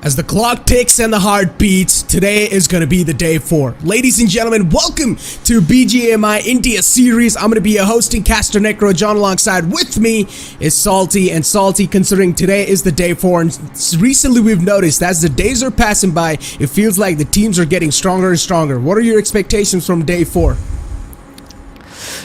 As the clock ticks and the heart beats, today is going to be the day 4. Ladies and gentlemen, welcome to BGMI India Series. I'm going to be a hosting caster Necro John. Alongside with me is Salty. And Salty, considering today is the day 4, and recently we've noticed as the days are passing by, it feels like the teams are getting stronger and stronger. What are your expectations from day 4?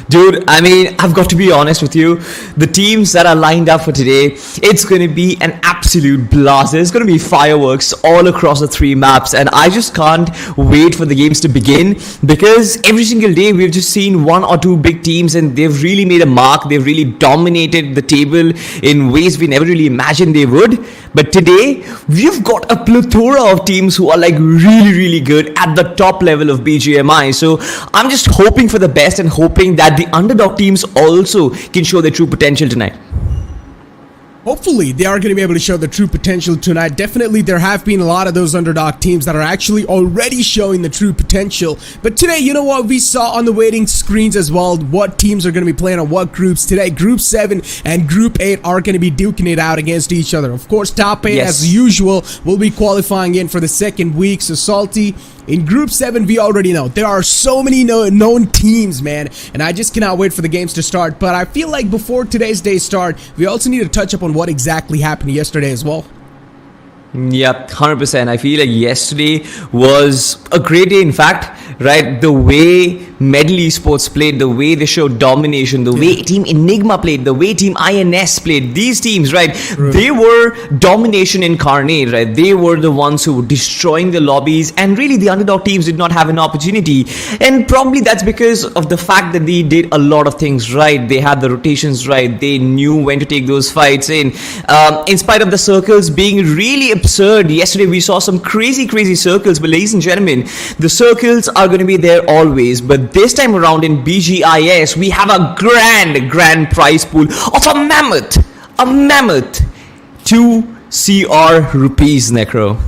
Dude, I mean, I've got to be honest with you. The teams that are lined up for today, it's going to be an absolute blast. There's going to be fireworks all across the 3 maps, and I just can't wait for the games to begin, because every single day we've just seen 1 or 2 big teams and they've really made a mark. They've really dominated the table in ways we never really imagined they would. But today, we've got a plethora of teams who are like really good at the top level of BGMI. So I'm just hoping for the best and hoping that the underdog teams also can show their true potential tonight. Hopefully, they are going to be able to show the true potential tonight. Definitely, there have been a lot of those underdog teams that are actually already showing the true potential. But today, you know what? We saw on the waiting screens as well what teams are going to be playing on what groups. Today, Group 7 and Group 8 are going to be duking it out against each other. Of course, Top 8, as usual, will be qualifying in for the second week. So, Salty, in Group 7, we already know there are so many known teams, man, and I just cannot wait for the games to start. But I feel like before today's day start, we also need to touch up on what exactly happened yesterday as well. Yep, 100%. I feel like yesterday was a great day. In fact, right, the way Medal Esports played, the way they showed domination, the way Team Enigma played, the way Team INS played, these teams, right, they were domination incarnate, right? They were the ones who were destroying the lobbies, and really the underdog teams did not have an opportunity. And probably that's because of the fact that they did a lot of things right. They had the rotations right. They knew when to take those fights in spite of the circles being really absurd. Yesterday we saw some crazy circles, but ladies and gentlemen, the circles are going to be there always. But this time around in BGIS, we have a grand prize pool of a mammoth 2 CR rupees, Necro.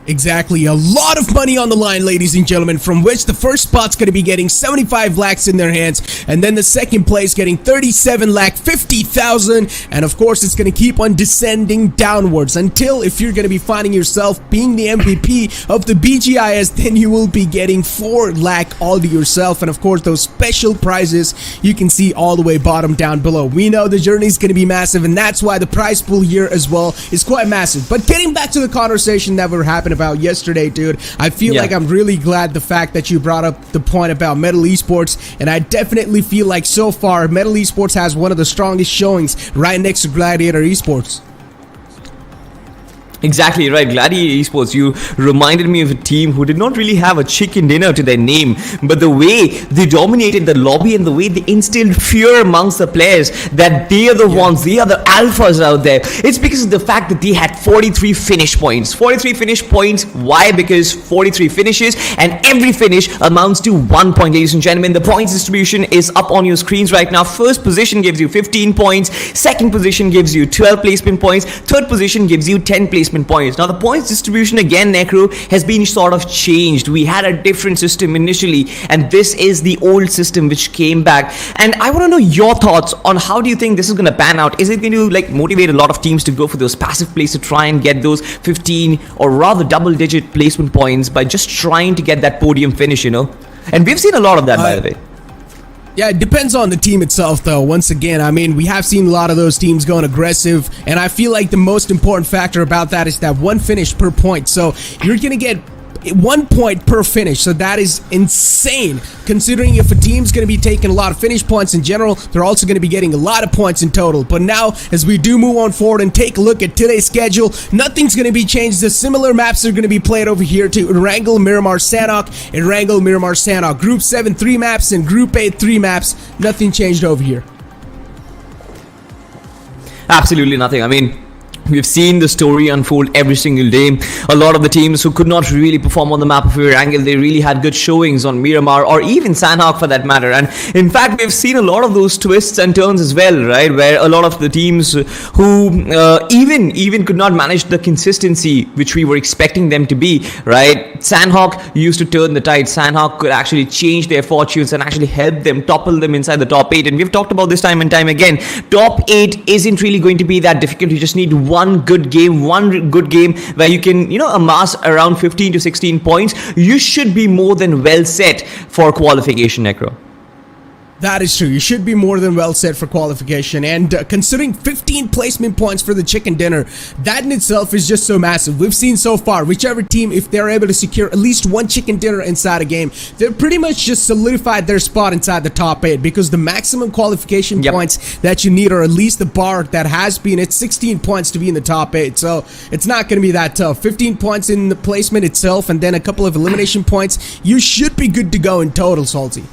Exactly, a lot of money on the line, ladies and gentlemen, from which the first spot's going to be getting 75 lakhs in their hands, and then the second place getting 37 lakh 50,000, and of course it's going to keep on descending downwards until, if you're going to be finding yourself being the MVP of the BGIS, then you will be getting 4 lakh all to yourself. And of course those special prizes you can see all the way bottom down below. We know the journey is going to be massive, and that's why the prize pool here as well is quite massive. But getting back to the conversation that we're having about yesterday, dude, I feel like I'm really glad the fact that you brought up the point about Medal Esports, and I definitely feel like so far Medal Esports has one of the strongest showings right next to Gladiator Esports. Exactly right, Gladiator Esports, you reminded me of a team who did not really have a chicken dinner to their name, but the way they dominated the lobby and the way they instilled fear amongst the players that they are the ones, they are the alphas out there. It's because of the fact that they had 43 finish points. 43 finish points, why? Because 43 finishes, and every finish amounts to 1 point, ladies and gentlemen. The points distribution is up on your screens right now. First position gives you 15 points, second position gives you 12 placement points, third position gives you 10 placement points. Now the points distribution again, Necro, has been sort of changed. We had a different system initially, and this is the old system which came back. And I want to know your thoughts on how do you think this is going to pan out. Is it going to like motivate a lot of teams to go for those passive plays to try and get those 15 or rather double-digit placement points by just trying to get that podium finish, you know? And we've seen a lot of that, by the way. Yeah, it depends on the team itself, though. Once again, I mean, we have seen a lot of those teams going aggressive, and I feel like the most important factor about that is that 1 finish per point. So you're going to get 1 point per finish, so that is insane, considering if a team's going to be taking a lot of finish points in general, they're also going to be getting a lot of points in total. But now, as we do move on forward and take a look at today's schedule, nothing's going to be changed. The similar maps are going to be played over here to Erangel, Miramar, Sanhok, Erangel, Miramar, Sanhok. Group 7, 3 maps, and Group 8, 3 maps. Nothing changed over here. Absolutely nothing. I mean, we've seen the story unfold every single day. A lot of the teams who could not really perform on the map of Erangel, they really had good showings on Miramar or even Sanhok for that matter. And in fact, we've seen a lot of those twists and turns as well, right? Where a lot of the teams who even could not manage the consistency which we were expecting them to be, right? Sanhok used to turn the tide. Sanhok could actually change their fortunes and actually help them, topple them inside the top 8. And we've talked about this time and time again. Top 8 isn't really going to be that difficult. You just need one one good game where you can, amass around 15 to 16 points, you should be more than well set for qualification, Necro. That is true. You should be more than well set for qualification. And considering 15 placement points for the chicken dinner, that in itself is just so massive. We've seen so far, whichever team, if they're able to secure at least one chicken dinner inside a game, they've pretty much just solidified their spot inside the top 8, because the maximum qualification points that you need, or at least the bar that has been, it's 16 points to be in the top 8. So it's not going to be that tough. 15 points in the placement itself, and then a couple of elimination points. You should be good to go in total, Salty.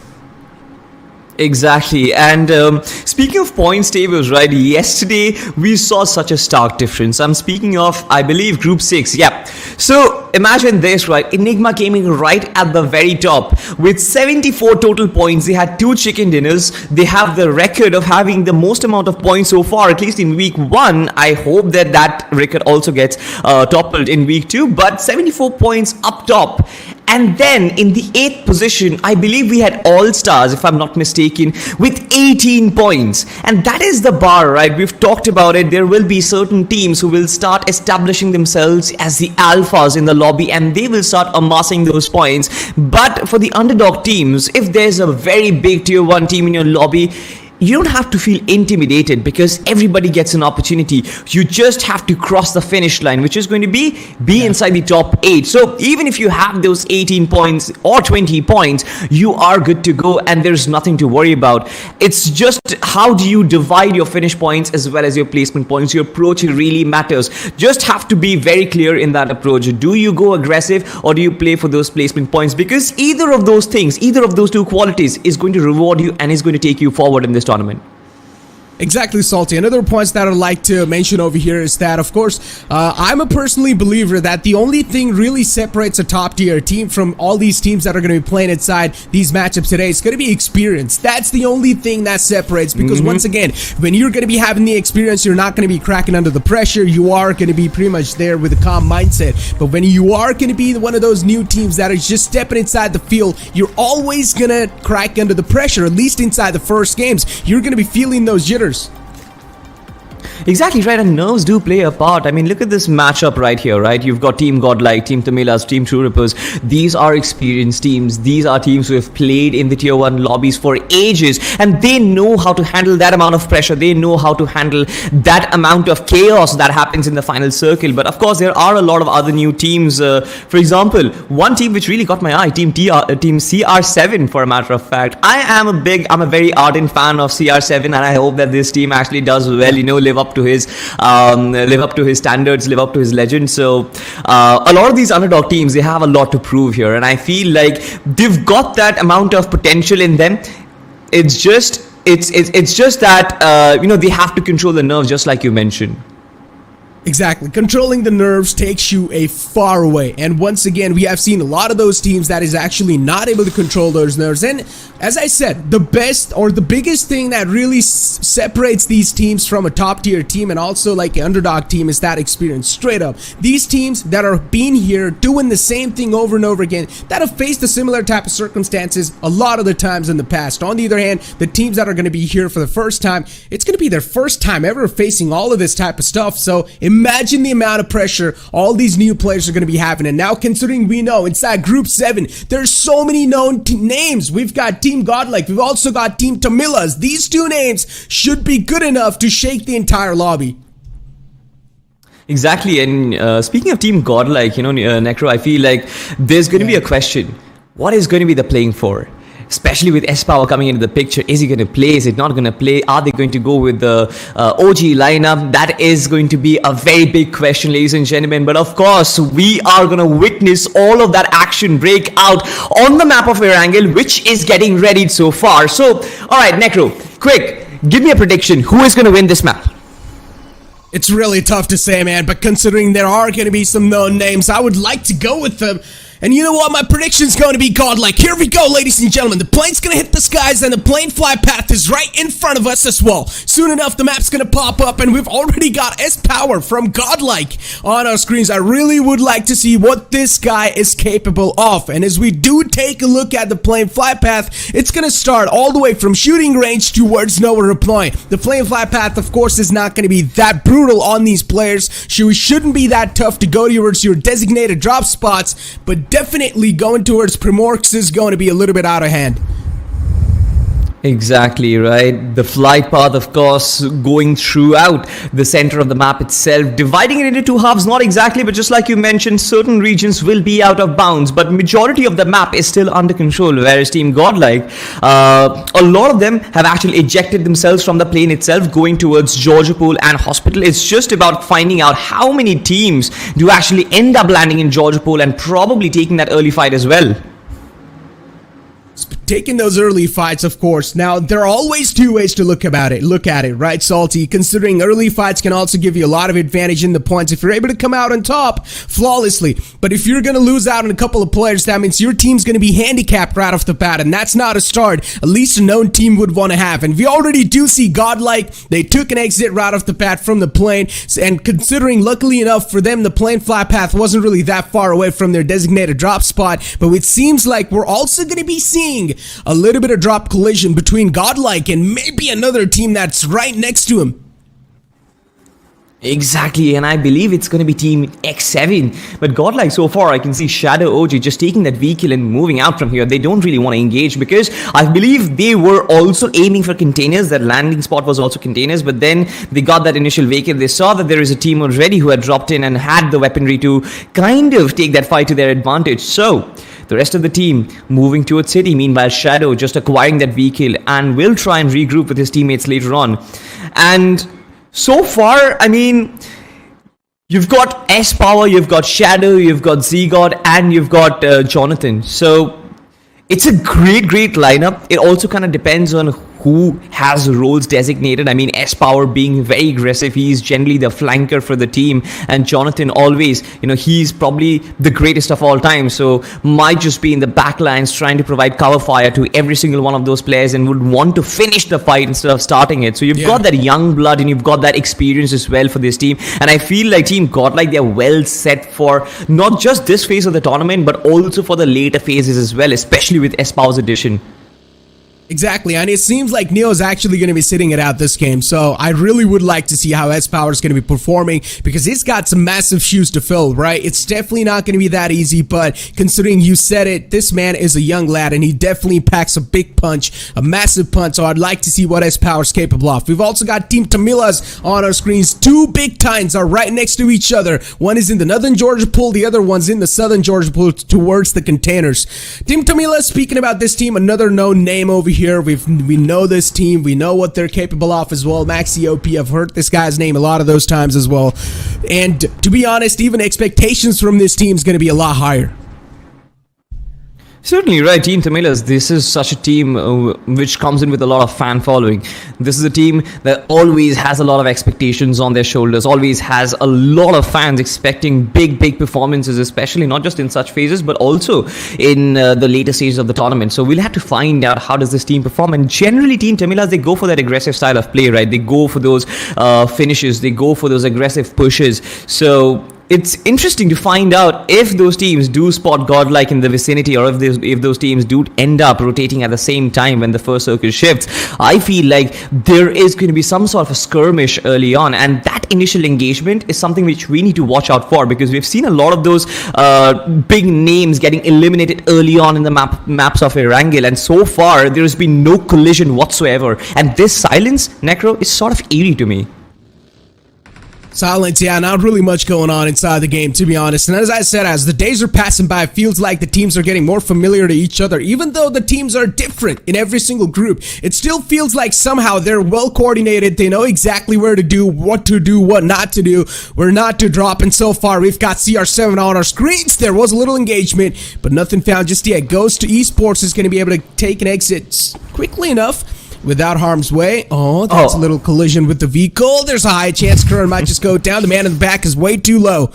Exactly. And speaking of points tables, right, yesterday we saw such a stark difference. I'm speaking of, I believe, Group 6. Yeah. So imagine this, right? Enigma came in right at the very top with 74 total points. They had 2 chicken dinners. They have the record of having the most amount of points so far, at least in week 1. I hope that that record also gets toppled in week 2. But 74 points up top. And then in the 8th position, I believe we had All Stars, if I'm not mistaken, with 18 points. And that is the bar, right? We've talked about it. There will be certain teams who will start establishing themselves as the alphas in the lobby, and they will start amassing those points. But for the underdog teams, if there's a very big tier 1 team in your lobby, you don't have to feel intimidated, because everybody gets an opportunity. You just have to cross the finish line, which is going to be inside the top 8. So even if you have those 18 points or 20 points, you are good to go, and there's nothing to worry about. It's just how do you divide your finish points as well as your placement points. Your approach really matters. Just have to be very clear in that approach. Do you go aggressive, or do you play for those placement points? Because either of those things, either of those 2 qualities is going to reward you and is going to take you forward in this tournament. Exactly, Salty. Another points that I'd like to mention over here is that, of course, I'm a personally believer that the only thing really separates a top tier team from all these teams that are going to be playing inside these matchups today is going to be experience. That's the only thing that separates, because once again, when you're going to be having the experience, you're not going to be cracking under the pressure. You are going to be pretty much there with a calm mindset. But when you are going to be one of those new teams that is just stepping inside the field, you're always going to crack under the pressure, at least inside the first games. You're going to be feeling those jitters. Exactly right, and nerves do play a part. I mean, look at this matchup right here, right? You've got Team Godlike, Team Tamilas, Team True Rippers. These are experienced teams. These are teams who have played in the tier 1 lobbies for ages, and they know how to handle that amount of pressure. They know how to handle that amount of chaos that happens in the final circle. But of course, there are a lot of other new teams. For example, one team which really got my eye, Team CR7, for a matter of fact. I'm a very ardent fan of CR7, and I hope that this team actually does well, live up to his standards, live up to his legend. So a lot of these underdog teams, they have a lot to prove here, and I feel like they've got that amount of potential in them. It's just that they have to control the nerves, just like you mentioned. Exactly. Controlling the nerves takes you a far way. And once again, we have seen a lot of those teams that is actually not able to control those nerves. And as I said, the best or the biggest thing that really separates these teams from a top tier team and also like an underdog team is that experience. Straight up. These teams that are being here doing the same thing over and over again, that have faced a similar type of circumstances a lot of the times in the past. On the other hand, the teams that are going to be here for the first time, it's going to be their first time ever facing all of this type of stuff. So imagine the amount of pressure all these new players are going to be having. And now, considering we know inside Group 7, there's so many known names. We've got Team Godlike. We've also got Team Tamilas. These 2 names should be good enough to shake the entire lobby. Exactly. And speaking of Team Godlike, Necro, I feel like there's going to be a question. What is going to be the playing for? Especially with S-Power coming into the picture. Is he going to play? Is he not going to play? Are they going to go with the OG lineup? That is going to be a very big question, ladies and gentlemen. But of course, we are going to witness all of that action break out on the map of Erangel, which is getting readied so far. So, alright, Necro, quick, give me a prediction. Who is going to win this map? It's really tough to say, man, but considering there are going to be some known names, I would like to go with them. And you know what? My prediction's going to be godlike. Here we go, ladies and gentlemen. The plane's going to hit the skies and the plane fly path is right in front of us as well. Soon enough, the map's going to pop up and we've already got S-Power from Godlike on our screens. I really would like to see what this guy is capable of. And as we do take a look at the plane fly path, it's going to start all the way from shooting range towards nowhere replying. The plane fly path, of course, is not going to be that brutal on these players. So it shouldn't be that tough to go towards your designated drop spots, but definitely going towards Primorx is going to be a little bit out of hand. Exactly right. The flight path, of course, going throughout the center of the map itself, dividing it into two halves, not exactly, but just like you mentioned, certain regions will be out of bounds, but majority of the map is still under control, whereas Team Godlike, a lot of them have actually ejected themselves from the plane itself, going towards Georgopol and Hospital. It's just about finding out how many teams do actually end up landing in Georgopol and probably taking that early fight as well. Taking those early fights, of course. Now, there are always two ways to look at it, right, Salty? Considering early fights can also give you a lot of advantage in the points if you're able to come out on top flawlessly. But if you're going to lose out on a couple of players, that means your team's going to be handicapped right off the bat, and that's not a start at least a known team would want to have. And we already do see Godlike. They took an exit right off the bat from the plane, and considering, luckily enough for them, the plane fly path wasn't really that far away from their designated drop spot, but it seems like we're also going to be seeing a little bit of drop collision between Godlike and maybe another team that's right next to him. Exactly, and I believe it's going to be Team X7. But Godlike, so far, I can see Shadow OG just taking that vehicle and moving out from here. They don't really want to engage because I believe they were also aiming for containers. That landing spot was also containers, but then they got that initial vehicle. They saw that there is a team already who had dropped in and had the weaponry to kind of take that fight to their advantage. So the rest of the team moving towards city. Meanwhile, Shadow just acquiring that vehicle and will try and regroup with his teammates later on. And so far, I mean, you've got S-Power, you've got Shadow, you've got Z-God, and you've got Jonathan. So it's a great lineup. It also kind of depends on who has roles designated. I mean, S-Power being very aggressive, he's generally the flanker for the team, and Jonathan always, you know, he's probably the greatest of all time, so might just be in the back lines trying to provide cover fire to every single one of those players and would want to finish the fight instead of starting it. So you've got that young blood and you've got that experience as well for this team, and I feel like Team Godlike, they're well set for not just this phase of the tournament but also for the later phases as well, especially with S-Power's addition. Exactly, and it seems like Neo's actually going to be sitting it out this game, so I really would like to see how S-Power is going to be performing, because he's got some massive shoes to fill, right? It's definitely not going to be that easy, but considering you said it, this man is a young lad, and he definitely packs a big punch, a massive punch, so I'd like to see what S-Power is capable of. We've also got Team Tamilas on our screens. Two big tines are right next to each other. One is in the northern Georgopol, the other one's in the southern Georgopol towards the containers. Team Tamilas, speaking about this team, another known name over here. We know this team. We know what they're capable of as well. Maxi OP, I've heard this guy's name a lot of those times as well. And to be honest, even expectations from this team is going to be a lot higher. Certainly right, Team Tamilas, this is such a team which comes in with a lot of fan following. This is a team that always has a lot of expectations on their shoulders, always has a lot of fans expecting big performances, especially not just in such phases, but also in the later stages of the tournament. So we'll have to find out how does this team perform. And generally, Team Tamilas, they go for that aggressive style of play, right? They go for those finishes, they go for those aggressive pushes. So it's interesting to find out if those teams do spot Godlike in the vicinity, or if those teams do end up rotating at the same time when the first circle shifts. I feel like there is going to be some sort of a skirmish early on, and that initial engagement is something which we need to watch out for, because we've seen a lot of those big names getting eliminated early on in the maps of Erangel, and so far there has been no collision whatsoever, and this silence, Necro, is sort of eerie to me. Silence, yeah, not really much going on inside the game, to be honest. And as I said, as the days are passing by, it feels like the teams are getting more familiar to each other. Even though the teams are different in every single group, it still feels like somehow they're well coordinated. They know exactly where to do, what not to do, where not to drop. And so far, we've got CR7 on our screens. There was a little engagement, but nothing found just yet. Goes to Esports, is going to be able to take an exit quickly enough without harm's way. Oh, that's a little collision with the vehicle. There's a high chance Crores might just go down. The man in the back is way too low.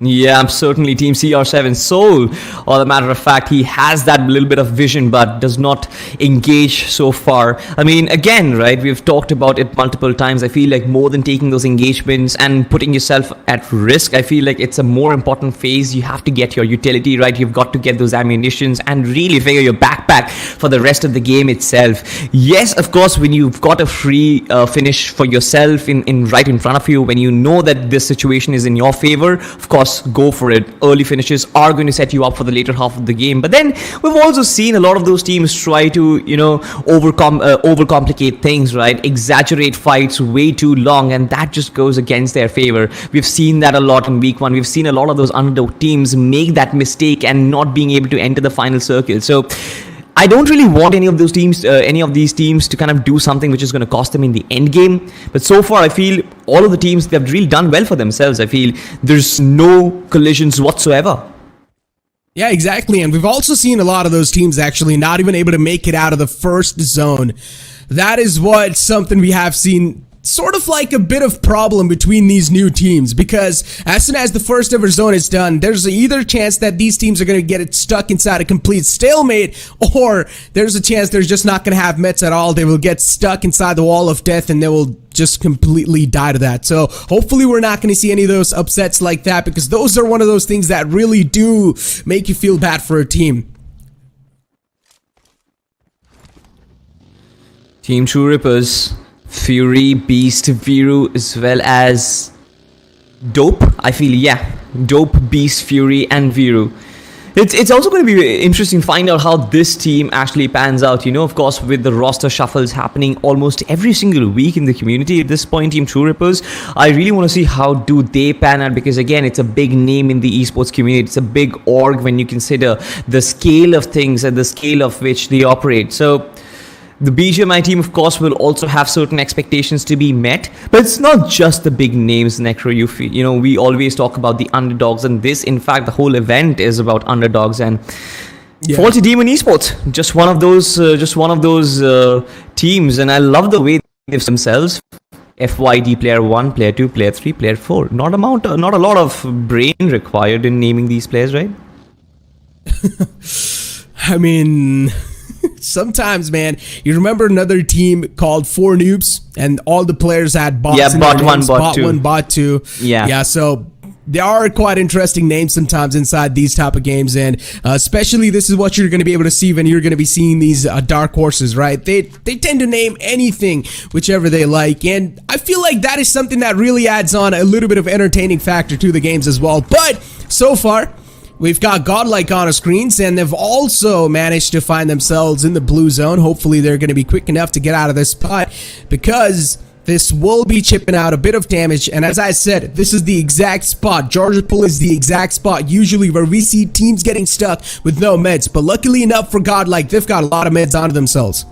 Yeah, certainly Team CR7 Soul, or a matter of fact, he has that little bit of vision but does not engage so far. I mean, again, right, we've talked about it multiple times. I feel like more than taking those engagements and putting yourself at risk, I feel like it's a more important phase. You have to get your utility right, you've got to get those ammunitions and really figure your backpack for the rest of the game itself. Yes, of course, when you've got a free finish for yourself in right in front of you, when you know that this situation is in your favor, of course, go for it. Early finishes are going to set you up for the later half of the game. But then we've also seen a lot of those teams try to, overcomplicate things, right? Exaggerate fights way too long, and that just goes against their favor. We've seen that a lot in week one. We've seen a lot of those underdog teams make that mistake and not being able to enter the final circle. So I don't really want any of these teams to kind of do something which is going to cost them in the end game. But so far, I feel all of the teams, they've really done well for themselves. I feel there's no collisions whatsoever. Yeah, exactly. And we've also seen a lot of those teams actually not even able to make it out of the first zone. That is what something we have seen sort of like a bit of problem between these new teams, because as soon as the first ever zone is done, there's either chance that these teams are going to get it stuck inside a complete stalemate, or there's a chance they're just not going to have mets at all. They will get stuck inside the wall of death and they will just completely die to that. So hopefully we're not going to see any of those upsets like that, because those are one of those things that really do make you feel bad for a team. Team True Rippers, Fury, Beast, Viru, as well as Dope. I feel, yeah, Dope, Beast, Fury, and Viru. It's also going to be interesting to find out how this team actually pans out. You know, of course, with the roster shuffles happening almost every single week in the community at this point, Team True Rippers, I really want to see how do they pan out, because again, it's a big name in the esports community. It's a big org when you consider the scale of things and the scale of which they operate. So the BGMI team, of course, will also have certain expectations to be met, but it's not just the big names, Necro. You know, we always talk about the underdogs, and this, in fact, the whole event is about underdogs. And Faulty Demon Esports, just one of those teams, and I love the way they've themselves. FYD player 1, player 2, player 3, player 4. Not a lot of brain required in naming these players, right? I mean, sometimes, man, you remember another team called 4 Noobs, and all the players had bots. Yeah, in bot their 1, names. bot 2. 1, bot 2. Yeah, so there are quite interesting names sometimes inside these type of games, and especially this is what you're going to be able to see when you're going to be seeing these dark horses, right? They tend to name anything, whichever they like, and I feel like that is something that really adds on a little bit of entertaining factor to the games as well. But so far, we've got GODLIKE on our screens, and they've also managed to find themselves in the blue zone. Hopefully they're going to be quick enough to get out of this spot, because this will be chipping out a bit of damage. And as I said, this is the exact spot. Georgia Pool is the exact spot usually where we see teams getting stuck with no meds. But luckily enough for GODLIKE, they've got a lot of meds onto themselves.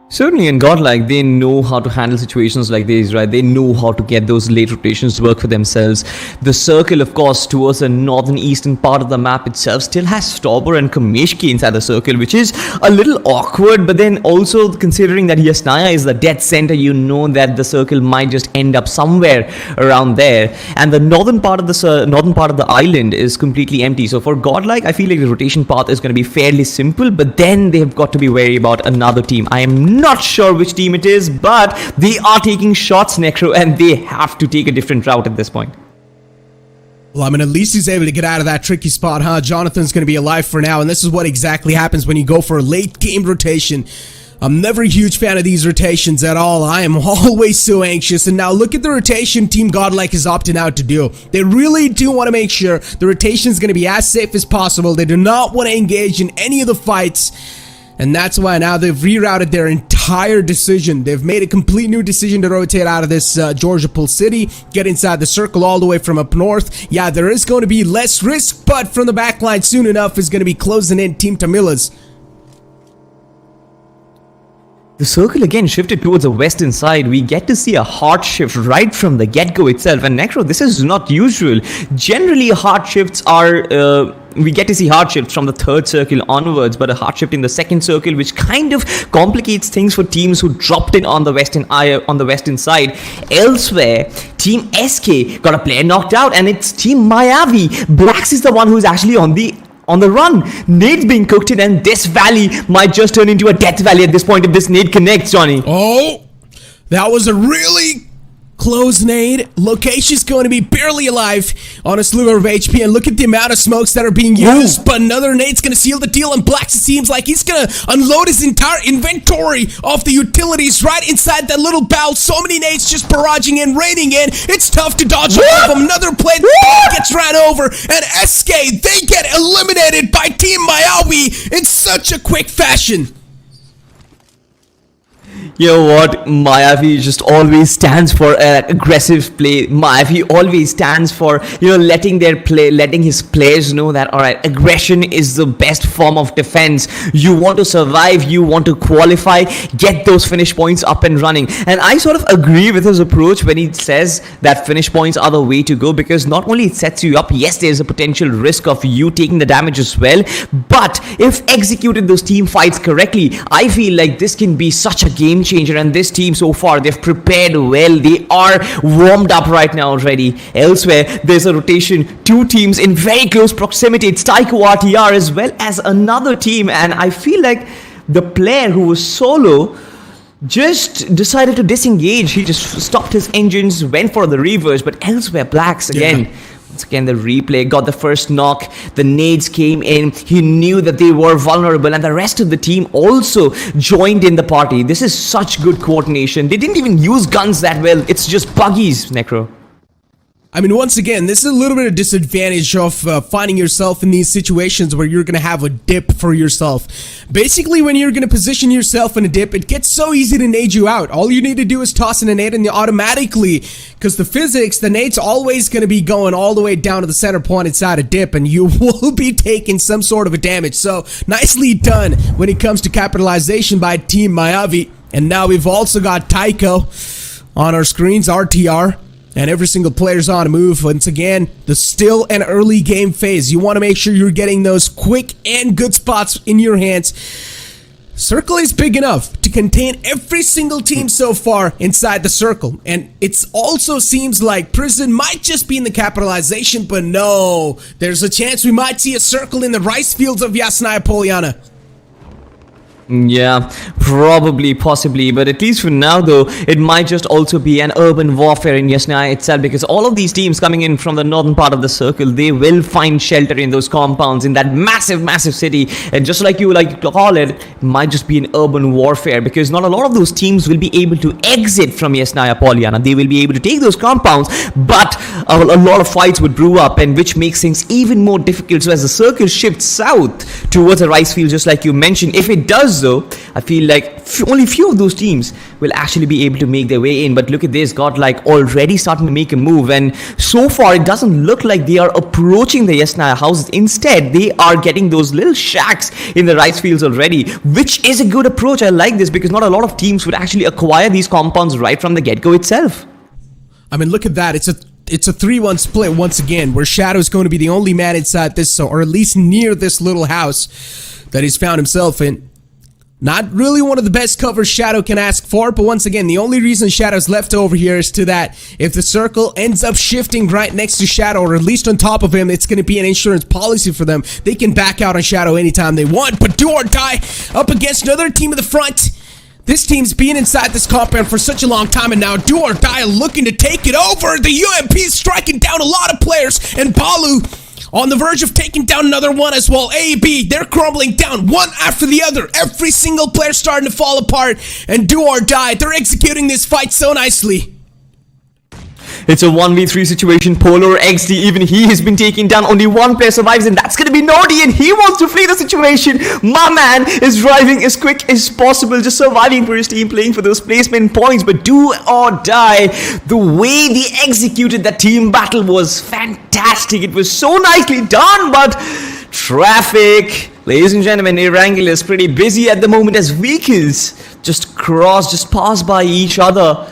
Certainly, in GODLIKE, they know how to handle situations like these, right? They know how to get those late rotations to work for themselves. The circle, of course, towards the northern eastern part of the map itself still has Stauber and Kameshki inside the circle, which is a little awkward. But then also considering that Yasnaya is the dead center, you know that the circle might just end up somewhere around there. And the northern part of the island is completely empty. So for GODLIKE, I feel like the rotation path is going to be fairly simple. But then they've got to be wary about another team. I am not sure which team it is, but they are taking shots, Necro, and they have to take a different route at this point. Well, I mean, at least he's able to get out of that tricky spot, huh? Jonathan's going to be alive for now, and this is what exactly happens when you go for a late game rotation. I'm never a huge fan of these rotations at all. I am always so anxious. And now look at the rotation Team GODLIKE is opting out to do. They really do want to make sure the rotation is going to be as safe as possible. They do not want to engage in any of the fights. And that's why now they've rerouted their entire decision. They've made a complete new decision to rotate out of this Georgia Pool City, get inside the circle all the way from up north. Yeah, there is going to be less risk, but from the backline soon enough is going to be closing in Team Tamilas. The circle again shifted towards the western side. We get to see a hard shift right from the get-go itself. And Necro, this is not usual. Generally, hard shifts are we get to see hard shifts from the third circle onwards, but a hard shift in the second circle, which kind of complicates things for teams who dropped in on the western side. Elsewhere, Team SK got a player knocked out, and it's Team Mayavi. Blacks is the one who's actually on the run. Nades being cooked in, and this valley might just turn into a death valley at this point if this nade connects, Johnny. Oh, that was a really close nade. Location's going to be barely alive on a sliver of HP, and look at the amount of smokes that are being used. Ooh. But another nade's going to seal the deal, and Blacks, it seems like he's going to unload his entire inventory of the utilities right inside that little barrel. So many nades just barraging in, raining in. It's tough to dodge all of them. Another play gets ran over, and SK, they get eliminated by Team Mayavi in such a quick fashion. You know what? Mayavi just always stands for aggressive play. Mayavi always stands for, letting his players know that, alright, aggression is the best form of defense. You want to survive, you want to qualify, get those finish points up and running. And I sort of agree with his approach when he says that finish points are the way to go, because not only it sets you up, yes, there's a potential risk of you taking the damage as well, but if executed those team fights correctly, I feel like this can be such a game changer. And this team so far, they've prepared well. They are warmed up right now already. Elsewhere, there's a rotation, two teams in very close proximity. It's Tyco RTR as well as another team, and I feel like the player who was solo just decided to disengage. He just stopped his engines, went for the reverse. But elsewhere, Blacks again. Yeah. Once again, the replay got the first knock. The nades came in. He knew that they were vulnerable, and the rest of the team also joined in the party. This is such good coordination. They didn't even use guns that well. It's just Bgis, Necro. I mean, once again, this is a little bit of disadvantage of finding yourself in these situations where you're going to have a dip for yourself. Basically, when you're going to position yourself in a dip, it gets so easy to nade you out. All you need to do is toss in a nade, and you automatically, because the physics, the nade's always going to be going all the way down to the center point inside a dip, and you will be taking some sort of a damage. So, nicely done when it comes to capitalization by Team Mayavi. And now we've also got Tyco on our screens, RTR. And every single player's on a move. Once again, the still and early game phase. You want to make sure you're getting those quick and good spots in your hands. Circle is big enough to contain every single team so far inside the circle. And it also seems like Prison might just be in the capitalization, but no. There's a chance we might see a circle in the rice fields of Yasnaya Poliana. Yeah, probably, possibly, but at least for now though, it might just also be an urban warfare in Yasnaya itself, because all of these teams coming in from the northern part of the circle, they will find shelter in those compounds in that massive city. And just like you like to call it, it might just be an urban warfare, because not a lot of those teams will be able to exit from Yasnaya Poliana. They will be able to take those compounds, but a lot of fights would brew up, and which makes things even more difficult. So as the circle shifts south towards the rice field, just like you mentioned, if it does though, I feel like only few of those teams will actually be able to make their way in. But look at this, Godlike already starting to make a move, and so far it doesn't look like they are approaching the Yasnaya houses. Instead, they are getting those little shacks in the rice fields already, which is a good approach. I like this, because not a lot of teams would actually acquire these compounds right from the get-go itself. I mean, look at that. It's a 3-1 split once again, where Shadow's going to be the only man inside this, or at least near this little house that he's found himself in. Not really one of the best covers Shadow can ask for, but once again, the only reason Shadow's left over here is to that if the circle ends up shifting right next to Shadow, or at least on top of him, it's going to be an insurance policy for them. They can back out on Shadow anytime they want, but do or die up against another team in the front. This team's been inside this compound for such a long time, and now do or die looking to take it over. The UMP is striking down a lot of players, and Balu on the verge of taking down another one as well. AB, they're crumbling down one after the other. Every single player starting to fall apart, and do or die, they're executing this fight so nicely. It's a 1v3 situation. Polar XD, even he has been taken down. Only one player survives, and that's going to be Nodi, and he wants to flee the situation. My man is driving as quick as possible, just surviving for his team, playing for those placement points. But do or die, the way they executed that team battle was fantastic. It was so nicely done, but traffic, ladies and gentlemen, Erangel is pretty busy at the moment as vehicles just pass by each other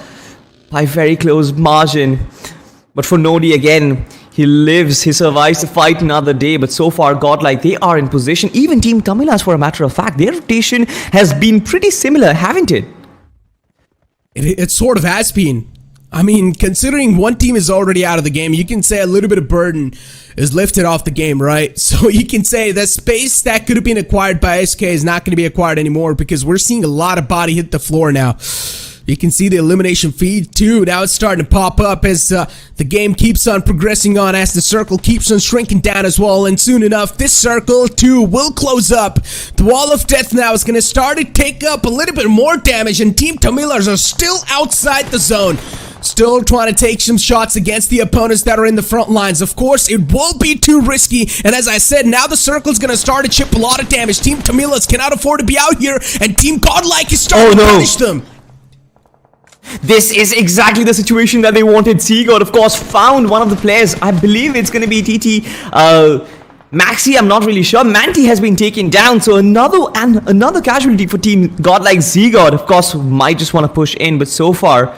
by very close margin. But for Nodi again, He lives, he survives to fight another day, but so far, Godlike, they are in position. Even Team Tamilas, for a matter of fact, their rotation has been pretty similar, haven't it? It sort of has been. I mean, considering one team is already out of the game, you can say a little bit of burden is lifted off the game, right? So you can say the space that could have been acquired by SK is not going to be acquired anymore because we're seeing a lot of body hit the floor now. You can see the elimination feed too. Now it's starting to pop up as the game keeps on progressing on, as the circle keeps on shrinking down as well. And soon enough, this circle too will close up. The wall of death now is going to start to take up a little bit more damage, and Team Tamilas are still outside the zone. Still trying to take some shots against the opponents that are in the front lines. Of course, it won't be too risky. And as I said, now the circle's going to start to chip a lot of damage. Team Tamilas cannot afford to be out here, and Team Godlike is starting to punish them. This is exactly the situation that they wanted. Seagod, of course, found one of the players. I believe it's going to be TT Maxi, I'm not really sure. Manti has been taken down, so another casualty for Team Godlike. Seagod, of course, might just want to push in, but so far,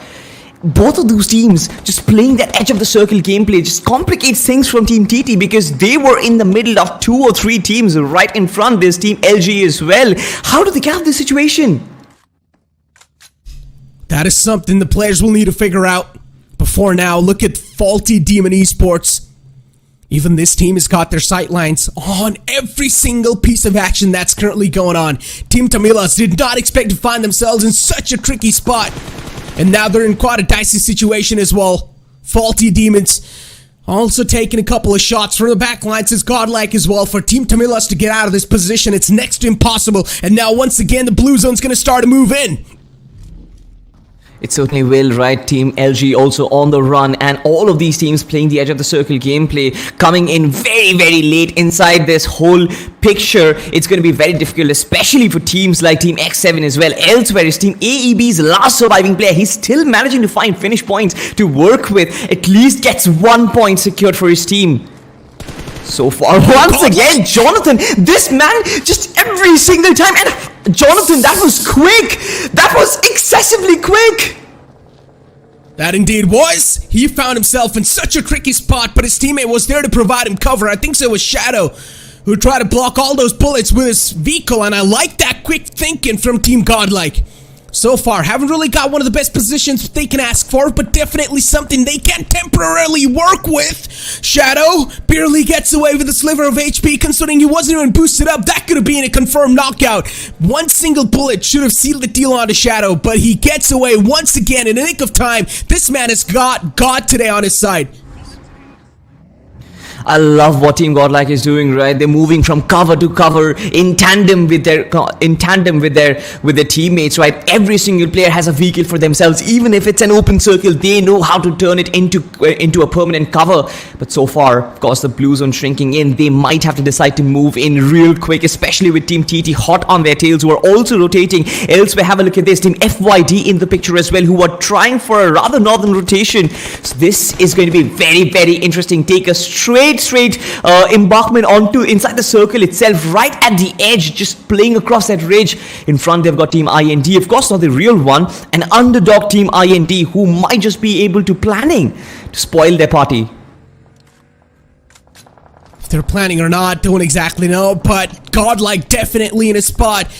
both of those teams just playing that edge of the circle gameplay just complicates things from Team TT, because they were in the middle of 2 or 3 teams right in front. There's Team LG as well. How do they get out of this situation? That is something the players will need to figure out. Before now, look at Faulty Demon Esports. Even this team has got their sightlines on every single piece of action that's currently going on. Team Tamilas did not expect to find themselves in such a tricky spot. And now they're in quite a dicey situation as well. Faulty Demons also taking a couple of shots from the backlines as Godlike as well. For Team Tamilas to get out of this position, it's next to impossible. And now once again, the blue zone's going to start to move in. It certainly will, right? Team LG also on the run, and all of these teams playing the edge of the circle gameplay, coming in very, very late inside this whole picture. It's going to be very difficult, especially for teams like Team X7 as well. Elsewhere is Team AEB's last surviving player. He's still managing to find finish points to work with. At least gets 1 point secured for his team. So far, once again, Jonathan, this man, just every single time, and Jonathan, that was quick! That was excessively quick! That indeed was. He found himself in such a tricky spot, but his teammate was there to provide him cover. I think so was Shadow, who tried to block all those bullets with his vehicle, and I like that quick thinking from Team Godlike. So far, haven't really got one of the best positions they can ask for, but definitely something they can temporarily work with. Shadow barely gets away with a sliver of HP, considering he wasn't even boosted up. That could have been a confirmed knockout. One single bullet should have sealed the deal onto Shadow, but he gets away once again in the nick of time. This man has got God today on his side. I love what Team Godlike is doing, right? They're moving from cover to cover in tandem with their teammates, right? Every single player has a vehicle for themselves. Even if it's an open circle, they know how to turn it into a permanent cover. But so far, of course, the blue zone shrinking in. They might have to decide to move in real quick, especially with Team TT hot on their tails, who are also rotating. Elsewhere, have a look at this. Team FYD in the picture as well, who are trying for a rather northern rotation. So this is going to be very, very interesting. Take a straight embarkment onto inside the circle itself, right at the edge, just playing across that ridge. In front, they've got Team INT, of course not the real one, an underdog Team INT, who might just be able to planning to spoil their party. If they're planning or not, don't exactly know, but Godlike definitely in a spot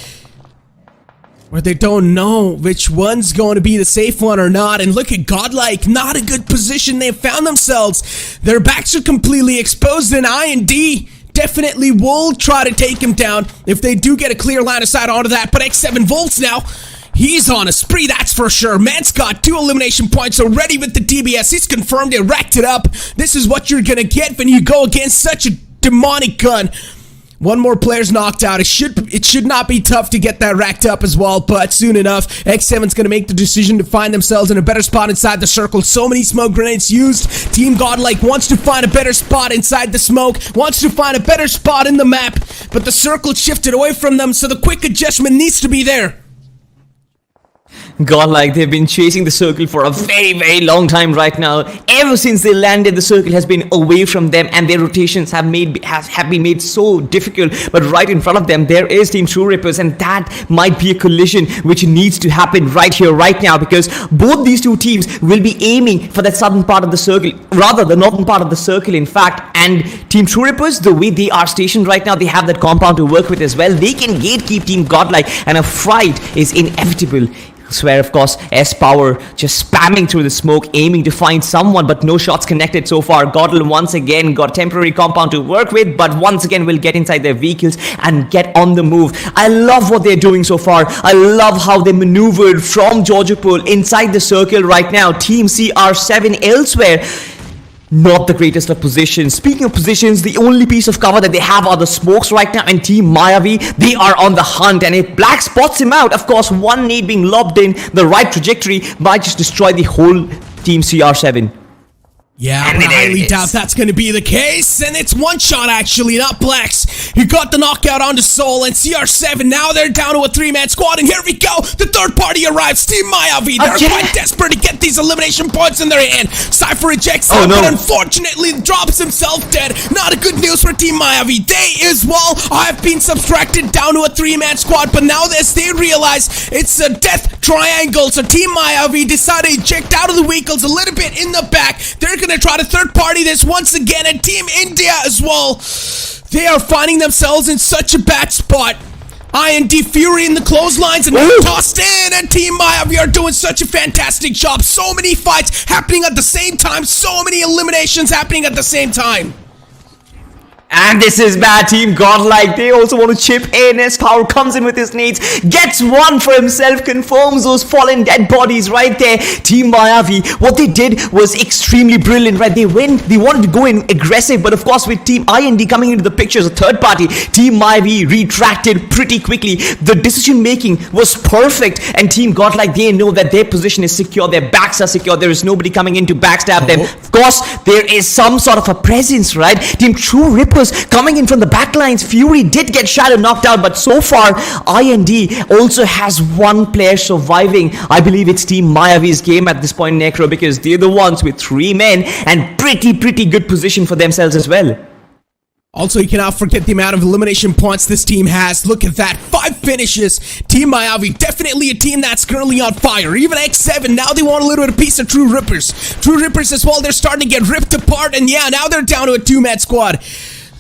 where they don't know which one's going to be the safe one or not. And look at Godlike, not a good position they've found themselves. Their backs are completely exposed, and IND definitely will try to take him down if they do get a clear line of sight onto that. But X7 Volts now, he's on a spree, that's for sure. Man's got 2 elimination points already with the DBS. He's confirmed it, racked it up. This is what you're gonna get when you go against such a demonic gun. One more player's knocked out. It should not be tough to get that racked up as well, but soon enough, X7's going to make the decision to find themselves in a better spot inside the circle. So many smoke grenades used. Team Godlike wants to find a better spot inside the smoke, wants to find a better spot in the map, but the circle shifted away from them, so the quick adjustment needs to be there. Godlike, they've been chasing the circle for a very, very long time right now. Ever since they landed, the circle has been away from them, and their rotations have been made so difficult. But right in front of them, there is Team True Rippers, and that might be a collision which needs to happen right here, right now, because both these two teams will be aiming for that southern part of the circle, rather the northern part of the circle, in fact. And Team True Rippers, the way they are stationed right now, they have that compound to work with as well. They can gatekeep Team Godlike, and a fight is inevitable. Swear, of course, S-Power just spamming through the smoke, aiming to find someone, but no shots connected so far. Godl once again got temporary compound to work with, but once again will get inside their vehicles and get on the move. I love what they're doing so far. I love how they maneuvered from Georgopol inside the circle right now. Team CR7 elsewhere, not the greatest of positions. Speaking of positions, the only piece of cover that they have are the smokes right now, and Team Mayavi, they are on the hunt, and if Black spots him out, of course, one nade being lobbed in the right trajectory might just destroy the whole Team CR7. Yeah, I highly doubt that's going to be the case, and it's one shot actually, not Blacks. He got the knockout onto Soul, and CR7, now they're down to a 3-man squad, and here we go, the third party arrives, Team Mayavi. They're quite desperate to get these elimination points in their hand. Cypher ejects him, but unfortunately drops himself dead. Not a good news for Team Mayavi. They as well have been subtracted down to a 3-man squad, but now as they realize it's a death triangle, so Team Mayavi decided to eject out of the vehicles a little bit in the back. They're gonna try to third party this once again, and Team India as well. They are finding themselves in such a bad spot. INTfury in the clotheslines and tossed in, and Team Mayavi are doing such a fantastic job. So many fights happening at the same time, so many eliminations happening at the same time. And this is bad. Team Godlike, they also want to chip in. S-Power comes in with his nades, gets one for himself, confirms those fallen dead bodies right there. Team Mayavi, what they did was extremely brilliant, right? They wanted to go in aggressive, but of course with Team IND coming into the picture as a third party, Team Mayavi retracted pretty quickly. The decision making was perfect, and Team Godlike, they know that their position is secure, their backs are secure, there is nobody coming in to backstab them. Of course, there is some sort of a presence, right? Team True Rippers coming in from the backlines. Fury did get Shadow knocked out, but so far IND also has one player surviving. I believe it's Team Mayavi's game at this point, Necro, because they're the ones with 3 men and pretty good position for themselves as well. Also, you cannot forget the amount of elimination points this team has. Look at that, 5 finishes. Team Mayavi, definitely a team that's currently on fire. Even X7, now they want a little bit of piece of True Rippers. True Rippers as well, they're starting to get ripped apart, and yeah, now they're down to a 2-man squad.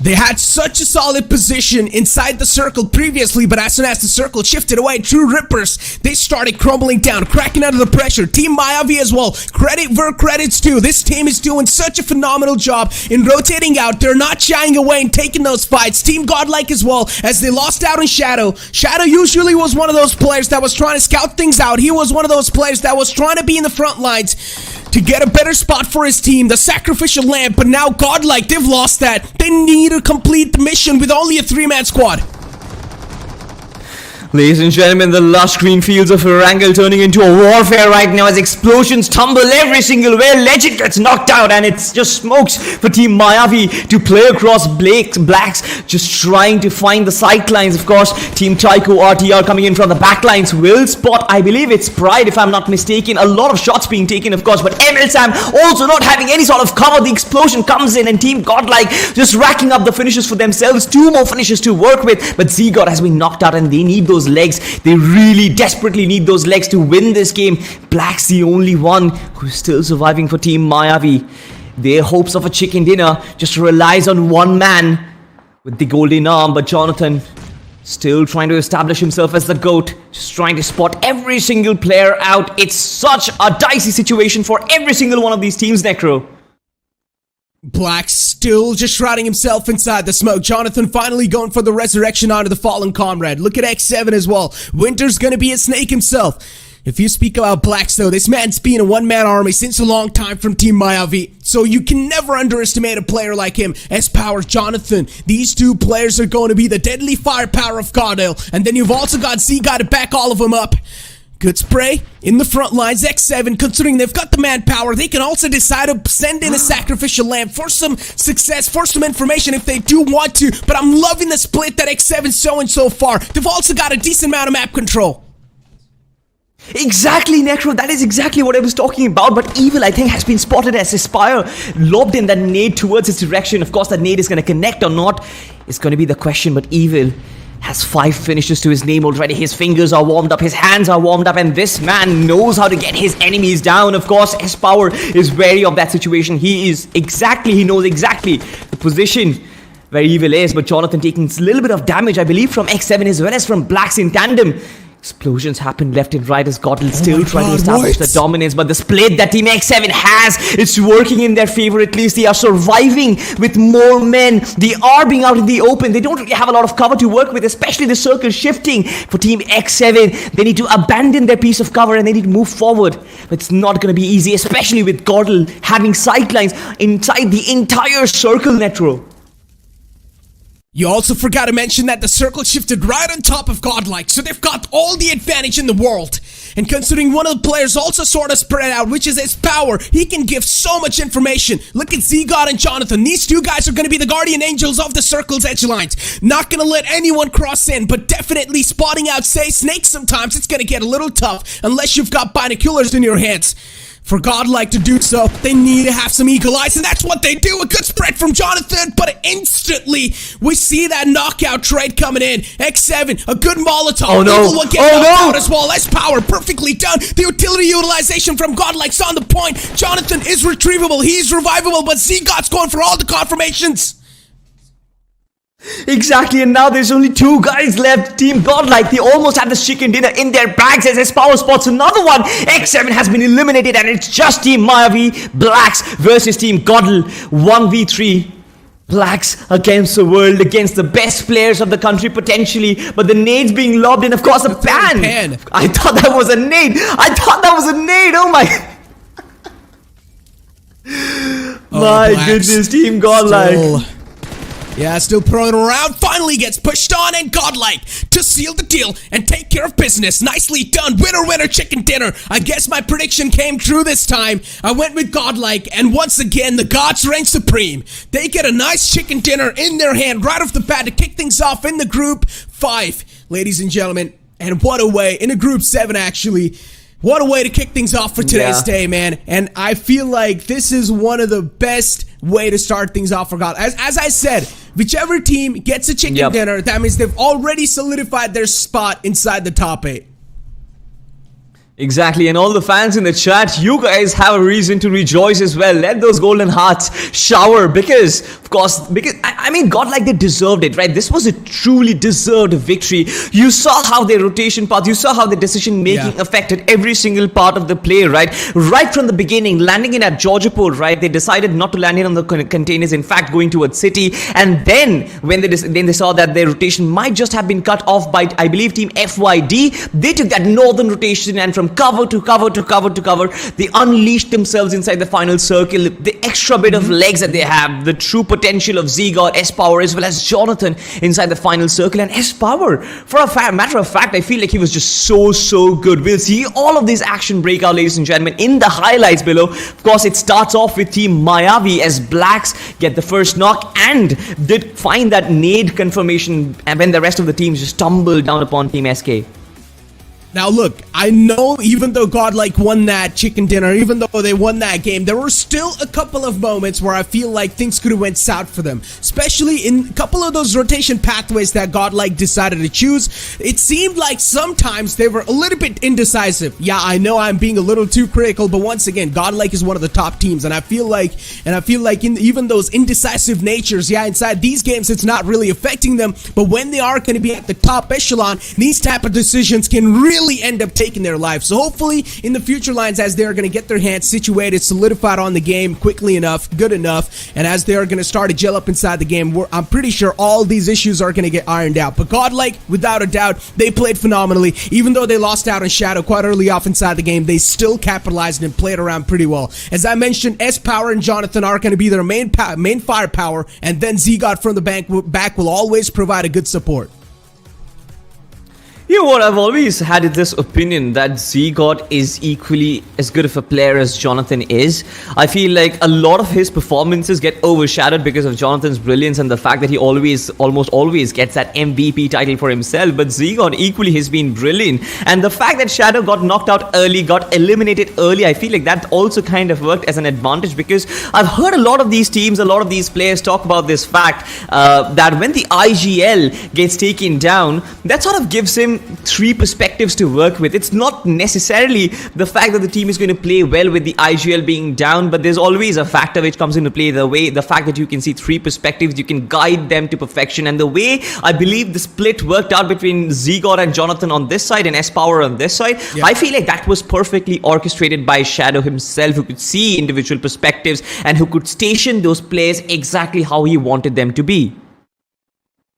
They had such a solid position inside the circle previously, but as soon as the circle shifted away, True Rippers, they started crumbling down, cracking under the pressure. Team Mayavi as well, credit where credit's due. This team is doing such a phenomenal job in rotating out. They're not shying away and taking those fights. Team Godlike as well, as they lost out on Shadow. Shadow usually was one of those players that was trying to scout things out. He was one of those players that was trying to be in the front lines to get a better spot for his team, the sacrificial lamb, but now Godlike, they've lost that. They need to complete the mission with only a 3-man squad. Ladies and gentlemen, the lush green fields of Erangel turning into a warfare right now as explosions tumble every single way. Legend gets knocked out, and it's just smokes for Team Mayavi to play across Blacks, just trying to find the sidelines. Of course, Team Tyco RTR coming in from the backlines will spot, I believe it's Pride if I'm not mistaken. A lot of shots being taken, of course, but ML Sam also not having any sort of cover. The explosion comes in, and Team Godlike just racking up the finishes for themselves. 2 more finishes to work with, but Z-God has been knocked out, and they need those legs. They really desperately need those legs to win this game. Black's the only one who's still surviving for Team Mayavi. Their hopes of a chicken dinner just relies on one man with the golden arm, but Jonathan still trying to establish himself as the GOAT, just trying to spot every single player out. It's such a dicey situation for every single one of these teams, Necro. Black still just shrouding himself inside the smoke. Jonathan finally going for the resurrection onto the fallen comrade. Look at X7 as well. Winter's gonna be a snake himself. If you speak about Blacks though, this man's been a 1-man army since a long time from Team Mayavi. So you can never underestimate a player like him. S-Power, Jonathan. These 2 players are going to be the deadly firepower of Godel. And then you've also got Z-God to back all of them up. Good spray in the front lines. X7, considering they've got the manpower, they can also decide to send in a sacrificial lamb for some success, for some information if they do want to. But I'm loving the split that X7's showing so far. They've also got a decent amount of map control. Exactly, Necro. That is exactly what I was talking about. But Evil, I think, has been spotted as Aspire lobbed in that nade towards its direction. Of course, that nade is going to connect or not. It's going to be the question. But Evil has 5 finishes to his name already. His fingers are warmed up. His hands are warmed up. And this man knows how to get his enemies down. Of course, Aspire is wary of that situation. He knows exactly the position where Evil is. But Jonathan taking a little bit of damage, I believe, from X7 as well as from Blacks in tandem. Explosions happen left and right as GODLIKE still trying to establish the dominance, but the split that Team X7 has, it's working in their favor. At least they are surviving with more men. They are being out in the open. They don't really have a lot of cover to work with, especially the circle shifting for Team X7. They need to abandon their piece of cover and they need to move forward. But it's not going to be easy, especially with GODLIKE having sightlines inside the entire circle, Netro. You also forgot to mention that the circle shifted right on top of GODLIKE, so they've got all the advantage in the world. And considering one of the players also sort of spread out, which is his power, he can give so much information. Look at ZGod and Jonathan. These two guys are going to be the guardian angels of the circle's edge lines. Not going to let anyone cross in, but definitely spotting out, say, snakes sometimes. It's going to get a little tough unless you've got binoculars in your hands. For GODLIKE to do so, they need to have some eagle eyes, and that's what they do. A good spread from Jonathan, but instantly, we see that knockout trade coming in. X7, a good Molotov. Oh no, Evil will get knocked out as well. Less power, perfectly done. The utility utilization from GODLIKE's on the point. Jonathan is retrievable, he's revivable, but ZGod's going for all the confirmations. Exactly, and now there's only 2 guys left. Team GODLIKE, they almost have the chicken dinner in their bags as his power spots another one. X7 has been eliminated and it's just Team Mayavi Blacks versus Team GODLIKE 1v3. Blacks against the world, against the best players of the country potentially, but the nades being lobbed in, of course, a pan. I thought that was a nade. Oh my goodness, Team GODLIKE. Still throwing around, finally gets pushed on, and GODLIKE to seal the deal and take care of business. Nicely done. Winner, winner, chicken dinner. I guess my prediction came true this time. I went with GODLIKE, and once again, the gods reign supreme. They get a nice chicken dinner in their hand right off the bat to kick things off in the group 5, ladies and gentlemen. And what a way, in a group 7 actually. What a way to kick things off for today's day, man. And I feel like this is one of the best way to start things off for God. As I said, whichever team gets a chicken dinner, that means they've already solidified their spot inside the top 8. Exactly, and all the fans in the chat, you guys have a reason to rejoice as well. Let those golden hearts shower because, of course, I mean, GODLIKE, they deserved it, right? This was a truly deserved victory. You saw how their rotation path, you saw how the decision making affected every single part of the play, right? Right from the beginning, landing in at Georgiapur, right? They decided not to land in on the containers, in fact, going towards city. And then when they saw that their rotation might just have been cut off by, I believe, Team FYD, they took that northern rotation and from cover to cover to cover to cover, they unleashed themselves inside the final circle. The extra bit of legs that they have, the true potential of ZGod, S-Power, as well as Jonathan inside the final circle. And S-Power, for a matter of fact, I feel like he was just so good. We'll see all of this action break out, ladies and gentlemen, in the highlights below. Of course, it starts off with Team Mayavi as Blacks get the first knock and did find that nade confirmation, and when the rest of the teams just stumbled down upon Team SK. Now look, I know even though GODLIKE won that chicken dinner, even though they won that game, there were still a couple of moments where I feel like things could have went south for them. Especially in a couple of those rotation pathways that GODLIKE decided to choose. It seemed like sometimes they were a little bit indecisive. Yeah, I know I'm being a little too critical, but once again, GODLIKE is one of the top teams, and I feel like in even those indecisive natures, inside these games, it's not really affecting them. But when they are going to be at the top echelon, these type of decisions can really end up taking their life. So hopefully in the future lines, as they're going to get their hands situated, solidified on the game quickly enough, good enough, and as they're going to start to gel up inside the game, I'm pretty sure all these issues are going to get ironed out. But GODLIKE, without a doubt, they played phenomenally. Even though they lost out on Shadow quite early off inside the game, they still capitalized and played around pretty well. As I mentioned, S-Power and Jonathan are going to be their main firepower, and then ZGod from the back will always provide a good support. You know what, I've always had this opinion that ZGOD is equally as good of a player as Jonathan is. I feel like a lot of his performances get overshadowed because of Jonathan's brilliance and the fact that he almost always gets that MVP title for himself. But ZGOD equally has been brilliant. And the fact that Shadow got knocked out early, got eliminated early, I feel like that also kind of worked as an advantage, because I've heard a lot of these teams, a lot of these players talk about this fact that when the IGL gets taken down, that sort of gives him three perspectives to work with. It's not necessarily the fact that the team is going to play well with the IGL being down, but there's always a factor which comes into play, the fact that you can see three perspectives, you can guide them to perfection. And the way I believe the split worked out between ZGOD and Jonathan on this side and S-Power on this side, I feel like that was perfectly orchestrated by Shadow himself, who could see individual perspectives and who could station those players exactly how he wanted them to be.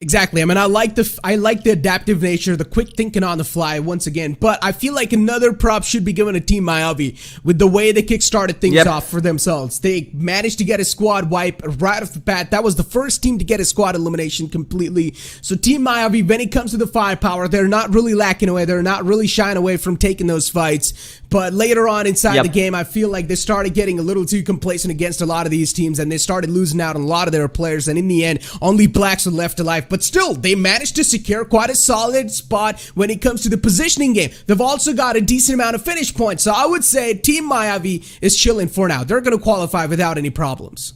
Exactly. I mean, I like the adaptive nature, the quick thinking on the fly once again. But I feel like another prop should be given to Team Mayavi with the way they kickstarted things off for themselves. They managed to get a squad wipe right off the bat. That was the first team to get a squad elimination completely. So Team Mayavi, when it comes to the firepower, they're not really lacking away. They're not really shying away from taking those fights. But later on inside the game, I feel like they started getting a little too complacent against a lot of these teams, and they started losing out on a lot of their players. And in the end, only Blacks were left alive. But still, they managed to secure quite a solid spot when it comes to the positioning game. They've also got a decent amount of finish points. So I would say Team Mayavi is chilling for now. They're going to qualify without any problems.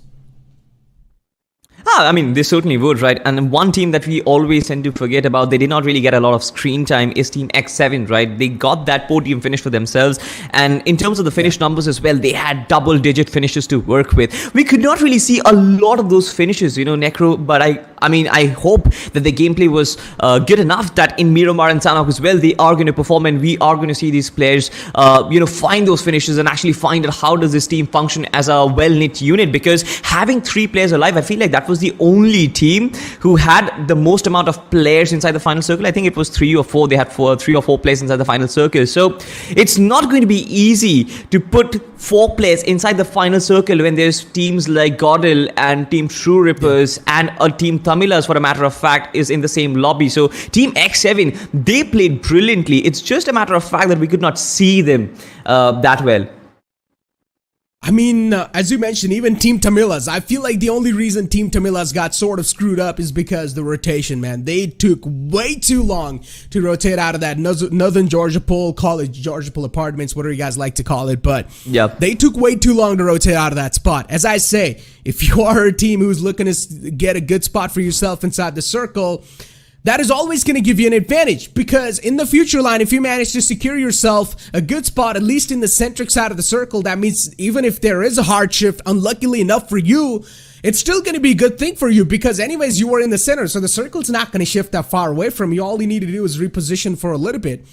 I mean, they certainly would, right? And one team that we always tend to forget about, they did not really get a lot of screen time, is Team X7, right? They got that podium finish for themselves. And in terms of the finish numbers as well, they had double-digit finishes to work with. We could not really see a lot of those finishes, you know, Necro, but I mean, I hope that the gameplay was good enough that in Miramar and Sanhok as well, they are going to perform, and we are going to see these players, you know, find those finishes and actually find out how does this team function as a well-knit unit. Because having 3 players alive, I feel like that was the only team who had the most amount of players inside the final circle. I think it was 3 or 4. They had 3 or 4 players inside the final circle. So it's not going to be easy to put 4 players inside the final circle when there's teams like GODLIKE and Team True Rippers and a Team Tamilas, for a matter of fact, is in the same lobby. So Team X7, they played brilliantly. It's just a matter of fact that we could not see them that well. I mean, as you mentioned, even Team Tamilas, I feel like the only reason Team Tamilas got sort of screwed up is because the rotation, man. They took way too long to rotate out of that Northern Georgia Pool, College Georgia Pool Apartments, whatever you guys like to call it. But they took way too long to rotate out of that spot. As I say, if you are a team who's looking to get a good spot for yourself inside the circle, that is always going to give you an advantage, because in the future line, if you manage to secure yourself a good spot, at least in the centric side of the circle, that means even if there is a hard shift, unluckily enough for you, it's still going to be a good thing for you, because anyways, you were in the center, so the circle's not going to shift that far away from you. All you need to do is reposition for a little bit.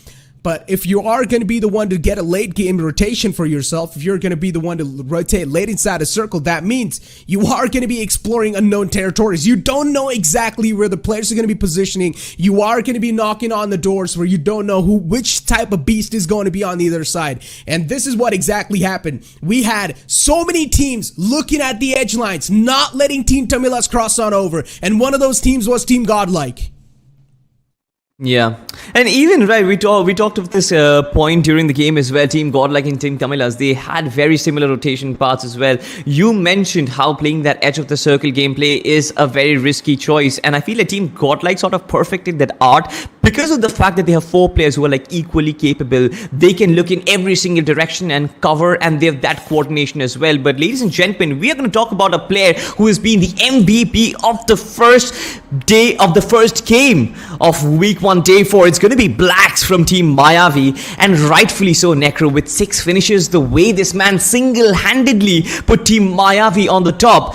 But if you are going to be the one to get a late game rotation for yourself, if you're going to be the one to rotate late inside a circle, that means you are going to be exploring unknown territories. You don't know exactly where the players are going to be positioning. You are going to be knocking on the doors where you don't know which type of beast is going to be on the other side. And this is what exactly happened. We had so many teams looking at the edge lines, not letting Team Tamilas cross on over. And one of those teams was Team GODLIKE. Yeah, and even we talked of this point during the game as well. Team GODLIKE and Team Tamilas, they had very similar rotation paths as well. You mentioned how playing that edge of the circle gameplay is a very risky choice, and I feel like Team GODLIKE sort of perfected that art because of the fact that they have 4 players who are like equally capable. They can look in every single direction and cover, and they have that coordination as well. But ladies and gentlemen, we are going to talk about a player who has been the MVP of the first day of the first game of week 1, day 4. It's going to be Blacks from Team Mayavi, and rightfully so, Necro, with 6 finishes. The way this man single-handedly put Team Mayavi on the top.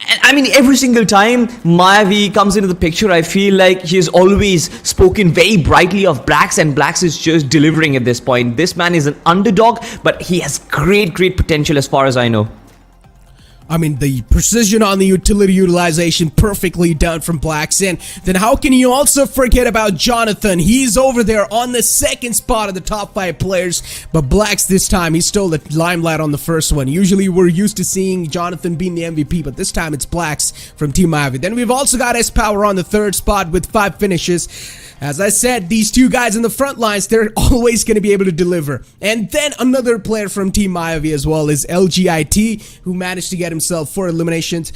And I mean, every single time Mayavi comes into the picture, I feel like he has always spoken very brightly of Blacks, and Blacks is just delivering at this point. This man is an underdog, but he has great potential as far as I know. I mean, the precision on the utility utilization perfectly done from Blacks. And then how can you also forget about Jonathan? He's over there on the second spot of the top 5 players. But Blacks this time, he stole the limelight on the first one. Usually we're used to seeing Jonathan being the MVP, but this time it's Blacks from Team Mayavi. Then we've also got S-Power on the third spot with 5 finishes. As I said, these two guys in the front lines, they're always going to be able to deliver. And then another player from Team Mayavi as well is LGIT, who managed to get himself 4 eliminations.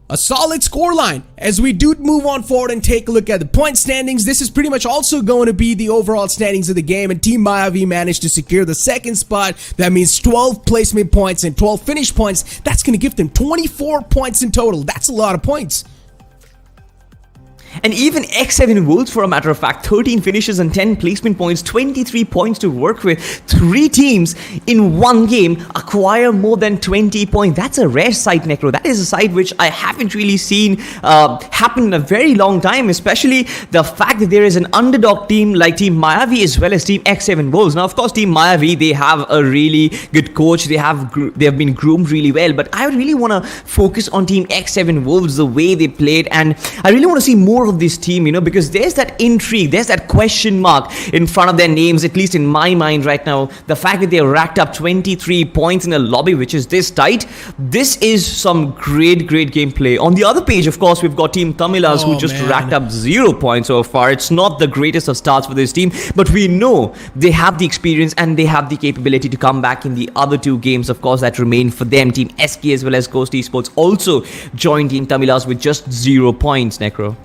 A solid scoreline. As we do move on forward and take a look at the point standings, this is pretty much also going to be the overall standings of the game. And Team Mayavi managed to secure the second spot. That means 12 placement points and 12 finish points. That's going to give them 24 points in total. That's a lot of points. And even X7 Wolves, for a matter of fact, 13 finishes and 10 placement points, 23 points to work with. 3 teams in one game acquire more than 20 points. That's a rare sight, Necro. That is a sight which I haven't really seen happen in a very long time, especially the fact that there is an underdog team like Team Mayavi as well as Team X7 Wolves. Now, of course, Team Mayavi, they have a really good coach. They have been groomed really well. But I really want to focus on Team X7 Wolves, the way they played. And I really want to see more of this team, because there's that intrigue, there's that question mark in front of their names, at least in my mind right now. The fact that they racked up 23 points in a lobby which is this tight, this is some great gameplay. On the other page, of course, we've got Team Tamilas, who just racked up 0 points so far. It's not the greatest of starts for this team, but we know they have the experience and they have the capability to come back in the other 2 games, of course, that remain for them. Team SK as well as Ghost Esports also joined Team Tamilas with just 0 points, Necro.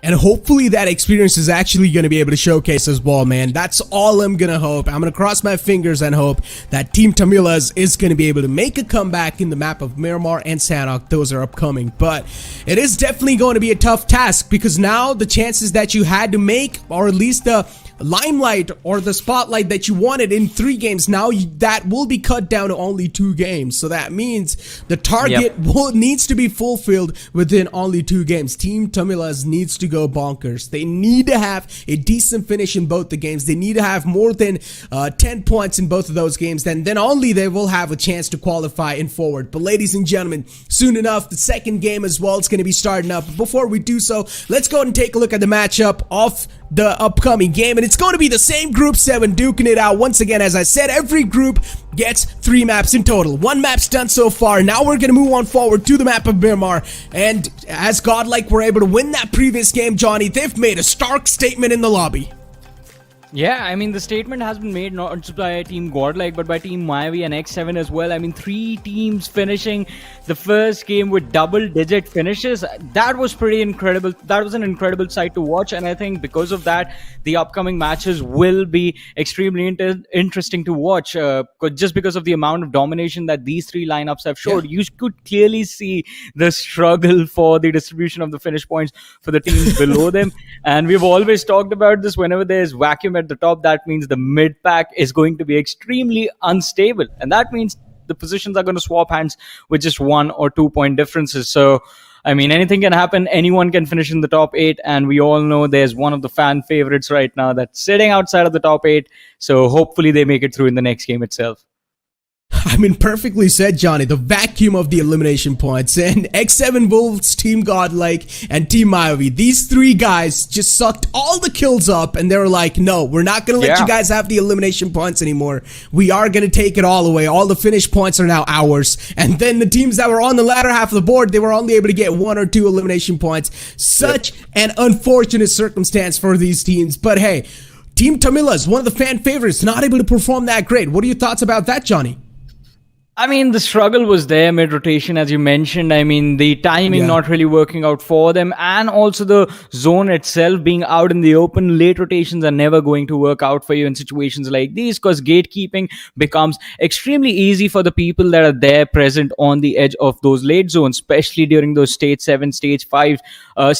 And hopefully that experience is actually going to be able to showcase as well, man. That's all I'm going to hope. I'm going to cross my fingers and hope that Team Tamilas is going to be able to make a comeback in the map of Miramar and Sanhok. Those are upcoming. But it is definitely going to be a tough task, because now the chances that you had to make, or at least the limelight or the spotlight that you wanted in 3 games, now that will be cut down to only 2 games. So that means the target needs to be fulfilled within only 2 games. Team Tamilas needs to go bonkers. They need to have a decent finish in both the games. They need to have more than 10 points in both of those games. Then only they will have a chance to qualify in forward. But ladies and gentlemen, soon enough, the second game as well is going to be starting up. But before we do so, let's go ahead and take a look at the matchup of the upcoming game, and it's going to be the same group 7 duking it out. Once again, as I said, every group gets 3 maps in total. 1 map's done so far. Now we're going to move on forward to the map of Miramar, and as Godlike were able to win that previous game, Johnny, they've made a stark statement in the lobby. Yeah, I mean, the statement has been made not just by Team Godlike, but by Team Mayavi and X7 as well. I mean, 3 teams finishing the first game with double-digit finishes. That was pretty incredible. That was an incredible sight to watch, and I think because of that, the upcoming matches will be extremely interesting to watch. Just because of the amount of domination that these 3 lineups have showed, you could clearly see the struggle for the distribution of the finish points for the teams below them. And we've always talked about this. Whenever there's vacuum at the top, that means the mid pack is going to be extremely unstable, and that means the positions are going to swap hands with just 1 or 2 point differences. So I mean, anything can happen. Anyone can finish in the top 8, and we all know there's one of the fan favorites right now that's sitting outside of the top 8. So hopefully they make it through in the next game itself. I mean, perfectly said, Johnny. The vacuum of the elimination points. And X7 Wolves, Team Godlike, and Team Mayavi. These 3 guys just sucked all the kills up, and they were like, no, we're not going to let you guys have the elimination points anymore. We are going to take it all away. All the finish points are now ours. And then the teams that were on the latter half of the board, they were only able to get 1 or 2 elimination points. Such an unfortunate circumstance for these teams. But hey, Team Tamilas, one of the fan favorites, not able to perform that great. What are your thoughts about that, Johnny? I mean, the struggle was there mid-rotation, as you mentioned. I mean, the timing not really working out for them, and also the zone itself being out in the open. Late rotations are never going to work out for you in situations like these, because gatekeeping becomes extremely easy for the people that are there present on the edge of those late zones, especially during those stage 7, stage 5 to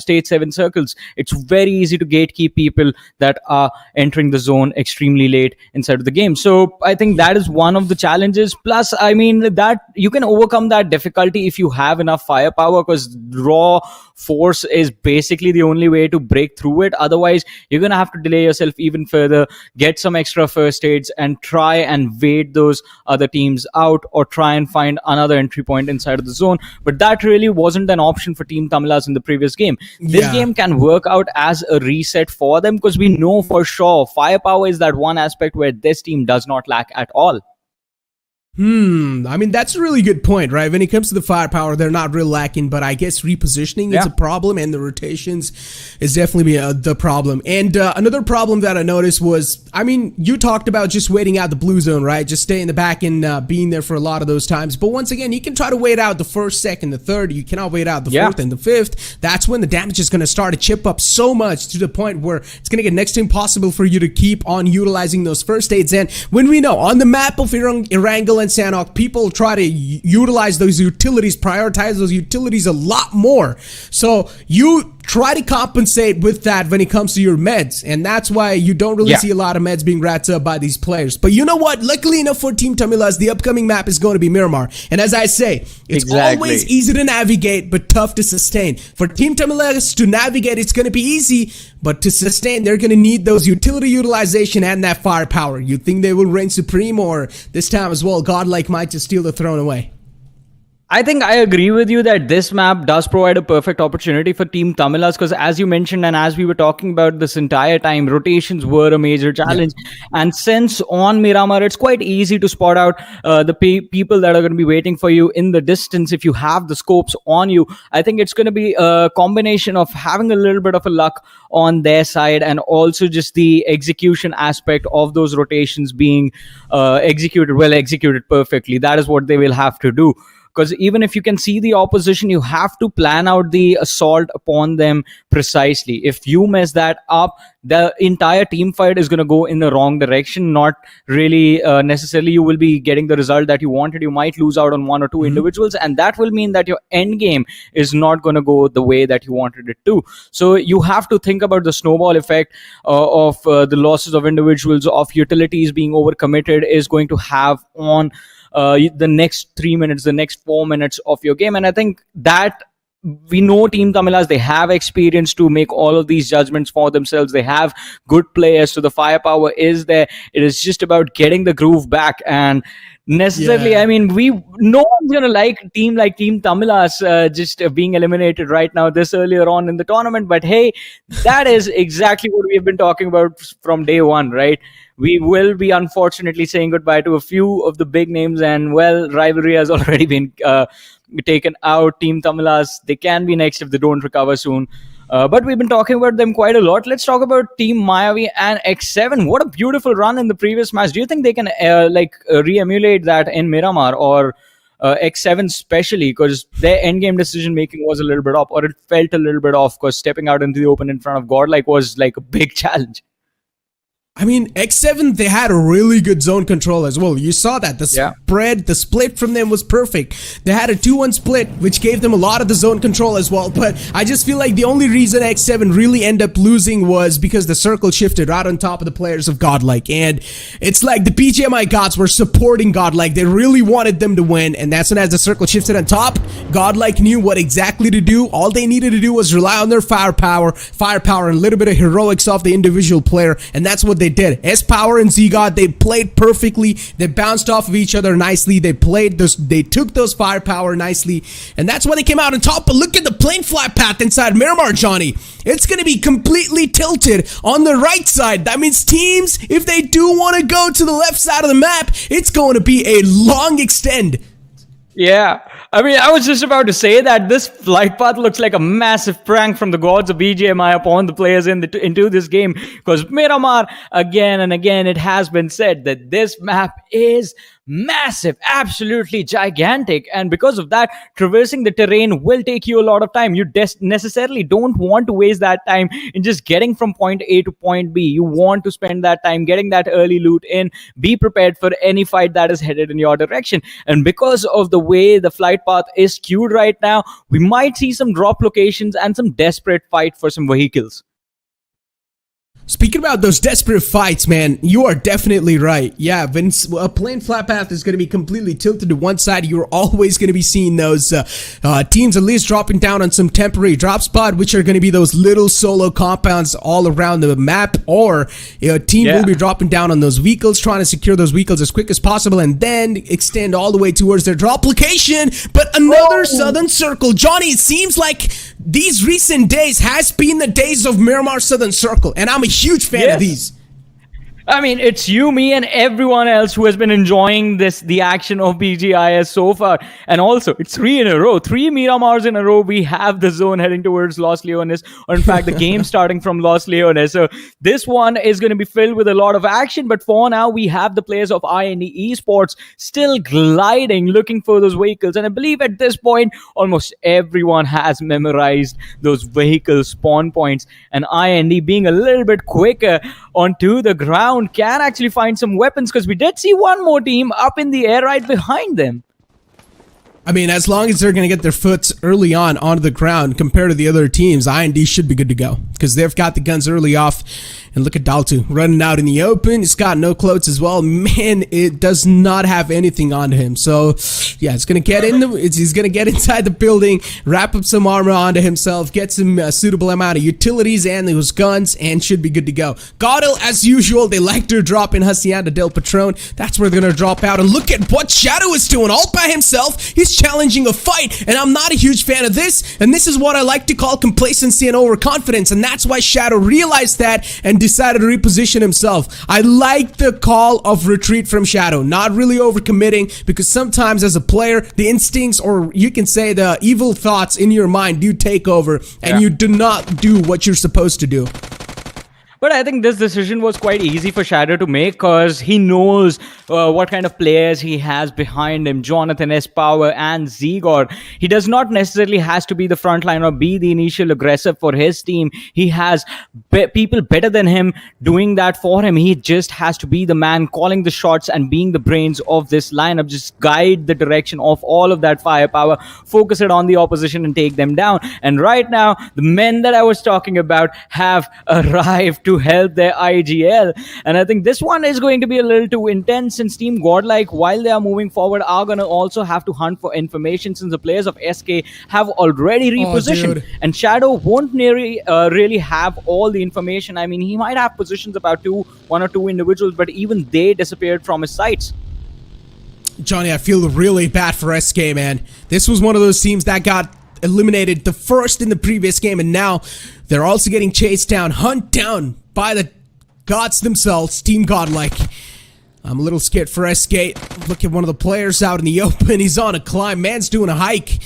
stage 7 circles. It's very easy to gatekeep people that are entering the zone extremely late inside of the game. So I think that is one of the challenges. Plus, Tamilas, I mean, that you can overcome that difficulty if you have enough firepower, because raw force is basically the only way to break through it. Otherwise, you're going to have to delay yourself even further, get some extra first aids, and try and wait those other teams out, or try and find another entry point inside of the zone. But that really wasn't an option for Team Tamilas in the previous game. This game can work out as a reset for them, because we know for sure firepower is that one aspect where this team does not lack at all. I mean, that's a really good point, right? When it comes to the firepower, they're not real lacking, but I guess repositioning is a problem, and the rotations is definitely the problem. And another problem that I noticed was, I mean, you talked about just waiting out the blue zone, right? Just stay in the back and being there for a lot of those times. But once again, you can try to wait out the first, second, the third. You cannot wait out the fourth and the fifth. That's when the damage is going to start to chip up so much to the point where it's going to get next to impossible for you to keep on utilizing those first aids. And when we know on the map of Erangel and Sanhok, people try to utilize those utilities, prioritize those utilities a lot more. So you try to compensate with that when it comes to your meds, and that's why you don't really see a lot of meds being wrapped up by these players. But you know what? Luckily enough for Team Tamilas, the upcoming map is going to be Miramar. And as I say, it's always easy to navigate, but tough to sustain. For Team Tamilas to navigate, it's going to be easy, but to sustain, they're going to need those utility utilization and that firepower. You think they will reign supreme, or this time as well, Godlike might just steal the throne away? I think I agree with you that this map does provide a perfect opportunity for Team Tamilas, because as you mentioned, and as we were talking about this entire time, rotations were a major challenge. And since on Miramar, it's quite easy to spot out the people that are going to be waiting for you in the distance if you have the scopes on you. I think it's going to be a combination of having a little bit of a luck on their side, and also just the execution aspect of those rotations being executed perfectly. That is what they will have to do. Because even if you can see the opposition, you have to plan out the assault upon them precisely. If you mess that up, the entire team fight is going to go in the wrong direction. Not really necessarily you will be getting the result that you wanted. You might lose out on one or two individuals, and that will mean that your end game is not going to go the way that you wanted it to. So you have to think about the snowball effect of the losses of individuals, of utilities being overcommitted is going to have on the next 3 minutes, the next 4 minutes of your game. And I think that we know Team Tamilas, they have experience to make all of these judgments for themselves. They have good players, so the firepower is there. It is just about getting the groove back. And necessarily, I mean, no one's gonna like Team Tamilas just being eliminated right now this earlier on in the tournament. But hey, that is exactly what we have been talking about from day one, right? We will be unfortunately saying goodbye to a few of the big names, and well, rivalry has already been taken out. Team Tamilas, they can be next if they don't recover soon. But we've been talking about them quite a lot. Let's talk about Team Mayavi and X7. What a beautiful run in the previous match. Do you think they can re-emulate that in Miramar, or X7 especially, because their endgame decision making was a little bit off, or it felt a little bit off, because stepping out into the open in front of Godlike was like a big challenge. I mean, X7, they had a really good zone control as well. You saw that. The split from them was perfect. They had a 2-1 split, which gave them a lot of the zone control as well. But I just feel like the only reason X7 really ended up losing was because the circle shifted right on top of the players of Godlike. And it's like the BGMI gods were supporting Godlike. They really wanted them to win. And that's when, as the circle shifted on top, Godlike knew what exactly to do. All they needed to do was rely on their firepower, and a little bit of heroics off the individual player. And that's what they did. S-Power and Z-God, they played perfectly. They bounced off of each other nicely. They took those firepower nicely, and that's why they came out on top. But look at the plane flight path inside Miramar, Johnny. It's going to be completely tilted on the right side. That means teams, if they do want to go to the left side of the map, it's going to be a long extend. Yeah, I mean, I was just about to say that this flight path looks like a massive prank from the gods of BGMI upon the players into this game, because Miramar, again and again, it has been said that this map is massive, absolutely gigantic, and because of that, traversing the terrain will take you a lot of time. You necessarily don't want to waste that time in just getting from point A to point B. You want to spend that time getting that early loot in, be prepared for any fight that is headed in your direction. And because of the way the flight path is skewed right now, we might see some drop locations and some desperate fight for some vehicles. Speaking about those desperate fights, man, you are definitely right. Yeah, when a plane flat path is going to be completely tilted to one side, you're always going to be seeing those teams at least dropping down on some temporary drop spot, which are going to be those little solo compounds all around the map, or a team will be dropping down on those vehicles, trying to secure those vehicles as quick as possible, and then extend all the way towards their drop location. But another Southern Circle. Johnny, it seems like these recent days has been the days of Miramar Southern Circle, and I'm a huge fan of these. I mean, it's you, me, and everyone else who has been enjoying the action of BGIS so far. And also, it's 3 in a row. 3 Miramars in a row. We have the zone heading towards Los Leones, or in fact, the game starting from Los Leones. So this one is going to be filled with a lot of action. But for now, we have the players of Esports still gliding, looking for those vehicles. And I believe at this point, almost everyone has memorized those vehicle spawn points. And IND being a little bit quicker onto the ground can actually find some weapons, because we did see one more team up in the air right behind them. I mean, as long as they're going to get their foots early on onto the ground compared to the other teams, IND should be good to go, because they've got the guns early off. And look at Daltu running out in the open. He's got no clothes as well. Man, it does not have anything on him. So, yeah, it's gonna get in he's gonna get inside the building, wrap up some armor onto himself, get some suitable amount of utilities and those guns, and should be good to go. Godel, as usual, they like to drop in Hacienda del Patron. That's where they're gonna drop out. And look at what Shadow is doing all by himself. He's challenging a fight, and I'm not a huge fan of this. And this is what I like to call complacency and overconfidence. And that's why Shadow realized that and decided to reposition himself. I like the call of retreat from Shadow, not really overcommitting, because sometimes as a player, the instincts, or you can say the evil thoughts in your mind, do take over, and you do not do what you're supposed to do. But I think this decision was quite easy for Shadow to make, because he knows what kind of players he has behind him. Jonathan, S-Power, and Zegor. He does not necessarily has to be the front line or be the initial aggressor for his team. He has people better than him doing that for him. He just has to be the man calling the shots and being the brains of this lineup. Just guide the direction of all of that firepower, focus it on the opposition and take them down. And right now, the men that I was talking about have arrived to help their IGL, and I think this one is going to be a little too intense, since Team Godlike, while they are moving forward, are going to also have to hunt for information, since the players of SK have already repositioned, and Shadow won't really have all the information. I mean, he might have positions about one or two individuals, but even they disappeared from his sights. Johnny, I feel really bad for SK, man. This was one of those teams that got eliminated the first in the previous game, and now they're also getting chased down, hunt down by the gods themselves, Team Godlike. I'm a little scared for SK. Look at one of the players out in the open. He's on a climb. Man's doing a hike.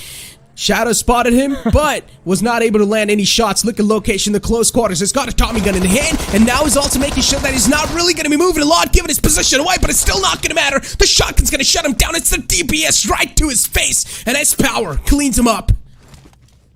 Shadow spotted him, but was not able to land any shots. Look at location, the close quarters. He's got a Tommy gun in hand, and now he's also making sure that he's not really going to be moving a lot, given his position away, but it's still not going to matter. The shotgun's going to shut him down. It's the DPS right to his face, and S-Power cleans him up.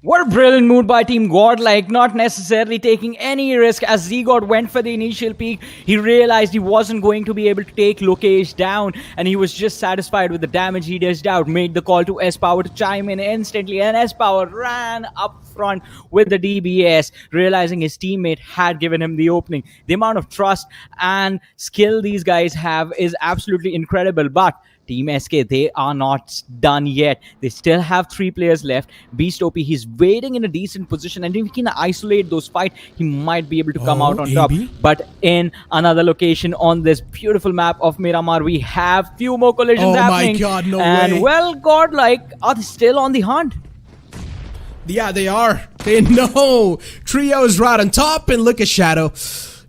What a brilliant move by Team Godlike, not necessarily taking any risk. As Zegod went for the initial peek, he realized he wasn't going to be able to take Lokesh down, and he was just satisfied with the damage he dished out. Made the call to S-Power to chime in instantly, and S-Power ran up front with the DBS, realizing his teammate had given him the opening. The amount of trust and skill these guys have is absolutely incredible, but Team SK, they are not done yet. They still have 3 players left. Beast OP, he's waiting in a decent position, and if he can isolate those fights, he might be able to come out on top. But in another location on this beautiful map of Miramar, we have few more collisions happening. Oh my god, no and way. Well, Godlike are still on the hunt. Yeah, they are. They know. Trio is right on top, and look at Shadow.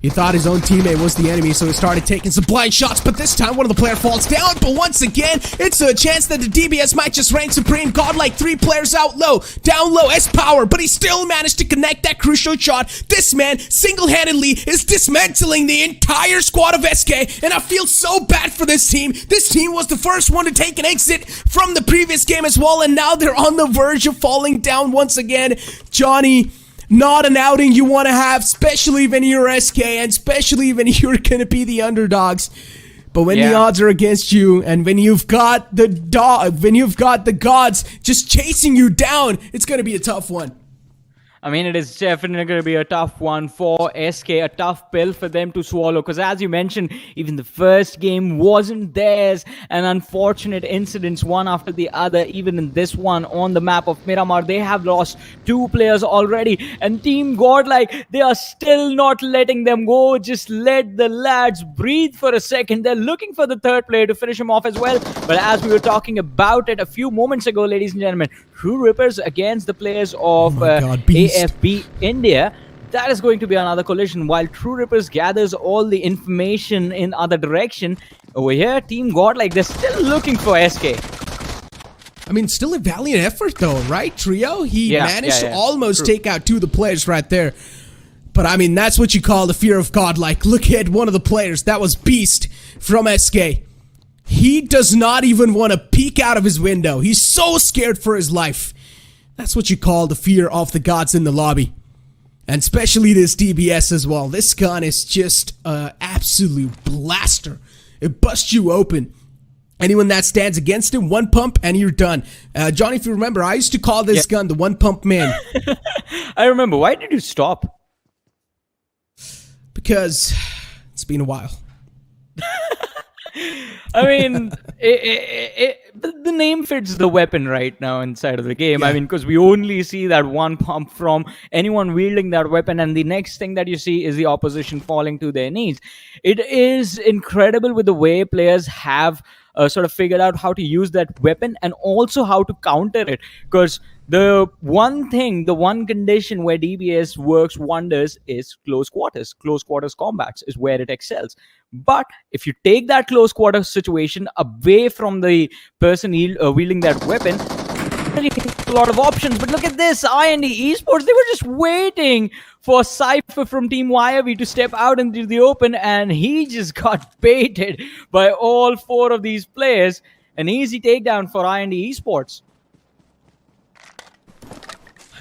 He thought his own teammate was the enemy, so he started taking some blind shots, but this time one of the players falls down, but once again, it's a chance that the DBS might just reign supreme. Godlike 3 players out low, down low, S-Power, but he still managed to connect that crucial shot. This man, single-handedly, is dismantling the entire squad of SK, and I feel so bad for this team. This team was the first one to take an exit from the previous game as well, and now they're on the verge of falling down once again. Johnny, not an outing you want to have, especially when you're SK, and especially when you're gonna be the underdogs. But when the odds are against you, and when you've got the gods just chasing you down, it's gonna be a tough one. I mean, it is definitely going to be a tough one for SK, a tough pill for them to swallow. Because as you mentioned, even the first game wasn't theirs. And unfortunate incidents, one after the other. Even in this one on the map of Miramar, they have lost 2 players already. And Team Godlike, they are still not letting them go. Just let the lads breathe for a second. They're looking for the third player to finish him off as well. But as we were talking about it a few moments ago, ladies and gentlemen, True Rippers against the players of AFB India. That is going to be another collision. While True Rippers gathers all the information in other direction, over here, Team Godlike, they're still looking for SK. I mean, still a valiant effort though, right, Trio? He managed to almost take out 2 of the players right there. But I mean, that's what you call the fear of Godlike. Look at one of the players. That was Beast from SK. He does not even want to peek out of his window. He's so scared for his life. That's what you call the fear of the gods in the lobby. And especially this DBS as well. This gun is just an absolute blaster. It busts you open. Anyone that stands against him, 1 pump and you're done. Johnny, if you remember, I used to call this gun the 1 pump man. I remember. Why did you stop? Because it's been a while. I mean, the name fits the weapon right now inside of the game. Yeah. I mean, because we only see that 1 pump from anyone wielding that weapon, and the next thing that you see is the opposition falling to their knees. It is incredible with the way players have sort of figured out how to use that weapon and also how to counter it. Because the one condition where DBS works wonders is close quarters. Close quarters combats is where it excels. But if you take that close quarters situation away from the person wielding that weapon, you get a lot of options. But look at this, Esports, they were just waiting for Cypher from Team Mayavi to step out into the open, and he just got baited by all 4 of these players. An easy takedown for Esports.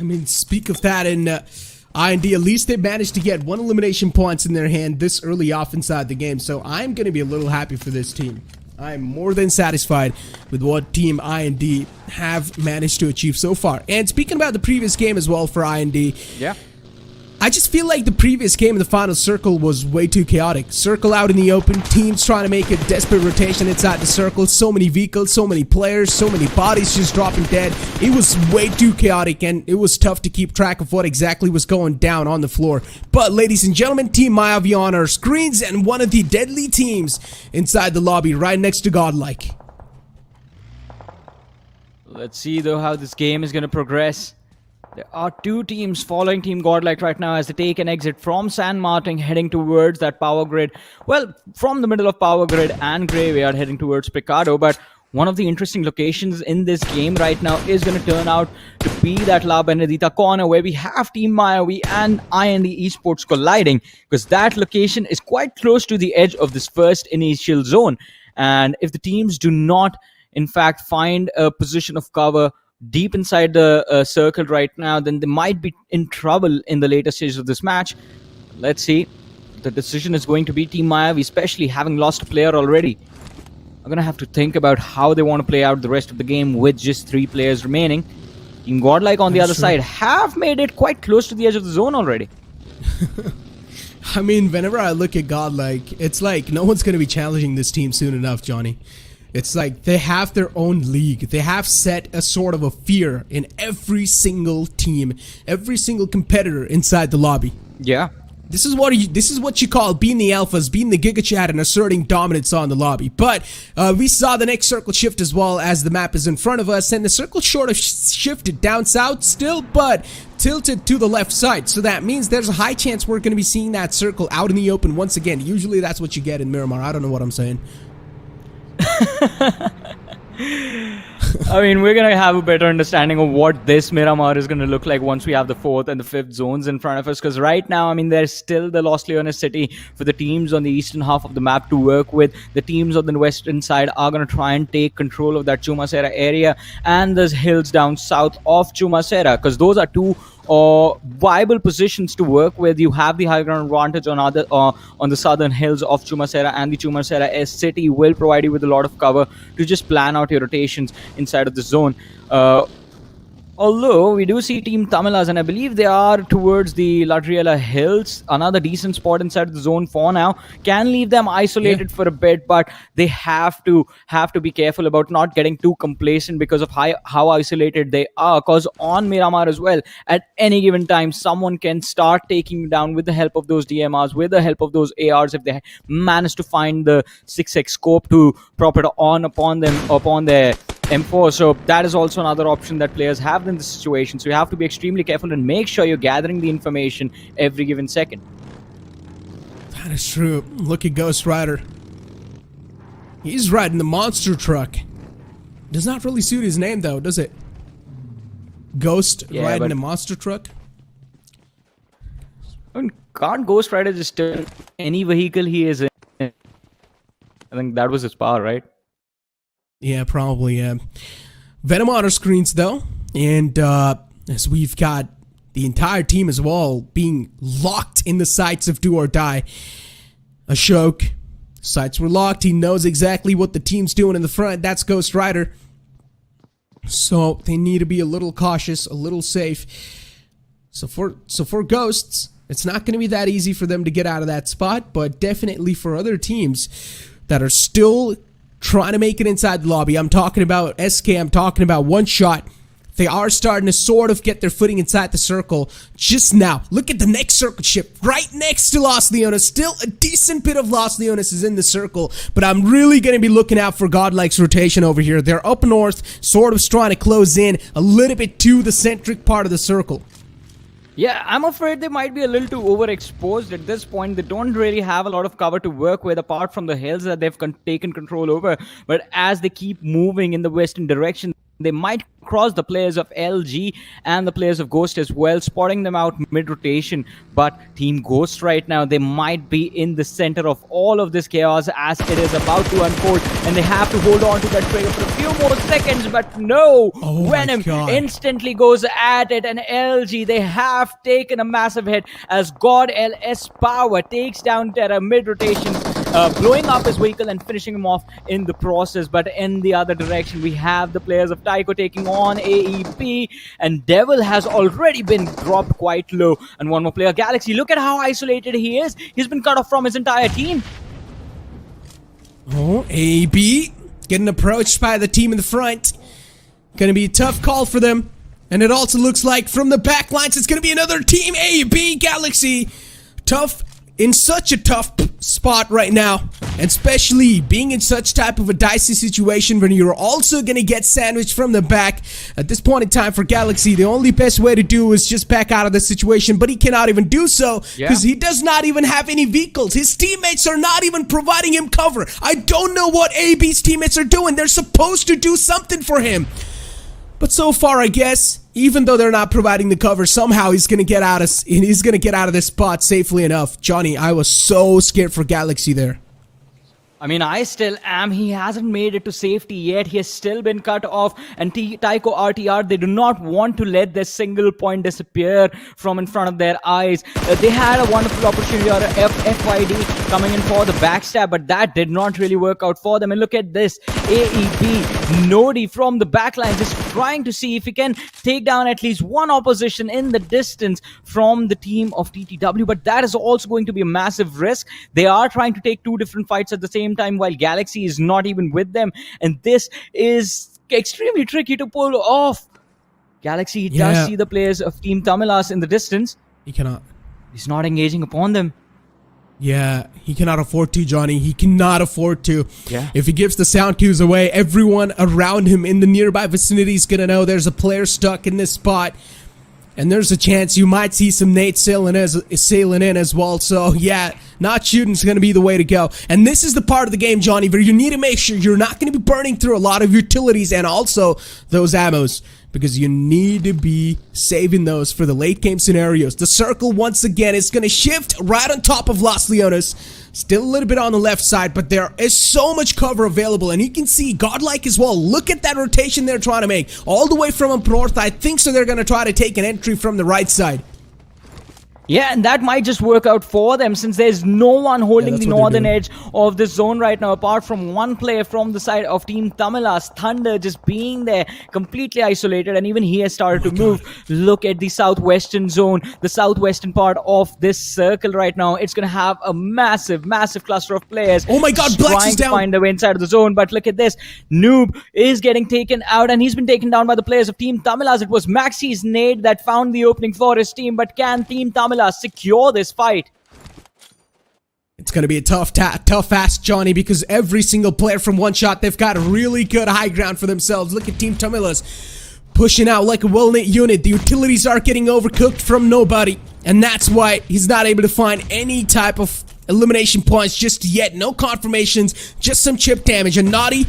I mean, speak of that, in IND, at least they managed to get 1 elimination points in their hand this early off inside the game, so I'm going to be a little happy for this team. I'm more than satisfied with what Team IND have managed to achieve so far. And speaking about the previous game as well for IND, I just feel like the previous game in the final circle was way too chaotic. Circle out in the open, teams trying to make a desperate rotation inside the circle, so many vehicles, so many players, so many bodies just dropping dead. It was way too chaotic and it was tough to keep track of what exactly was going down on the floor. But ladies and gentlemen, Team Mayavi on our screens and one of the deadly teams inside the lobby right next to Godlike. Let's see though how this game is going to progress. There are 2 teams following Team Godlike right now as they take an exit from San Martin heading towards that power grid. Well, from the middle of power grid and graveyard heading towards Picado. But one of the interesting locations in this game right now is going to turn out to be that La Benedita corner where we have Team Mayavi and Esports colliding, because that location is quite close to the edge of this first initial zone. And if the teams do not, in fact, find a position of cover deep inside the circle right now, then they might be in trouble in the later stages of this match. Let's see. The decision is going to be Team Mayavi, especially having lost a player already. I'm going to have to think about how they want to play out the rest of the game with just 3 players remaining. Team Godlike on the other side have made it quite close to the edge of the zone already. I mean, whenever I look at Godlike, it's like no one's going to be challenging this team soon enough, Johnny. It's like they have their own league. They have set a sort of a fear in every single team, every single competitor inside the lobby. Yeah. This is what you call being the alphas, being the Giga Chat, and asserting dominance on the lobby. But we saw the next circle shift as well as the map is in front of us, and the circle sort of shifted down south still, but tilted to the left side. So that means there's a high chance we're going to be seeing that circle out in the open once again. Usually that's what you get in Miramar. I don't know what I'm saying. I mean, we're going to have a better understanding of what this Miramar is going to look like once we have the 4th and the 5th zones in front of us. Because right now, I mean, there's still the Los Leones city for the teams on the eastern half of the map to work with. The teams on the western side are going to try and take control of that Chumacera area and the hills down south of Chumacera, because those are 2 viable positions to work with. You have the high ground advantage on the southern hills of Chumacera, and the Chumacera city will provide you with a lot of cover to just plan out your rotations inside of the zone. Although we do see Team Tamilas, and I believe they are towards the Ladriela Hills, another decent spot inside the zone for now. Can leave them isolated for a bit, but they have to be careful about not getting too complacent because of how isolated they are. Because on Miramar as well, at any given time, someone can start taking you down with the help of those DMRs, with the help of those ARs, if they manage to find the 6x scope to prop it on upon their M4. So that is also another option that players have in this situation. So you have to be extremely careful and make sure you're gathering the information every given second. That is true. Look at Ghost Rider. He's riding the monster truck. Does not really suit his name though, does it? Ghost riding a monster truck? I mean, can't Ghost Rider just turn any vehicle he is in? I think that was his power, right? Yeah, probably, yeah. Venom on our screens, though. And as we've got the entire team as well being locked in the sights of Do or Die. Ashok, sights were locked. He knows exactly what the team's doing in the front. That's Ghost Rider. So they need to be a little cautious, a little safe. So for Ghosts, it's not going to be that easy for them to get out of that spot, but definitely for other teams that are still trying to make it inside the lobby. I'm talking about SK, I'm talking about Oneshot. They are starting to sort of get their footing inside the circle just now. Look at the next circle ship right next to Los Leones. Still a decent bit of Los Leones is in the circle, but I'm really going to be looking out for Godlike's rotation over here. They're up north, sort of trying to close in a little bit to the centric part of the circle. Yeah, I'm afraid they might be a little too overexposed at this point. They don't really have a lot of cover to work with apart from the hills that they've taken control over. But as they keep moving in the western direction, they might cross the players of LG and the players of Ghost as well, spotting them out mid-rotation. But Team Ghost right now, they might be in the center of all of this chaos as it is about to unfold, and they have to hold on to that trigger for a few more seconds. But no, Venom instantly goes at it, and LG, they have taken a massive hit as God LS Power takes down Terra mid-rotation, blowing up his vehicle and finishing him off in the process. But in the other direction, we have the players of Tyco taking on AEP, and Devil has already been dropped quite low. And one more player, Galaxy, look at how isolated he is. He's been cut off from his entire team. Oh, AEP getting approached by the team in the front. Gonna be a tough call for them. And it also looks like from the back lines, it's gonna be another team, AEP Galaxy. Tough, in such a tough spot right now, and especially being in such type of a dicey situation when you're also gonna get sandwiched from the back. At this point in time for Galaxy, the only best way to do is just back out of the situation, but he cannot even do so because he does not even have any vehicles. His teammates are not even providing him cover. I don't know what AB's teammates are doing. They're supposed to do something for him, but so far, I guess, even though they're not providing the cover, somehow he's gonna get out of this spot safely enough. Johnny, I was so scared for Galaxy there. I mean, I still am. He hasn't made it to safety yet. He has still been cut off. And Tyco RTR, they do not want to let their single point disappear from in front of their eyes. They had a wonderful opportunity, or FYD coming in for the backstab, but that did not really work out for them. And look at this, AEB, Nodi from the backline, just trying to see if he can take down at least one opposition in the distance from the team of TTW. But that is also going to be a massive risk. They are trying to take two different fights at the same time while Galaxy is not even with them, and this is extremely tricky to pull off. Galaxy does see the players of Team Tamilas in the distance. He cannot. He's not engaging upon them. Yeah, he cannot afford to, Johnny. He cannot afford to. Yeah. If he gives the sound cues away, everyone around him in the nearby vicinity is gonna know there's a player stuck in this spot. And there's a chance you might see some nades sailing in as well. So yeah, not shooting is going to be the way to go. And this is the part of the game, Johnny, where you need to make sure you're not going to be burning through a lot of utilities and also those ammos, because you need to be saving those for the late game scenarios. The circle, once again, is going to shift right on top of Los Leones. Still a little bit on the left side, but there is so much cover available, and you can see Godlike as well. Look at that rotation they're trying to make. All the way from up north, I think so they're going to try to take an entry from the right side. Yeah, and that might just work out for them since there's no one holding the northern edge of this zone right now apart from one player from the side of Team Tamilas. Thunder just being there completely isolated, and even he has started to move. Look at the southwestern zone, the southwestern part of this circle right now. It's going to have a massive cluster of players. Oh my god, Blacks is down! Trying to find their way inside of the zone, but look at this. Noob is getting taken out, and he's been taken down by the players of Team Tamilas. It was Maxi's nade that found the opening for his team, but can Team Tamilas secure this fight? It's going to be a tough ask, Johnny, because every single player from OneShot, they've got really good high ground for themselves. Look at Team Tamilas pushing out like a well-knit unit. The utilities are getting overcooked from nobody, and that's why he's not able to find any type of elimination points just yet. No confirmations, just some chip damage. And Naughty,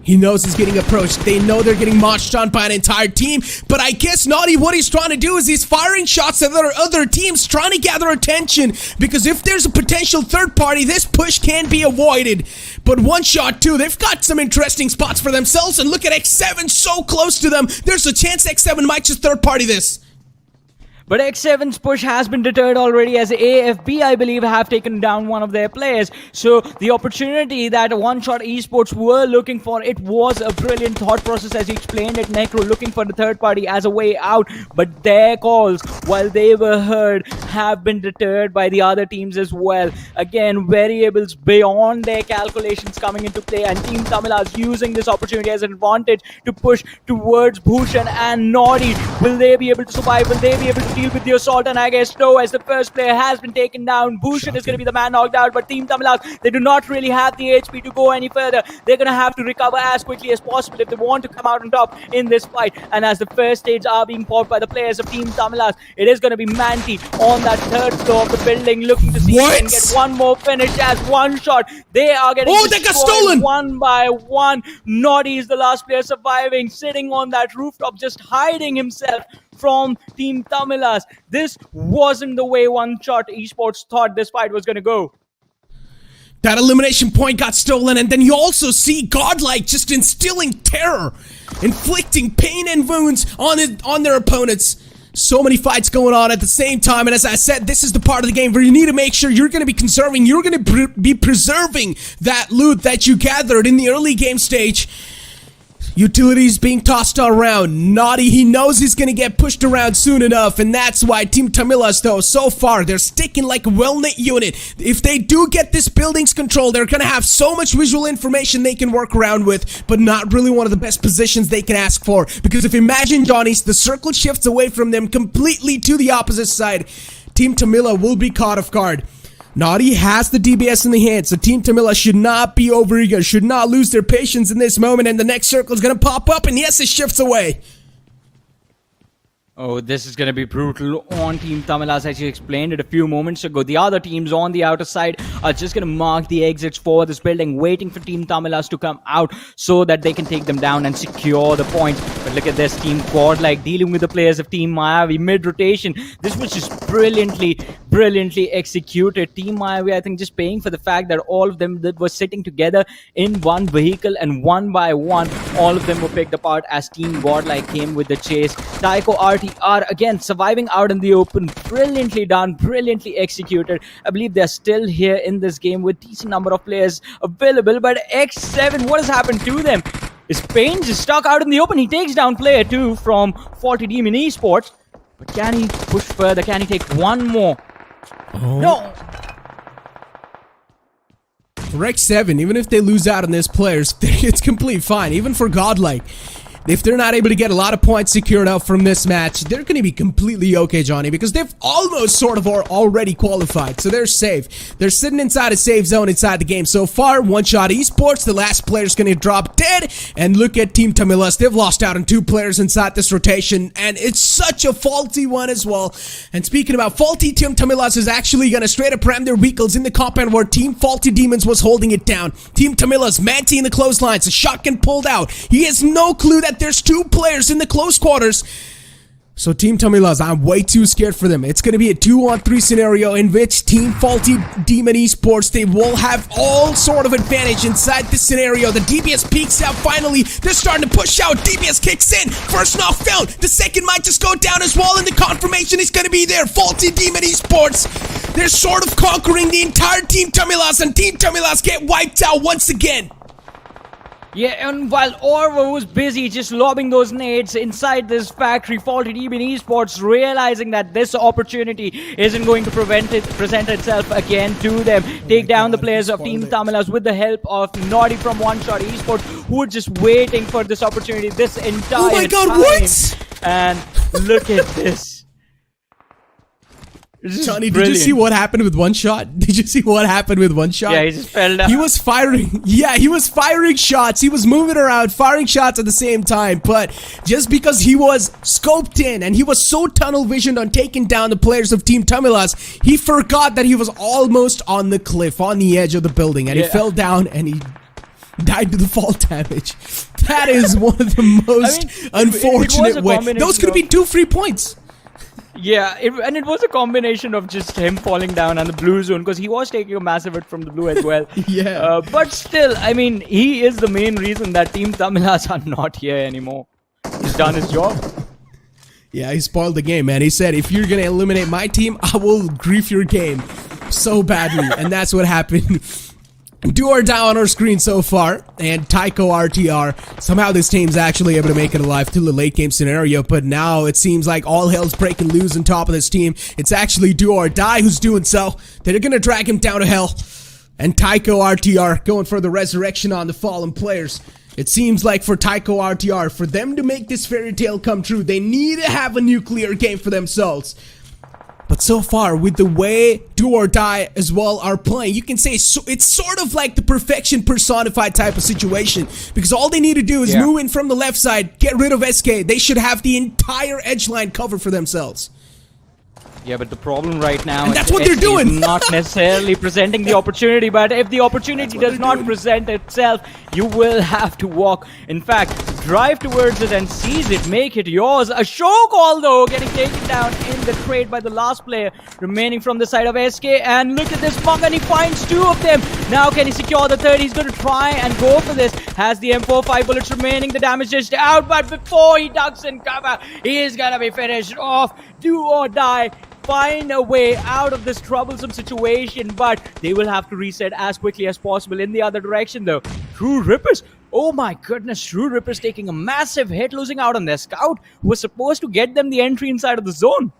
he knows he's getting approached. They know they're getting marched on by an entire team. But I guess Naughty, what he's trying to do is he's firing shots at other teams, trying to gather attention. Because if there's a potential third party, this push can be avoided. But OneShot too, they've got some interesting spots for themselves. And look at X7 so close to them. There's a chance X7 might just third party this. But X7's push has been deterred already, as AFB, I believe, have taken down one of their players. So the opportunity that OneShot Esports were looking for, it was a brilliant thought process, as you explained it, Necro, looking for the third party as a way out. But their calls, while they were heard, have been deterred by the other teams as well. Again, variables beyond their calculations coming into play, and Team Tamilas using this opportunity as an advantage to push towards Bhushan and Naughty. Will they be able to survive? Will they be able to deal with the assault? And I guess no, as the first player has been taken down. Bhushan is going to be the man knocked out, but Team Tamilas, they do not really have the HP to go any further. They're going to have to recover as quickly as possible if they want to come out on top in this fight. And as the first stage are being popped by the players of Team Tamilas, it is going to be Manti on that third floor of the building, looking to see if they can get one more finish as OneShot. They are getting they got stolen one by one. Naughty is the last player surviving, sitting on that rooftop, just hiding himself from Team Tamilas. This wasn't the way OneShot Esports thought this fight was going to go. That elimination point got stolen, and then you also see GODLIKE just instilling terror, inflicting pain and wounds on their opponents. So many fights going on at the same time, and as I said, this is the part of the game where you need to make sure you're going to be conserving, you're going to be preserving that loot that you gathered in the early game stage. Utilities being tossed around. Naughty, he knows he's gonna get pushed around soon enough, and that's why Team Tamilas, though, so far, they're sticking like a well-knit unit. If they do get this building's control, they're gonna have so much visual information they can work around with, but not really one of the best positions they can ask for. Because if imagine, Johnny, the circle shifts away from them completely to the opposite side, Team Tamila will be caught off guard. Naughty has the DBS in the hand, so Team Tamilas should not be overeager, should not lose their patience in this moment, and the next circle is going to pop up, and yes, it shifts away. Oh, this is going to be brutal on Team Tamilas, as you explained it a few moments ago. The other teams on the outer side are just going to mark the exits for this building, waiting for Team Tamilas to come out so that they can take them down and secure the points. But look at this, Team GODLIKE dealing with the players of Team Mayavi mid-rotation. This was just brilliantly executed. Team Mayavi, I think, just paying for the fact that all of them that were sitting together in one vehicle, and one by one, all of them were picked apart as Team GODLIKE came with the chase. Tyco are again surviving out in the open. Brilliantly done, brilliantly executed. I believe they're still here in this game with decent number of players available, but X7, what has happened to them? Is Payne just stuck out in the open? He takes down player 2 from FatalitY Esports, but can he push further? Can he take one more? Oh. No. For X7, even if they lose out on this players, it's completely fine. Even for GODLIKE, if they're not able to get a lot of points secured out from this match, they're going to be completely okay, Johnny, because they've almost sort of already qualified, so they're safe. They're sitting inside a safe zone inside the game. So far, OneShot Esports, the last player's going to drop dead, and look at Team Tamilas. They've lost out on 2 players inside this rotation, and it's such a faulty one as well. And speaking about faulty, Team Tamilas is actually going to straight up ram their vehicles in the compound where Team Faulty Demons was holding it down. Team Tamilas, Manti in the clotheslines, a shotgun pulled out. He has no clue that there's 2 players in the close quarters. So Team Tamilas, I'm way too scared for them. It's going to be a 2-on-3 scenario in which Team Faulty Demon Esports, they will have all sort of advantage inside this scenario. The DBS peeks out finally. They're starting to push out. DBS kicks in. First knockdown. The second might just go down as well, and the confirmation is going to be there. Faulty Demon Esports, they're sort of conquering the entire Team Tamilas, and Team Tamilas get wiped out once again. Yeah, and while Orvo was busy just lobbing those nades inside this factory, Faulty Demon Esports realizing that this opportunity isn't going to present itself again to them. Take down the players of Team Tamilas with the help of Naughty from Oneshot Esports, who were just waiting for this opportunity this entire Oh my god, time. what? And look at this. Johnny, did you see what happened with one shot? Did you see what happened with one shot? Yeah, he just fell down. He was firing. Yeah, he was firing shots. He was moving around, firing shots at the same time. But just because he was scoped in and he was so tunnel visioned on taking down the players of Team Tamilas, he forgot that he was almost on the cliff, on the edge of the building, and he fell down and he died to the fall damage. That is one of the most unfortunate ways. Those could have been 2 free points. Yeah, and it was a combination of just him falling down and the blue zone, because he was taking a massive hit from the blue as well. Yeah. But still, I mean, he is the main reason that Team Tamilas are not here anymore. He's done his job. Yeah, he spoiled the game, man. He said, if you're gonna eliminate my team, I will grief your game so badly. And that's what happened. Do or die on our screen so far, and Tyco RTR. Somehow this team's actually able to make it alive to the late game scenario, but now it seems like all hell's breaking loose on top of this team. It's actually Do or Die who's doing so. They're gonna drag him down to hell. And Tyco RTR going for the resurrection on the fallen players. It seems like for Tyco RTR, for them to make this fairy tale come true, they need to have a nuclear game for themselves. But so far, with the way Do or Die as well are playing, you can say it's sort of like the perfection personified type of situation. Because all they need to do is move in from the left side, get rid of SK. They should have the entire edge line covered for themselves. Yeah, but the problem right now and that's what they're doing. Not necessarily presenting the opportunity, but if the opportunity does not present itself, you will have to walk. In fact, drive towards it and seize it, make it yours. A show call though, getting taken down in the trade by the last player remaining from the side of SK. And look at this monk, and he finds 2 of them. Now can he secure the third? He's going to try and go for this. Has the M4, 5 bullets remaining. The damage just out, but before he ducks in cover, he is going to be finished off. Do or die. Find a way out of this troublesome situation, but they will have to reset as quickly as possible. In the other direction though, True Rippers, oh my goodness, True Rippers taking a massive hit, losing out on their scout who was supposed to get them the entry inside of the zone.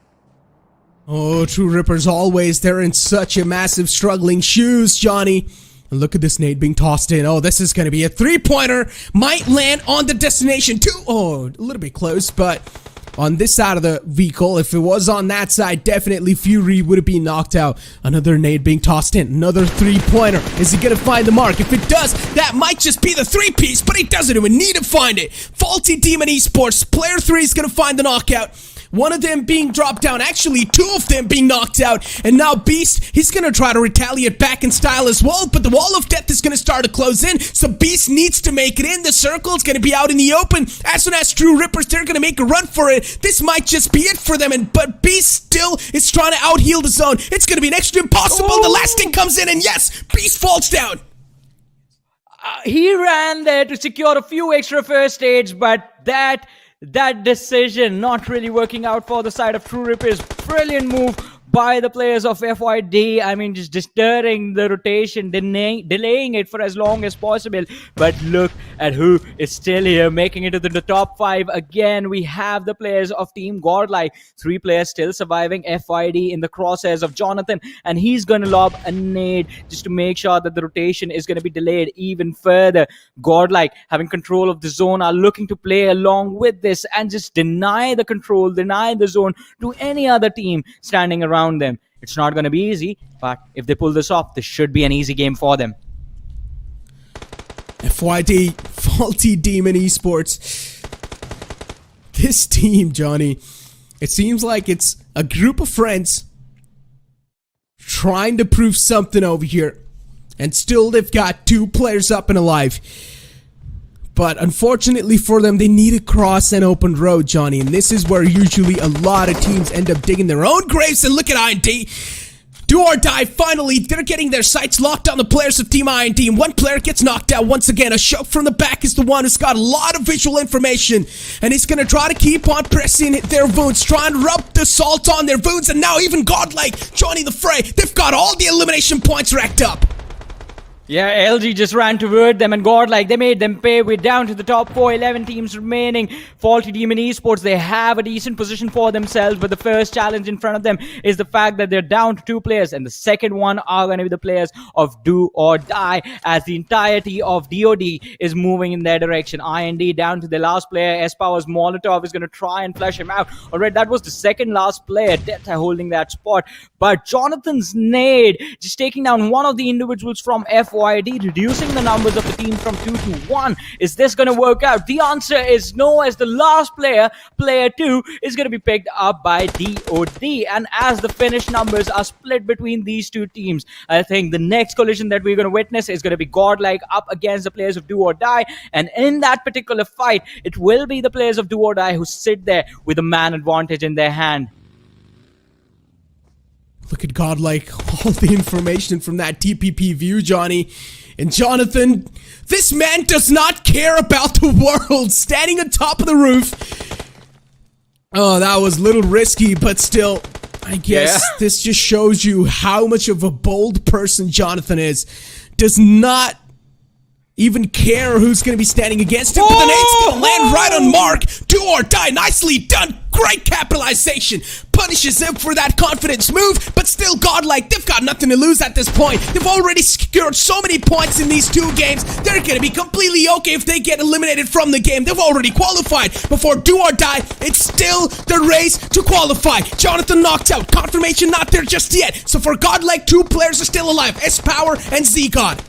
Oh, True Rippers always, they're in such a massive struggling shoes, Johnny. And look at this nade being tossed in. Oh, this is going to be a 3-pointer. Might land on the destination too. Oh, a little bit close, but on this side of the vehicle, if it was on that side, definitely Fury would have been knocked out. Another nade being tossed in. Another 3-pointer. Is he going to find the mark? If it does, that might just be the 3-piece, but he doesn't even need to find it. Faulty Demon Esports. Player 3 is going to find the knockout. One of them being dropped down, actually 2 of them being knocked out, and now Beast, he's gonna try to retaliate back in style as well, but the wall of death is gonna start to close in, so Beast needs to make it in. The circle is gonna be out in the open. As soon as True Rippers, they're gonna make a run for it. This might just be it for them, but Beast still is trying to out-heal the zone. It's gonna be next to impossible. The last thing comes in, and yes, Beast falls down. He ran there to secure a few extra first aids, but that decision not really working out for the side of True Rippers. Brilliant move by the players of FYD. I mean, just deterring the rotation, delaying it for as long as possible. But look at who is still here, making it to the top 5. Again, we have the players of Team Godlike. 3 players still surviving. FYD in the crosshairs of Jonathan, and he's going to lob a nade just to make sure that the rotation is going to be delayed even further. Godlike, having control of the zone, are looking to play along with this and just deny the control, deny the zone to any other team standing around them. It's not going to be easy, but if they pull this off, this should be an easy game for them. FYD, Faulty Demon Esports. This team, Johnny, it seems like it's a group of friends trying to prove something over here, and still they've got 2 players up and alive. But unfortunately for them, they need to cross an open road, Johnny. And this is where usually a lot of teams end up digging their own graves. And look at INT. Do or die, finally, they're getting their sights locked on the players of Team INT. And one player gets knocked out once again. Ashok from the back is the one who's got a lot of visual information. And he's going to try to keep on pressing their wounds, try and rub the salt on their wounds. And now even Godlike joining the fray. They've got all the elimination points racked up. Yeah, LG just ran toward them and Godlike, they made them pay. We're down to the top 4, 11 teams remaining. Faulty Demon Esports, they have a decent position for themselves, but the first challenge in front of them is the fact that they're down to 2 players, and the second one are going to be the players of Do or Die, as the entirety of DOD is moving in their direction. IND down to the last player. S-Power's Molotov is going to try and flush him out. Alright, that was the second last player, Death holding that spot, but Jonathan's nade just taking down one of the individuals from FYD, reducing the numbers of the team from 2 to 1. Is this going to work out? The answer is no, as the last player, player 2, is going to be picked up by DOD. And as the finish numbers are split between these two teams, I think the next collision that we're going to witness is going to be Godlike up against the players of Do or Die. And in that particular fight, it will be the players of Do or Die who sit there with a man advantage in their hand. Look at Godlike, all the information from that TPP view, Johnny. And Jonathan, this man does not care about the world, standing on top of the roof. Oh, that was a little risky, but still, I guess this just shows you how much of a bold person Jonathan is. Does not even care who's going to be standing against him, but the nade's going to land right on mark. Do or Die, nicely done. Great capitalization. Punishes him for that confidence move, but still Godlike, they've got nothing to lose at this point. They've already secured so many points in these 2 games. They're going to be completely okay if they get eliminated from the game. They've already qualified. Before Do or Die, it's still the race to qualify. Jonathan knocked out. Confirmation not there just yet. So for Godlike, 2 players are still alive. S-Power and Z-God.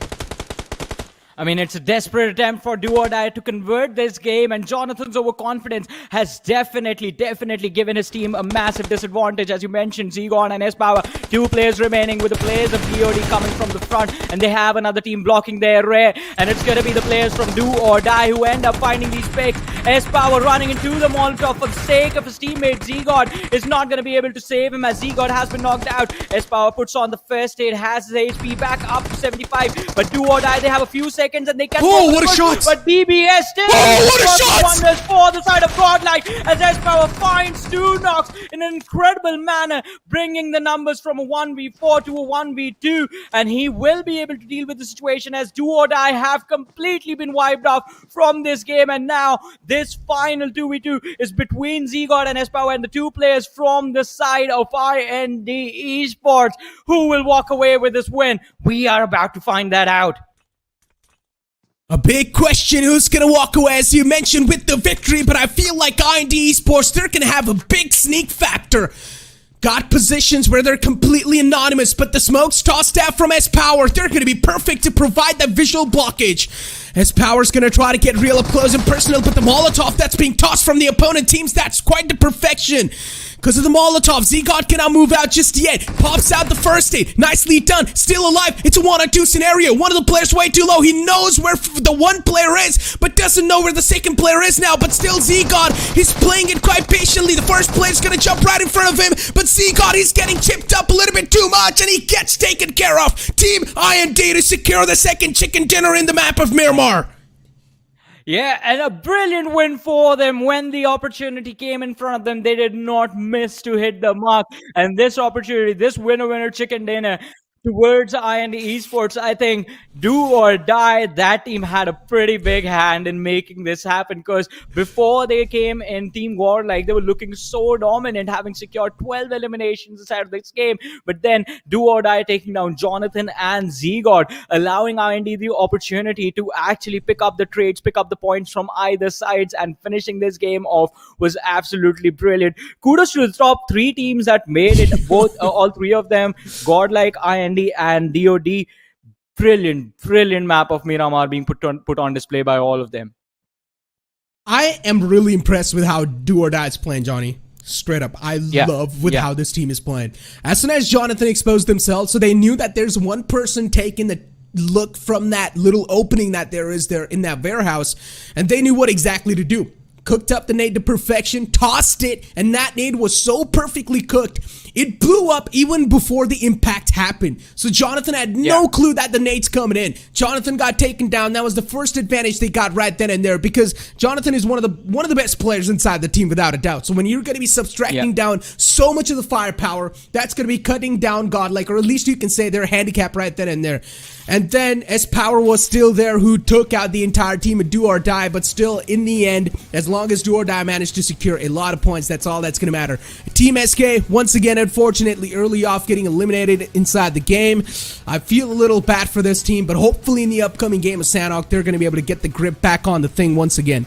I mean, it's a desperate attempt for Do or Die to convert this game, and Jonathan's overconfidence has definitely given his team a massive disadvantage. As you mentioned, Z-God and S-Power, 2 players remaining, with the players of DOD coming from the front, and they have another team blocking their rear, and it's going to be the players from Do or Die who end up finding these picks. S-Power running into the Molotov for the sake of his teammate. Z-God is not going to be able to save him, as Z-God has been knocked out. S-Power puts on the first aid, has his HP back up to 75, but Do or Die, they have a few seconds and they can what a shot! But BBS still what a shot! wonders for the side of Godlike, as S-Power finds 2 knocks in an incredible manner, bringing the numbers from a 1v4 to a 1v2, and he will be able to deal with the situation, as Do or Die have completely been wiped off from this game. And now this final 2v2 is between Z-God and S-Power, and the 2 players from the side of IND Esports. Who will walk away with this win? We are about to find that out. A big question, who's gonna walk away, as you mentioned, with the victory, but I feel like IND Esports, they're gonna have a big sneak factor. Got positions where they're completely anonymous, but the smokes tossed out from S-Power, they're gonna be perfect to provide that visual blockage. S-Power's gonna try to get real up close and personal, but the Molotov that's being tossed from the opponent teams, that's quite the perfection. Because of the Molotov, Z-God cannot move out just yet. Pops out the first aid. Nicely done. Still alive. It's a 1-on-2 scenario. One of the players way too low. He knows where the one player is, but doesn't know where the second player is now. But still, Z-God, he's playing it quite patiently. The first player's gonna jump right in front of him, but Z-God, he's getting chipped up a little bit too much, and he gets taken care of. Team IND to secure the second chicken dinner in the map of Miramar. Yeah, and a brilliant win for them. When the opportunity came in front of them, they did not miss to hit the mark. And this opportunity, this winner chicken dinner towards IND Esports, I think Do or Die, that team had a pretty big hand in making this happen, because before they came in Team Godlike, they were looking so dominant, having secured 12 eliminations inside of this game. But then Do or Die taking down Jonathan and Z-God, allowing IND the opportunity to actually pick up the trades, pick up the points from either sides, and finishing this game off was absolutely brilliant. Kudos to the top 3 teams that made it, both all 3 of them, Godlike, IND and DOD. Brilliant map of Miramar being put on display by all of them. I am really impressed with how Do or Die is playing, Johnny. Straight up, I love how this team is playing. As soon as Jonathan exposed themselves, so they knew that there's one person taking the look from that little opening that there is there in that warehouse, and they knew what exactly to do. Cooked up the nade to perfection, tossed it, and that nade was so perfectly cooked, it blew up even before the impact happened. So Jonathan had no clue that the nade's coming in. Jonathan got taken down. That was the first advantage they got right then and there, because Jonathan is one of the best players inside the team without a doubt. So when you're going to be subtracting down so much of the firepower, that's going to be cutting down Godlike, or at least you can say their handicap right then and there. And then ESPOWER was still there, who took out the entire team of Do or Die, but still in the end, as long as Do or Die managed to secure a lot of points, that's all that's going to matter. Team SK, once again, unfortunately, early off getting eliminated inside the game. I feel a little bad for this team, but hopefully in the upcoming game of Sanhok, they're going to be able to get the grip back on the thing once again.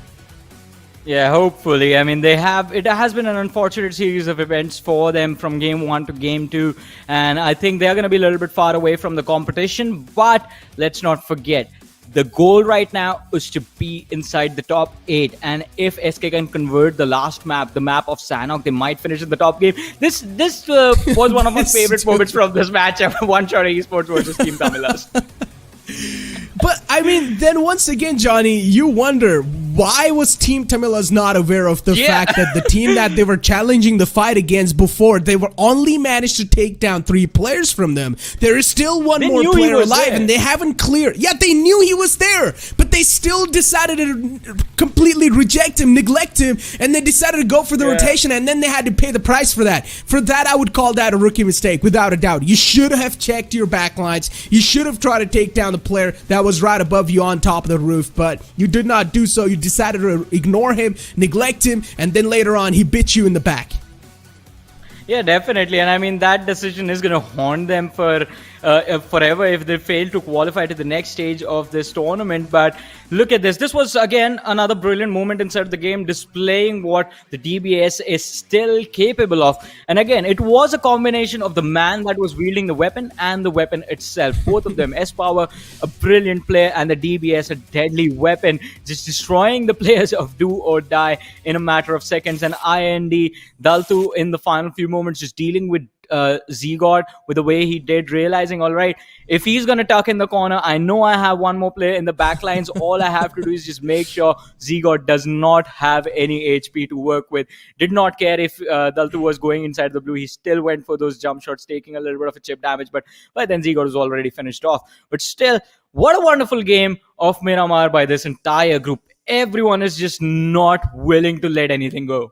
Yeah, hopefully. I mean, it has been an unfortunate series of events for them from game 1 to game 2, and I think they're going to be a little bit far away from the competition, but let's not forget, the goal right now is to be inside the top 8, and if SK can convert the last map, the map of Sanhok, they might finish in the top game. This was one of my favorite moments from this matchup, One-Shot Esports versus Team Tamilas. But, I mean, then once again, Johnny, you wonder, why was Team Tamilas not aware of the fact that the team that they were challenging the fight against before, they were only managed to take down 3 players from them. There is still one more player alive, and they haven't cleared. Yeah, they knew he was there, but they still decided to completely reject him, neglect him, and they decided to go for the rotation, and then they had to pay the price for that. For that, I would call that a rookie mistake, without a doubt. You should have checked your backlines. You should have tried to take down the player that was right above you on top of the roof, but you did not do so. You decided to ignore him, neglect him, and then later on he bit you in the back. Yeah, definitely. And I mean, that decision is going to haunt them for forever if they fail to qualify to the next stage of this tournament. But look at this. This was, again, another brilliant moment inside the game, displaying what the DBS is still capable of. And again, it was a combination of the man that was wielding the weapon and the weapon itself. Both of them. ESPOWER, a brilliant player, and the DBS, a deadly weapon, just destroying the players of Do or Die in a matter of seconds. And IND, Daltu in the final few moments just dealing with Z-God with the way he did, realizing, all right, if he's going to tuck in the corner, I know I have one more player in the back lines. All I have to do is just make sure Z-God does not have any HP to work with. Did not care if Daltu was going inside the blue. He still went for those jump shots, taking a little bit of a chip damage, but by then Z-God was already finished off. But still, what a wonderful game of Miramar by this entire group. Everyone is just not willing to let anything go.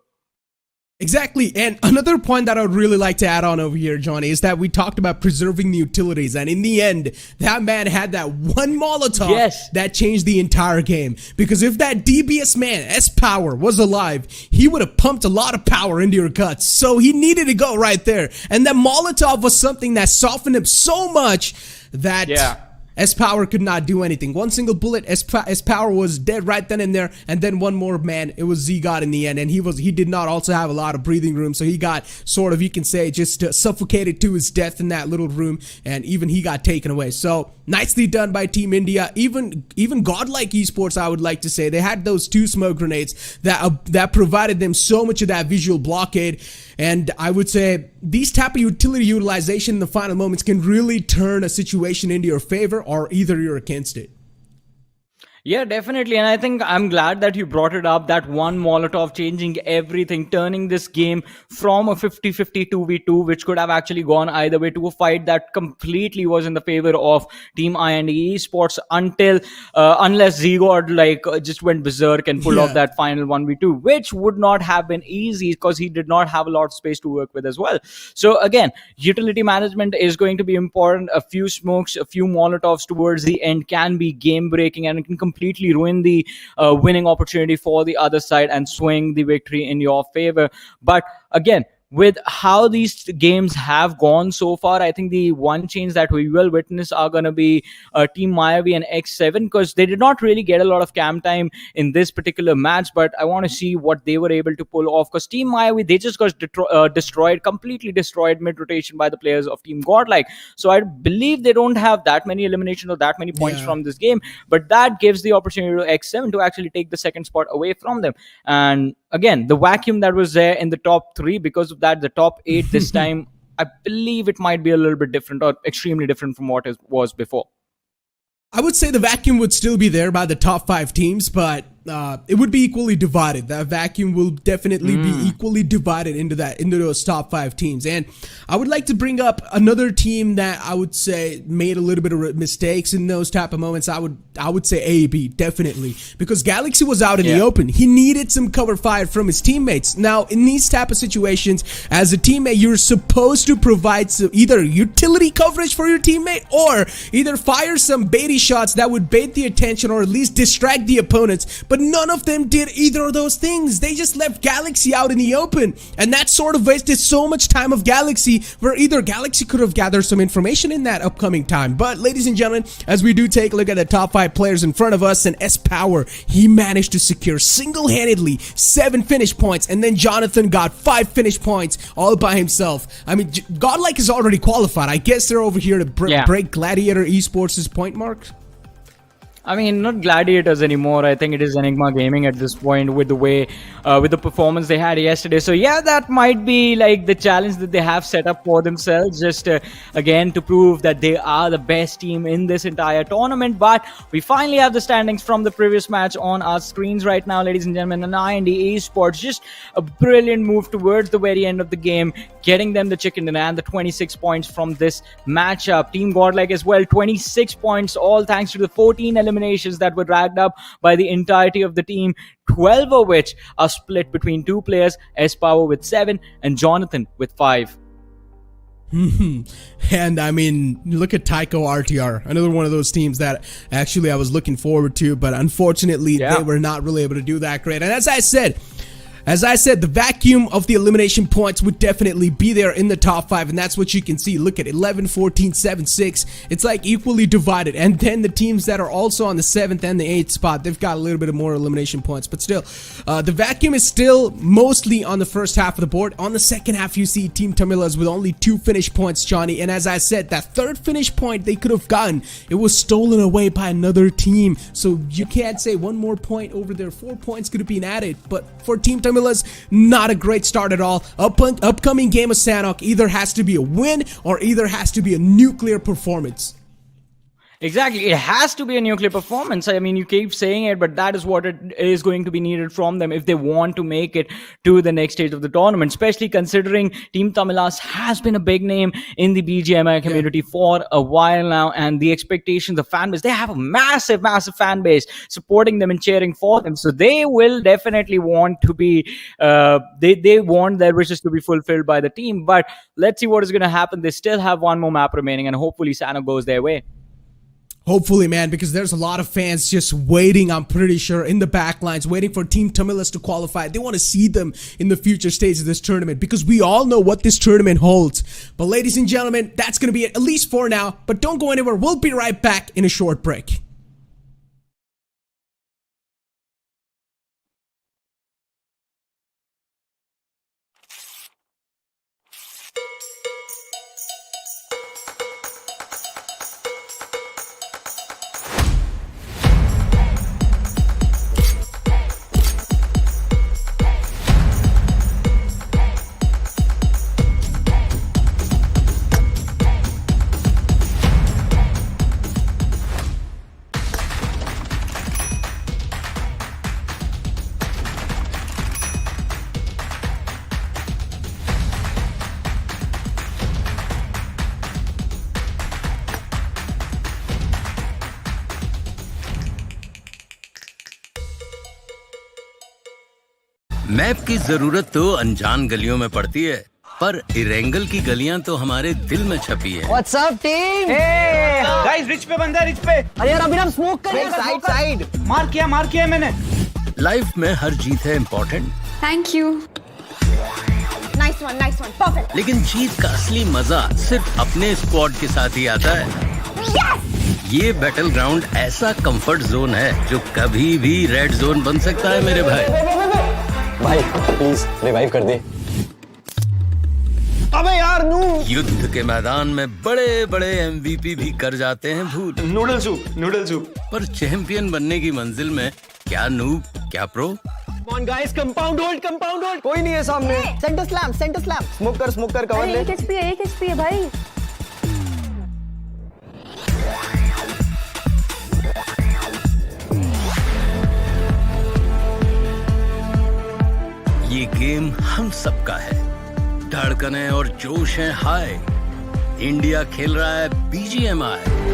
Exactly, and another point that I would really like to add on over here, Johnny, is that we talked about preserving the utilities, and in the end, that man had that one Molotov that changed the entire game. Because if that DBS man, ESPOWER, was alive, he would have pumped a lot of power into your guts, so he needed to go right there. And that Molotov was something that softened him so much that ESPOWER could not do anything. One single bullet, ESPOWER was dead right then and there, and then one more man, it was Z-God in the end, and he did not also have a lot of breathing room, so he got sort of, you can say, just suffocated to his death in that little room, and even he got taken away. So nicely done by Team India. Even GODLIKE Esports, I would like to say, they had those 2 smoke grenades that provided them so much of that visual blockade. And I would say these type of utility utilization in the final moments can really turn a situation into your favor, or either you're against it. Yeah, definitely. And I think I'm glad that you brought it up, that one Molotov changing everything, turning this game from a 50-50 2v2, which could have actually gone either way, to a fight that completely was in the favor of Team IND Esports unless Z-God just went berserk and pulled off that final 1v2, which would not have been easy because he did not have a lot of space to work with as well. So again, utility management is going to be important. A few smokes, a few Molotovs towards the end can be game breaking, and it can completely ruin the winning opportunity for the other side and swing the victory in your favor. But again, with how these games have gone so far, I think the one change that we will witness are going to be Team Mayavi and X7, because they did not really get a lot of cam time in this particular match, but I want to see what they were able to pull off, because Team Mayavi, they just got completely destroyed mid-rotation by the players of Team GODLIKE. So I believe they don't have that many eliminations or that many points from this game, but that gives the opportunity to X7 to actually take the second spot away from them. And again, the vacuum that was there in the top 3, because of that, the top 8 this time, I believe it might be a little bit different, or extremely different from what it was before. I would say the vacuum would still be there by the top 5 teams, but it would be equally divided. That vacuum will definitely be equally divided into those top 5 teams. And I would like to bring up another team that I would say made a little bit of mistakes in those type of moments. I would say AB, definitely, because Galaxy was out in the open. He needed some cover fire from his teammates. Now, in these type of situations, as a teammate, you're supposed to provide either utility coverage for your teammate or either fire some baity shots that would bait the attention or at least distract the opponents. But none of them did either of those things. They just left Galaxy out in the open, and that sort of wasted so much time of Galaxy, where either Galaxy could have gathered some information in that upcoming time. But ladies and gentlemen, as we do take a look at the top 5 players in front of us, and S-Power, he managed to secure single-handedly 7 finish points, and then Jonathan got 5 finish points all by himself. I mean, Godlike is already qualified. I guess they're over here to break Gladiator Esports' point mark. I mean, not Gladiators anymore. I think it is Enigma Gaming at this point with the way, with the performance they had yesterday. So yeah, that might be like the challenge that they have set up for themselves, just again to prove that they are the best team in this entire tournament. But we finally have the standings from the previous match on our screens right now, ladies and gentlemen. And Esports, just a brilliant move towards the very end of the game, getting them the chicken dinner and the 26 points from this matchup. Team Godlike as well, 26 points, all thanks to the 14 eliminations that were dragged up by the entirety of the team, 12 of which are split between 2 players, S-Power with 7 and Jonathan with 5. And I mean, look at Tyco RTR, another one of those teams that actually I was looking forward to, but unfortunately they were not really able to do that great. And as I said, the vacuum of the elimination points would definitely be there in the top 5, and that's what you can see. Look at 11, 14, 7, 6. It's like equally divided. And then the teams that are also on the 7th and the 8th spot, they've got a little bit of more elimination points. But still, the vacuum is still mostly on the first half of the board. On the second half, you see Team Tamilas with only 2 finish points, Johnny. And as I said, that 3rd finish point they could have gotten, it was stolen away by another team. So you can't say one more point over there. 4 points could have been added. But for Team Tamilas, not a great start at all. Upcoming game of Sanhok either has to be a win or either has to be a nuclear performance. Exactly, it has to be a nuclear performance. I mean, you keep saying it, but that is what it is going to be needed from them if they want to make it to the next stage of the tournament, especially considering Team Tamilas has been a big name in the BGMI community for a while now, and the expectations, the fan base, they have a massive fan base supporting them and cheering for them. So they will definitely want to be, they want their wishes to be fulfilled by the team. But let's see what is going to happen. They still have one more map remaining, and hopefully Sanhok goes their way. Hopefully, man, because there's a lot of fans just waiting, I'm pretty sure, in the backlines, waiting for Team Tamilas to qualify. They want to see them in the future stages of this tournament because we all know what this tournament holds. But ladies and gentlemen, that's going to be it, at least for now. But don't go anywhere. We'll be right back in a short break. Map की जरूरत तो अनजान गलियों में पड़ती है, पर Erangel की गलियां तो हमारे दिल में छपी है। What's up, team? Hey, guys, rich पे बंदा है, रिच पे। अरे यार अभी हम स्मोक कर रहे हैं। साइड मार किया मैंने। लाइफ में हर जीत है important. Thank you. Nice one, perfect. लेकिन जीत का असली मजा सिर्फ अपने स्क्वाड के साथ ही आता है। Yes! ये बैटल ग्राउंड ऐसा कंफर्ट जोन है जो कभी भी रेड जोन बन सकता है मेरे भाई। भाई प्लीज रिवाइव कर दे। अबे यार युद्ध के मैदान में बड़े बड़े MVP भी कर जाते हैं भूल। Noodle soup. पर चैंपियन बनने की मंजिल में क्या नूब क्या pro. Come on guys, compound hold। कोई नहीं है सामने। Centre slam. स्मोक कर कवर ले। एक HP है भाई। ये गेम हम सबका है, धड़कनें और जोश है हाय। इंडिया खेल रहा है BGMI।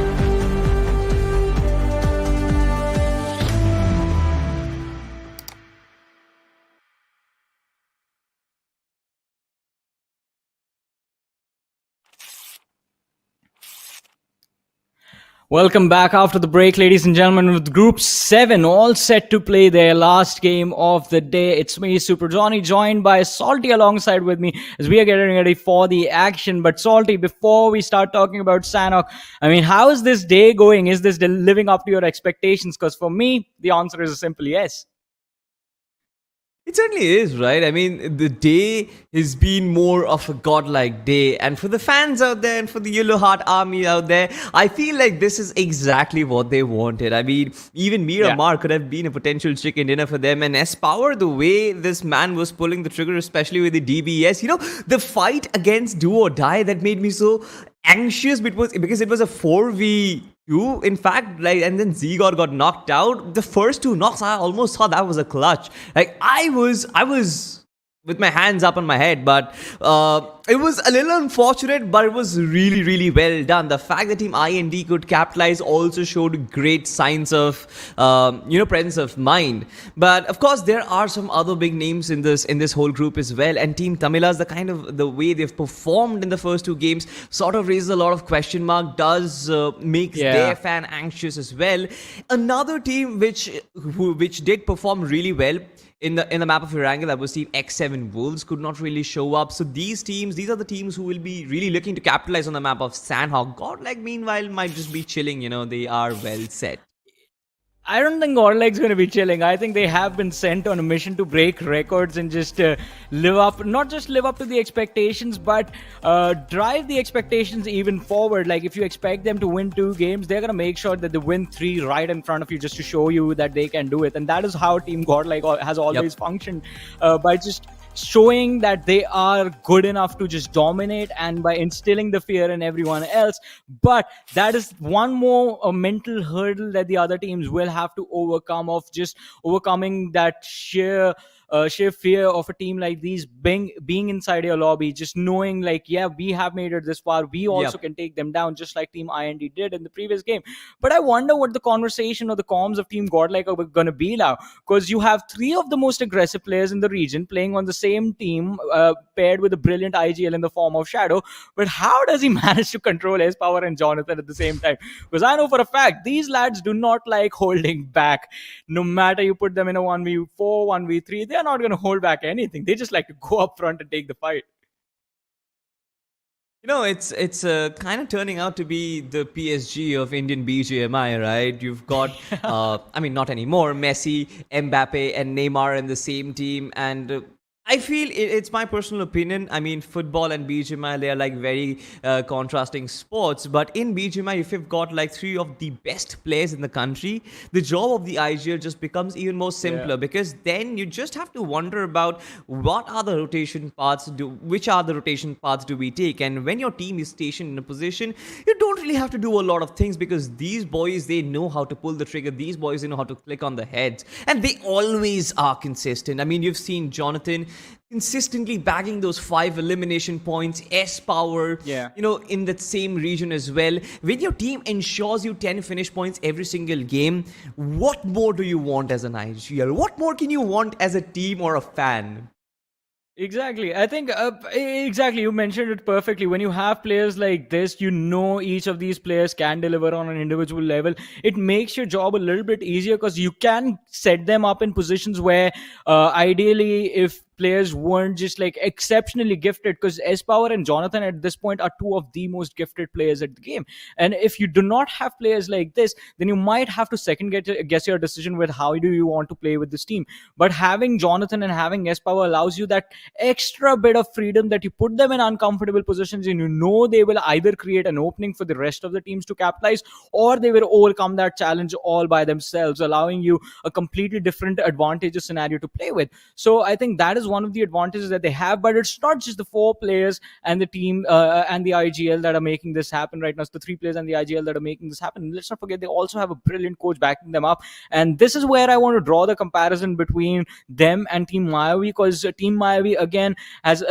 Welcome back after the break, ladies and gentlemen, with Group 7 all set to play their last game of the day. It's me, Super Johnny, joined by Salty alongside with me as we are getting ready for the action. But Salty, before we start talking about Sanhok, I mean, how is this day going? Is this living up to your expectations? Because for me, the answer is a simple yes. It certainly is, right? I mean, the day has been more of a godlike day. And for the fans out there and for the Yellow Heart Army out there, I feel like this is exactly what they wanted. I mean, even Miramar could have been a potential chicken dinner for them. And S-Power, the way this man was pulling the trigger, especially with the DBS, you know, the fight against Do or Die that made me so anxious because it was a 4v2, in fact, like, and then Zegor got knocked out. The first two knocks, I almost thought that was a clutch. Like, I was with my hands up on my head, but it was a little unfortunate, but it was really, really well done. The fact that Team IND could capitalize also showed great signs of, presence of mind. But of course, there are some other big names in this whole group as well. And Team Tamilas, the way they've performed in the first two games, sort of raises a lot of question mark. Does make their fan anxious as well. Another team which did perform really well in the map of Erangel, that was Team X7 Wolves, could not really show up. So these are the teams who will be really looking to capitalize on the map of Sanhok. Godlike, meanwhile, might just be chilling. You know, they are well set. I don't think GODLIKE's going to be chilling. I think they have been sent on a mission to break records and just not just live up to the expectations, but drive the expectations even forward. Like, if you expect them to win 2 games, they're going to make sure that they win 3 right in front of you just to show you that they can do it. And that is how Team GODLIKE has always functioned, by just showing that they are good enough to just dominate and by instilling the fear in everyone else. But that is one more mental hurdle that the other teams will have to overcome, of just overcoming that sheer fear of a team like these being inside your lobby, just knowing like, yeah, we have made it this far, we also can take them down, just like Team IND did in the previous game. But I wonder what the conversation or the comms of Team GODLIKE are going to be now, because you have 3 of the most aggressive players in the region playing on the same team, paired with a brilliant IGL in the form of Shadow. But how does he manage to control S-Power and Jonathan at the same time? Because I know for a fact these lads do not like holding back. No matter you put them in a 1v4, 1v3, they are not going to hold back anything. They just like to go up front and take the fight. You know, it's kind of turning out to be the PSG of Indian BGMI, right? You've got, I mean, not anymore, Messi, Mbappe, and Neymar in the same team, and I feel it's my personal opinion. I mean, football and BGMI, they are like very contrasting sports. But in BGMI, if you've got like 3 of the best players in the country, the job of the IGL just becomes even more simpler, because then you just have to wonder about which are the rotation paths do we take. And when your team is stationed in a position, you don't really have to do a lot of things, because these boys, they know how to pull the trigger. These boys, they know how to click on the heads, and they always are consistent. I mean, you've seen Jonathan consistently bagging those 5 elimination points, S-Power, in that same region as well. When your team ensures you 10 finish points every single game, what more do you want as an IGL? What more can you want as a team or a fan? Exactly. I think, exactly, you mentioned it perfectly. When you have players like this, you know each of these players can deliver on an individual level. It makes your job a little bit easier, because you can set them up in positions where ideally, if players weren't just like exceptionally gifted, because S-Power and Jonathan at this point are 2 of the most gifted players at the game. And if you do not have players like this, then you might have to second guess your decision with how do you want to play with this team. But having Jonathan and having S-Power allows you that extra bit of freedom, that you put them in uncomfortable positions and you know they will either create an opening for the rest of the teams to capitalize, or they will overcome that challenge all by themselves, allowing you a completely different advantageous scenario to play with. So I think that is one of the advantages that they have. But it's not just the 4 players and the team and the IGL that are making this happen right now. It's the 3 players and the IGL that are making this happen. Let's not forget they also have a brilliant coach backing them up. And this is where I want to draw the comparison between them and Team Mayavi, because Team Mayavi again has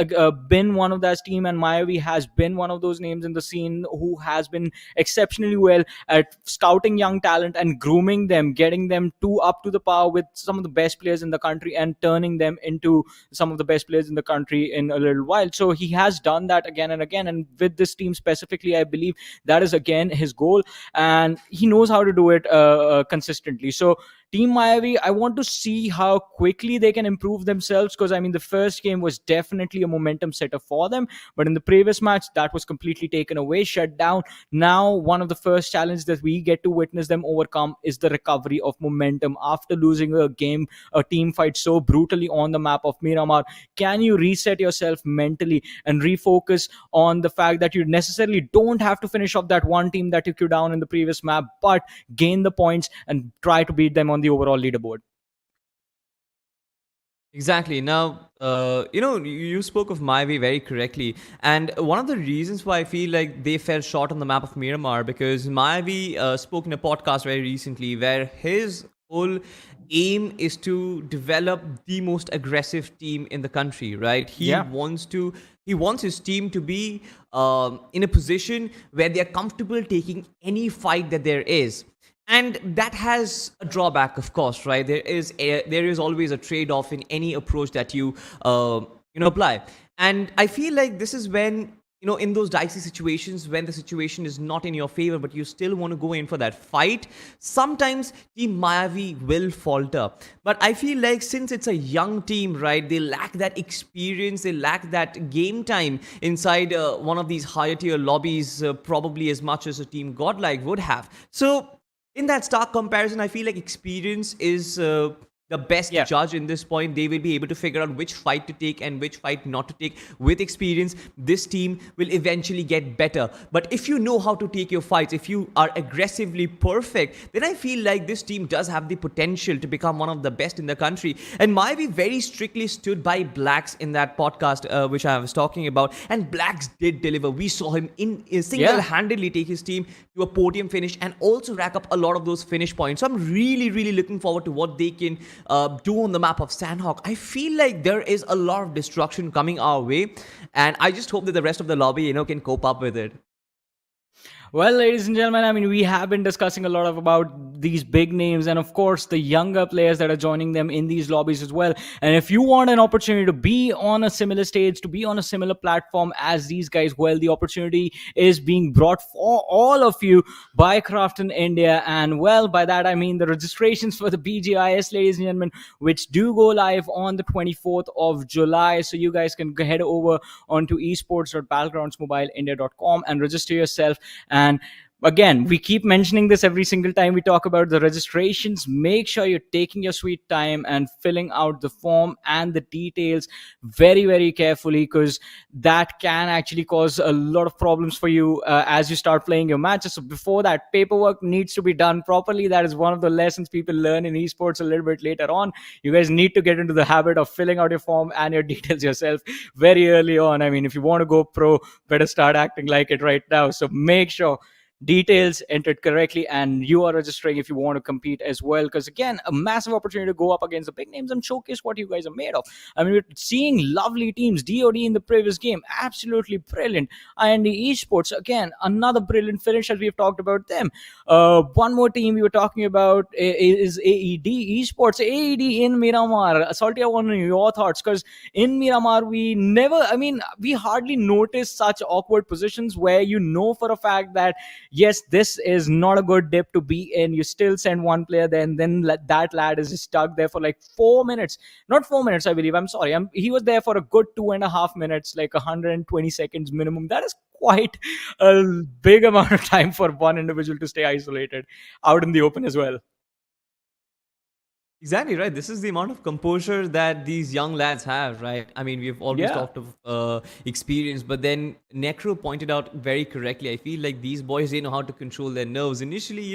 been one of those team, and Mayavi has been one of those names in the scene who has been exceptionally well at scouting young talent and grooming them, getting them up to the power with some of the best players in the country and turning them into some of the best players in the country in a little while. So he has done that again and again, and with this team specifically, I believe that is again his goal, and he knows how to do it consistently. So Team Mayavi, I want to see how quickly they can improve themselves, because I mean the first game was definitely a momentum setter for them, but in the previous match that was completely taken away, shut down. Now one of the first challenges that we get to witness them overcome is the recovery of momentum after losing a team fight so brutally on the map of Miramar. Can you reset yourself mentally and refocus on the fact that you necessarily don't have to finish off that one team that took you down in the previous map, but gain the points and try to beat them on the overall leaderboard? Exactly. Now, you spoke of Mayavi very correctly. And one of the reasons why I feel like they fell short on the map of Miramar, because Mayavi spoke in a podcast very recently where his whole aim is to develop the most aggressive team in the country, right? He wants his team to be in a position where they are comfortable taking any fight that there is. And that has a drawback, of course, right? There is always a trade-off in any approach that you apply. And I feel like this is when, in those dicey situations, when the situation is not in your favor, but you still want to go in for that fight, sometimes Team Mayavi will falter. But I feel like since it's a young team, right, they lack that experience, they lack that game time inside one of these higher tier lobbies, probably as much as a Team Godlike would have. So in that stark comparison, I feel like experience is the best judge in this point. They will be able to figure out which fight to take and which fight not to take. With experience, this team will eventually get better. But if you know how to take your fights, if you are aggressively perfect, then I feel like this team does have the potential to become one of the best in the country. And Mayavi very strictly stood by Blacks in that podcast, which I was talking about. And Blacks did deliver. We saw him single-handedly take his team to a podium finish and also rack up a lot of those finish points. So I'm really, really looking forward to what they can do on the map of Sanhok. I feel like there is a lot of destruction coming our way, and I just hope that the rest of the lobby, can cope up with it. Well, ladies and gentlemen, I mean, we have been discussing a lot about these big names and, of course, the younger players that are joining them in these lobbies as well. And if you want an opportunity to be on a similar stage, to be on a similar platform as these guys, well, the opportunity is being brought for all of you by Krafton India. And, well, by that, I mean the registrations for the BGIS, ladies and gentlemen, which do go live on the 24th of July. So you guys can head over onto esports.battlegroundsmobileindia.com and register yourself. And again, we keep mentioning this every single time we talk about the registrations. Make sure you're taking your sweet time and filling out the form and the details very, very carefully, because that can actually cause a lot of problems for you as you start playing your matches. So before that, paperwork needs to be done properly. That is one of the lessons people learn in esports a little bit later on. You guys need to get into the habit of filling out your form and your details yourself very early on. I mean, if you want to go pro, better start acting like it right now. So make sure details entered correctly and you are registering if you want to compete as well, because again, a massive opportunity to go up against the big names and showcase what you guys are made of. I mean, we're seeing lovely teams. DOD in the previous game, absolutely brilliant. Esports, again, another brilliant finish as we've talked about them. One more team we were talking about is AED Esports. AED in Miramar. Salty, I want to know your thoughts, because in Miramar we hardly notice such awkward positions where you know for a fact that yes, this is not a good dip to be in. You still send one player there, and then that lad is stuck there for like 4 minutes. Not 4 minutes, I believe. I'm sorry. He was there for a good 2.5 minutes, like 120 seconds minimum. That is quite a big amount of time for one individual to stay isolated out in the open as well. Exactly right. This is the amount of composure that these young lads have, right? I mean, we've always Yeah. talked of experience, but then Necro pointed out very correctly. I feel like these boys, they know how to control their nerves. Initially,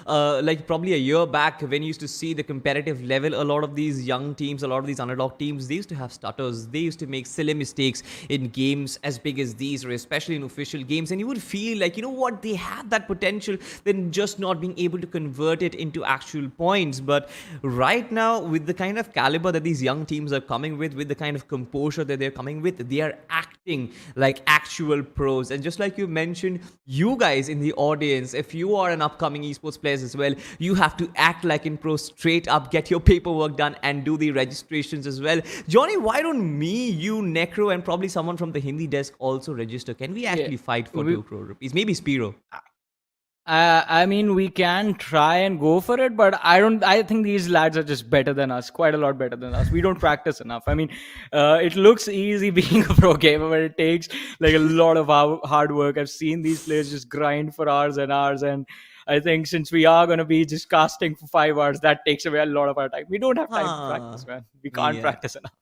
like probably a year back, when you used to see the competitive level, a lot of these young teams, a lot of these underdog teams, they used to have stutters. They used to make silly mistakes in games as big as these, or especially in official games. And you would feel like, you know what, they have that potential, then just not being able to convert it into actual points. But right now, with the kind of caliber that these young teams are coming with the kind of composure that they're coming with, they are acting like actual pros. And just like you mentioned, you guys in the audience, if you are an upcoming esports players as well, you have to act like in pro straight up, get your paperwork done and do the registrations as well. Johnny, why don't me, you, Necro, and probably someone from the Hindi desk also register? Can we actually fight for 2 crore rupees? Maybe Spiro. I mean, we can try and go for it, but I think these lads are just better than us, quite a lot better than us. We don't practice enough. I mean, it looks easy being a pro gamer, but it takes like a lot of hard work. I've seen these players just grind for hours and hours, and I think since we are going to be just casting for 5 hours, that takes away a lot of our time. We don't have time to practice, man. We can't practice enough.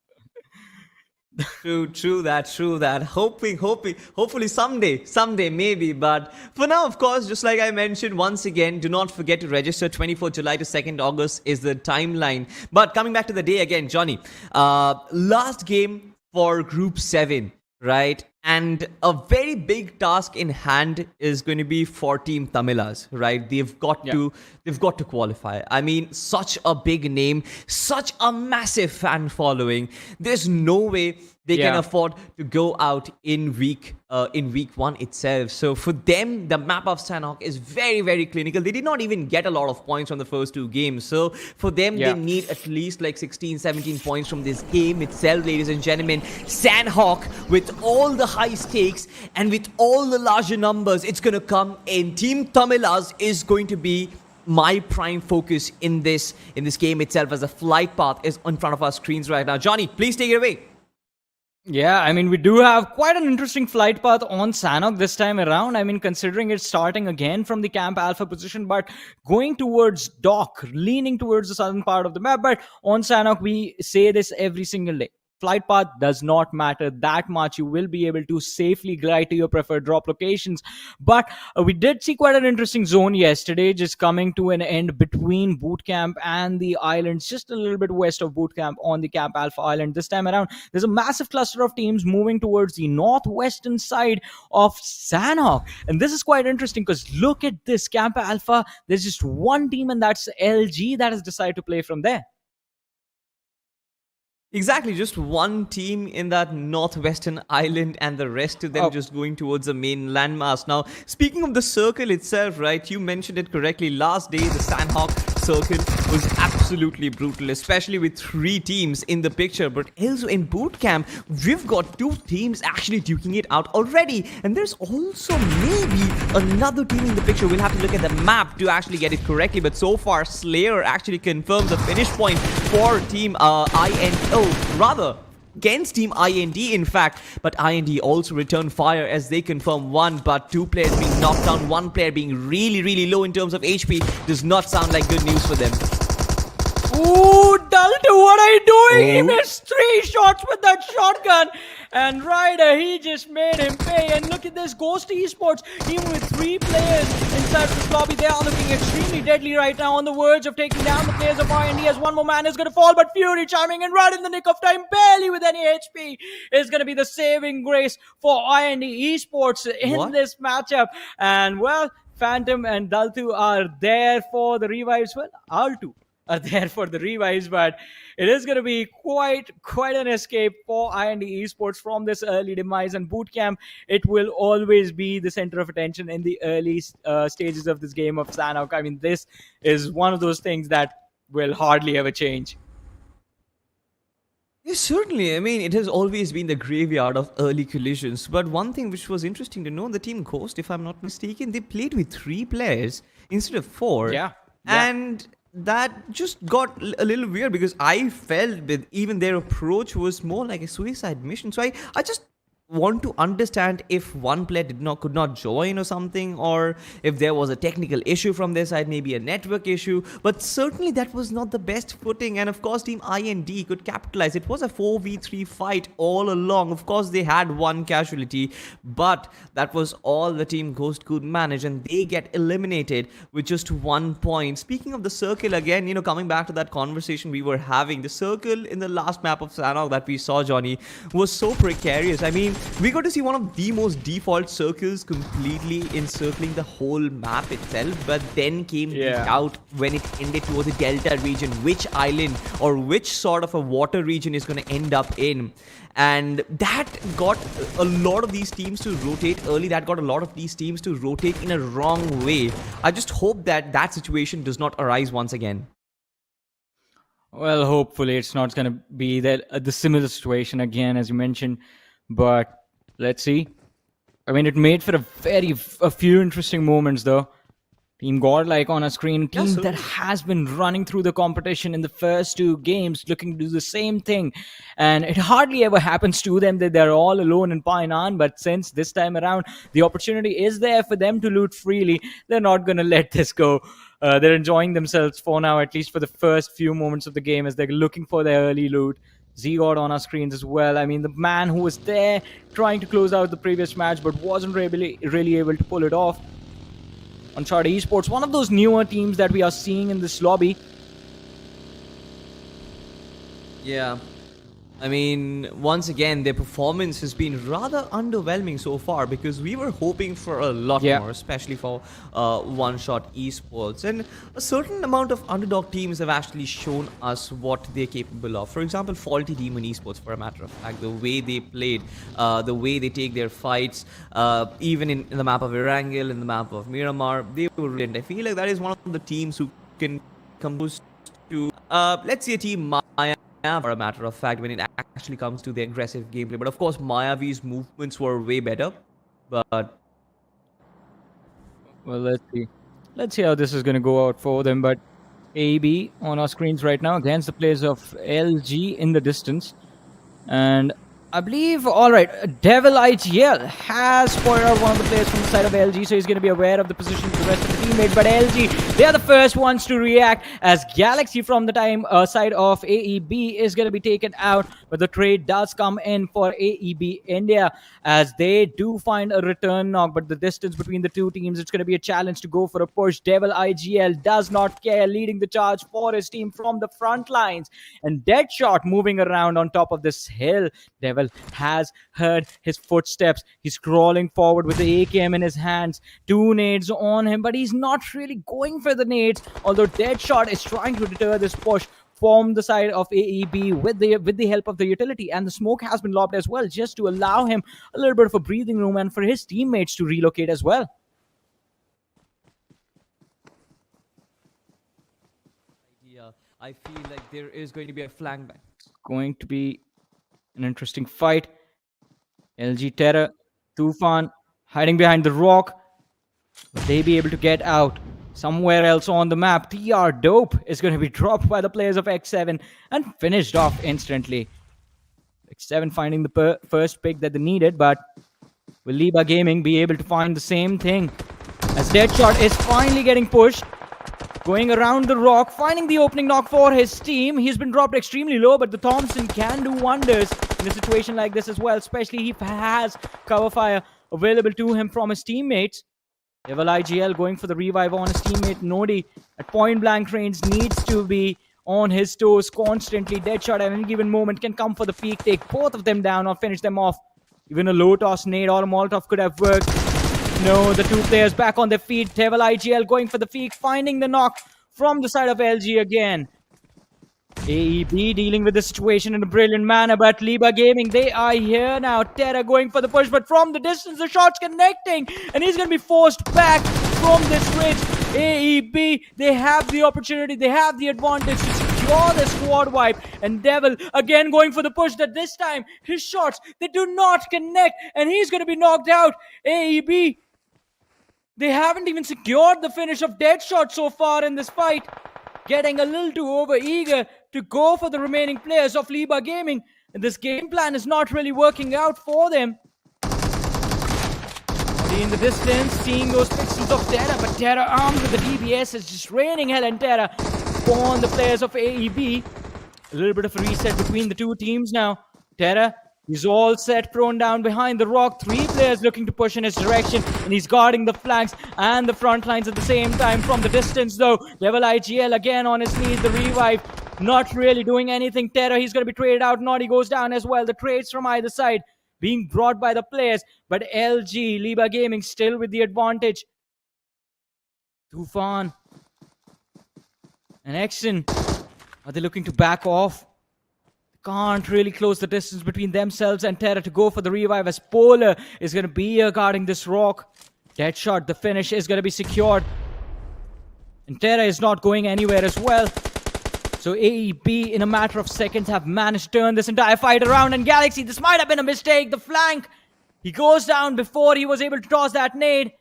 True that. Hopefully someday, maybe. But for now, of course, just like I mentioned, once again, do not forget to register. 24th July to 2nd August is the timeline. But coming back to the day again, Johnny, last game for Group 7, right? And a very big task in hand is going to be for Team Tamilas, right? They've got to qualify. I mean, such a big name, such a massive fan following. There's no way they can afford to go out in week 1 itself. So for them, the map of Sanhok is very, very clinical. They did not even get a lot of points from the first 2 games. So for them, they need at least like 16, 17 points from this game itself, ladies and gentlemen. Sanhok, with all the high stakes and with all the larger numbers, it's going to come in. Team Tamilas is going to be my prime focus in this game itself, as a flight path is in front of our screens right now. Johnny, please take it away. Yeah, I mean, we do have quite an interesting flight path on Sanhok this time around. I mean, considering it's starting again from the Camp Alpha position, but going towards Dock, leaning towards the southern part of the map. But on Sanhok, we say this every single day. Flight path does not matter that much. You will be able to safely glide to your preferred drop locations. But we did see quite an interesting zone yesterday, just coming to an end between Bootcamp and the islands, just a little bit west of Bootcamp on the Camp Alpha Island. This time around, there's a massive cluster of teams moving towards the northwestern side of Sanhok. And this is quite interesting because look at this Camp Alpha. There's just one team, and that's LG, that has decided to play from there. Exactly, just one team in that northwestern island and the rest of them just going towards the main landmass. Now, speaking of the circle itself, right, you mentioned it correctly. Last day, the Sanhok circle was absolutely brutal, especially with 3 teams in the picture. But also in Bootcamp, we've got 2 teams actually duking it out already. And there's also maybe another team in the picture. We'll have to look at the map to actually get it correctly. But so far, Slayer actually confirms the finish point for Team against Team IND, in fact. But IND also returned fire as they confirm 1, but 2 players being knocked down, 1 player being really, really low in terms of HP. Does not sound like good news for them. Ooh, Dalton, what are you doing? He missed 3 shots with that shotgun. And Ryder, he just made him pay. And look at this, Ghost Esports, even with 3 players inside this lobby, they are looking extremely deadly right now, on the verge of taking down the players of IND, as one more man is going to fall. But Fury chiming in right in the nick of time, barely with any HP, is going to be the saving grace for IND Esports in this matchup. And well, Phantom and Daltu are there for the revives. Well, Altu are there for the revives, but it is going to be quite an escape for IND Esports from this early demise. And Bootcamp, it will always be the center of attention in the early stages of this game of Sanhok. I mean, this is one of those things that will hardly ever change. Yes, certainly. I mean, it has always been the graveyard of early collisions. But one thing which was interesting to know, the team Ghost, if I'm not mistaken, they played with 3 players instead of 4. Yeah. And that just got a little weird, because I felt that even their approach was more like a suicide mission. So I just want to understand if one player could not join or something, or if there was a technical issue from their side, maybe a network issue, but certainly that was not the best footing. And of course team IND could capitalize. It was a 4v3 fight all along. Of course they had one casualty, but that was all the team Ghost could manage, and they get eliminated with just 1 point. Speaking of the circle again, coming back to that conversation we were having, the circle in the last map of Sanhok that we saw, Johnny, was so precarious. I mean, we got to see one of the most default circles completely encircling the whole map itself, but then came the doubt when it ended towards the delta region, which island or which sort of a water region is going to end up in. And that got a lot of these teams to rotate early. That got a lot of these teams to rotate in a wrong way. I just hope that that situation does not arise once again. Well, hopefully it's not going to be the similar situation again, as you mentioned. But let's see. I mean, it made for a few interesting moments, though. Team Godlike on a screen, a team that has been running through the competition in the first 2 games, looking to do the same thing. And it hardly ever happens to them that they're all alone in Painan. But since this time around, the opportunity is there for them to loot freely, they're not going to let this go. They're enjoying themselves for now, at least for the first few moments of the game, as they're looking for their early loot. Z-God on our screens as well. I mean, the man who was there trying to close out the previous match but wasn't really able to pull it off. Uncharted Esports, one of those newer teams that we are seeing in this lobby. Yeah. I mean, once again, their performance has been rather underwhelming so far, because we were hoping for a lot more, especially for one-shot esports. And a certain amount of underdog teams have actually shown us what they're capable of. For example, Faulty Demon Esports, for a matter of fact, the way they played, the way they take their fights, even in the map of Erangel, in the map of Miramar, they were brilliant. I feel like that is one of the teams who can come close to, let's say, a team Maya, for a matter of fact, when it actually comes to the aggressive gameplay. But of course, Mayavi's movements were way better. But well, let's see how this is going to go out for them. But AB on our screens right now against the players of LG in the distance. And I believe, alright, DevilIGL has spotted out one of the players from the side of LG, so he's going to be aware of the position of the rest of the teammates. But LG, they are the first ones to react, as Galaxy from the side of AEB is going to be taken out. But the trade does come in for AEB India, as they do find a return knock. But the distance between the two teams, it's going to be a challenge to go for a push. DevilIGL does not care, leading the charge for his team from the front lines. And Deadshot moving around on top of this hill. Devil has heard his footsteps. He's crawling forward with the AKM in his hands. 2 nades on him, but he's not really going for the nades, although Deadshot is trying to deter this push from the side of AEB with the help of the utility. And the smoke has been lobbed as well, just to allow him a little bit of a breathing room and for his teammates to relocate as well. I feel like there is going to be a flank back. It's going to be an interesting fight. LG Terror, Tufan hiding behind the rock. Will they be able to get out somewhere else on the map? TR Dope is going to be dropped by the players of X7 and finished off instantly. X7 finding the first pick that they needed, but will Leba Gaming be able to find the same thing? As Deadshot is finally getting pushed, going around the rock, finding the opening knock for his team. He's been dropped extremely low, but the Thompson can do wonders in a situation like this as well, especially if he has cover fire available to him from his teammates. DevilIGL going for the revive on his teammate Nodi at point blank range, needs to be on his toes constantly. Deadshot at any given moment can come for the peak, take both of them down or finish them off. Even a low toss nade or a Molotov could have worked. No, the two players back on their feet. DevilIGL going for the peak, finding the knock from the side of LG again. AEB dealing with the situation in a brilliant manner, but Leba Gaming, they are here now. Terra going for the push, but from the distance, the shot's connecting, and he's going to be forced back from this ridge. AEB, they have the opportunity, they have the advantage to secure the squad wipe, and Devil again going for the push, that this time his shots, they do not connect, and he's going to be knocked out. AEB, they haven't even secured the finish of Deadshot so far in this fight. Getting a little too over-eager to go for the remaining players of Leba Gaming. And this game plan is not really working out for them. in the distance, seeing those pixels of Terra, but Terra armed with the DBS is just raining hell and Terra upon the players of AEB. A little bit of a reset between the two teams now. Terra is all set, prone down behind the rock. 3 players looking to push in his direction, and he's guarding the flanks and the front lines at the same time. From the distance though, Level IGL again on his knees, the revive not really doing anything. Terra, he's going to be traded out. Naughty goes down as well. The trades from either side being brought by the players, but LG, Leba Gaming still with the advantage. Tufan and Exen, are they looking to back off? Can't really close the distance between themselves and Terra to go for the revive, as Polar is going to be here guarding this rock. Deadshot, the finish is going to be secured. And Terra is not going anywhere as well. So AEB in a matter of seconds have managed to turn this entire fight around. And Galaxy, this might have been a mistake. The flank, he goes down before he was able to toss that nade.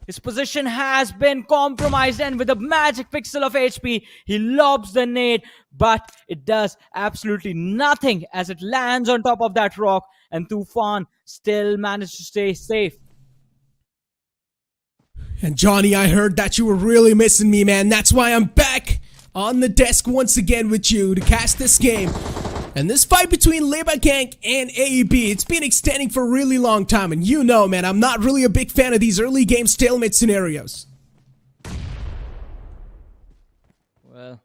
His position has been compromised, and with a magic pixel of HP, he lobs the nade, but it does absolutely nothing as it lands on top of that rock, and Tufan still managed to stay safe. And Johnny, I heard that you were really missing me, man. That's why I'm back on the desk once again with you to cast this game. And this fight between Leba Gang and AEB, it's been extending for a really long time. And you know, man, I'm not really a big fan of these early game stalemate scenarios. Well,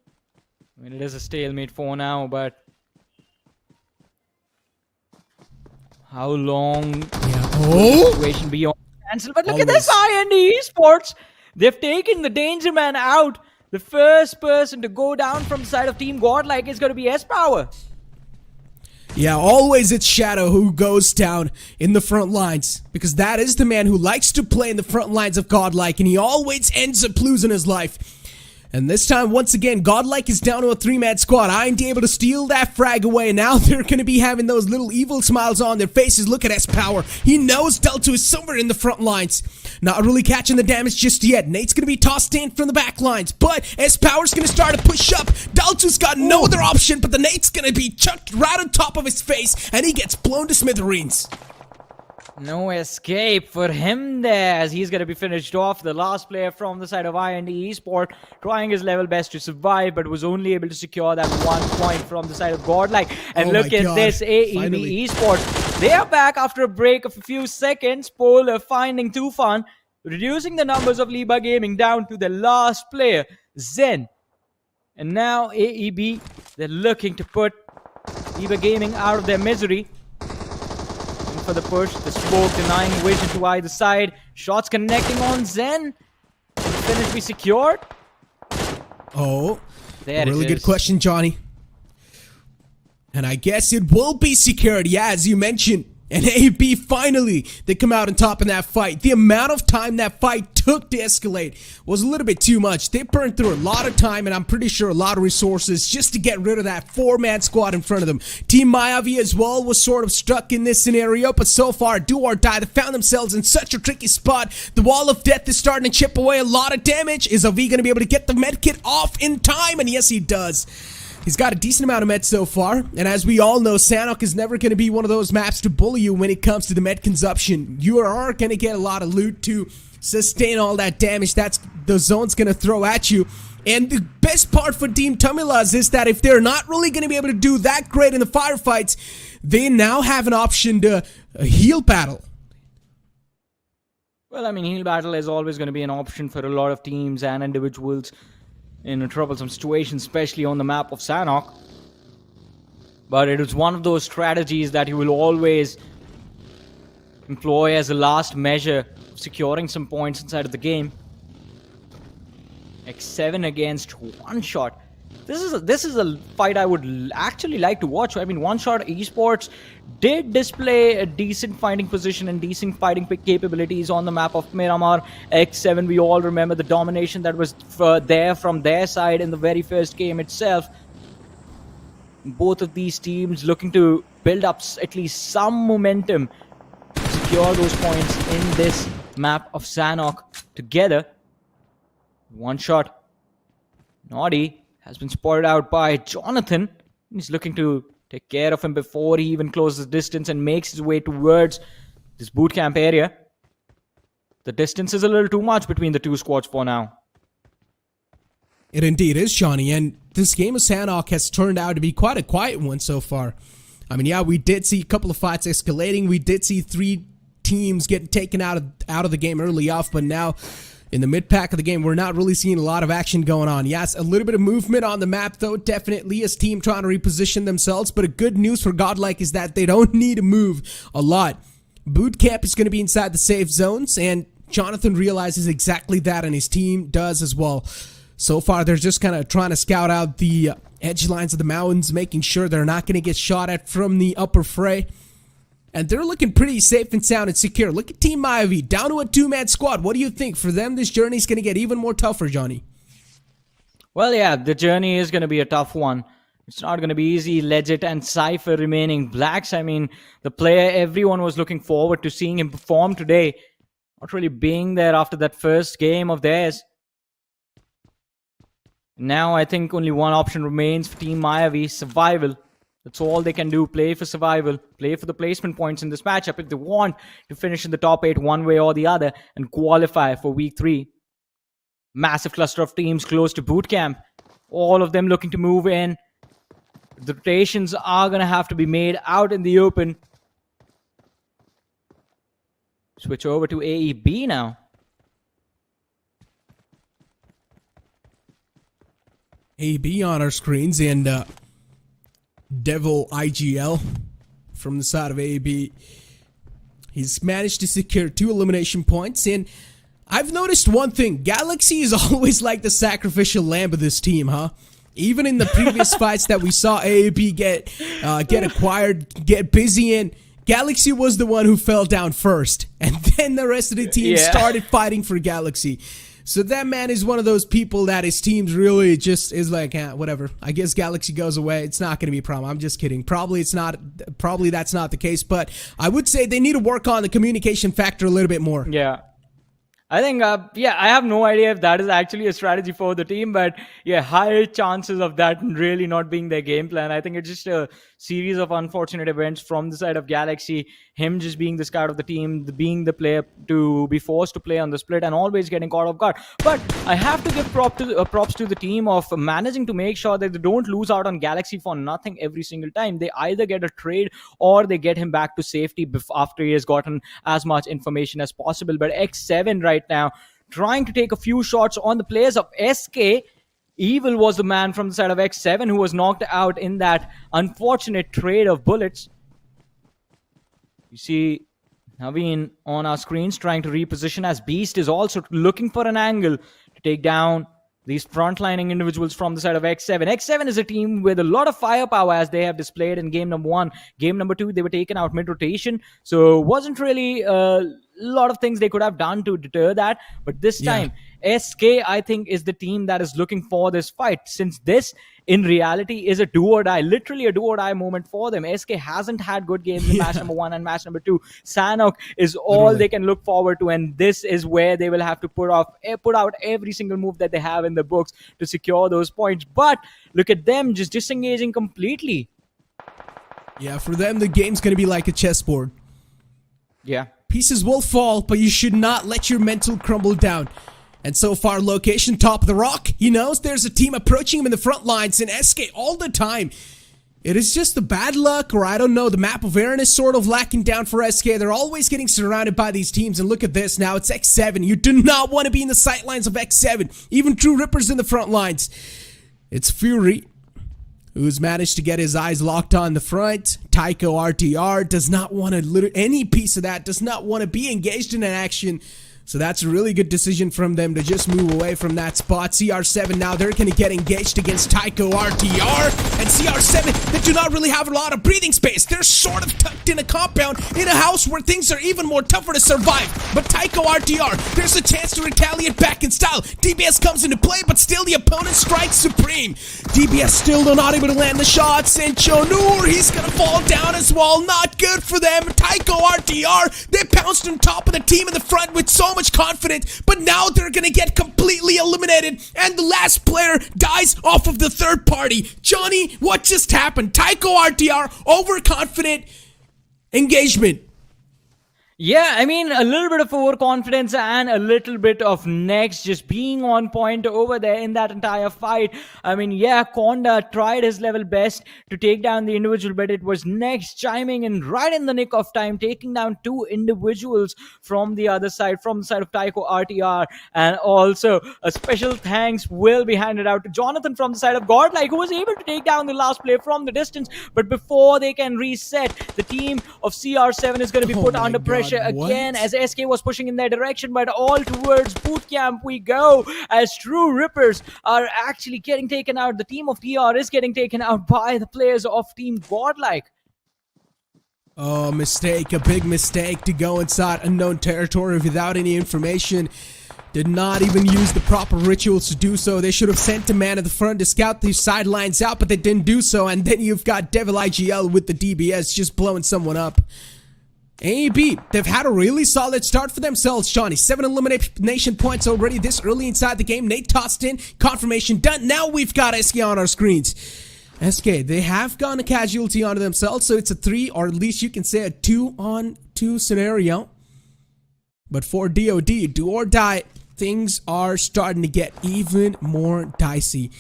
I mean, it is a stalemate for now, but how long Oh! situation beyond cancel? But look at this IND Esports. They've taken the Danger Man out. The first person to go down from the side of Team Godlike is going to be S-Power. Yeah, always it's Shadow who goes down in the front lines, because that is the man who likes to play in the front lines of Godlike, and he always ends up losing his life. And this time, once again, Godlike is down to a 3-man squad. IND able to steal that frag away. Now they're going to be having those little evil smiles on their faces. Look at S-Power. He knows Delta is somewhere in the front lines. Not really catching the damage just yet. Nate's going to be tossed in from the back lines, but S-Power's going to start to push up. Delta's got no other option, but the Nate's going to be chucked right on top of his face, and he gets blown to smithereens. No escape for him there, as he's going to be finished off. The last player from the side of IND Esports trying his level best to survive, but was only able to secure that 1 point from the side of Godlike. And look at this, AEB Finally. Esports. They are back after a break of a few seconds. Polar finding Tufan, reducing the numbers of Leba Gaming down to the last player, Zen. And now AEB, they're looking to put Leba Gaming out of their misery. For the push, the smoke denying vision to either side. Shots connecting on Zen. Can the finish be secured? Oh, There really it is. good question, Johnny. And I guess it will be secured, yeah, as you mentioned. And AB finally, they come out on top in that fight. The amount of time that fight took to escalate was a little bit too much. They burned through a lot of time, and I'm pretty sure a lot of resources just to get rid of that 4-man squad in front of them. Team Mayavi as well was sort of stuck in this scenario, but so far, do or die, they found themselves in such a tricky spot. The wall of death is starting to chip away a lot of damage. Is AV going to be able to get the medkit off in time? And yes, he does. He's got a decent amount of meds so far, and as we all know, Sanhok is never going to be one of those maps to bully you when it comes to the med consumption. You are going to get a lot of loot to sustain all that damage that's the zone's going to throw at you. And the best part for Team Tamilas is that if they're not really going to be able to do that great in the firefights, they now have an option to heal battle. Well, I mean, heal battle is always going to be an option for a lot of teams and individuals in a troublesome situation, especially on the map of Sanhok. But it is one of those strategies that you will always employ as a last measure of securing some points inside of the game. X7 against Oneshot. This is a fight I would actually like to watch. I mean, Oneshot Esports did display a decent fighting position and decent fighting capabilities on the map of Miramar. X7, we all remember the domination that was there from their side in the very first game itself. Both of these teams looking to build up at least some momentum to secure those points in this map of Sanhok together. Oneshot, Naughty, has been spotted out by Jonathan. He's looking to take care of him before he even closes distance and makes his way towards this boot camp area. The distance is a little too much between the two squads for now. It indeed is, Johnny, and this game of Sanhok has turned out to be quite a quiet one so far. I mean, yeah, we did see a couple of fights escalating. We did see 3 teams getting taken out of the game early off, but now in the mid-pack of the game, we're not really seeing a lot of action going on. Yes, a little bit of movement on the map, though, definitely, as team trying to reposition themselves, but a good news for GODLIKE is that they don't need to move a lot. Boot camp is going to be inside the safe zones, and Jonathan realizes exactly that, and his team does as well. So far, they're just kind of trying to scout out the edge lines of the mountains, making sure they're not going to get shot at from the upper fray. And they're looking pretty safe and sound and secure. Look at Team Mayavi, down to a 2-man squad. What do you think? For them, this journey is going to get even more tougher, Johnny. Well, yeah, the journey is going to be a tough one. It's not going to be easy. Legit and Cypher remaining blacks. I mean, the player everyone was looking forward to seeing him perform today. Not really being there after that first game of theirs. Now I think only one option remains for Team Mayavi, survival. That's all they can do, play for survival, play for the placement points in this matchup if they want to finish in the top 8 one way or the other and qualify for week 3. Massive cluster of teams close to boot camp, all of them looking to move in. The rotations are going to have to be made out in the open. Switch over to AEB now. AEB on our screens, and Devil IGL from the side of AEB. He's managed to secure 2 elimination points, and I've noticed one thing. Galaxy is always like the sacrificial lamb of this team, huh? Even in the previous fights that we saw AEB get acquired, get busy in, Galaxy was the one who fell down first, and then the rest of the team started fighting for Galaxy. So that man is one of those people that his teams really just is like, whatever. I guess Galaxy goes away. It's not going to be a problem. I'm just kidding. Probably it's not. Probably that's not the case. But I would say they need to work on the communication factor a little bit more. Yeah. I think, yeah, I have no idea if that is actually a strategy for the team, but yeah, high chances of that really not being their game plan. I think it's just a series of unfortunate events from the side of Galaxy, him just being the scout of the team, being the player to be forced to play on the split and always getting caught off guard. But I have to give props to the team of managing to make sure that they don't lose out on Galaxy for nothing every single time. They either get a trade or they get him back to safety after he has gotten as much information as possible. But X7 right now trying to take a few shots on the players of SK. Evil was the man from the side of X7 who was knocked out in that unfortunate trade of bullets. You see Naveen on our screens trying to reposition as Beast is also looking for an angle to take down these frontlining individuals from the side of X7. X7 is a team with a lot of firepower as they have displayed in game number 1. Game number 2, they were taken out mid-rotation. So wasn't really a lot of things they could have done to deter that. But this time, SK, I think, is the team that is looking for this fight. Since this, in reality, is a do-or-die, literally a do-or-die moment for them. SK hasn't had good games in match number 1 and match number 2. Sanhok is all they can look forward to, and this is where they will have to put out every single move that they have in the books to secure those points. But look at them just disengaging completely. Yeah, for them, the game's going to be like a chessboard. Yeah. Pieces will fall, but you should not let your mental crumble down. And so far, location top of the rock. He knows there's a team approaching him in the front lines, and SK all the time. It is just the bad luck, or I don't know, the map awareness sort of lacking down for SK. They're always getting surrounded by these teams, and look at this now. It's X7. You do not want to be in the sight lines of X7. Even True Ripper's in the front lines. It's Fury, who's managed to get his eyes locked on the front. Tyco RTR does not want to, any piece of that, does not want to be engaged in an action. So that's a really good decision from them to just move away from that spot. CR7 now, they're going to get engaged against Tyco RTR. And CR7, they do not really have a lot of breathing space. They're sort of tucked in a compound, in a house where things are even more tougher to survive. But Tyco RTR, there's a chance to retaliate back in style. DBS comes into play, but still the opponent strikes supreme. DBS still not able to land the shots. And Chonur, he's going to fall down as well. Not good for them. Tyco RTR, they pounced on top of the team in the front with so much confidence, but now they're gonna get completely eliminated, and the last player dies off of the third party. Johnny, what just happened? Tyco RTR, overconfident engagement. Yeah, I mean, a little bit of overconfidence and a little bit of Next just being on point over there in that entire fight. I mean, yeah, Konda tried his level best to take down the individual, but it was Next chiming in right in the nick of time, taking down two individuals from the other side, from the side of Tyco RTR. And also, a special thanks will be handed out to Jonathan from the side of Godlike, who was able to take down the last player from the distance. But before they can reset, the team of CR7 is going to be put under pressure again, as SK was pushing in their direction, but all towards boot camp we go, as True Rippers are actually getting taken out. The team of TR is getting taken out by the players of Team Godlike. Oh, mistake, a big mistake to go inside unknown territory without any information. Did not even use the proper rituals to do so. They should have sent a man at the front to scout these sidelines out, but they didn't do so. And then you've got Devil IGL with the DBS just blowing someone up. AB, they've had a really solid start for themselves, Johnny. 7 elimination points already this early inside the game. Nate tossed in, confirmation done. Now we've got SK on our screens. SK, they have gotten a casualty onto themselves, so it's a 3, or at least you can say a 2-on-2 scenario. But for DOD, do or die, things are starting to get even more dicey.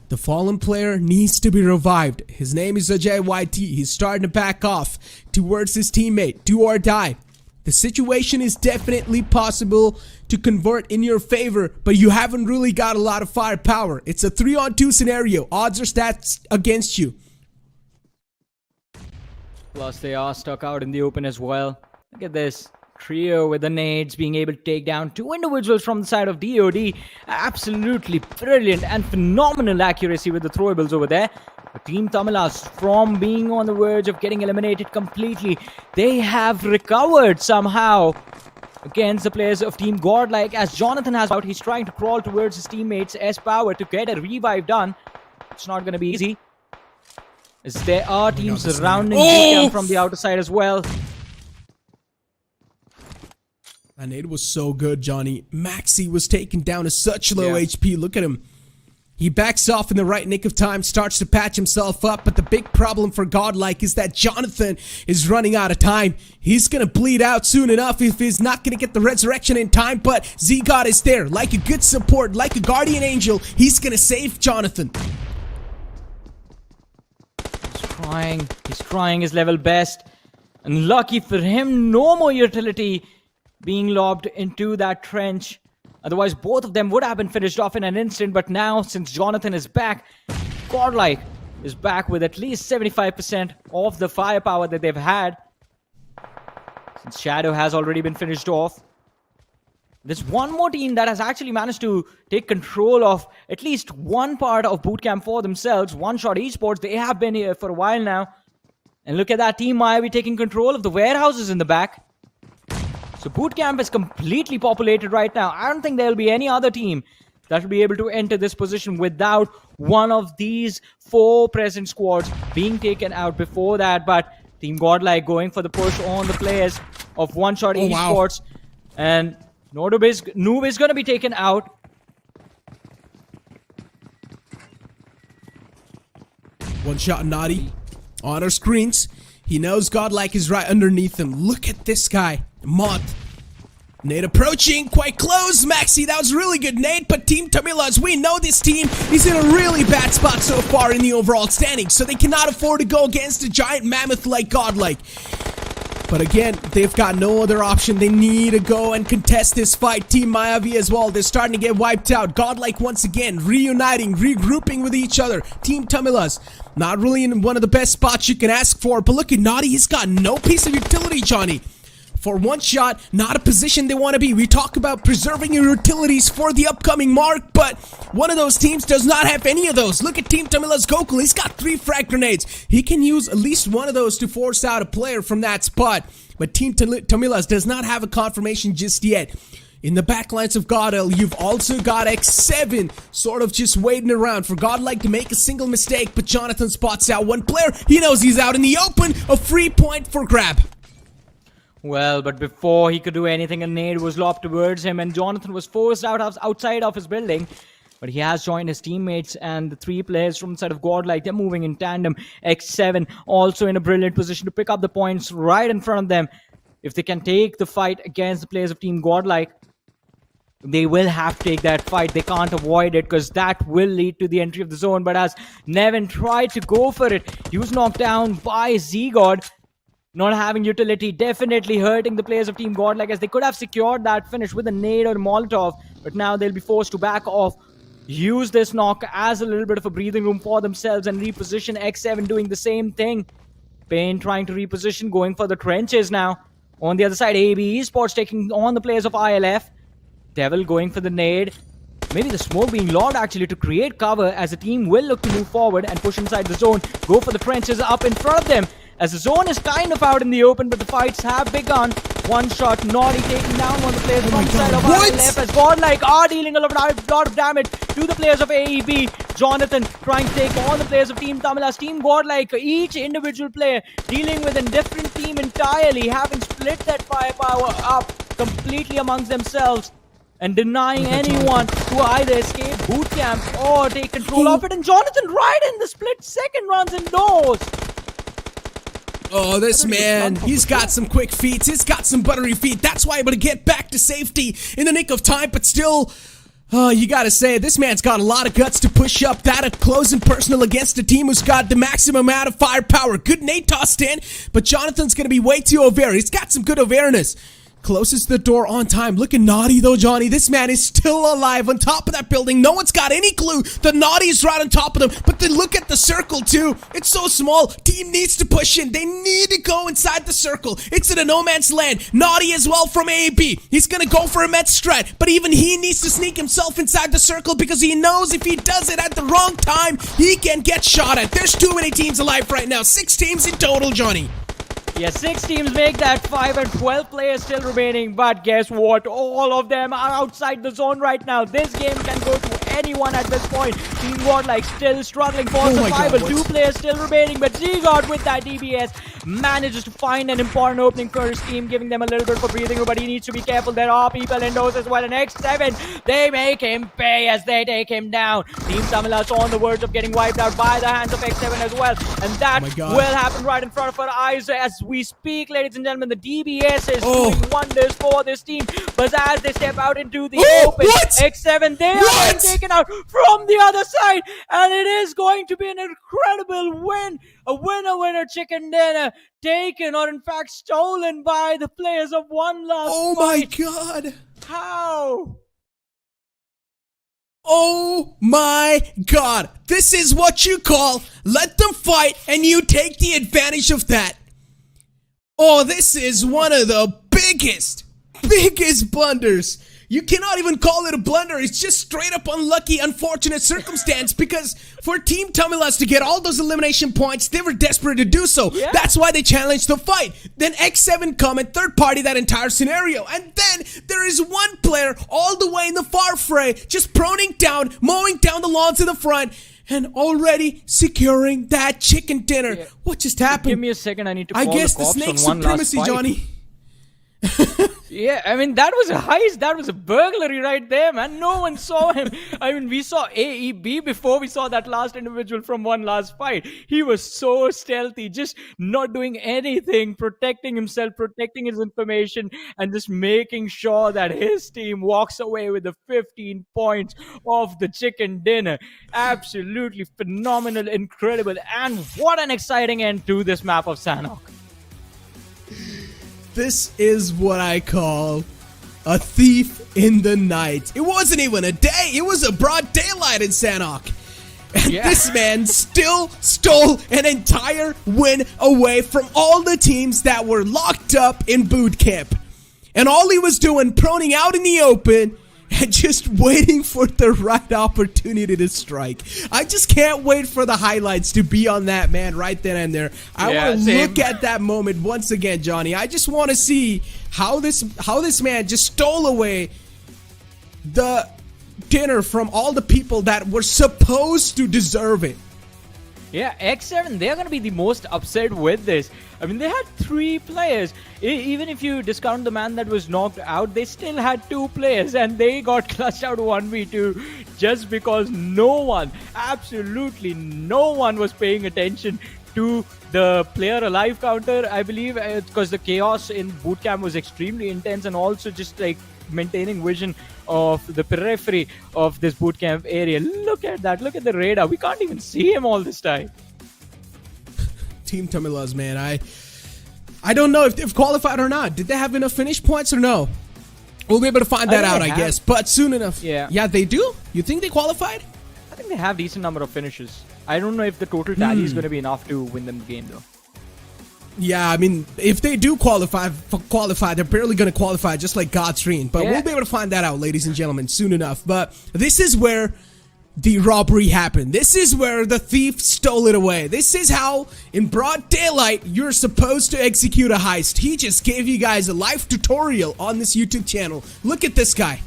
The fallen player needs to be revived. His name is Ajay YT. He's starting to back off towards his teammate. Do or die. The situation is definitely possible to convert in your favor, but you haven't really got a lot of firepower. It's a 3-on-2 scenario. Odds are stats against you. Plus, they are stuck out in the open as well. Look at this. Trio with the nades being able to take down two individuals from the side of DOD. Absolutely brilliant and phenomenal accuracy with the throwables over there. But Team Tamilas, from being on the verge of getting eliminated completely, they have recovered somehow against the players of Team Godlike. As Jonathan has out, he's trying to crawl towards his teammates S-Power to get a revive done. It's not going to be easy, as there are teams surrounding him from the outer side as well. And it was so good, Johnny. Maxi was taken down to such low HP. Look at him. He backs off in the right nick of time, starts to patch himself up, but the big problem for Godlike is that Jonathan is running out of time. He's gonna bleed out soon enough if he's not gonna get the resurrection in time, but Z-God is there. Like a good support, like a guardian angel, he's gonna save Jonathan. He's trying his level best. And lucky for him, no more utility being lobbed into that trench. Otherwise, both of them would have been finished off in an instant. But now, since Jonathan is back, Godlike is back with at least 75% of the firepower that they've had. Since Shadow has already been finished off, there's one more team that has actually managed to take control of at least one part of bootcamp for themselves. Oneshot Esports, they have been here for a while now. And look at that team, Mayavi, taking control of the warehouses in the back. So bootcamp is completely populated right now. I don't think there will be any other team that will be able to enter this position without one of these 4 present squads being taken out before that. But Team Godlike going for the push on the players of Oneshot Esports. Wow. And Noob is going to be taken out. One shot Naughty on our screens. He knows Godlike is right underneath him. Look at this guy. Moth. Nate approaching, quite close. Maxi, that was really good, Nate. But Team Tamilas, we know this team is in a really bad spot so far in the overall standings, so they cannot afford to go against a giant mammoth like Godlike. But again, they've got no other option. They need to go and contest this fight. Team Mayavi as well. They're starting to get wiped out. Godlike once again reuniting, regrouping with each other. Team Tamilas, not really in one of the best spots you can ask for. But look at Naughty. He's got no piece of utility, Johnny. For one shot, not a position they want to be. We talk about preserving your utilities for the upcoming mark, but one of those teams does not have any of those. Look at Team Tamilas Gokul. He's got 3 frag grenades. He can use at least one of those to force out a player from that spot. But Team Tamilas does not have a confirmation just yet. In the backlines of GODL, you've also got X7 sort of just waiting around for Godlike to make a single mistake, but Jonathan spots out one player. He knows he's out in the open. A free point for grab. Well, but before he could do anything, a nade was lobbed towards him, and Jonathan was forced outside of his building. But he has joined his teammates, and the 3 players from the side of Godlike, they're moving in tandem. X7 also in a brilliant position to pick up the points right in front of them. if they can take the fight against the players of Team Godlike, they will have to take that fight. They can't avoid it because that will lead to the entry of the zone. But as Nevin tried to go for it, he was knocked down by Z-God. Not having utility, definitely hurting the players of Team Godlike, as they could have secured that finish with a nade or a Molotov. But now they'll be forced to back off. Use this knock as a little bit of a breathing room for themselves and reposition. X7 doing the same thing. Pain trying to reposition, going for the trenches now. On the other side, AB Esports taking on the players of ILF. Devil going for the nade. Maybe the smoke being logged actually to create cover, as the team will look to move forward and push inside the zone. Go for the trenches up in front of them, as the zone is kind of out in the open, but the fights have begun. One shot, Naughty taking down one of the players from the side of ILF, as Godlike are dealing a lot of damage to the players of AEB. Jonathan trying to take on the players of Team Tamilas. Team Godlike, each individual player dealing with a different team entirely, having split that firepower up completely amongst themselves and denying anyone to either escape boot camp or take control of it. And Jonathan right in the split second runs indoors. Oh, this man, he's got some quick feet. He's got some buttery feet. That's why able to get back to safety in the nick of time. But still, you gotta say, this man's got a lot of guts to push up that at close and personal against a team who's got the maximum amount of firepower. Good nade tossed in, but Jonathan's gonna be way too aware. He's got some good awareness. Closes the door on time. Looking naughty though, Johnny. This man is still alive on top of that building. No one's got any clue. The Naughty is right on top of them. But then look at the circle too. It's so small. Team needs to push in. They need to go inside the circle. It's in a no man's land. Naughty as well from AB. He's gonna go for a med strat. But even he needs to sneak himself inside the circle, because he knows if he does it at the wrong time, he can get shot at. There's too many teams alive right now. 6 teams in total, Johnny. Yeah, 6 teams make that 5 and 12 players still remaining. But guess what? All of them are outside the zone right now. This game can go to anyone at this point. Team Godlike still struggling for survival. 2 players still remaining, but Z-God with that DBS manages to find an important opening for his team, giving them a little bit of a breathing room, but he needs to be careful. There are people indoors as well. And X7, they make him pay as they take him down. Team Tamilas on the verge of getting wiped out by the hands of X7 as well. And that will happen right in front of our eyes as we speak, ladies and gentlemen. The DBS is doing wonders for this team, but as they step out into the open, X7, they are being taken out from the other side, and it is going to be an incredible win. A winner chicken dinner, taken or in fact stolen by the players of One Last Oh my god. How? Oh my god. This is what you call let them fight and you take the advantage of that. Oh, this is one of the biggest blunders. You cannot even call it a blunder. It's just straight up unlucky, unfortunate circumstance, because for Team Tamilas to get all those elimination points, they were desperate to do so. Yeah. That's why they challenged the fight. Then X7 come and third party that entire scenario. And then there is one player all the way in the far fray, just proning down, mowing down the lawns in the front, and already securing that chicken dinner. Yeah. What just happened? Give me a second, I need to call I guess the the snake supremacy, Johnny. Yeah, I mean, that was a heist. That was a burglary right there, man. No one saw him. I mean, we saw AEB before we saw that last individual from One Last Fight. He was so stealthy, just not doing anything, protecting himself, protecting his information, and just making sure that his team walks away with the 15 points of the chicken dinner. Absolutely phenomenal, incredible, and what an exciting end to this map of Sanhok. This is what I call a thief in the night. It wasn't even a day. It was a broad daylight in Sanhok. And this man still stole an entire win away from all the teams that were locked up in boot camp. And all he was doing, proning out in the open and just waiting for the right opportunity to strike. I just can't wait for the highlights to be on that man right then and there. I want to look at that moment once again, Johnny. I just want to see how this man just stole away the dinner from all the people that were supposed to deserve it. Yeah, X7, they're going to be the most upset with this. I mean, they had 3 players. Even if you discount the man that was knocked out, they still had 2 players, and they got clutched out 1v2 just because no one, absolutely no one was paying attention to the player alive counter, I believe, because the chaos in bootcamp was extremely intense, and also just like maintaining vision of the periphery of this bootcamp area. Look at that. Look at the radar. We can't even see him all this time. Team Tamilas, man. I don't know if they've qualified or not. Did they have enough finish points or no? We'll be able to find that out, I guess. But soon enough. Yeah, they do? You think they qualified? I think they have decent number of finishes. I don't know if the total tally is going to be enough to win them the game, though. Yeah, I mean, if they do qualify, they're barely going to qualify, just like God's Reign. But we'll be able to find that out, ladies and gentlemen, soon enough. But this is where the robbery happened. This is where the thief stole it away. This is how, in broad daylight, you're supposed to execute a heist. He just gave you guys a live tutorial on this YouTube channel. Look at this guy.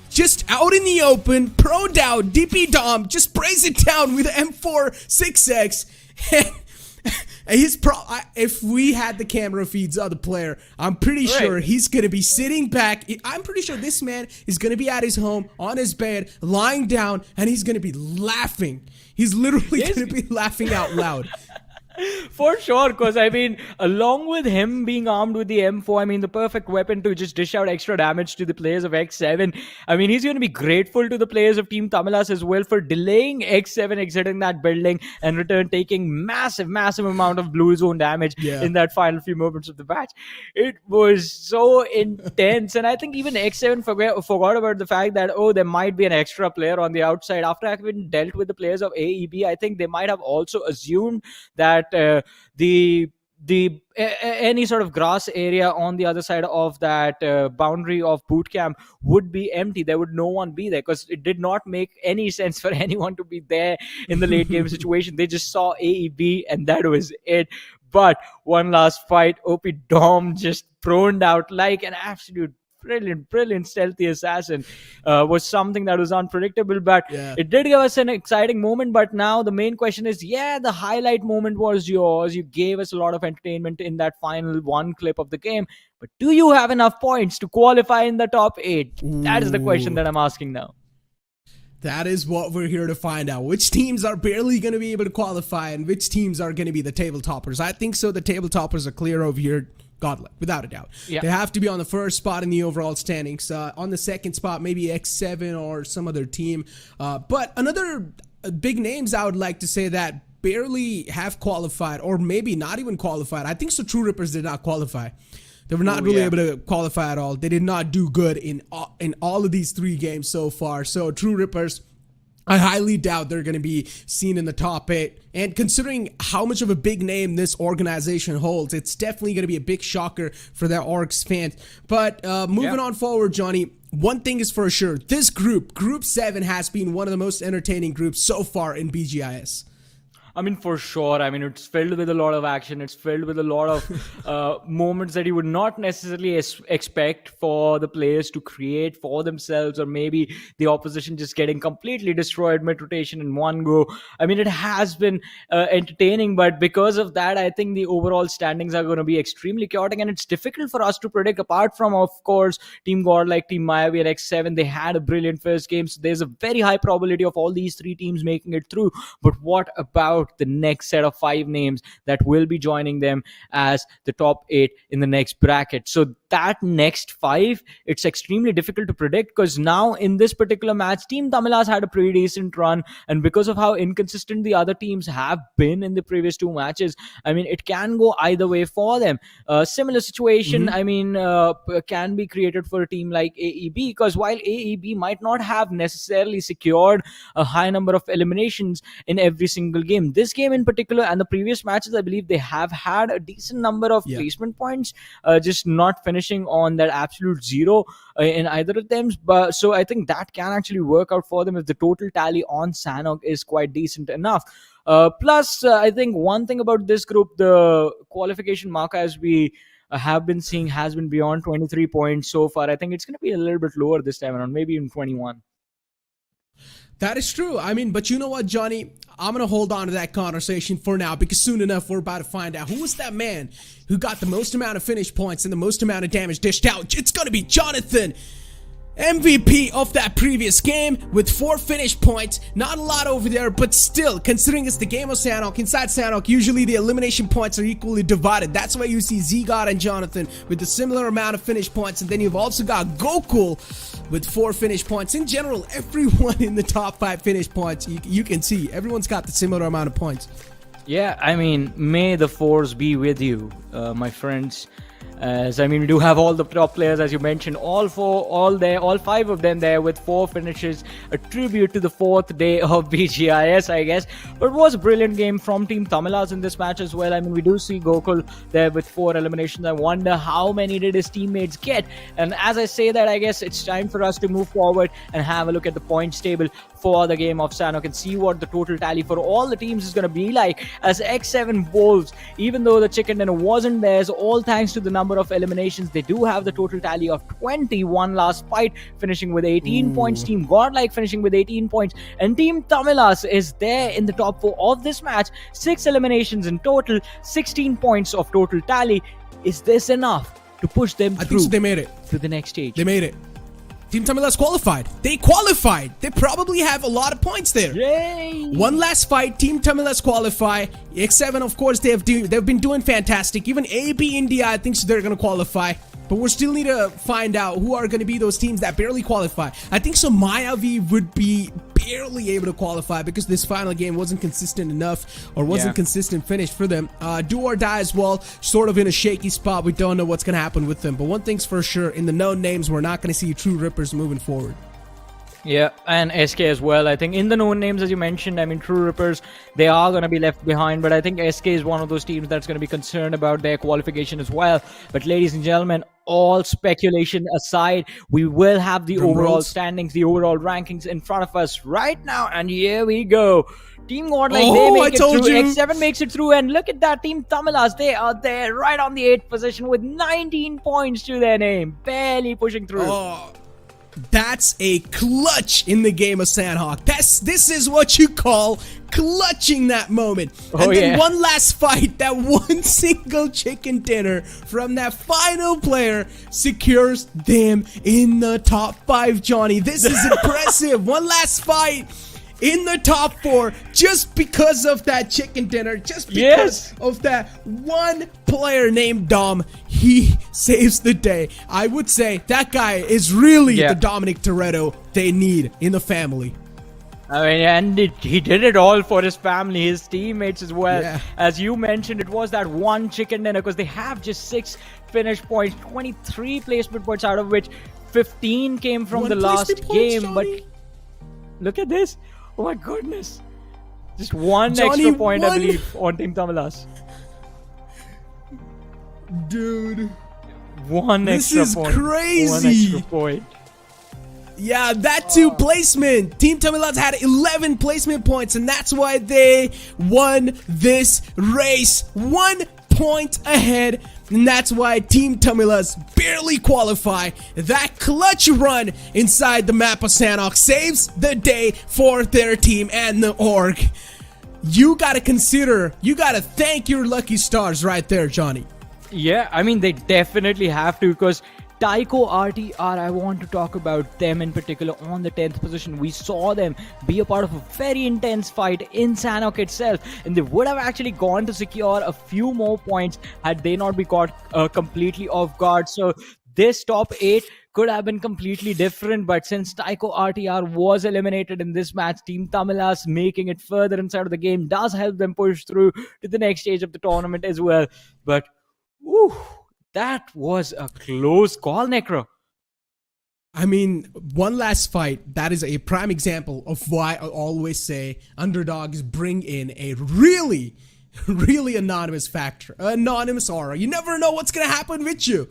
Just out in the open, pro down, DP Dom, just sprays it down with an M4 6X. If we had the camera feeds of the player, I'm pretty sure he's going to be sitting back. I'm pretty sure this man is going to be at his home, on his bed, lying down, and he's going to be laughing. He's literally going to be laughing out loud. For sure, because I mean, along with him being armed with the M4, I mean, the perfect weapon to just dish out extra damage to the players of X7. I mean, he's going to be grateful to the players of Team Tamilas as well for delaying X7 exiting that building and return taking massive amount of blue zone damage in that final few moments of the match. It was so intense, and I think even X7 forgot about the fact that, oh, there might be an extra player on the outside. After having dealt with the players of AEB, I think they might have also assumed that any sort of grass area on the other side of that boundary of bootcamp would be empty. There would no one be there, because it did not make any sense for anyone to be there in the late game situation. They just saw AEB and that was it. But one last fight, OP Dom just proned out like an absolute brilliant stealthy assassin. Was something that was unpredictable, but it did give us an exciting moment. But now the main question is, the highlight moment was yours. You gave us a lot of entertainment in that final one clip of the game, but do you have enough points to qualify in the top 8? That is the question that I'm asking now. That is what we're here to find out. Which teams are barely going to be able to qualify and which teams are going to be the table toppers. I think so. The table toppers are clear over here. GODLIKE, without a doubt. They have to be on the first spot in the overall standings. On the second spot, maybe X7 or some other team. But another big names I would like to say that barely have qualified, or maybe not even qualified. I think so. True Rippers did not qualify. They were not really able to qualify at all. They did not do good in all of these 3 games so far. So True Rippers, I highly doubt they're going to be seen in the top 8. And considering how much of a big name this organization holds, it's definitely going to be a big shocker for their Orcs fans. But moving on forward, Johnny, one thing is for sure. This group, Group 7, has been one of the most entertaining groups so far in BGIS. I mean, for sure. I mean, it's filled with a lot of action. It's filled with a lot of moments that you would not necessarily expect for the players to create for themselves, or maybe the opposition just getting completely destroyed mid-rotation in one go. I mean, it has been entertaining, but because of that, I think the overall standings are going to be extremely chaotic, and it's difficult for us to predict, apart from, of course, Team GODLIKE, Team Mayavi, and X7. They had a brilliant first game, so there's a very high probability of all these 3 teams making it through. But what about the next set of 5 names that will be joining them as the top 8 in the next bracket? So that next 5, it's extremely difficult to predict, because now in this particular match, Team Tamilas had a pretty decent run, and because of how inconsistent the other teams have been in the previous 2 matches, I mean, it can go either way for them. Similar situation, I mean, can be created for a team like AEB, because while AEB might not have necessarily secured a high number of eliminations in every single game, this game in particular and the previous matches, I believe they have had a decent number of placement points, just not finishing on that absolute 0 in either of them. But so I think that can actually work out for them if the total tally on Sanhok is quite decent enough. Plus, I think one thing about this group, the qualification marker, as we have been seeing, has been beyond 23 points so far. I think it's going to be a little bit lower this time around, maybe even 21. That is true. I mean, but you know what, Johnny? I'm going to hold on to that conversation for now, because soon enough we're about to find out who was that man who got the most amount of finish points and the most amount of damage dished out. It's going to be Jonathan. MVP of that previous game with 4 finish points. Not a lot over there, but still, considering it's the game of Sanhok, inside Sanhok, usually the elimination points are equally divided. That's why you see Z-God and Jonathan with a similar amount of finish points, and then you've also got GOKUL with 4 finish points. In general, everyone in the top 5 finish points, you can see, everyone's got the similar amount of points. Yeah, I mean, may the force be with you, my friends. As I mean, we do have all the top players, as you mentioned, all 5 of them there with 4 finishes, a tribute to the 4th day of BGIS, I guess. But it was a brilliant game from Team Tamilas in this match as well. I mean, we do see GOKUL there with 4 eliminations. I wonder how many did his teammates get. And as I say that, I guess it's time for us to move forward and have a look at the points table for the game of Sanhok and see what the total tally for all the teams is going to be like, as X7 bowls, even though the chicken dinner wasn't there, so all thanks to the number of eliminations, they do have the total tally of 21 last fight, finishing with 18 points. Team Godlike finishing with 18 points, and Team Tamilas is there in the top 4 of this match. 6 eliminations in total, 16 points of total tally. Is this enough to push them through? I think so. They made it to the next stage. They made it. Team Tamilas qualified. They qualified. They probably have a lot of points there. Yay! One last fight. Team Tamilas qualify. X7, of course, they've been doing fantastic. Even AB India, I think they're going to qualify. But we still need to find out who are going to be those teams that barely qualify. I think so Mayavi would be barely able to qualify because this final game wasn't consistent enough, or wasn't consistent finish for them. Do or die as well, sort of in a shaky spot. We don't know what's going to happen with them. But one thing's for sure, in the known names, we're not going to see true rippers moving forward. Yeah, and SK as well. I think in the known names, as you mentioned, I mean, True Rippers, they are going to be left behind. But I think SK is one of those teams that's going to be concerned about their qualification as well. But ladies and gentlemen, all speculation aside, we will have the overall standings, the overall rankings in front of us right now. And here we go. Team Godlike, they make it through. X7 makes it through. And look at that. Team Tamilas, they are there right on the 8th position with 19 points to their name. Barely pushing through. That's a clutch in the game of Sanhok. This is what you call clutching that moment. And then one last fight, that one single chicken dinner from that final player secures them in the top 5, Johnny. This is impressive. One last fight in the top 4 just because of that chicken dinner, just because of that one player named Dom. He saves the day. I would say that guy is really the Dominic Toretto they need in the family. I mean, and he did it all for his family, his teammates as well. As you mentioned, it was that one chicken dinner because they have just 6 finish points, 23 placement points, out of which 15 came from the last game. But look at this. Oh my goodness. Just one extra point, I believe, on Team Tamilas. Dude. One extra point. This is crazy. One extra point. Yeah, that too, placement. Team Tamilas had 11 placement points, and that's why they won this race. 1 point ahead, and that's why Team Tamilas barely qualify. That clutch run inside the map of Sanhok saves the day for their team and the org. You gotta thank your lucky stars right there, Johnny. Yeah, I mean, they definitely have to, because Tyco RTR, I want to talk about them in particular on the 10th position. We saw them be a part of a very intense fight in Sanhok itself, and they would have actually gone to secure a few more points had they not been caught completely off guard. So this top 8 could have been completely different, but since Tyco RTR was eliminated in this match, Team Tamilas making it further inside of the game does help them push through to the next stage of the tournament as well. But that was a close call, Necro. I mean, one last fight, that is a prime example of why I always say underdogs bring in a really anonymous factor, anonymous aura. You never know what's going to happen with you.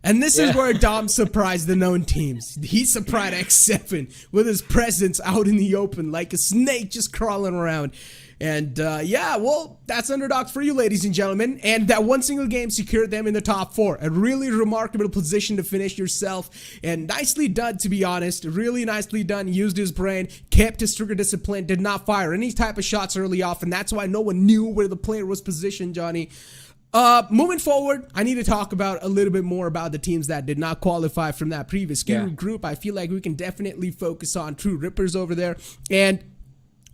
And this is where Dom surprised the known teams. He surprised X7 with his presence out in the open like a snake just crawling around. And yeah, well, that's underdogs for you, ladies and gentlemen. And that one single game secured them in the top 4. A really remarkable position to finish yourself. And nicely done, to be honest. Really nicely done. Used his brain, kept his trigger discipline, did not fire any type of shots early off. And that's why no one knew where the player was positioned, Johnny. Moving forward, I need to talk about a little bit more about the teams that did not qualify from that previous group. I feel like we can definitely focus on True Rippers over there. And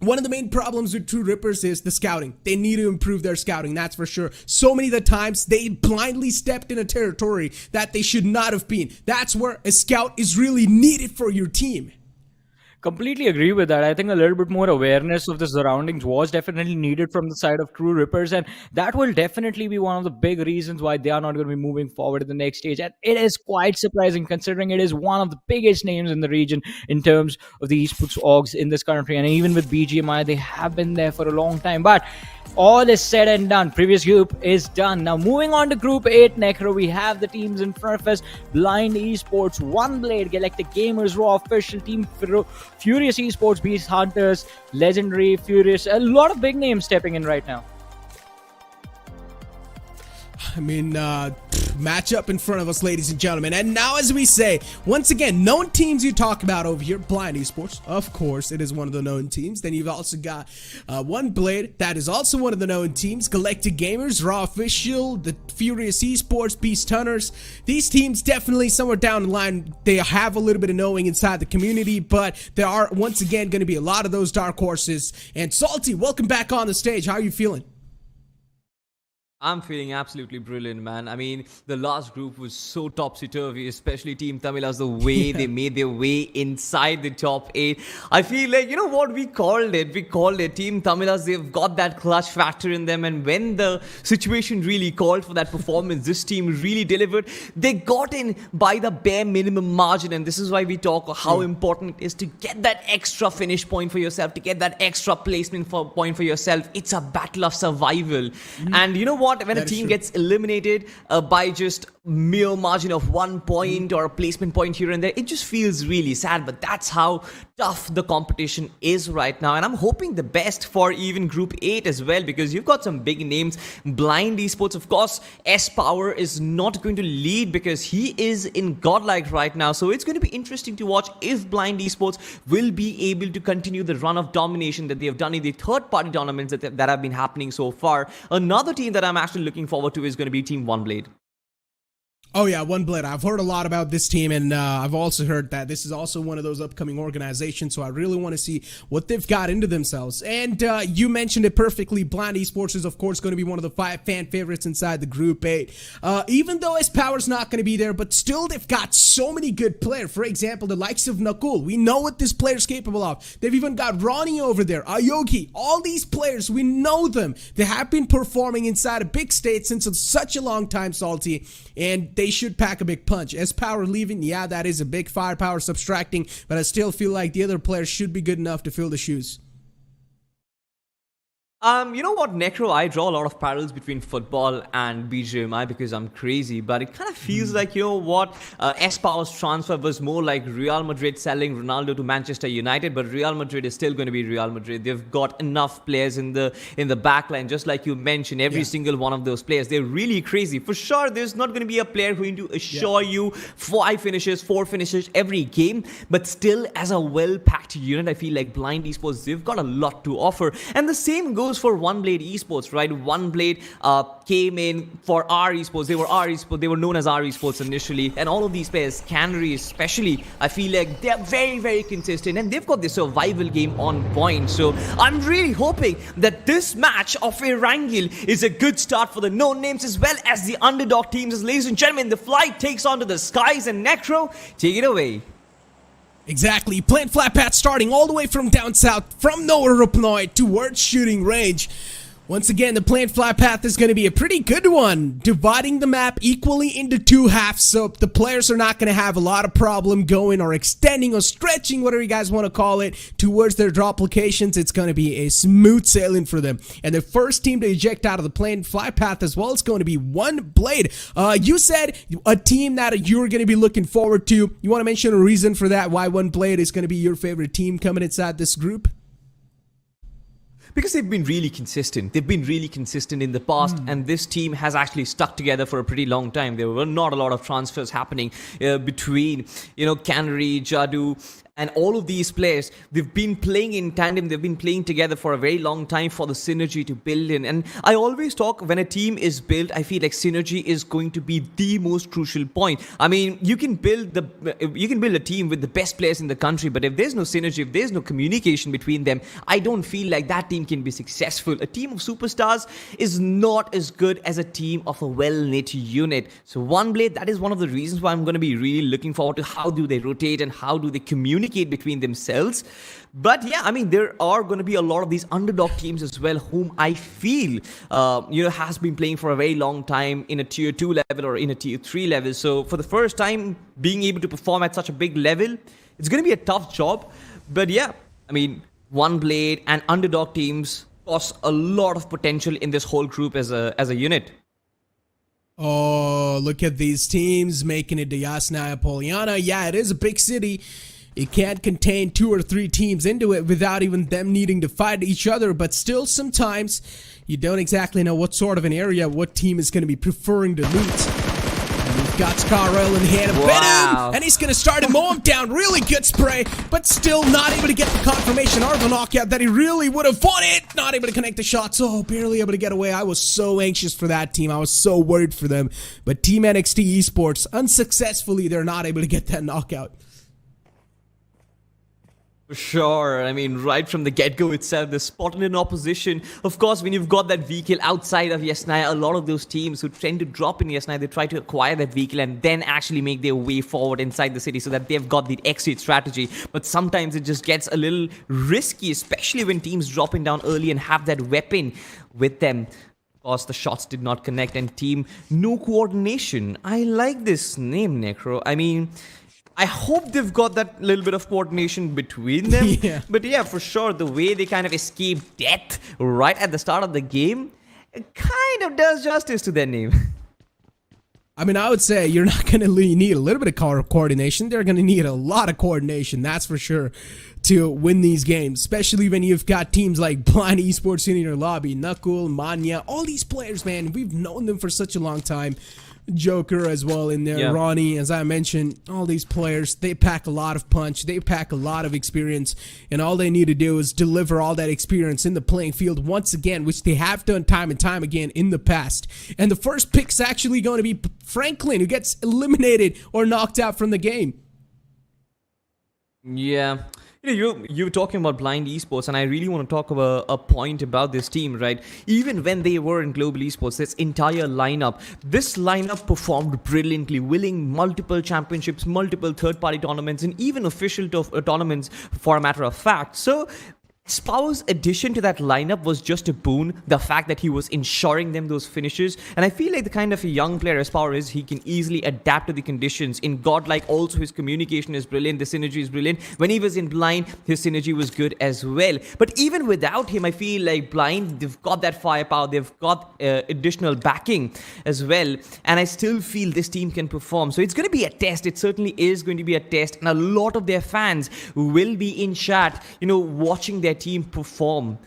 one of the main problems with True Rippers is the scouting. They need to improve their scouting, that's for sure. So many of the times, they blindly stepped in a territory that they should not have been. That's where a scout is really needed for your team. Completely agree with that. I think a little bit more awareness of the surroundings was definitely needed from the side of True Rippers, and that will definitely be one of the big reasons why they are not going to be moving forward in the next stage. And it is quite surprising considering it is one of the biggest names in the region in terms of the esports orgs in this country, and even with BGMI, they have been there for a long time. But all is said and done. Previous group is done. Now moving on to Group 8, Necro, we have the teams in front of us. Blind Esports, OneBlade, Galactic Gamers, Raw Official, Team Furious Esports, Beast Hunters, Legendary, Furious. A lot of big names stepping in right now. I mean, matchup in front of us, ladies and gentlemen. And now, as we say, once again, known teams you talk about over here, Blind Esports, of course, it is one of the known teams. Then you've also got OneBlade, that is also one of the known teams. Galactic Gamers, Raw Official, the Furious Esports, Beast Hunters. These teams definitely somewhere down the line, they have a little bit of knowing inside the community, but there are, once again, going to be a lot of those dark horses. And Salty, welcome back on the stage. How are you feeling? I'm feeling absolutely brilliant, man. I mean, the last group was so topsy-turvy, especially Team Tamilas, the way they made their way inside the top 8. I feel like, you know what, we called it. Team Tamilas, they've got that clutch factor in them, and when the situation really called for that performance, this team really delivered. They got in by the bare minimum margin, and this is why we talk how important it is to get that extra finish point for yourself, to get that extra placement point for yourself. It's a battle of survival. And you know what? When a team gets eliminated by just mere margin of 1 point or a placement point here and there, it just feels really sad. But that's how tough the competition is right now, and I'm hoping the best for even Group 8 as well, because you've got some big names. Blind Esports, of course. S-Power is not going to lead because he is in Godlike right now, so it's going to be interesting to watch if Blind Esports will be able to continue the run of domination that they have done in the third-party tournaments that have been happening so far. Another team that I'm actually looking forward to is going to be Team OneBlade. Oh yeah, OneBlade. I've heard a lot about this team, and I've also heard that this is also one of those upcoming organizations, so I really want to see what they've got into themselves. And you mentioned it perfectly. Blind Esports is, of course, going to be one of the 5 fan favorites inside the Group 8. Even though S-Power's not going to be there, but still they've got so many good players. For example, the likes of Nakul. We know what this player's capable of. They've even got Ronnie over there, Ayogi. All these players, we know them. They have been performing inside a big stage since such a long time, Salty, and they should pack a big punch. S-Power leaving, yeah, that is a big firepower subtracting, but I still feel like the other players should be good enough to fill the shoes. You know what, Necro, I draw a lot of parallels between football and BGMI because I'm crazy, but it kind of feels like, you know what, S-Power's transfer was more like Real Madrid selling Ronaldo to Manchester United, but Real Madrid is still going to be Real Madrid. They've got enough players in the backline, just like you mentioned, every single one of those players. They're really crazy. For sure, there's not going to be a player going to assure you 5 finishes, 4 finishes every game, but still, as a well-packed unit, I feel like Blind Esports, they've got a lot to offer. And the same goes for OneBlade Esports, right? OneBlade came in for R Esports. They were R Esports. They were known as R Esports initially, and all of these players, Canary especially, I feel like they're very, very consistent, and they've got the survival game on point. So I'm really hoping that this match of Erangel is a good start for the known names as well as the underdog teams. Ladies and gentlemen, the flight takes on to the skies, and Necro, take it away. Exactly. Plant flat path starting all the way from down south, from nowhere up north towards shooting range. Once again, the planned flat path is going to be a pretty good one, dividing the map equally into 2 halves, so the players are not going to have a lot of problem going or extending or stretching, whatever you guys want to call it, towards their drop locations. It's going to be a smooth sailing for them. And the first team to eject out of the planned flat path as well is going to be OneBlade. You said a team that you're going to be looking forward to. You want to mention a reason for that, why OneBlade is going to be your favorite team coming inside this group? Because they've been really consistent. They've been really consistent in the past, and this team has actually stuck together for a pretty long time. There were not a lot of transfers happening between, you know, Canary, Jadu, And all of these players, they've been playing in tandem, they've been playing together for a very long time for the synergy to build in. And I always talk, when a team is built, I feel like synergy is going to be the most crucial point. I mean, you can build a team with the best players in the country, but if there's no synergy, if there's no communication between them, I don't feel like that team can be successful. A team of superstars is not as good as a team of a well-knit unit. So OneBlade, that is one of the reasons why I'm going to be really looking forward to how do they rotate and how do they communicate between themselves. But yeah, I mean, there are going to be a lot of these underdog teams as well, whom I feel has been playing for a very long time in a tier 2 level or in a tier 3 level. So for the first time being able to perform at such a big level, it's going to be a tough job. But yeah, I mean, OneBlade and underdog teams possess a lot of potential in this whole group as a unit. Oh, look at these teams making it to Yasnaya Polyana. Yeah, it is a big city. It can't contain 2 or 3 teams into it without even them needing to fight each other. But still, sometimes you don't exactly know what sort of an area, what team is going to be preferring to loot. And we've got Scarrel in hand of Venom, and he's going to start to mow him down. Really good spray, but still not able to get the confirmation or the knockout that he really would have won it. Not able to connect the shots. Oh, barely able to get away. I was so anxious for that team. I was so worried for them. But Team NXT Esports, unsuccessfully, they're not able to get that knockout. Sure, I mean, right from the get-go itself, they're spotted in opposition. Of course, when you've got that vehicle outside of Yasnaya, a lot of those teams who tend to drop in Yasnaya, they try to acquire that vehicle and then actually make their way forward inside the city so that they've got the exit strategy. But sometimes it just gets a little risky, especially when teams drop in down early and have that weapon with them. Of course, the shots did not connect, and team no coordination. I like this name, Necro. I mean, I hope they've got that little bit of coordination between them. Yeah. But yeah, for sure, the way they kind of escape death right at the start of the game, it kind of does justice to their name. I mean, I would say you're not going to need a little bit of coordination. They're going to need a lot of coordination, that's for sure, to win these games. Especially when you've got teams like Blind Esports in your lobby, Knuckle, Manya, all these players, man. We've known them for such a long time. Joker as well in there, yeah. Ronnie, as I mentioned, all these players, they pack a lot of punch, they pack a lot of experience, and all they need to do is deliver all that experience in the playing field once again, which they have done time and time again in the past. And the first pick's actually going to be Franklin, who gets eliminated or knocked out from the game. Yeah. You're talking about Blind Esports, and I really want to talk about a point about this team, right? Even when they were in Global Esports, this entire lineup, performed brilliantly, winning multiple championships, multiple third-party tournaments, and even official tournaments, for a matter of fact. So Spau's addition to that lineup was just a boon. The fact that he was ensuring them those finishes. And I feel like the kind of a young player as Spau is, he can easily adapt to the conditions. In Godlike, also his communication is brilliant. The synergy is brilliant. When he was in Blind, his synergy was good as well. But even without him, I feel like Blind, they've got that firepower. They've got additional backing as well. And I still feel this team can perform. So it's going to be a test. It certainly is going to be a test. And a lot of their fans will be in chat, watching their team perform.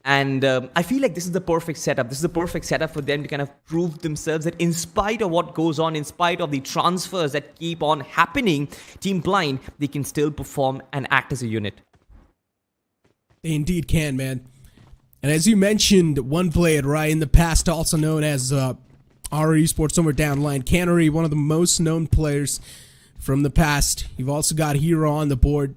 And I feel like this is the perfect setup. This is the perfect setup for them to kind of prove themselves that in spite of what goes on, in spite of the transfers that keep on happening, Team Blind, they can still perform and act as a unit. They indeed can, man. And as you mentioned, OneBlade, right, in the past also known as Esports somewhere down the line, Cannery, one of the most known players from the past. You've also got Hero on the board.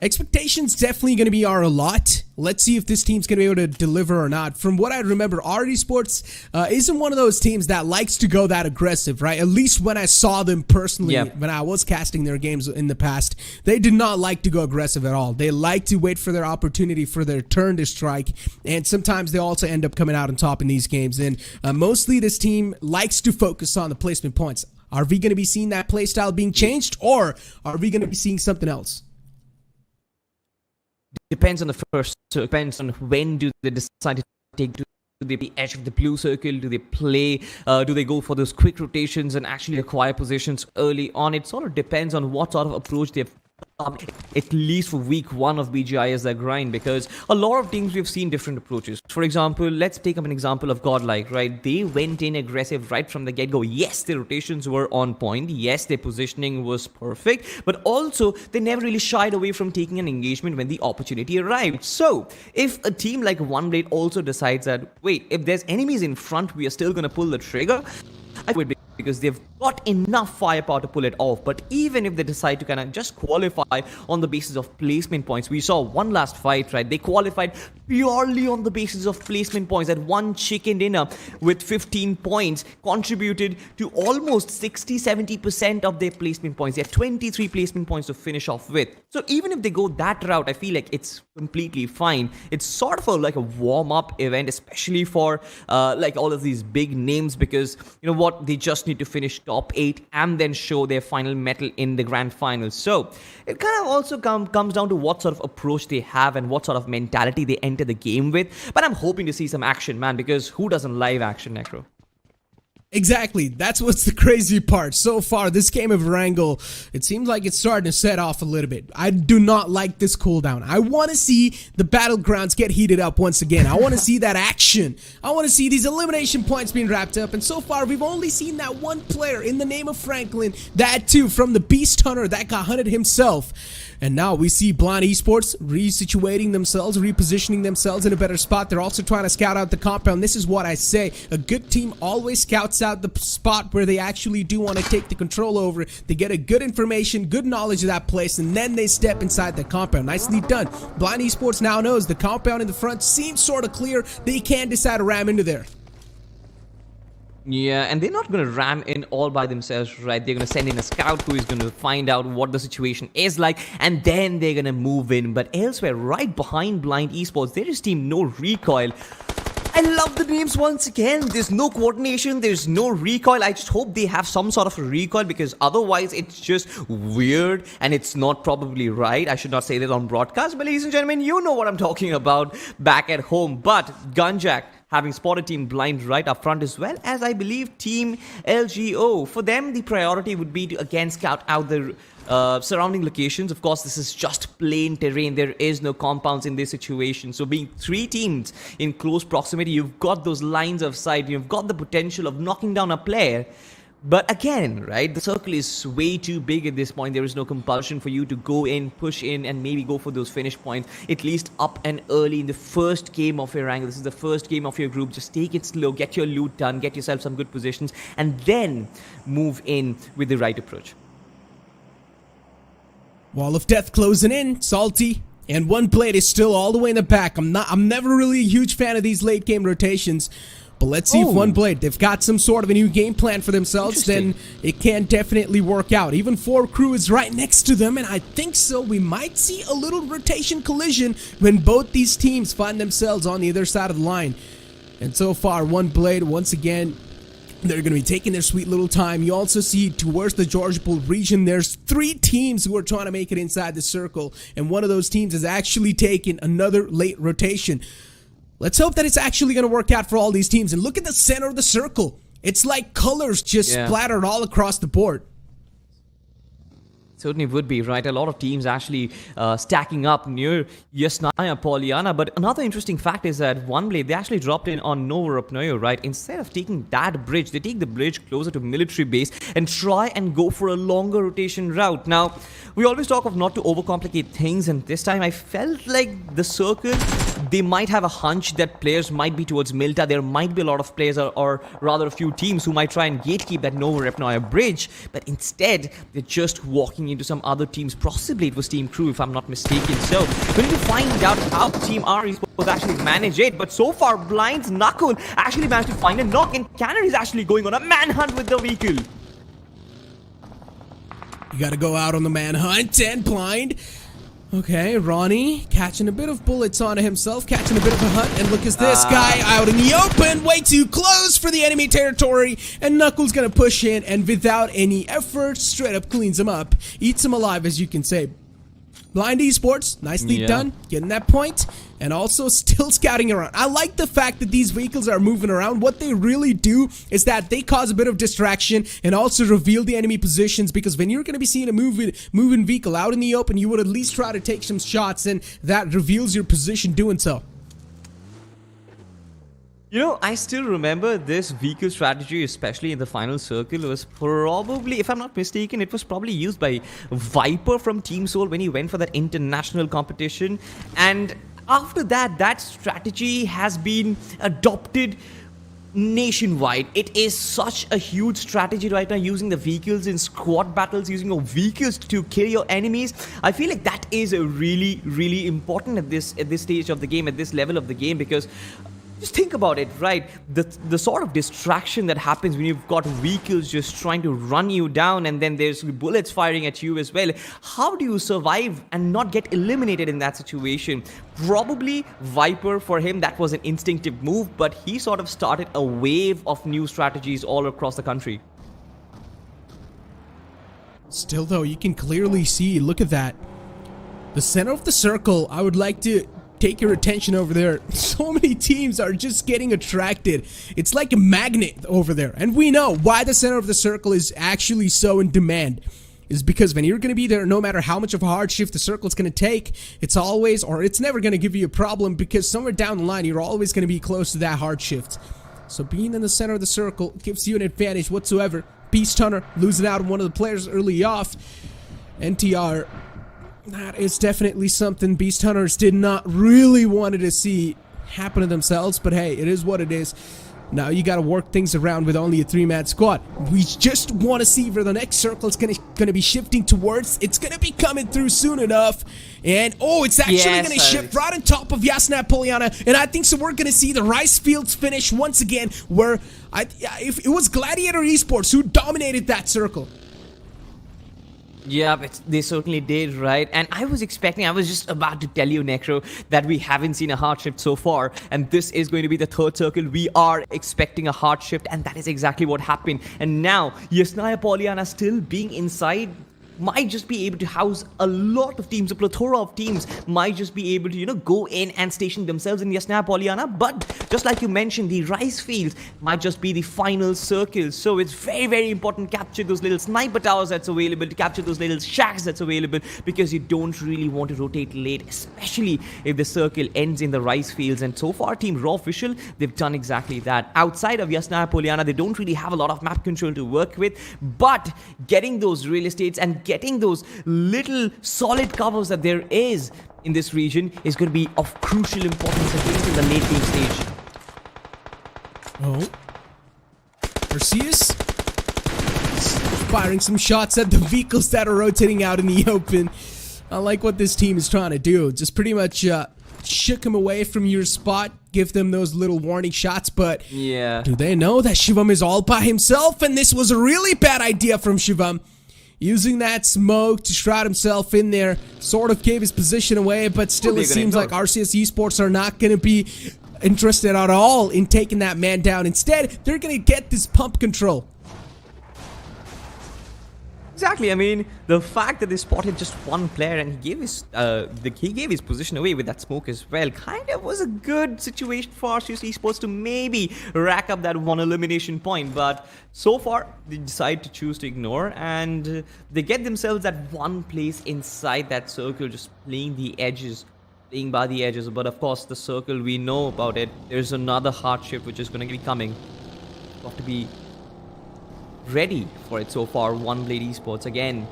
Expectations definitely going to be a lot. Let's see if this team's going to be able to deliver or not. From what I remember, Esports isn't one of those teams that likes to go that aggressive, right? At least when I saw them personally, when I was casting their games in the past, they did not like to go aggressive at all. They like to wait for their opportunity, for their turn to strike, and sometimes they also end up coming out on top in these games. And mostly this team likes to focus on the placement points. Are we going to be seeing that playstyle being changed, or are we going to be seeing something else? Depends on the first, so it depends on when do they decide to take to the edge of the blue circle. Do they play, do they go for those quick rotations and actually acquire positions early on? It sort of depends on what sort of approach they've at least for week 1 of BGI as their grind, because a lot of teams we've seen different approaches. For example, let's take up an example of GODLIKE, right? They went in aggressive right from the get-go. Yes, their rotations were on point. Yes, their positioning was perfect, but also they never really shied away from taking an engagement when the opportunity arrived. So if a team like OneBlade also decides that, wait, if there's enemies in front, we are still going to pull the trigger, I would, because they've got enough firepower to pull it off. But even if they decide to kind of just qualify on the basis of placement points, we saw one last fight, right? They qualified purely on the basis of placement points. That one chicken dinner with 15 points contributed to almost 60-70% of their placement points. They had 23 placement points to finish off with. So even if they go that route, I feel like it's completely fine. It's sort of like a warm-up event, especially for like all of these big names, because you know what, they just need to finish top 8 and then show their final medal in the grand final. So it kind of also comes down to what sort of approach they have and what sort of mentality they enter the game with. But I'm hoping to see some action, man, because who doesn't live action, Necro? Exactly. That's what's the crazy part. So far, this game of Erangel, it seems like it's starting to set off a little bit. I do not like this cooldown. I want to see the battlegrounds get heated up once again. I want to see that action. I want to see these elimination points being wrapped up. And so far, we've only seen that one player in the name of Franklin, that too from the Beast Hunter that got hunted himself. And now we see Blind Esports resituating themselves, repositioning themselves in a better spot. They're also trying to scout out the compound. This is what I say. A good team always scouts out the spot where they actually do want to take the control over. They get a good information, good knowledge of that place, and then they step inside the compound. Nicely done. Blind Esports now knows the compound in the front seems sort of clear. They can decide to ram into there. Yeah, and they're not going to ram in all by themselves, right? They're going to send in a scout who is going to find out what the situation is like, and then they're going to move in. But elsewhere, right behind Blind Esports, there is team No Recoil. I love the names once again. There's no coordination, there's no recoil. I just hope they have some sort of a recoil, because otherwise it's just weird and it's not probably right. I should not say that on broadcast, but ladies and gentlemen, you know what I'm talking about back at home. But Gunjack having spotted Team Blind right up front, as well as I believe Team LGO. For them, the priority would be to again scout out the surrounding locations. Of course, this is just plain terrain. There is no compounds in this situation. So being 3 teams in close proximity, you've got those lines of sight. You've got the potential of knocking down a player. But again, right, the circle is way too big at this point. There is no compulsion for you to go in, push in, and maybe go for those finish points, at least up and early in the first game of your rank. This is the first game of your group. Just take it slow, get your loot done, get yourself some good positions, and then move in with the right approach. Wall of Death closing in, Salty, and OneBlade is still all the way in the back. I'm never really a huge fan of these late game rotations. But let's see if OneBlade, they've got some sort of a new game plan for themselves, then it can definitely work out. Even 4 Crew is right next to them, and I think so. We might see a little rotation collision when both these teams find themselves on the other side of the line. And so far, OneBlade, once again, they're going to be taking their sweet little time. You also see towards the Georgiapol region, there's 3 teams who are trying to make it inside the circle, and one of those teams has actually taken another late rotation. Let's hope that it's actually going to work out for all these teams. And look at the center of the circle. It's like colors just splattered all across the board. Certainly would be, right? A lot of teams actually stacking up near Yasnaya, Polyana. But another interesting fact is that OneBlade, they actually dropped in on Novorupnoyo, right? Instead of taking that bridge, they take the bridge closer to military base and try and go for a longer rotation route. Now, we always talk of not to overcomplicate things, and this time I felt like the circle, they might have a hunch that players might be towards Milta. There might be a lot of players, or rather a few teams, who might try and gatekeep that Novorupnoyo bridge. But instead, they're just walking into some other teams. Possibly it was Team Crew, if I'm not mistaken. So we need to find out how Team RECOIL actually manage it. But so far, Blind's Knuckle actually managed to find a knock, and Canary is actually going on a manhunt with the vehicle. You gotta go out on the manhunt, and Blind. Okay, Ronnie catching a bit of bullets onto himself, catching a bit of a hunt, and look at this guy out in the open, way too close for the enemy territory, and Knuckles gonna push in, and without any effort, straight up cleans him up, eats him alive, as you can say. Blind Esports, nicely done, getting that point, and also still scouting around. I like the fact that these vehicles are moving around. What they really do is that they cause a bit of distraction and also reveal the enemy positions, because when you're going to be seeing a moving vehicle out in the open, you would at least try to take some shots, and that reveals your position doing so. You know, I still remember this vehicle strategy, especially in the final circle, was probably, if I'm not mistaken, it was probably used by Viper from Team Soul when he went for that international competition. And after that, that strategy has been adopted nationwide. It is such a huge strategy right now, using the vehicles in squad battles, using your vehicles to kill your enemies. I feel like that is a really important at this stage of the game, at this level of the game, because just think about it, right? The sort of distraction that happens when you've got vehicles just trying to run you down, and then there's bullets firing at you as well. How do you survive and not get eliminated in that situation? Probably Viper, for him, that was an instinctive move, but he sort of started a wave of new strategies all across the country. Still though, you can clearly see, look at that. The center of the circle, I would like to take your attention over there. So many teams are just getting attracted. It's like a magnet over there. And we know why the center of the circle is actually so in demand. Is because when you're going to be there, no matter how much of a hard shift the circle is going to take, it's always, or it's never going to give you a problem, because somewhere down the line, you're always going to be close to that hard shift. So being in the center of the circle gives you an advantage whatsoever. Beast Hunter losing out on one of the players early off. NTR, that is definitely something Beast Hunters did not really wanted to see happen to themselves, but hey, it is what it is. Now you got to work things around with only a 3-man squad. We just want to see where the next circle is gonna be shifting towards. It's gonna be coming through soon enough, and oh, it's actually gonna shift right on top of Yasna Poliana, and I think so. We're gonna see the rice fields finish once again, where if it was Gladiator Esports who dominated that circle. Yeah, they certainly did, right? And I was just about to tell you, Necro, that we haven't seen a hard shift so far, and this is going to be the third circle. We are expecting a hard shift, and that is exactly what happened. And now, Yasnaya Poliana still being inside might just be able to house a lot of teams, a plethora of teams might just be able to, you know, go in and station themselves in Yasnaya Poliana. But just like you mentioned, the rice fields might just be the final circle. So it's very important to capture those little sniper towers that's available, to capture those little shacks that's available, because you don't really want to rotate late, especially if the circle ends in the rice fields. And so far, Team Raw Official, they've done exactly that. Outside of Yasnaya Poliana, they don't really have a lot of map control to work with, but getting those real estates and getting those little solid covers that there is in this region is going to be of crucial importance, at least in the late game stage. Oh, ARCEUS firing some shots at the vehicles that are rotating out in the open. I like what this team is trying to do. Just pretty much shook them away from your spot, give them those little warning shots, but yeah, do they know that Shivam is all by himself? And this was a really bad idea from Shivam. Using that smoke to shroud himself in there, sort of gave his position away, but still it seems like RCS Esports are not going to be interested at all in taking that man down. Instead, they're going to get this pump control. Exactly. I mean, the fact that they spotted just one player and he gave his position away with that smoke as well kind of was a good situation for RCS Esports to maybe rack up that one elimination point. But so far, they decide to choose to ignore, and they get themselves at one place inside that circle, just playing the edges, playing by the edges. But of course, the circle, we know about it. There's another hard shift which is going to be coming. Got to be ready for it. So far, OneBlade Esports again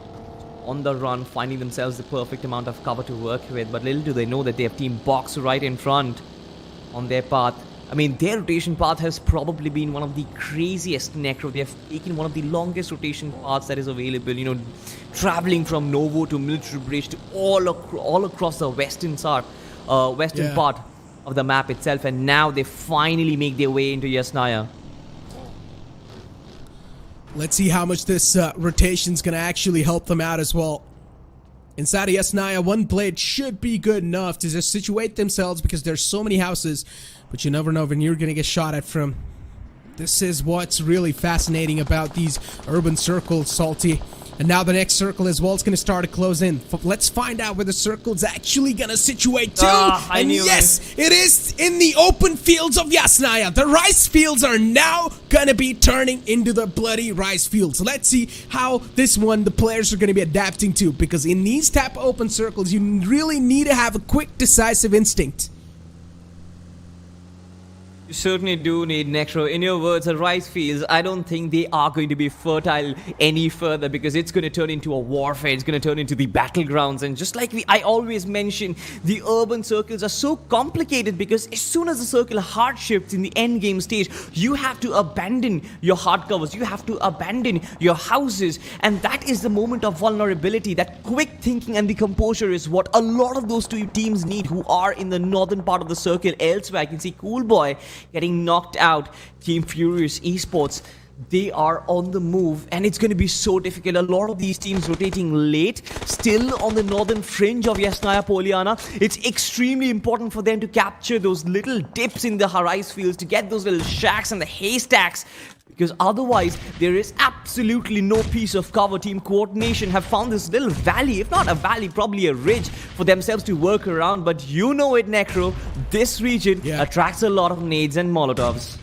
on the run, finding themselves the perfect amount of cover to work with, but little do they know that they have Team Box right in front on their path. I mean, their rotation path has probably been one of the craziest, Necro. They have taken one of the longest rotation paths that is available, you know, traveling from Novo to Military Bridge to all across the western part of the map itself, and now they finally make their way into Yasnaya. Let's see how much this rotation's gonna actually help them out as well. Inside of Yasnaya, OneBlade should be good enough to just situate themselves, because there's so many houses, but you never know when you're gonna get shot at from. This is what's really fascinating about these urban circles, Salty. And now the next circle as well is going to start to close in. Let's find out where the circle's actually going to situate to. I And knew yes, it is in the open fields of Yasnaya. The rice fields are now going to be turning into the bloody rice fields. Let's see how this one the players are going to be adapting to. Because in these type of open circles, you really need to have a quick, decisive instinct. You certainly do need Necro. In your words, the rice fields, I don't think they are going to be fertile any further because it's going to turn into a warfare. It's going to turn into the battlegrounds. And just like I always mention, the urban circles are so complicated because as soon as the circle hard shifts in the end game stage, you have to abandon your hard covers. You have to abandon your houses. And that is the moment of vulnerability. That quick thinking and the composure is what a lot of those two teams need who are in the northern part of the circle. Elsewhere, I can see Cool Boy getting knocked out. Team Furious Esports, they are on the move and it's going to be so difficult. A lot of these teams rotating late, still on the northern fringe of Yasnaya Poliana. It's extremely important for them to capture those little dips in the rice fields, to get those little shacks and the haystacks, because otherwise there is absolutely no piece of cover. Team Coordination have found this little valley, if not a valley, probably a ridge for themselves to work around. But you know it, Necro, this region attracts a lot of nades and molotovs.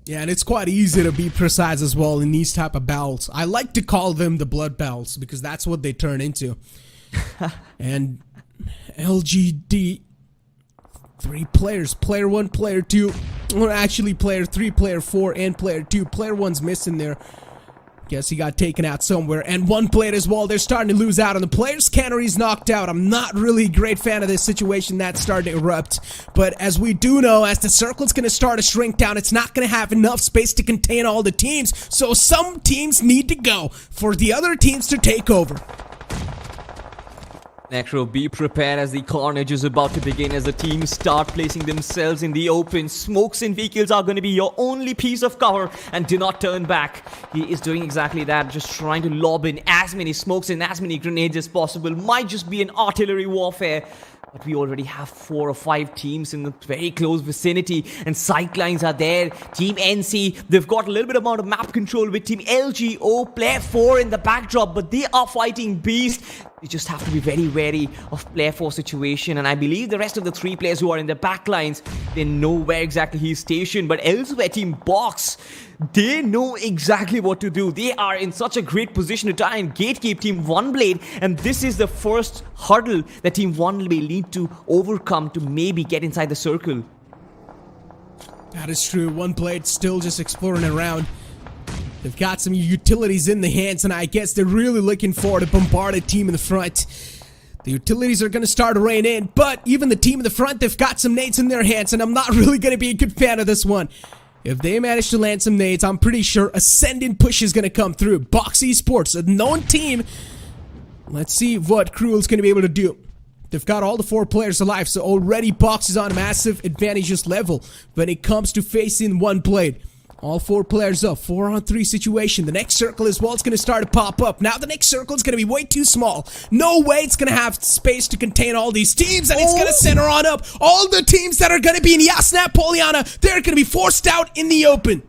Yeah, and it's quite easy to be precise as well in these type of battles. I like to call them the blood battles because that's what they turn into. And LGD, 3 players, player 1, player 2, or actually player 3, player 4, and player 2. Player 1's missing there. Guess he got taken out somewhere. And 1 player as well. They're starting to lose out on the players. Cannery's knocked out. I'm not really a great fan of this situation that's starting to erupt. But as we do know, as the circle's going to start to shrink down, it's not going to have enough space to contain all the teams. So some teams need to go for the other teams to take over. Necro, be prepared as the carnage is about to begin, as the teams start placing themselves in the open. Smokes and vehicles are going to be your only piece of cover, and do not turn back. He is doing exactly that, just trying to lob in as many smokes and as many grenades as possible. Might just be an artillery warfare. But we already have 4 or 5 teams in the very close vicinity, and sightlines are there. Team NC, they've got a little bit amount of map control with Team LGO, player 4 in the backdrop, but they are fighting Beast. You just have to be very wary of player 4 situation, and I believe the rest of the 3 players who are in the backlines, they know where exactly he's stationed. But elsewhere, Team Box, they know exactly what to do. They are in such a great position to try and gatekeep Team OneBlade, and this is the first hurdle that Team OneBlade need to overcome to maybe get inside the circle. That is true. OneBlade still just exploring around. They've got some utilities in the hands, and I guess they're really looking forward to bombard a team in the front. The utilities are going to start to rain in, but even the team in the front, they've got some nades in their hands, and I'm not really going to be a good fan of this one. If they manage to land some nades, I'm pretty sure Ascendant push is going to come through. Box Esports, a known team. Let's see what Cruel's going to be able to do. They've got all the 4 players alive, so already Box is on a massive advantageous level when it comes to facing OneBlade. All 4 players up, 4-on-3 situation. The next circle as well is going to start to pop up. Now the next circle is going to be way too small. No way it's going to have space to contain all these teams, and it's going to center on up. All the teams that are going to be in Yasnaya Poliana, they're going to be forced out in the open.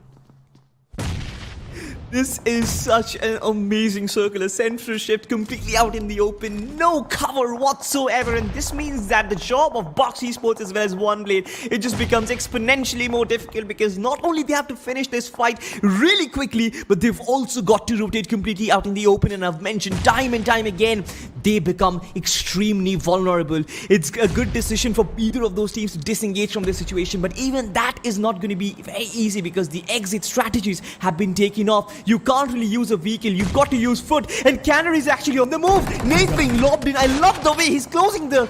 This is such an amazing circle, a central shift completely out in the open, no cover whatsoever, and this means that the job of Box Esports as well as OneBlade, it just becomes exponentially more difficult, because not only they have to finish this fight really quickly, but they've also got to rotate completely out in the open, and I've mentioned time and time again, they become extremely vulnerable. It's a good decision for either of those teams to disengage from this situation, but even that is not going to be very easy because the exit strategies have been taken off. You can't really use a vehicle, you've got to use foot, and Canary is actually on the move. Nate being lobbed in. I love the way he's closing the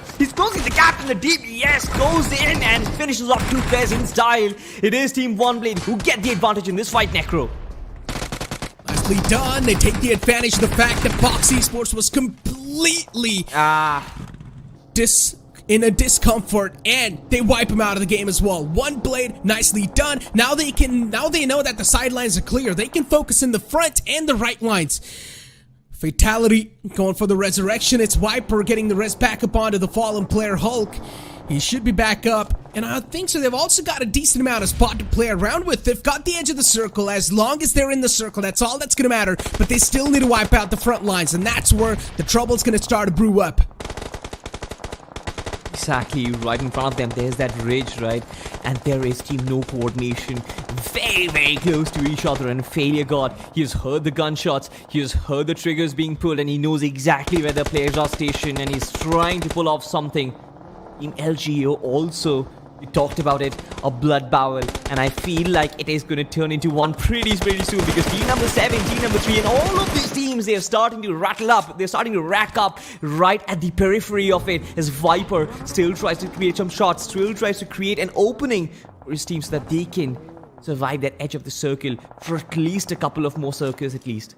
gap in the deep. Yes, goes in and finishes off 2 players in style. It is Team OneBlade who get the advantage in this fight, Necro. Nicely done. They take the advantage of the fact that Box Esports was completely in a discomfort, and they wipe him out of the game as well. OneBlade, nicely done. Now they know that the sidelines are clear. They can focus in the front and the right lines. FatalitY going for the resurrection. It's Viper getting the rest back up onto the fallen player Hulk. He should be back up. And I think so they've also got a decent amount of spot to play around with. They've got the edge of the circle. As long as they're in the circle, that's all that's going to matter. But they still need to wipe out the front lines, and that's where the trouble's going to start to brew up. Exactly, right in front of them, there's that ridge, right? And there is team no coordination, very, very close to each other, and Failure God, he has heard the gunshots, he has heard the triggers being pulled, and he knows exactly where the players are stationed, and he's trying to pull off something. Team LGO also, we talked about it, a blood bowl, and I feel like it is going to turn into one pretty soon, because team number 7, team number 3, and all of these teams, they're starting to rattle up, they're starting to rack up right at the periphery of it, as Viper still tries to create some shots, still tries to create an opening for his team so that they can survive that edge of the circle for at least a couple of more circles at least.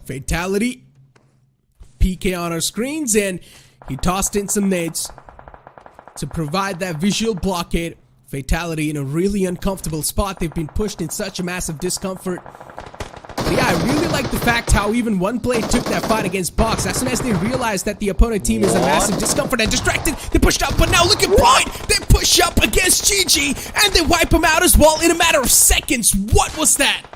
Fatality. PK on our screens, and he tossed in some nades to provide that visual blockade. Fatality in a really uncomfortable spot. They've been pushed in such a massive discomfort. But yeah, I really like the fact how even OneBlade took that fight against Box. As soon as they realized that the opponent team is in massive discomfort and distracted, they pushed up. But now look at Blind! They push up against GG, and they wipe him out as well in a matter of seconds. What was that?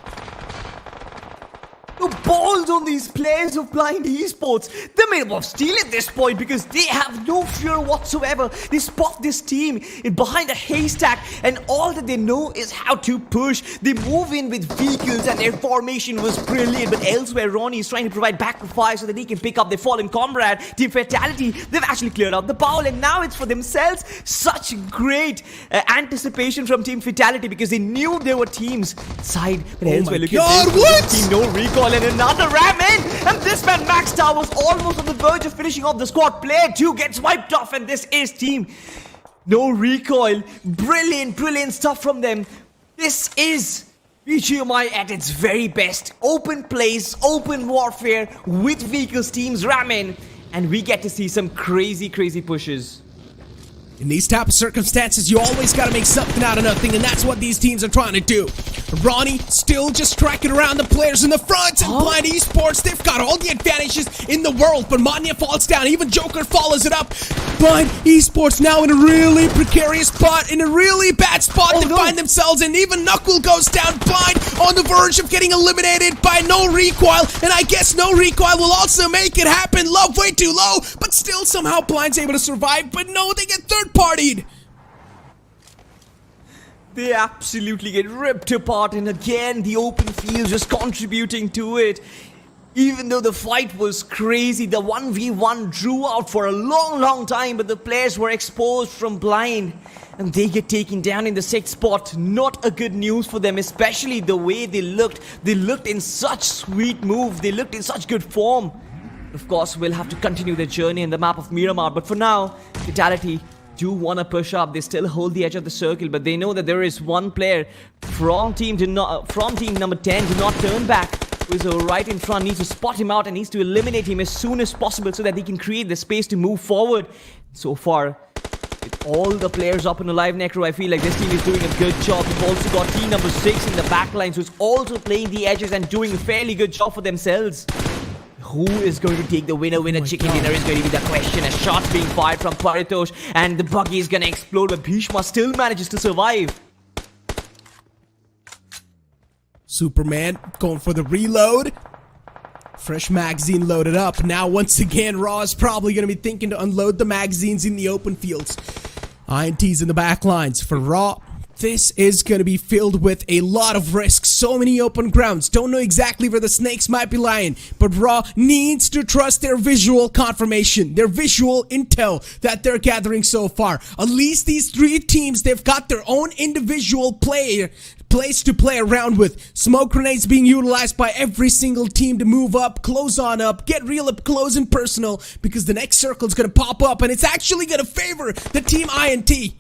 The balls on these players of Blind Esports. They're made of steel at this point because they have no fear whatsoever. They spot this team in behind a haystack, and all that they know is how to push. They move in with vehicles, and their formation was brilliant. But elsewhere, Ronnie is trying to provide backup fire so that he can pick up their fallen comrade. Team Fatality, they've actually cleared out the bowl, and now it's for themselves. Such great anticipation from Team Fatality because they knew there were teams side. But elsewhere, look at this. Team No Recall. And another ram in, and this man Maxstar was almost on the verge of finishing off the squad. Player 2 gets wiped off, and this is team No Recoil. Brilliant stuff from them. This is BGMI at its very best. Open plays, open warfare with vehicles teams ram in, and we get to see some crazy pushes. In these type of circumstances, you always gotta make something out of nothing, and that's what these teams are trying to do. Ronnie still just tracking around the players in the front, and Blind Esports, they've got all the advantages in the world, but Manya falls down, even Joker follows it up. Blind Esports now in a really precarious spot, in a really bad spot to find themselves, and even Knuckle goes down. Blind on the verge of getting eliminated by No Recoil, and I guess No Recoil will also make it happen. Love way too low, but still somehow Blind's able to survive, but no, they get third-partied. They absolutely get ripped apart, and again the open field just contributing to it. Even though the fight was crazy, the 1v1 drew out for a long time, but the players were exposed from Blind, and they get taken down in the 6th spot. Not a good news for them, especially the way they looked. They looked in such sweet move, they looked in such good form. Of course, we'll have to continue their journey in the map of Miramar, but for now, Fatality do want to push up. They still hold the edge of the circle, but they know that there is one player from team number 10 to not turn back, who is right in front, needs to spot him out and needs to eliminate him as soon as possible so that they can create the space to move forward. So far, with all the players up and alive, Necro, I feel like this team is doing a good job. We've also got team number 6 in the backlines, who's also playing the edges and doing a fairly good job for themselves. Who is going to take the winner chicken dinner is going to be the question. A shot being fired from Paritosh, and the buggy is going to explode, but Bhishma still manages to survive. Superman going for the reload. Fresh magazine loaded up. Now once again, Raw is probably going to be thinking to unload the magazines in the open fields. INT's in the back lines. For Raw, this is going to be filled with a lot of risks. So many open grounds. Don't know exactly where the snakes might be lying. But Raw needs to trust their visual confirmation, their visual intel that they're gathering so far. At least these 3 teams, they've got their own individual place to play around with. Smoke grenades being utilized by every single team to move up, close on up, get real up close and personal, because the next circle is going to pop up, and it's actually going to favor the team INT.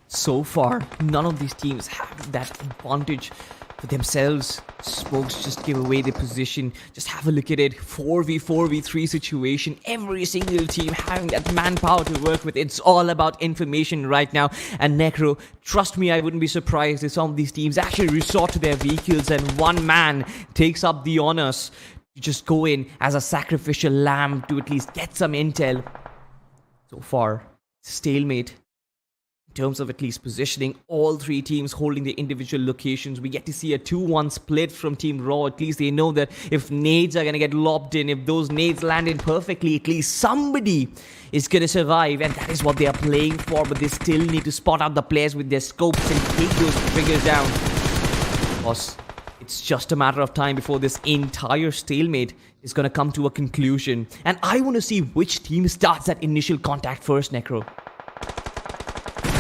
So far, none of these teams have that advantage for themselves. Smokes just give away their position. Just have a look at it. 4v3 situation. Every single team having that manpower to work with. It's all about information right now. And Necro, trust me, I wouldn't be surprised if some of these teams actually resort to their vehicles and one man takes up the honors to just go in as a sacrificial lamb to at least get some intel. So far, stalemate. In terms of at least positioning, all three teams holding their individual locations. We get to see a 2-1 split from Team Raw. At least they know that if nades are going to get lobbed in, if those nades land in perfectly, at least somebody is going to survive. And that is what they are playing for. But they still need to spot out the players with their scopes and take those triggers down. Because it's just a matter of time before this entire stalemate is going to come to a conclusion. And I want to see which team starts that initial contact first, Necro.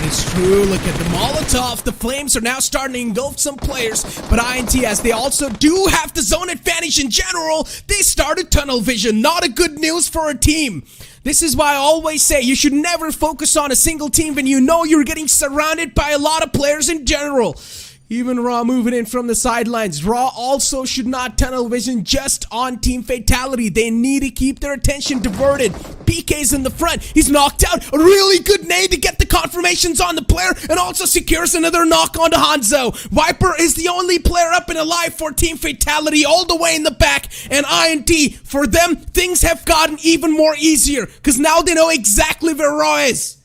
It's true. Look at the Molotov. The flames are now starting to engulf some players, but INT, as they also do have the zone advantage in general, they started tunnel vision. Not a good news for a team. This is why I always say you should never focus on a single team when you know you're getting surrounded by a lot of players in general. Even Raw moving in from the sidelines. Raw also should not tunnel vision just on Team Fatality. They need to keep their attention diverted. PK's in the front. He's knocked out. A really good nade to get the confirmations on the player and also secures another knock onto Hanzo. Viper is the only player up and alive for Team Fatality all the way in the back. And INT, for them, things have gotten even more easier because now they know exactly where Raw is.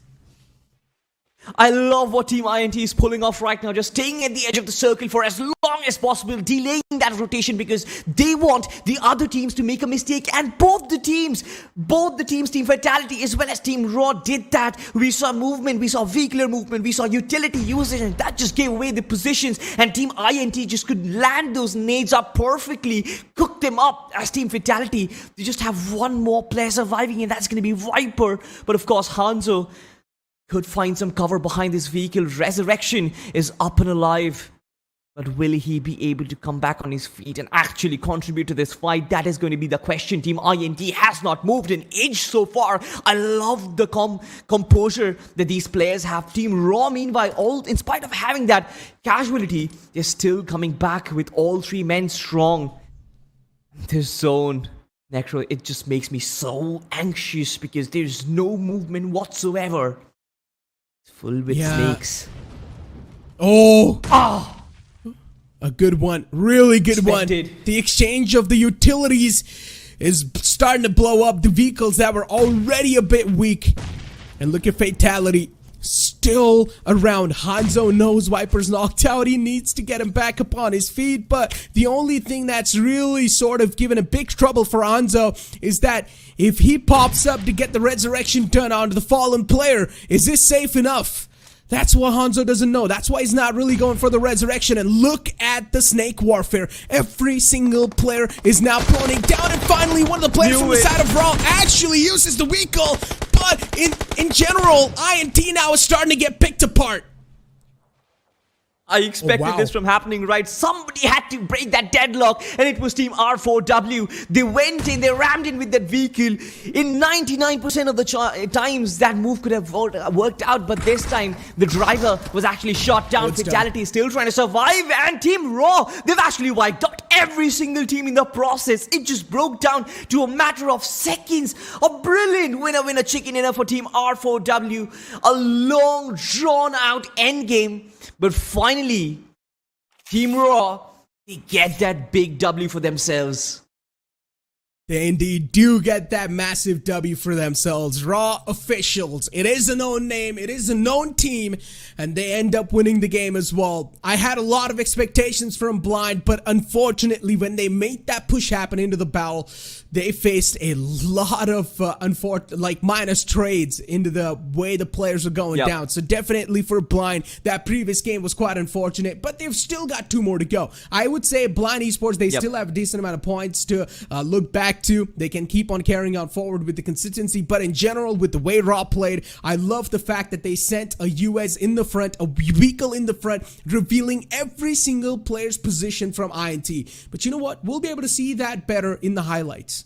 I love what Team INT is pulling off right now, just staying at the edge of the circle for as long as possible, delaying that rotation because they want the other teams to make a mistake. And both the teams, Team Fatality as well as Team Raw did that. We saw movement, we saw vehicular movement, we saw utility usage, and that just gave away the positions. And Team INT just could land those nades up perfectly, cook them up as Team Fatality. They just have one more player surviving, and that's going to be Viper. But of course, Hanzo could find some cover behind this vehicle. Resurrection is up and alive. But will he be able to come back on his feet and actually contribute to this fight? That is going to be the question. Team INT has not moved an inch so far. I love the composure that these players have. Team Raw, meanwhile, in spite of having that casualty, they're still coming back with all three men strong. This zone, Necro, it just makes me so anxious because there's no movement whatsoever. Full with snakes. Oh! A good one. Really good Expected. one. The exchange of the utilities is starting to blow up the vehicles that were already a bit weak. And look at Fatality. Still around. Hanzo knows Viper's knocked out. He needs to get him back up on his feet. But the only thing that's really sort of given a big trouble for Hanzo is that if he pops up to get the resurrection done onto the fallen player, is this safe enough? That's what Hanzo doesn't know. That's why he's not really going for the resurrection. And look at the snake warfare. Every single player is now pulling down. And finally, one of the players from the side of Raw actually uses the vehicle. But in general, INT now is starting to get picked apart. I expected this from happening, right? Somebody had to break that deadlock, and it was Team R4W. They went in, they rammed in with that vehicle. In 99% of the times, that move could have worked out, but this time, the driver was actually shot down. Fatality is still trying to survive, and Team Raw, they've actually wiped out every single team in the process. It just broke down to a matter of seconds. A brilliant winner chicken dinner for Team R4W. A long, drawn-out endgame. But finally, Team Raw, they get that big W for themselves. They indeed do get that massive W for themselves. Raw officials. It is a known name. It is a known team. And they end up winning the game as well. I had a lot of expectations from Blind, but unfortunately, when they made that push happen into the battle, they faced a lot of minus trades into the way the players are going down. So definitely for Blind, that previous game was quite unfortunate, but they've still got 2 more to go. I would say Blind Esports, they still have a decent amount of points to look back to. They can keep on carrying on forward with the consistency, but in general, with the way Raw played, I love the fact that they sent a US in the front, a vehicle in the front, revealing every single player's position from INT. But you know what? We'll be able to see that better in the highlights.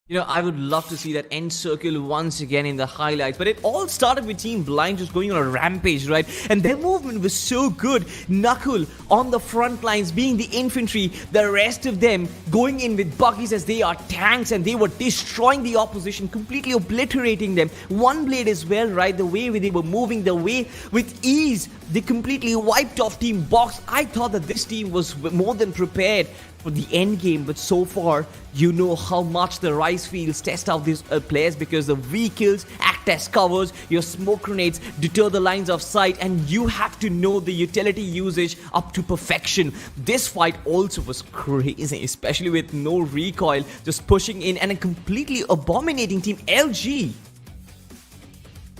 You know, I would love to see that end circle once again in the highlights. But it all started with Team Blind just going on a rampage, right? And their movement was so good. Knuckle on the front lines being the infantry. The rest of them going in with Bgis as they are tanks. And they were destroying the opposition, completely obliterating them. OneBlade as well, right? The way they were moving, the way with ease they completely wiped off Team Box. I thought that this team was more than prepared for the end game, but so far you know how much the rice fields test out these players, because the vehicles act as covers, your smoke grenades deter the lines of sight, and you have to know the utility usage up to perfection. This fight also was crazy, especially with no recoil, just pushing in, and a completely abominating Team LG.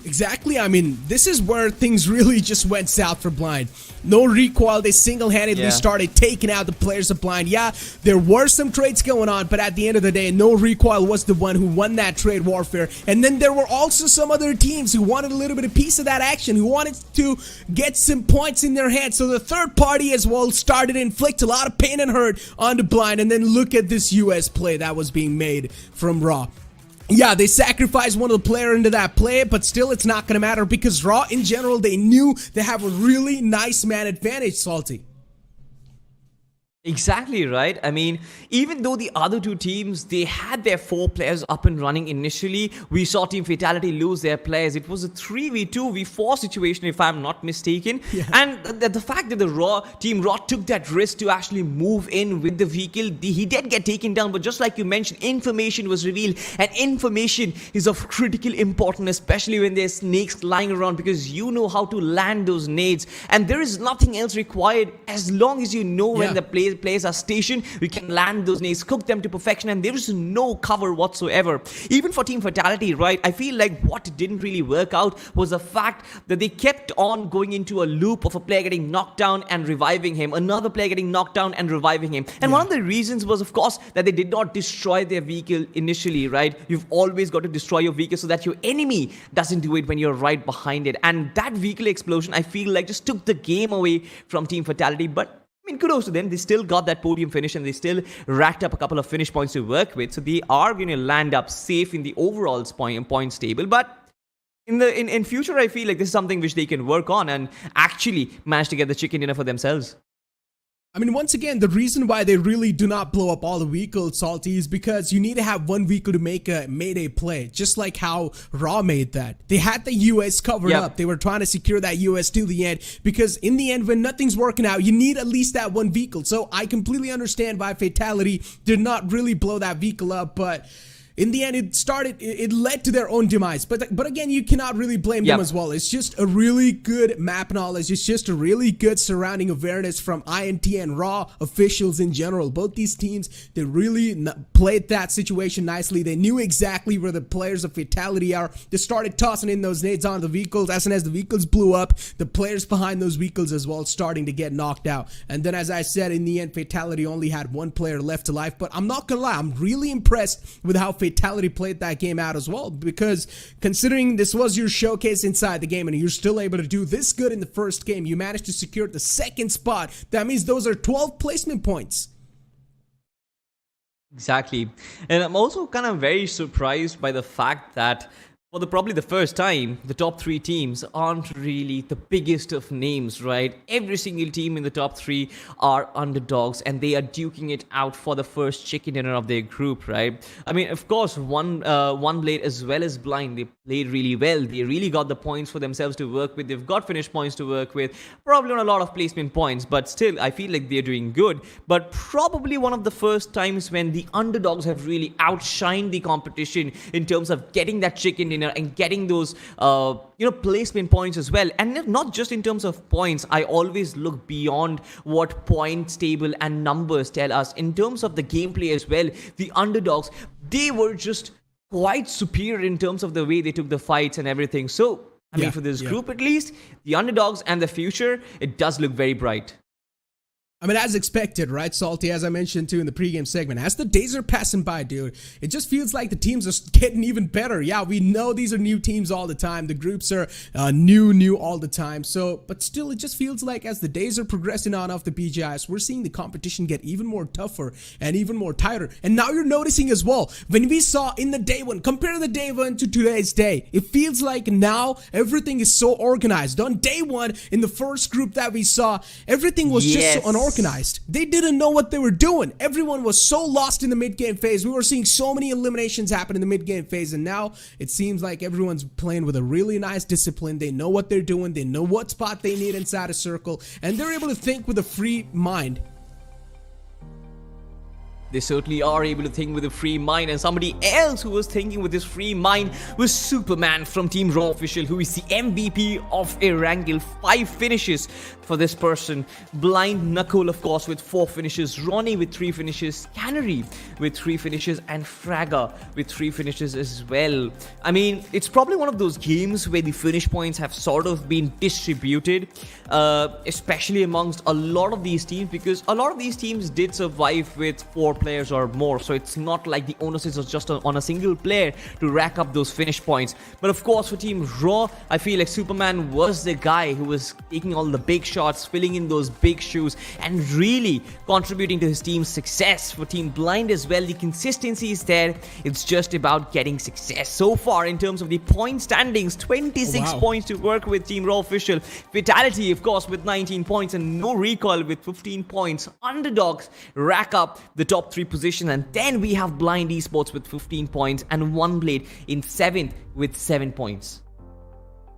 Exactly, I mean, this is where things really just went south for Blind. No recoil, they single-handedly started taking out the players of Blind. Yeah, there were some trades going on, but at the end of the day, No Recoil was the one who won that trade warfare. And then there were also some other teams who wanted a little bit of piece of that action, who wanted to get some points in their hands. So the third party as well started to inflict a lot of pain and hurt on the Blind. And then look at this US play that was being made from Raw. Yeah, they sacrificed one of the players into that play, but still it's not going to matter because Raw in general, they knew they have a really nice man advantage, Salty. Exactly right. I mean, even though the other two teams, they had their 4 players up and running initially, we saw Team Fatality lose their players. It was a 3v2, v4 situation if I'm not mistaken. And the fact that the Team Raw took that risk to actually move in with the vehicle, he did get taken down, but just like you mentioned, information was revealed, and information is of critical importance, especially when there's snakes lying around, because you know how to land those nades, and there is nothing else required. As long as you know when the players are stationed, we can land those nades, cook them to perfection, and there is no cover whatsoever. Even for Team Fatality, right, I feel like what didn't really work out was the fact that they kept on going into a loop of a player getting knocked down and reviving him, another player getting knocked down and reviving him. And one of the reasons was, of course, that they did not destroy their vehicle initially, right? You've always got to destroy your vehicle so that your enemy doesn't do it when you're right behind it. And that vehicle explosion, I feel like, just took the game away from Team Fatality. But I mean, kudos to them. They still got that podium finish, and they still racked up a couple of finish points to work with. So they are going to land up safe in the overall points table. But in future, I feel like this is something which they can work on and actually manage to get the chicken dinner for themselves. I mean, once again, the reason why they really do not blow up all the vehicles, Salty, is because you need to have one vehicle to make a mayday play, just like how Raw made that. They had the US covered up. They were trying to secure that US till the end, because in the end, when nothing's working out, you need at least that one vehicle. So I completely understand why Fatality did not really blow that vehicle up, but in the end, it led to their own demise. But again, you cannot really blame them as well. It's just a really good map knowledge. It's just a really good surrounding awareness from INT and Raw officials in general. Both these teams, they really played that situation nicely. They knew exactly where the players of Fatality are. They started tossing in those nades on the vehicles. As soon as the vehicles blew up, the players behind those vehicles as well starting to get knocked out. And then, as I said, in the end, Fatality only had one player left to life. But I'm not gonna lie, I'm really impressed with how Fatality played that game out as well, because considering this was your showcase inside the game and you're still able to do this good in the first game, you managed to secure the second spot. That means those are 12 placement points. Exactly. And I'm also kind of very surprised by the fact that for probably the first time, the top 3 teams aren't really the biggest of names, right? Every single team in the top 3 are underdogs, and they are duking it out for the first chicken dinner of their group, right? I mean, of course, OneBlade as well as Blind, they played really well. They really got the points for themselves to work with. They've got finish points to work with. Probably not a lot of placement points, but still, I feel like they're doing good. But probably one of the first times when the underdogs have really outshined the competition in terms of getting that chicken dinner and getting those placement points as well. And not just in terms of points, I always look beyond what points table and numbers tell us. In terms of the gameplay as well, the underdogs, they were just quite superior in terms of the way they took the fights and everything. So I mean, for this group at least, the underdogs and the future, it does look very bright. I mean, as expected, right, Salty, as I mentioned too in the pregame segment, as the days are passing by, dude, it just feels like the teams are getting even better. Yeah, we know these are new teams all the time. The groups are new all the time. So, but still, it just feels like as the days are progressing on off the BGIs, we're seeing the competition get even more tougher and even more tighter. And now you're noticing as well, when we saw in the day one, compare the day one to today's day, it feels like now everything is so organized. On day one, in the first group that we saw, everything was just so unorganized. disorganized. They didn't know what they were doing. Everyone was so lost in the mid-game phase. We were seeing so many eliminations happen in the mid-game phase, and now it seems like everyone's playing with a really nice discipline. They know what they're doing. They know what spot they need inside a circle, and they're able to think with a free mind. They certainly are able to think with a free mind, and somebody else who was thinking with his free mind was Superman from Team Raw Official, who is the MVP of Erangel. 5 finishes for this person. Blind Knuckle, of course, with 4 finishes. Ronnie with 3 finishes. Canary with 3 finishes. And Fragga with 3 finishes as well. I mean, it's probably one of those games where the finish points have sort of been distributed, especially amongst a lot of these teams, because a lot of these teams did survive with 4 players or more, so it's not like the onus is just on a single player to rack up those finish points. But of course, for Team Raw, I feel like Superman was the guy who was taking all the big shots, filling in those big shoes, and really contributing to his team's success. For Team Blind as well, the consistency is there. It's just about getting success. So far, in terms of the point standings, 26 points to work with Team Raw Official. FatalitY, of course, with 19 points, and no Recoil with 15 points. Underdogs rack up the top 3 position, and then we have Blind Esports with 15 points and OneBlade in 7th with 7 points.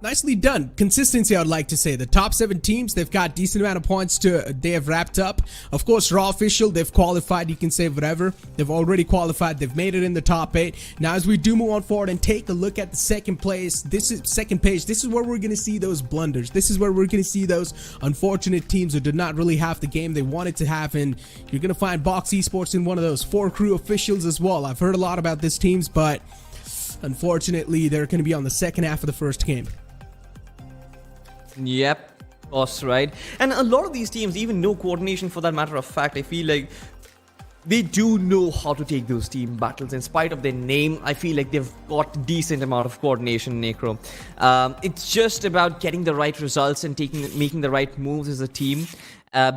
Nicely done. Consistency, I'd like to say. The top 7 teams, they've got decent amount of points they have wrapped up. Of course, Raw Official, they've qualified. You can say whatever. They've already qualified. They've made it in the top 8. Now, as we do move on forward and take a look at the second place, this is second page. This is where we're going to see those blunders. This is where we're going to see those unfortunate teams who did not really have the game they wanted to have. And you're going to find Box Esports in one of those. 4 crew officials as well. I've heard a lot about these teams, but unfortunately, they're going to be on the second half of the first game. Yep, of course, right. And a lot of these teams, even no coordination for that matter of fact, I feel like they do know how to take those team battles. In spite of their name, I feel like they've got decent amount of coordination, Necro. It's just about getting the right results and making the right moves as a team.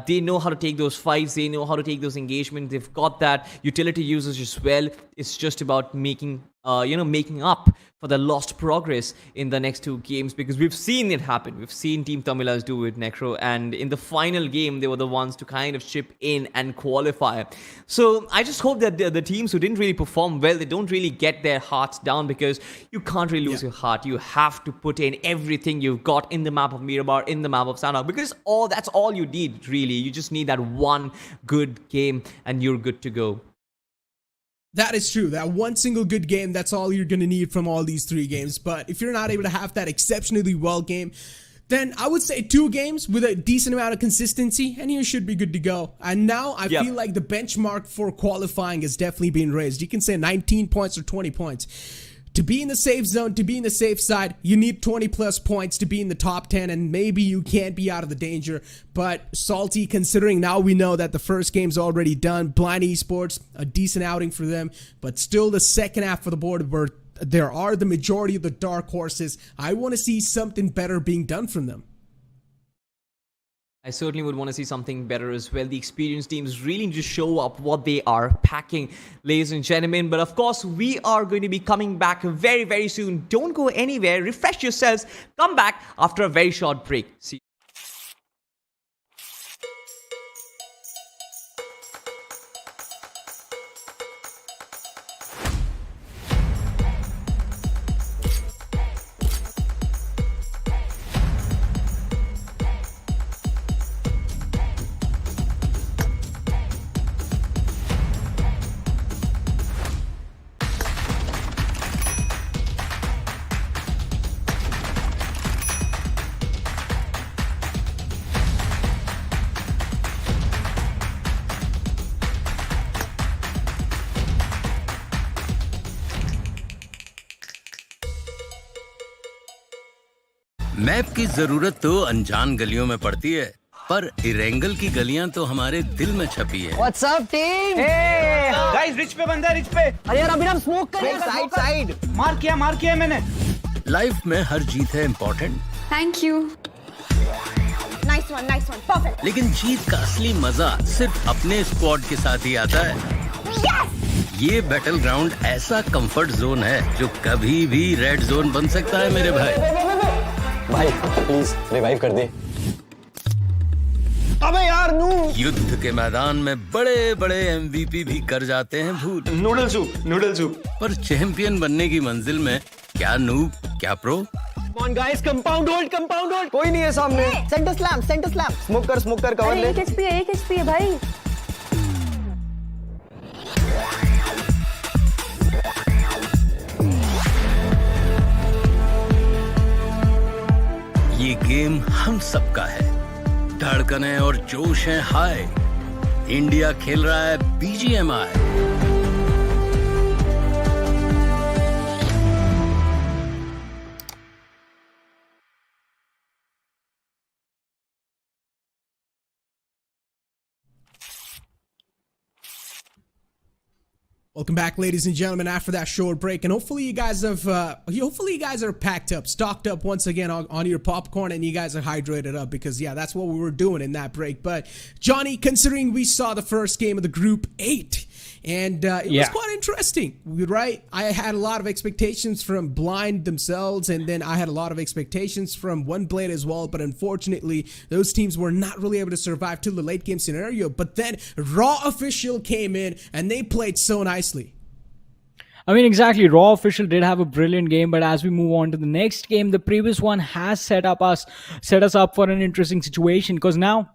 They know how to take those fights. They know how to take those engagements. They've got that utility usage as well. It's just about making up for the lost progress in the next 2 games, because we've seen it happen. We've seen Team Tamilas do it, Necro, and in the final game, they were the ones to kind of chip in and qualify. So I just hope that the teams who didn't really perform well, they don't really get their hearts down, because you can't really lose your heart. You have to put in everything you've got in the map of Miramar, in the map of Sanhok, because that's all you need, really. You just need that one good game and you're good to go. That is true. That one single good game, that's all you're going to need from all these 3 games. But if you're not able to have that exceptionally well game, then I would say 2 games with a decent amount of consistency, and you should be good to go. And now I feel like the benchmark for qualifying has definitely been raised. You can say 19 points or 20 points. To be in the safe zone, to be in the safe side, you need 20 plus points to be in the top 10, and maybe you can't be out of the danger. But Salty, considering now we know that the first game's already done, Blind Esports, a decent outing for them, but still the second half of the board where there are the majority of the dark horses. I want to see something better being done from them. I certainly would want to see something better as well. The experienced teams really need to show up what they are packing, ladies and gentlemen. But of course, we are going to be coming back very, very soon. Don't go anywhere. Refresh yourselves. Come back after a very short break. See you. Map की जरूरत तो अनजान गलियों में पड़ती है, पर Erangel की गलियां तो हमारे दिल में छपी है। What's up, team? Guys rich पे बंदा है, रिच पे। अरे यार अभी हम स्मोक कर रहे हैं। साइड मार किया मैंने। लाइफ में हर जीत है important, Thank you. Nice one, perfect. लेकिन जीत का असली मजा सिर्फ अपने स्क्वाड के साथ ही आता है। Yes! ये बैटल ग्राउंड ऐसा कंफर्ट जोन है जो कभी भी रेड जोन बन सकता है मेरे भाई। भाई प्लीज रिवाइव कर दे। अबे यार नू युद्ध के मैदान में बड़े बड़े MVP भी कर जाते हैं भूल। नूडल सूप पर चैंपियन बनने की मंजिल में क्या नूब क्या pro. On guys compound hold कोई नहीं है सामने। सेंटर स्लैम स्मोक कर कवर ले। 1 HP है भाई। ये गेम हम सबका है, धड़कने और जोश है हाय। इंडिया खेल रहा है BGMI। Welcome back, ladies and gentlemen, after that short break, and hopefully you guys are packed up, stocked up once again on your popcorn, and you guys are hydrated up, because yeah, that's what we were doing in that break. But Johnny, considering we saw the first game of the Group 8, and it was quite interesting, right? I had a lot of expectations from Blind themselves, and then I had a lot of expectations from OneBlade as well, but unfortunately, those teams were not really able to survive till the late game scenario. But then Raw Official came in, and they played so nicely. I mean, exactly. Raw Official did have a brilliant game, but as we move on to the next game, the previous one has set us up for an interesting situation, because now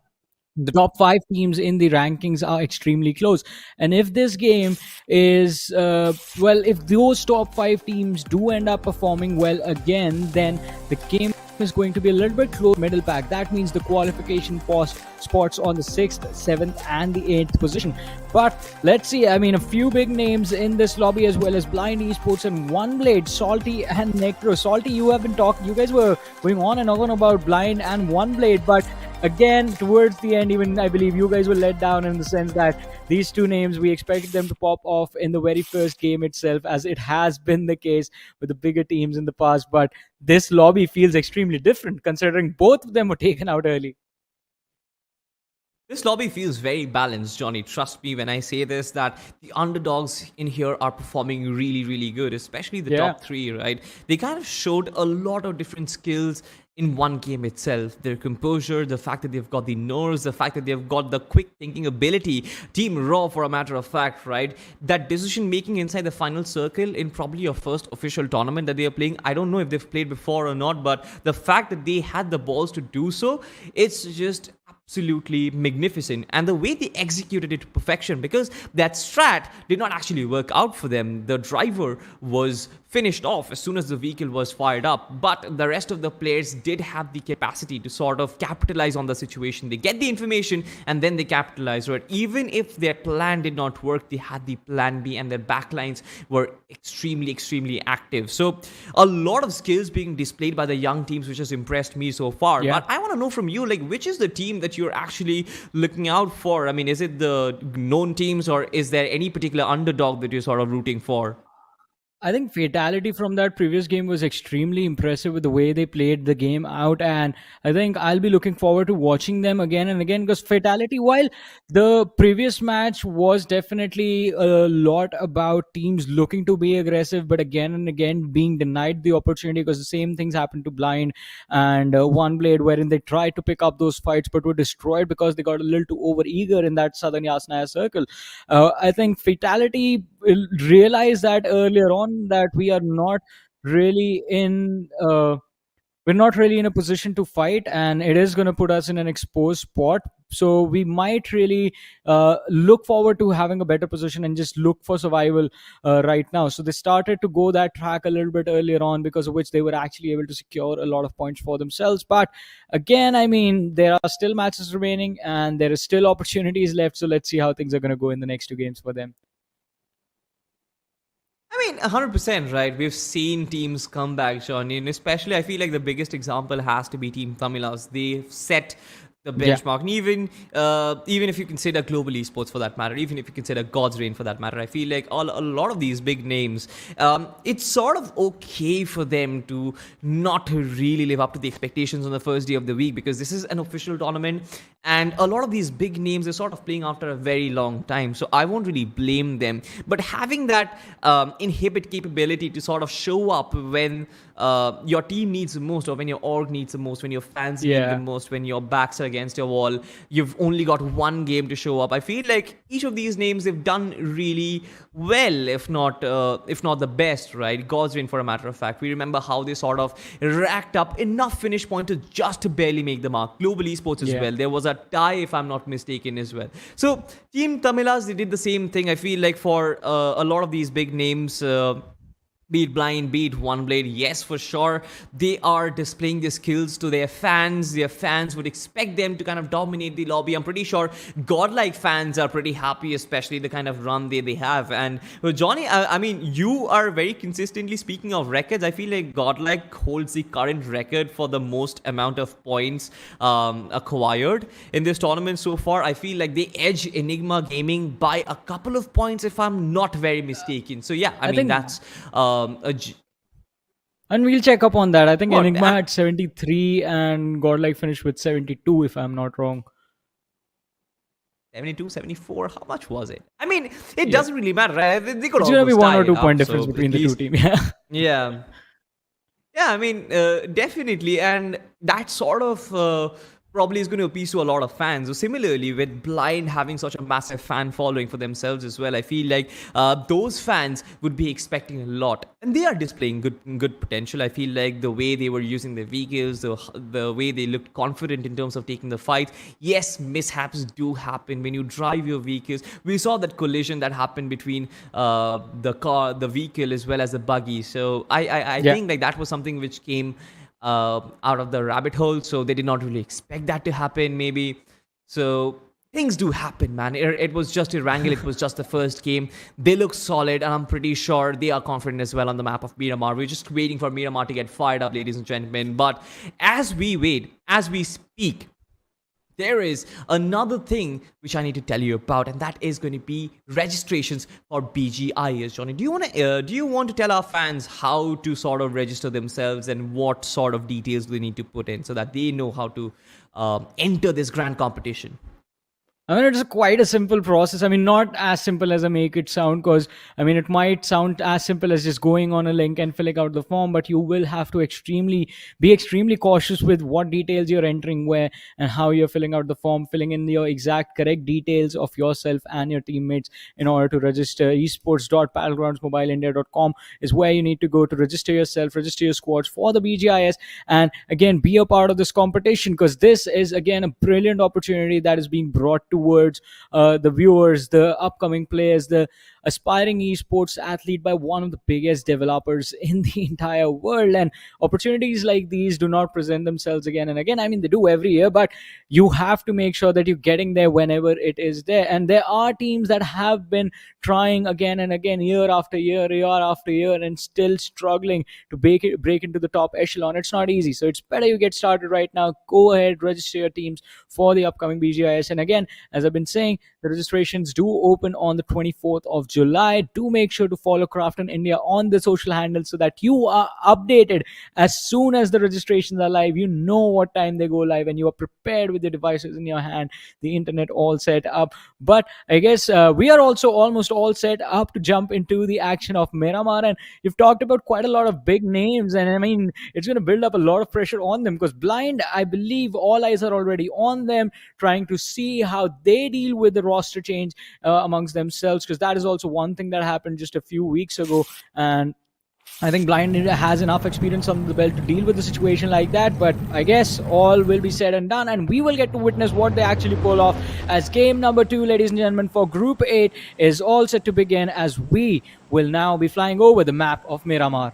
the top 5 teams in the rankings are extremely close. And if this game is, if those top 5 teams do end up performing well again, then the game is going to be a little bit close middle pack. That means the qualification spots on the 6th, 7th and the 8th position. But let's see, I mean, a few big names in this lobby, as well as Blind Esports and OneBlade, Salty and Necro. Salty, you guys were going on and on about Blind and OneBlade, but again, towards the end, even I believe you guys were let down in the sense that these two names, we expected them to pop off in the very first game itself, as it has been the case with the bigger teams in the past. But this lobby feels extremely different, considering both of them were taken out early. This lobby feels very balanced, Johnny. Trust me when I say this, that the underdogs in here are performing really, really good, especially the top 3, right? They kind of showed a lot of different skills in one game itself. Their composure, the fact that they've got the nerves, the fact that they've got the quick thinking ability. Team Raw, for a matter of fact, right? That decision making inside the final circle in probably your first official tournament that they are playing. I don't know if they've played before or not, but the fact that they had the balls to do so, it's just absolutely magnificent. And the way they executed it to perfection, because that strat did not actually work out for them. The driver was finished off as soon as the vehicle was fired up, but the rest of the players did have the capacity to sort of capitalize on the situation. They get the information and then they capitalize, right? Even if their plan did not work, they had the plan B, and their backlines were extremely active. So a lot of skills being displayed by the young teams, which has impressed me so far. But I want to know from you, like, which is the team that you're actually looking out for? I mean, is it the known teams, or is there any particular underdog that you're sort of rooting for? I think FatalitY from that previous game was extremely impressive with the way they played the game out, and I think I'll be looking forward to watching them again and again, because FatalitY, while the previous match was definitely a lot about teams looking to be aggressive, but again and again being denied the opportunity, because the same things happened to Blind and OneBlade, wherein they tried to pick up those fights but were destroyed because they got a little too over-eager in that Southern Yasnaya circle. I think FatalitY realized that earlier on, that we are not really in a position to fight, and it is going to put us in an exposed spot. So we might really look forward to having a better position and just look for survival right now. So they started to go that track a little bit earlier on, because of which they were actually able to secure a lot of points for themselves. But again, I mean, there are still matches remaining and there is still opportunities left. So let's see how things are going to go in the next 2 games for them. I mean, 100%, right? We've seen teams come back, Johnny, and especially I feel like the biggest example has to be Team Tamilas. They've set the benchmark. And even if you consider global esports for that matter, even if you consider God's reign for that matter, I feel like a lot of these big names, it's sort of okay for them to not really live up to the expectations on the first day of the week, because this is an official tournament And a lot of these big names are sort of playing after a very long time. So I won't really blame them. But having that inhibit capability to sort of show up when your team needs the most, or when your org needs the most, when your fans need the most, when your backs are against your wall, you've only got one game to show up. I feel like each of these names have done really well, if not the best, right? Godswin, for a matter of fact. We remember how they sort of racked up enough finish points just to barely make the mark. Global Esports as well. There was a tie, if I'm not mistaken, as well. So Team Tamilas, they did the same thing. I feel like for a lot of these big names, be it Blind, be it OneBlade, yes, for sure, they are displaying their skills to their fans. Their fans would expect them to kind of dominate the lobby. I'm pretty sure GODLIKE fans are pretty happy, especially the kind of run they have. And Johnny, I mean, you are very consistently speaking of records. I feel like GODLIKE holds the current record for the most amount of points acquired in this tournament so far. I feel like they edge Enigma Gaming by a couple of points, if I'm not very mistaken. So yeah, I mean, that's... and we'll check up on that. I think Enigma had 73 and GODLIKE finished with 72, if I'm not wrong. 72, 74, how much was it? I mean, it doesn't really matter, right? They could It's going to be 1 or 2 point difference between the two teams. Yeah. Yeah, I mean, definitely. And that sort of... probably is going to appease to a lot of fans. So similarly, with Blind having such a massive fan following for themselves as well, I feel like those fans would be expecting a lot, and they are displaying good potential. I feel like the way they were using their vehicles, the way they looked confident in terms of taking the fight. Yes, mishaps do happen when you drive your vehicles. We saw that collision that happened between the vehicle as well as the buggy. So I think like that was something which came out of the rabbit hole, so they did not really expect that to happen, maybe. So things do happen, man. It was just Erangel. It was just the first game. They look solid, and I'm pretty sure they are confident as well on the map of Miramar. We're just waiting for Miramar to get fired up, ladies and gentlemen. But as we wait, as we speak, there is another thing which I need to tell you about, and that is going to be registrations for BGIS. Johnny, do you want to tell our fans how to sort of register themselves and what sort of details they need to put in so that they know how to enter this grand competition? I mean, it's quite a simple process. I mean, not as simple as I make it sound, because, I mean, it might sound as simple as just going on a link and filling out the form, but you will have to be extremely cautious with what details you're entering where and how you're filling out the form, filling in your exact correct details of yourself and your teammates in order to register. Esports.battlegroundsmobileindia.com is where you need to go to register yourself, register your squads for the BGIS, and again, be a part of this competition, because this is, again, a brilliant opportunity that is being brought towards the viewers, the upcoming players, the aspiring esports athlete by one of the biggest developers in the entire world. And opportunities like these do not present themselves again and again. I mean, they do every year, but you have to make sure that you're getting there whenever it is there. And there are teams that have been trying again and again, year after year after year, and still struggling to break into the top echelon. It's not easy, so it's better you get started right now. Go ahead, register your teams for the upcoming BGIS. And again, as I've been saying, the registrations do open on the 24th of July. Do make sure to follow Krafton India on the social handles so that you are updated as soon as the registrations are live. You know what time they go live, and you are prepared with the devices in your hand, the internet all set up. But I guess we are also almost all set up to jump into the action of Miramar, and you've talked about quite a lot of big names, and I mean, it's going to build up a lot of pressure on them, because Blind, I believe all eyes are already on them, trying to see how they deal with the roster change amongst themselves, because that is also one thing that happened just a few weeks ago, and I think Blind has enough experience on the belt to deal with a situation like that. But I guess all will be said and done, and we will get to witness what they actually pull off, as game number 2, ladies and gentlemen, for Group 8 is all set to begin, as we will now be flying over the map of Miramar.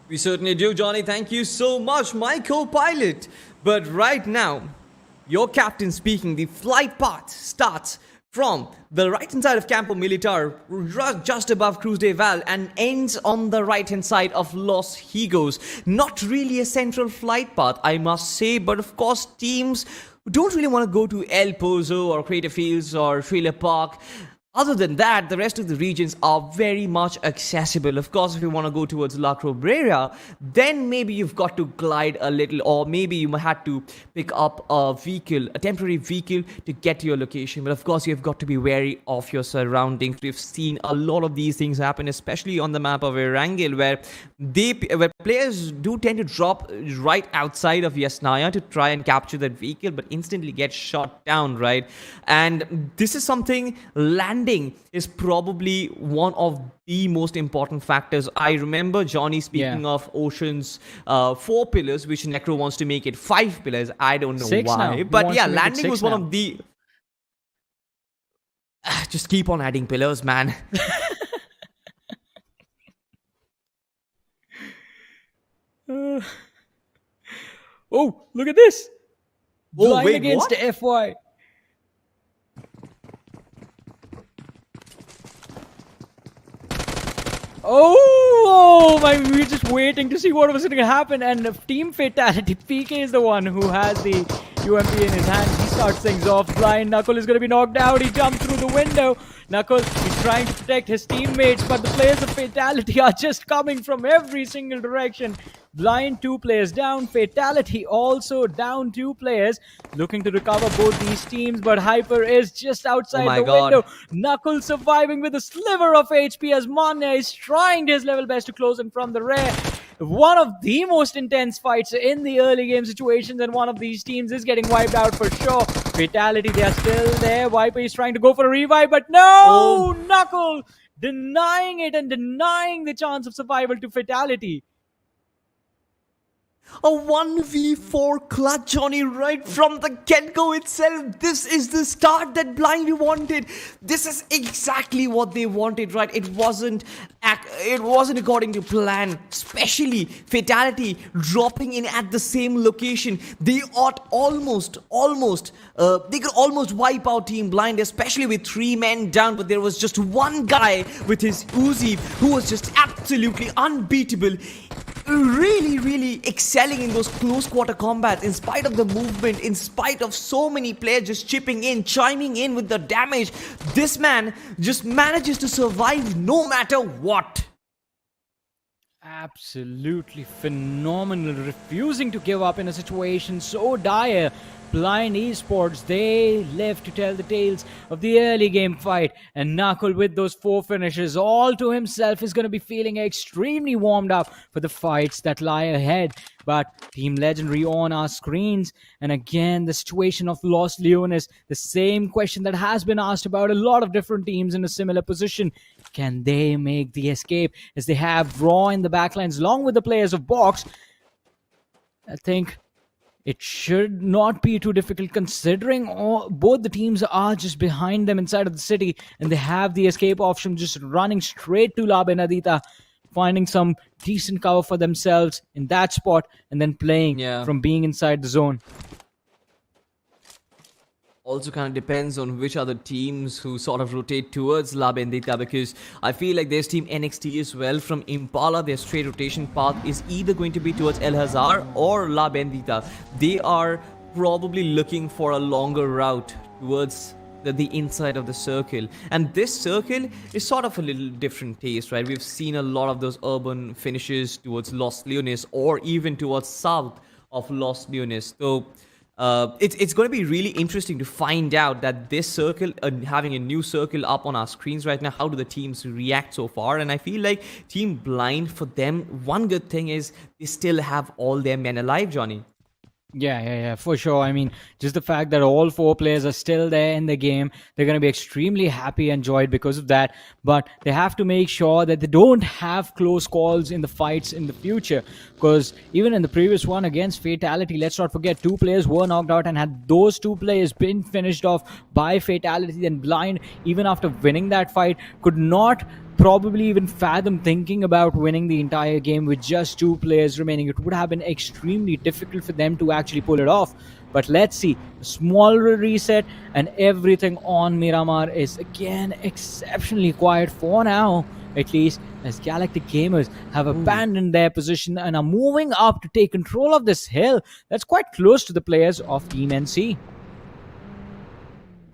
We certainly do, Johnny. Thank you so much, my co-pilot. But right now, your captain speaking, the flight path starts from the right hand side of Campo Militar, just above Cruz de Val, and ends on the right hand side of Los Higos. Not really a central flight path, I must say, but of course teams who don't really want to go to El Pozo or Crater Fields or Trailer Park Other than that, the rest of the regions are very much accessible. Of course, if you want to go towards La Cabrera, then maybe you've got to glide a little, or maybe you might have to pick up a vehicle, a temporary vehicle to get to your location. But of course, you've got to be wary of your surroundings. We've seen a lot of these things happen, especially on the map of Erangel, where players do tend to drop right outside of Yasnaya to try and capture that vehicle, but instantly get shot down, right? And this is something landing is probably one of the most important factors. I remember Johnny speaking of Ocean's 4 pillars, which Necro wants to make it 5 pillars. I don't know 6 why. now. But yeah, To make it landing 6 was one now. of the... Just keep on adding pillars, man. Oh, look at this! Oh, Blind wait, against what? FY. Oh my, we were just waiting to see what was going to happen, and Team Fatality, PK is the one who has the UMP in his hand. He starts things off. Blind Knuckle is going to be knocked out. He jumps through the window. Knuckle is trying to protect his teammates, but the players of Fatality are just coming from every single direction. Blind 2 players down. Fatality also down 2 players. Looking to recover both these teams, but Hyper is just outside the window. Knuckle surviving with a sliver of HP as Manya is trying his level best to close in from the rear. One of the most intense fights in the early game situations, and one of these teams is getting wiped out for sure. Fatality, they are still there. Viper is trying to go for a revive, but no! Knuckle denying it and denying the chance of survival to Fatality. A 1v4 clutch, Johnny, right from the get-go itself. This is the start that Blind wanted. This is exactly what they wanted, right? It wasn't according to plan. Especially Fatality dropping in at the same location. They ought they could almost wipe out Team Blind, especially with 3 men down. But there was just one guy with his Uzi who was just absolutely unbeatable. Really excelling in those close quarter combats, in spite of the movement, in spite of so many players just chipping in, chiming in with the damage. This man just manages to survive no matter what. Absolutely phenomenal, refusing to give up in a situation so dire. Blind Esports, they live to tell the tales of the early game fight, and Knuckle with those 4 finishes all to himself is going to be feeling extremely warmed up for the fights that lie ahead. But Team Legendary on our screens, and again the situation of Los Leones, the same question that has been asked about a lot of different teams in a similar position. Can they make the escape, as they have Raw in the backlines along with the players of Box? I think it should not be too difficult, considering both the teams are just behind them inside of the city, and they have the escape option, just running straight to La Benedita, finding some decent cover for themselves in that spot, and then playing from being inside the zone. Also kind of depends on which other teams who sort of rotate towards La Bendita, because I feel like there's Team NXT as well from Impala. Their straight rotation path is either going to be towards El Hazar or La Bendita. They are probably looking for a longer route towards the inside of the circle, and this circle is sort of a little different taste, right? We've seen a lot of those urban finishes towards Los Leones or even towards south of Los Leones. So it's going to be really interesting to find out that this circle, having a new circle up on our screens right now, how do the teams react so far? And I feel like Team Blind, for them, one good thing is they still have all their men alive, Johnny. Yeah, for sure. I mean, just the fact that all 4 players are still there in the game, they're going to be extremely happy and joyed because of that. But they have to make sure that they don't have close calls in the fights in the future. Because even in the previous one against Fatality, let's not forget, 2 players were knocked out, and had those 2 players been finished off by Fatality, then Blind, even after winning that fight, could not probably even fathom thinking about winning the entire game with just 2 players remaining. It would have been extremely difficult for them to actually pull it off. But let's see, a small reset, and everything on Miramar is again exceptionally quiet for now, at least, as Galactic gamers have abandoned their position and are moving up to take control of this hill that's quite close to the players of Team NC.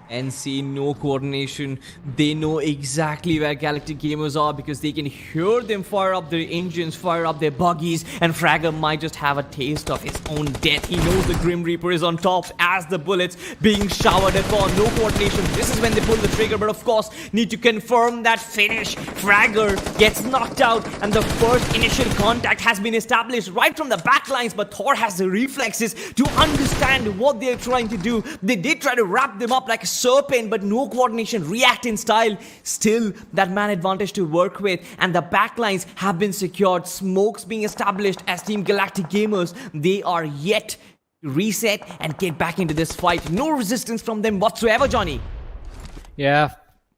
NC, no coordination. They know exactly where Galactic Gamers are because they can hear them fire up their engines, fire up their buggies, and Fragger might just have a taste of his own death. He knows the Grim Reaper is on top as the bullets being showered upon. No coordination. This is when they pull the trigger, but of course, need to confirm that finish. Fragger gets knocked out, and the first initial contact has been established right from the backlines, but Thor has the reflexes to understand what they're trying to do. They did try to wrap them up like a serpent, but no coordination, react in style. Still that man advantage to work with, and the backlines have been secured. Smokes being established as Team Galactic Gamers. They are yet to reset and get back into this fight. No resistance from them whatsoever, Johnny. Yeah,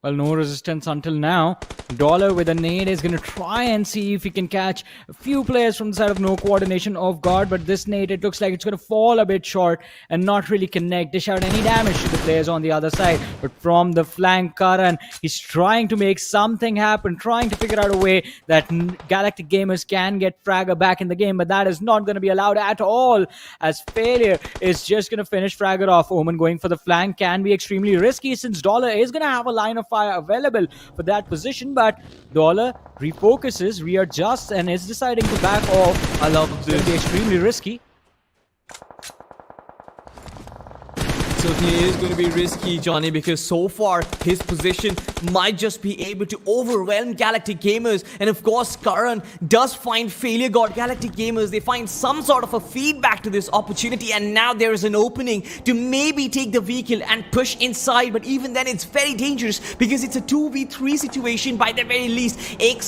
well, no resistance until now. Dollar with a nade is going to try and see if he can catch a few players from the side of no coordination off guard, but this nade, it looks like it's going to fall a bit short and not really connect, dish out any damage to the players on the other side. But from the flank, Karan, he's trying to make something happen, trying to figure out a way that Galactic Gamers can get Fragger back in the game, but that is not going to be allowed at all, as failure is just going to finish Fragger off. Omen going for the flank can be extremely risky since Dollar is going to have a line of fire available for that position, but Dollar refocuses, readjusts, and is deciding to back off. I love It's going to be extremely risky. Certainly is going to be risky, Johnny, because so far his position might just be able to overwhelm Galactic Gamers. And of course, Karan does find failure got Galactic Gamers. They find some sort of a feedback to this opportunity, and now there is an opening to maybe take the vehicle and push inside. But even then, it's very dangerous because it's a 2v3 situation by the very least.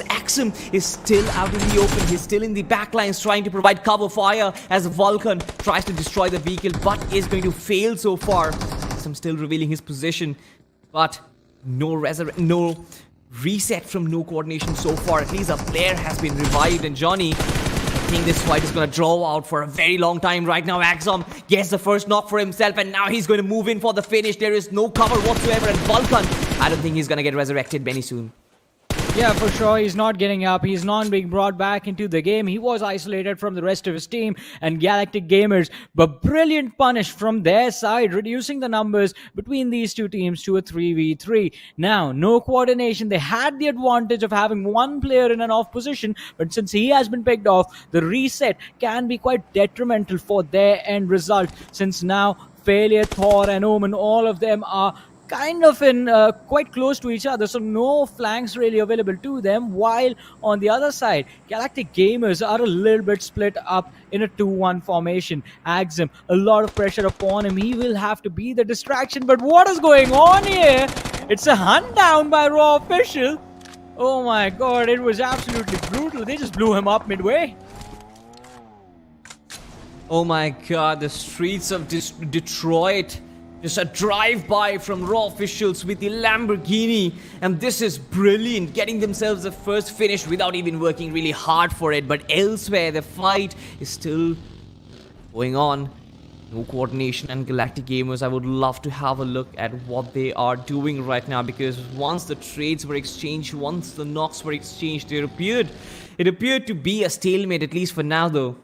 Axum is still out in the open. He's still in the backlines trying to provide cover fire as Vulcan tries to destroy the vehicle, but is going to fail so far. I'm still revealing his position, but no reset from no coordination so far. At least a player has been revived, and Johnny, I think this fight is going to draw out for a very long time right now. Axum gets the first knock for himself, and now he's going to move in for the finish. There is no cover whatsoever, and Vulcan, I don't think he's going to get resurrected very soon. Yeah, for sure. He's not getting up. He's not being brought back into the game. He was isolated from the rest of his team and Galactic Gamers. But brilliant punish from their side, reducing the numbers between these two teams to a 3v3. Now, no coordination. They had the advantage of having one player in an off position. But since he has been picked off, the reset can be quite detrimental for their end result. Since now, Failure, Thor, and Omen, all of them are kind of in quite close to each other, so no flanks really available to them, while on the other side Galactic Gamers are a little bit split up in a 2-1 formation. Axum, a lot of pressure upon him. He will have to be the distraction, but what is going on here? It's a hunt down by Raw Official. Oh my god, it was absolutely brutal. They just blew him up midway. Oh my god, the streets of Detroit. Just a drive-by from Raw Officials with the Lamborghini, and this is brilliant, getting themselves the first finish without even working really hard for it. But elsewhere, the fight is still going on. No coordination, and Galactic Gamers, I would love to have a look at what they are doing right now, because once the trades were exchanged, once the knocks were exchanged, it appeared to be a stalemate, at least for now though.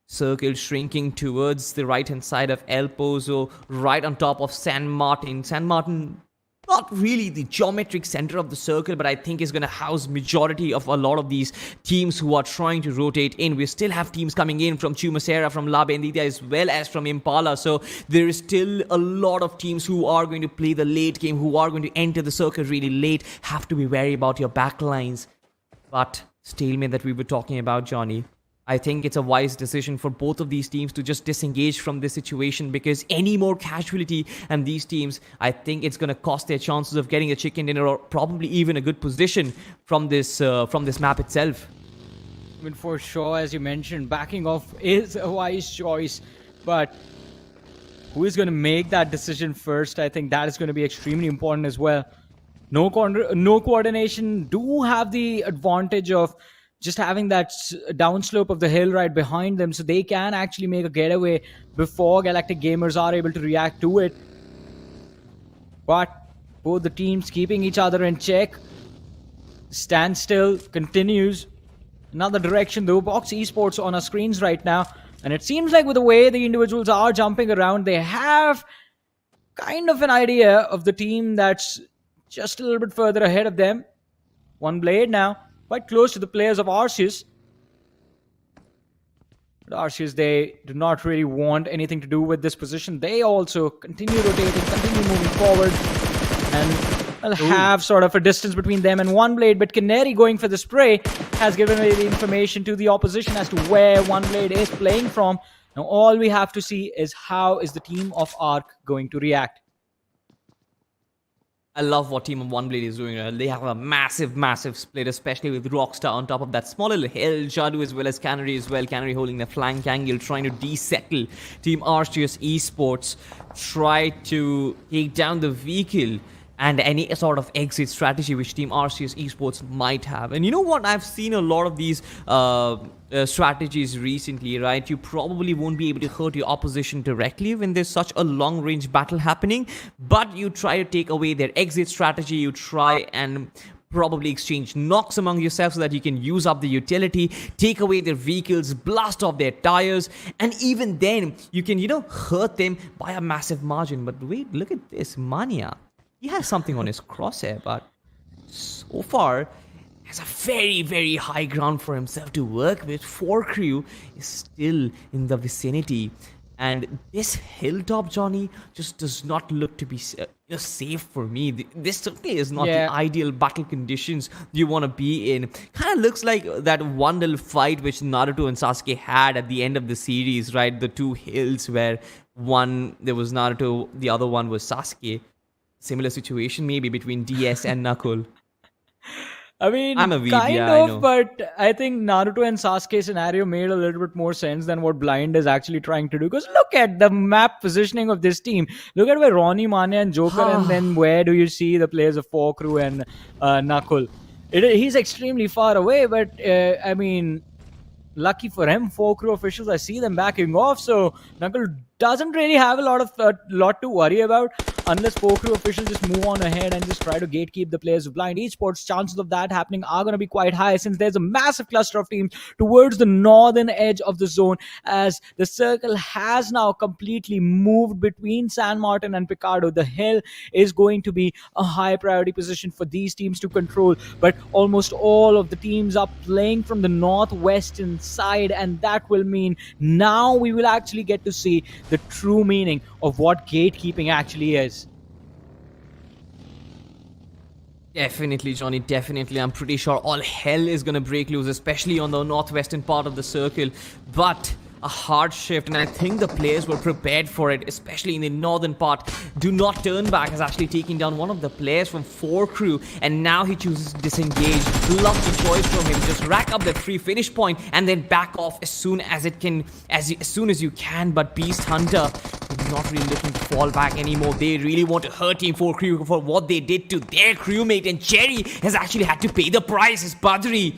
Circle shrinking towards the right hand side of El Pozo, right on top of San Martin. San Martin, not really the geometric center of the circle, but I think is going to house majority of a lot of these teams who are trying to rotate in. We still have teams coming in from Chumacera, from La Bendita, as well as from Impala. So there is still a lot of teams who are going to play the late game, who are going to enter the circle really late. Have to be wary about your backlines. But stalemate that we were talking about, Johnny, I think it's a wise decision for both of these teams to just disengage from this situation, because any more casualty and these teams, I think it's going to cost their chances of getting a chicken dinner or probably even a good position from this map itself. I mean, for sure, as you mentioned, backing off is a wise choice, but who is going to make that decision first? I think that is going to be extremely important as well. No coordination do have the advantage of just having that downslope of the hill right behind them, so they can actually make a getaway before Galactic Gamers are able to react to it. But both the teams keeping each other in check. Standstill continues. Another direction though, Box Esports on our screens right now, and it seems like with the way the individuals are jumping around, they have kind of an idea of the team that's just a little bit further ahead of them. OneBlade now, quite close to the players of ARCEUS. But ARCEUS, they do not really want anything to do with this position. They also continue rotating, continue moving forward, and will have sort of a distance between them and OneBlade. But Canary, going for the spray, has given away the information to the opposition as to where OneBlade is playing from. Now all we have to see is how is the team of ARC going to react. I love what Team of OneBlade is doing. They have a massive split, especially with Rockstar on top of that small little hill. Jadu as well as Canary as well. Canary holding the flank angle, trying to desettle Team RCS Esports. Try to take down the vehicle and any sort of exit strategy which Team RCS Esports might have. And you know what? I've seen a lot of these strategies recently, right? You probably won't be able to hurt your opposition directly when there's such a long-range battle happening, but you try to take away their exit strategy. You try and probably exchange knocks among yourselves so that you can use up the utility, take away their vehicles, blast off their tires, and even then you can, hurt them by a massive margin. But wait, look at this, Mania. He has something on his crosshair, but so far has a very high ground for himself to work with. 4 crew is still in the vicinity, and this hilltop, Johnny, just does not look to be safe for me. This certainly is not the ideal battle conditions you want to be in. Kind of looks like that one little fight which Naruto and Sasuke had at the end of the series, right? The 2 hills where one there was Naruto, the other one was Sasuke. Similar situation maybe between DS and Knuckle. I mean, I'm a weeb, kind yeah, of, I know. but I think Naruto and Sasuke scenario made a little bit more sense than what Blind is actually trying to do. Because look at the map positioning of this team. Look at where Ronnie, Mania, and Joker, and then where do you see the players of 4 crew and Knuckle? He's extremely far away, but I mean, lucky for him, 4 crew officials, I see them backing off, so Knuckle doesn't really have a lot to worry about unless 4 crew officials just move on ahead and just try to gatekeep the players of Blind Esports. Chances of that happening are going to be quite high since there's a massive cluster of teams towards the northern edge of the zone, as the circle has now completely moved between San Martin and Picardo. The hill is going to be a high priority position for these teams to control, but almost all of the teams are playing from the northwestern side, and that will mean now we will actually get to see the true meaning of what gatekeeping actually is. Definitely, Johnny, definitely. I'm pretty sure all hell is going to break loose, especially on the northwestern part of the circle. But a hard shift, and I think the players were prepared for it, especially in the northern part. Do Not Turn Back has actually taken down one of the players from 4 crew, and now he chooses to disengage. Lucky choice from him. Just rack up that free finish point and then back off as soon as it can, as soon as you can. But Beast Hunter is not really looking to fall back anymore. They really want to hurt Team 4 crew for what they did to their crewmate, and Cherry has actually had to pay the price. It's Badri.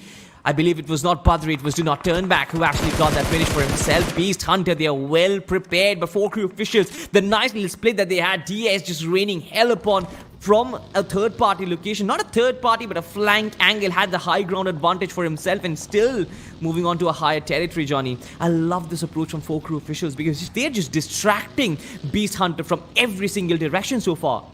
I believe it was not Badri, it was Do Not Turn Back who actually got that finish for himself. Beast Hunter, they are well prepared, but 4 crew officials, the nice little split that they had, DS just raining hell upon from a third party location. Not a third party, but a flank angle, had the high ground advantage for himself and still moving on to a higher territory, Johnny. I love this approach from 4 crew officials because they're just distracting Beast Hunter from every single direction so far.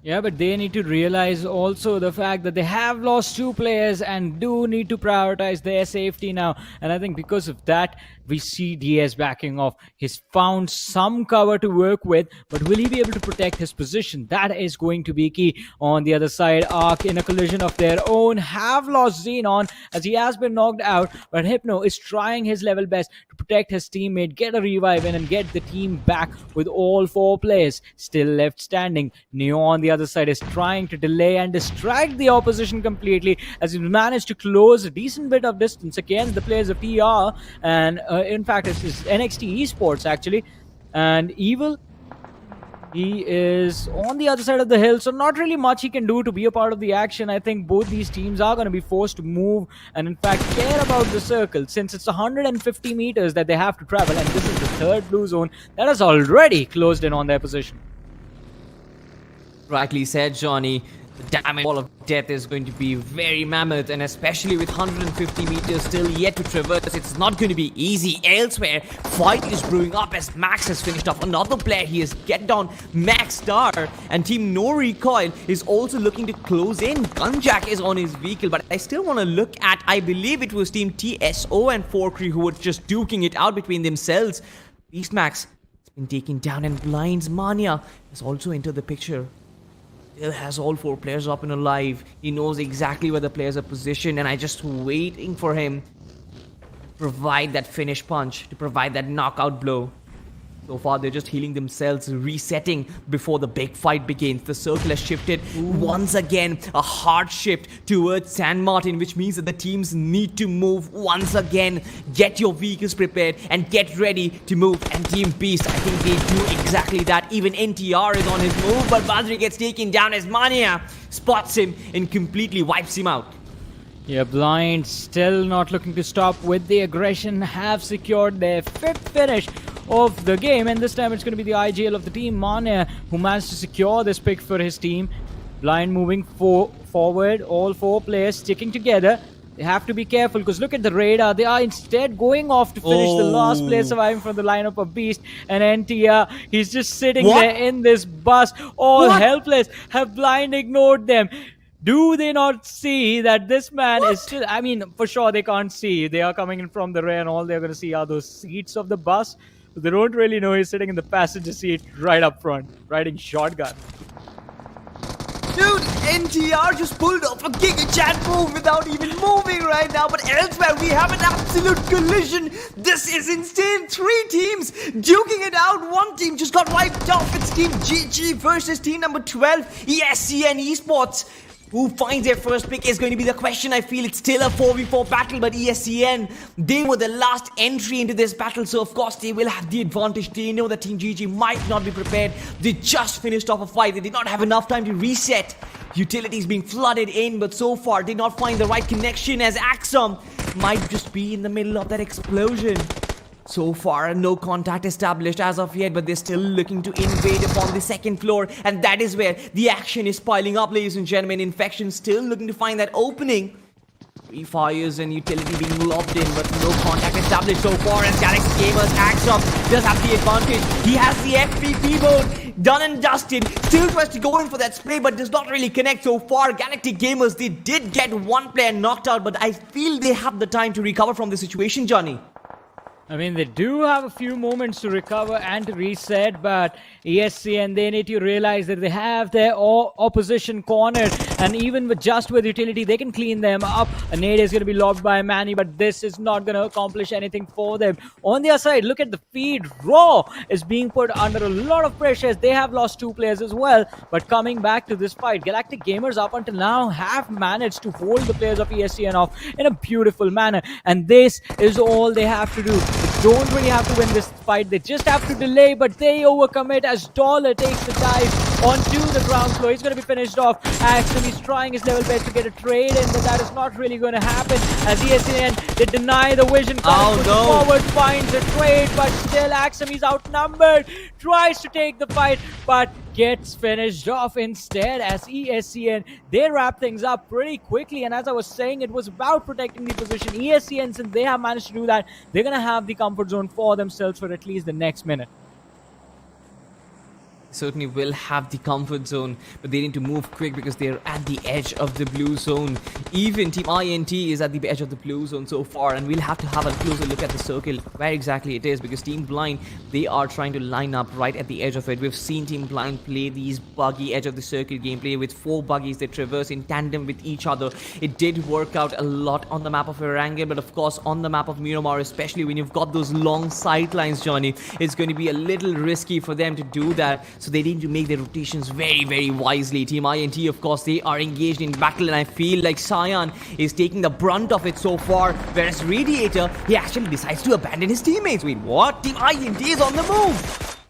Yeah, but they need to realize also the fact that they have lost 2 players and do need to prioritize their safety now. And I think because of that, we see DS backing off. He's found some cover to work with, but will he be able to protect his position? That is going to be key. On the other side, ARC, in a collision of their own, have lost Xenon as he has been knocked out, but Hypno is trying his level best to protect his teammate, get a revive in, and get the team back with all 4 players still left standing. Neo on the other side is trying to delay and distract the opposition completely as he managed to close a decent bit of distance against the players of TR, and in fact it's NXT Esports actually. And Evil, he is on the other side of the hill, so not really much he can do to be a part of the action. I think both these teams are going to be forced to move and in fact care about the circle, since it's 150 meters that they have to travel, and this is the 3rd blue zone that has already closed in on their position. Rightly said, Johnny. The damage wall of death is going to be very mammoth, and especially with 150 meters still yet to traverse, it's not going to be easy. Elsewhere, fight is brewing up as Max has finished off another player. He has get down Max Star, and Team No Recoil is also looking to close in. Gunjack is on his vehicle, but I still want to look at, I believe it was Team TSO and Forkree who were just duking it out between themselves. Beastmax has been taken down, and Blind's Mania has also entered the picture. Still has all 4 players up and alive. He knows exactly where the players are positioned, and I just waiting for him to provide that finish punch, to provide that knockout blow. So far, they're just healing themselves, resetting before the big fight begins. The circle has shifted once again, a hard shift towards San Martin, which means that the teams need to move once again. Get your vehicles prepared and get ready to move. And Team Beast, I think they do exactly that. Even NTR is on his move, but Badri gets taken down as Mania spots him and completely wipes him out. Yeah, Blind still not looking to stop with the aggression, have secured their 5th finish of the game, and this time it's going to be the IGL of the team, Mania, who managed to secure this pick for his team. Blind moving forward, all 4 players sticking together. They have to be careful because look at the radar. They are instead going off to finish the last player surviving from the lineup of Beast and NTR. He's just sitting there in this bus, all helpless. Have Blind ignored them? Do they not see that this man is still... I mean, for sure they can't see. They are coming in from the rear and all they're going to see are those seats of the bus. They don't really know he's sitting in the passenger seat right up front, riding shotgun. Dude, NTR just pulled off a Giga Chat move without even moving right now. But elsewhere, we have an absolute collision. This is insane. 3 teams duking it out. 1 team just got wiped off. It's Team GG versus team number 12, ESCN Esports. Who finds their first pick is going to be the question. I feel it's still a 4v4 battle, but ESCN, they were the last entry into this battle, so of course they will have the advantage. They know that Team GG might not be prepared. They just finished off a fight. They did not have enough time to reset. Utilities being flooded in, but so far did not find the right connection, as Axum might just be in the middle of that explosion. So far, no contact established as of yet, but they're still looking to invade upon the 2nd floor, and that is where the action is piling up, ladies and gentlemen. Infection still looking to find that opening. 3 fires and utility being lobbed in, but no contact established so far, and Galactic Gamers Axum does have the advantage. He has the FPP mode done and dusted. Still tries to go in for that spray, but does not really connect so far. Galactic Gamers, they did get 1 player knocked out, but I feel they have the time to recover from the situation, Johnny. I mean, they do have a few moments to recover and to reset, but ESCN, they need to realize that they have their opposition cornered, and even with utility, they can clean them up. A nade is going to be lobbed by Manny, but this is not going to accomplish anything for them. On their side, look at the feed. Raw is being put under a lot of pressure as they have lost 2 players as well, but coming back to this fight, Galactic Gamers up until now have managed to hold the players of ESCN off in a beautiful manner, and this is all they have to do. They don't really have to win this fight, they just have to delay, but they overcome it as Dollar takes the dive onto the ground floor. He's going to be finished off. Axum, he's trying his level best to get a trade in, but that is not really going to happen as ESCN, they deny the vision. Forward finds a trade, but still Axum, he's outnumbered, tries to take the fight, but gets finished off instead as ESCN, they wrap things up pretty quickly. And as I was saying, it was about protecting the position. ESCN, since they have managed to do that, they're going to have the comfort zone for themselves for at least the next minute. Certainly will have the comfort zone, but they need to move quick because they're at the edge of the blue zone. Even Team INT is at the edge of the blue zone so far, and we'll have to have a closer look at the circle where exactly it is, because Team Blind, they are trying to line up right at the edge of it. We've seen Team Blind play these buggy edge of the circle gameplay with 4 buggies that traverse in tandem with each other. It did work out a lot on the map of Erangel, but of course on the map of Miramar, especially when you've got those long sight lines, Johnny, it's going to be a little risky for them to do that. So they need to make their rotations very, very wisely. Team INT, of course, they are engaged in battle, and I feel like Cyan is taking the brunt of it so far, whereas Radiator, he actually decides to abandon his teammates. Wait, what? Team INT is on the move!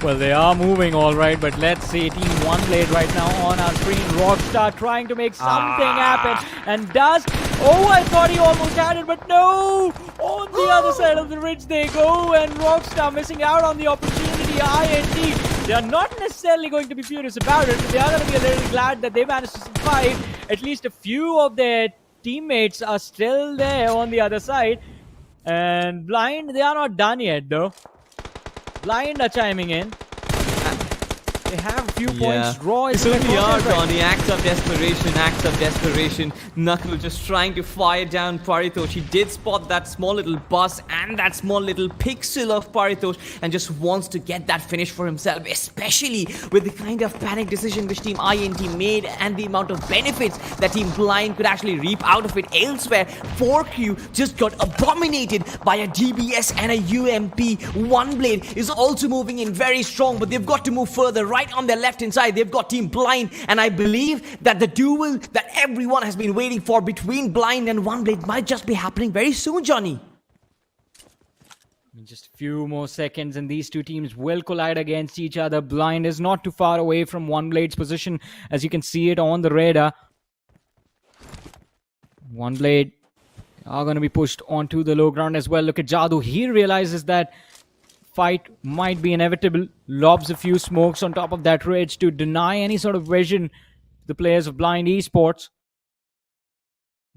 Well, they are moving all right, but let's see Team OneBlade right now on our screen. Rockstar trying to make something happen, and does. Oh, I thought he almost had it, but no! On the other side of the ridge they go, and Rockstar missing out on the opportunity. INT They are not necessarily going to be furious about it, but they are going to be a little glad that they managed to survive. At least a few of their teammates are still there on the other side. And Blind, they are not done yet though. Blind are chiming in. They have a few points. Raw is certainly are, Johnny. Acts of desperation, acts of desperation. Knuckle just trying to fire down Paritosh. He did spot that small little bus and that small little pixel of Paritosh and just wants to get that finish for himself, especially with the kind of panic decision which Team INT made and the amount of benefits that Team Blind could actually reap out of it elsewhere. 4Q just got abominated by a DBS and a UMP. OneBlade is also moving in very strong, but they've got to move further. Right on their left hand side, they've got Team Blind, and I believe that the duel that everyone has been waiting for between Blind and OneBlade might just be happening very soon, Johnny. Just a few more seconds and these two teams will collide against each other. Blind is not too far away from OneBlade's position, as you can see it on the radar. OneBlade are going to be pushed onto the low ground as well. Look at Jadoo. He realizes that fight might be inevitable, lobs a few smokes on top of that ridge to deny any sort of vision to the players of Blind Esports.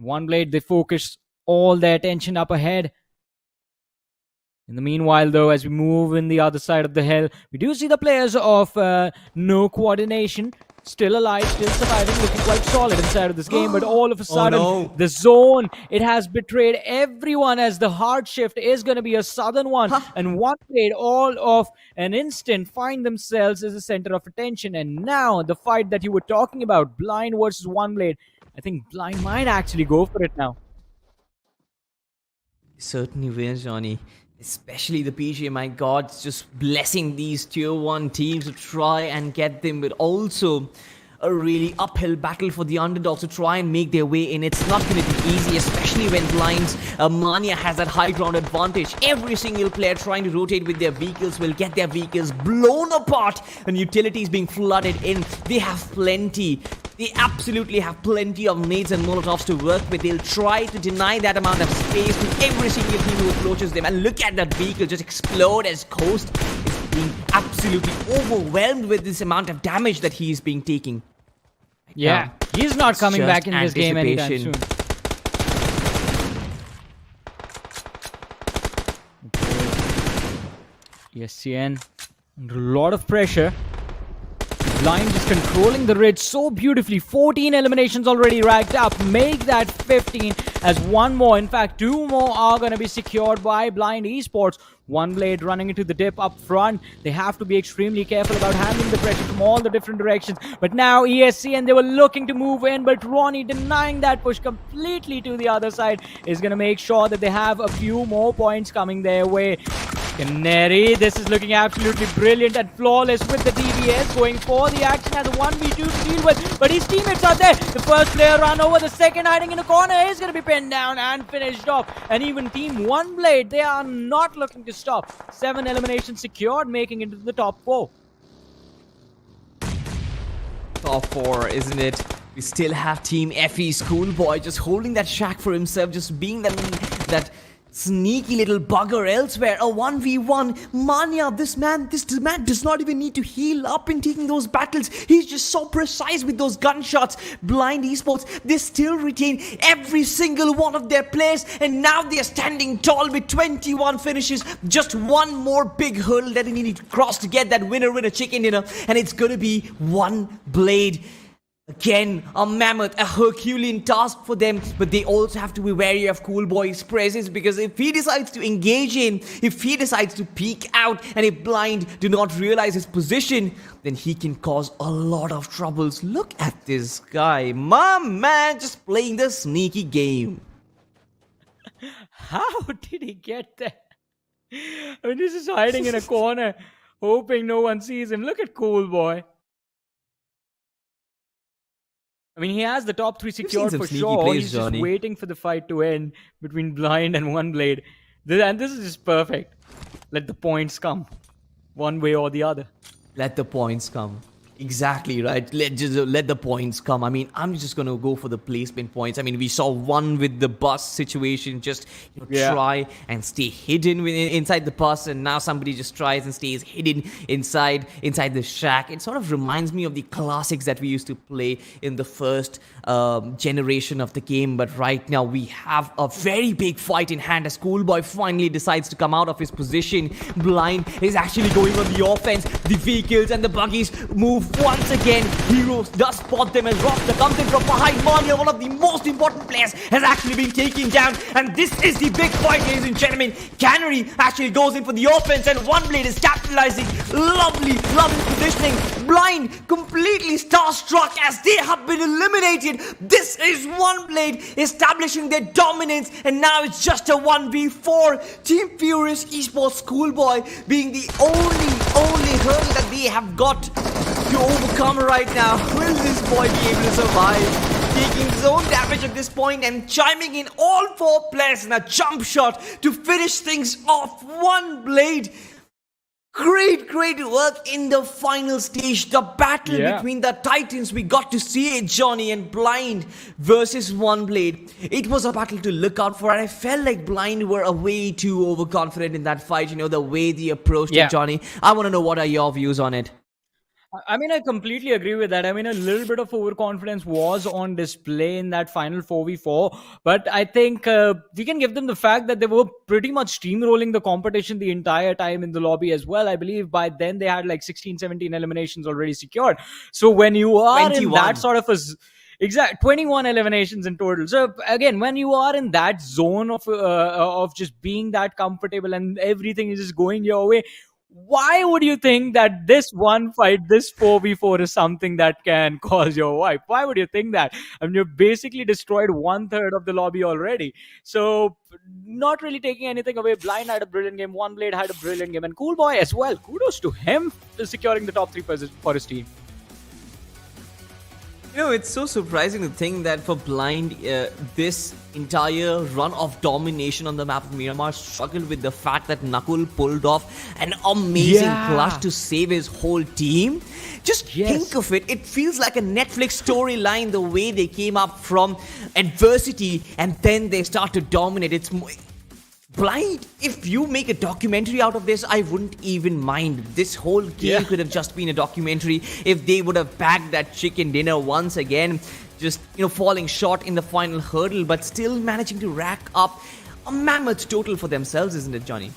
OneBlade, they focus all their attention up ahead. In the meanwhile, though, as we move in the other side of the hill, we do see the players of No Coordination still alive, still surviving, looking quite solid inside of this game. But all of a sudden, the zone, it has betrayed everyone, as the hard shift is going to be a southern one. And OneBlade, all of an instant, find themselves as the center of attention. And now, the fight that you were talking about, Blind versus OneBlade, I think Blind might actually go for it now. Certainly will, Johnny. Especially the BGMI gods just blessing these tier 1 teams to try and get them, but also a really uphill battle for the underdogs to try and make their way in. It's not going to be easy, especially when Blind's Mania has that high ground advantage. Every single player trying to rotate with their vehicles will get their vehicles blown apart and utilities being flooded in. They have plenty. They absolutely have plenty of nades and molotovs to work with. They'll try to deny that amount of space to every single team who approaches them. And look at that vehicle just explode as Coast is being absolutely overwhelmed with this amount of damage that he is being taking. Yeah, he's not coming back in this game anytime soon. ESCN, under a lot of pressure. Blind just controlling the ridge so beautifully. 14 eliminations already racked up. Make that 15 as one more. In fact, 2 more are going to be secured by Blind Esports. OneBlade running into the dip up front. They have to be extremely careful about handling the pressure from all the different directions. But now ESCN, they were looking to move in, but Ronnie denying that push completely to the other side is going to make sure that they have a few more points coming their way. Canary, this is looking absolutely brilliant and flawless with the DBS going for the action as a 1v2 to deal with, but his teammates are there. The first player run over, the second hiding in a corner is going to be pinned down and finished off. And even Team OneBlade, they are not looking to stop. 7 eliminations secured, making it to the top 4. Top 4, isn't it? We still have Team FE Schoolboy just holding that shack for himself, just being that sneaky little bugger elsewhere. A 1v1. Mania, this man does not even need to heal up in taking those battles. He's just so precise with those gunshots. Blind Esports, they still retain every single one of their players, and now they are standing tall with 21 finishes. Just one more big hurdle that they need to cross to get that winner chicken dinner, and it's gonna be OneBlade. Again, a mammoth, a Herculean task for them, but they also have to be wary of Coolboy's presence, because if he decides to engage in, if he decides to peek out, and if Blind do not realize his position, then he can cause a lot of troubles. Look at this guy, my man, just playing the sneaky game. How did he get there? I mean, this is hiding in a corner, hoping no one sees him. Look at Coolboy. I mean, he has the top 3 secured for sure. Plays, he's Johnny. just waiting for the fight to end between Blind and OneBlade. And this is just perfect. Let the points come, one way or the other. Let the points come. Exactly, right. Let the points come. I mean, I'm just gonna go for the placement points. I mean, we saw one with the bus situation, just try and stay hidden inside the bus, and now somebody just tries and stays hidden inside the shack. It sort of reminds me of the classics that we used to play in the first generation of the game. But right now we have a very big fight in hand as Schoolboy finally decides to come out of his position. Blind is actually going on the offense. The vehicles and the buggies move once again. Heroes does spot them as Roster comes in from behind. Mania, one of the most important players, has actually been taken down. And this is the big fight, ladies and gentlemen. Canary actually goes in for the offense, and OneBlade is capitalizing. Lovely positioning. Blind completely starstruck as they have been eliminated. This is OneBlade establishing their dominance, and now it's just a 1v4. Team Furious Esports Schoolboy being the only hurdle that they have got to overcome right now. Will this boy be able to survive? Taking his own damage at this point and chiming in all 4 players in a jump shot to finish things off. OneBlade. Great work in the final stage. The battle between the titans. We got to see it, Johnny, and Blind versus OneBlade. It was a battle to look out for, and I felt like Blind were a way too overconfident in that fight. You know, the way they approached it, Johnny. I want to know, what are your views on it? I mean, I completely agree with that. I mean, a little bit of overconfidence was on display in that final 4v4. But I think we can give them the fact that they were pretty much steamrolling the competition the entire time in the lobby as well. I believe by then they had like 16, 17 eliminations already secured. So when you are 21. In that sort of a... Exact 21 eliminations in total. So again, when you are in that zone of just being that comfortable and everything is just going your way, why would you think that this one fight, this 4v4 is something that can cause your wipe? Why would you think that? I mean, you've basically destroyed 1/3 of the lobby already. So not really taking anything away. Blind had a brilliant game. OneBlade had a brilliant game. And Coolboy as well. Kudos to him for securing the top 3 for his team. You know, it's so surprising to think that for Blind, this entire run of domination on the map of Miramar struggled with the fact that Nakul pulled off an amazing clutch to save his whole team. Just think of it. It feels like a Netflix storyline, the way they came up from adversity and then they start to dominate. It's Blind, if you make a documentary out of this, I wouldn't even mind. This whole game could have just been a documentary if they would have bagged that chicken dinner once again. Just, you know, falling short in the final hurdle, but still managing to rack up a mammoth total for themselves, isn't it, Johnny?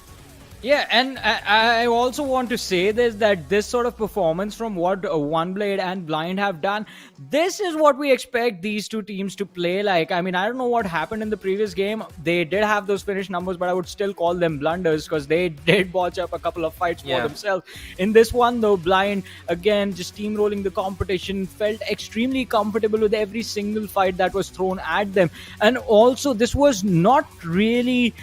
Yeah, and I also want to say that this sort of performance from what OneBlade and Blind have done, this is what we expect these two teams to play like. I mean, I don't know what happened in the previous game. They did have those finish numbers, but I would still call them blunders because they did botch up a couple of fights for themselves. In this one, though, Blind, again, just steamrolling the competition, felt extremely comfortable with every single fight that was thrown at them. And also, this was not really...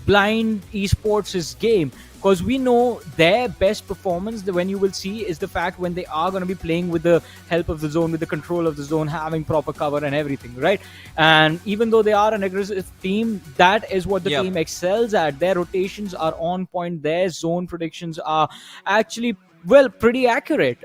Blind Esports' game, because we know their best performance, when you will see, is the fact when they are going to be playing with the help of the zone, with the control of the zone, having proper cover and everything, right? And even though they are an aggressive team, that is what the team excels at. Their rotations are on point. Their zone predictions are actually pretty accurate.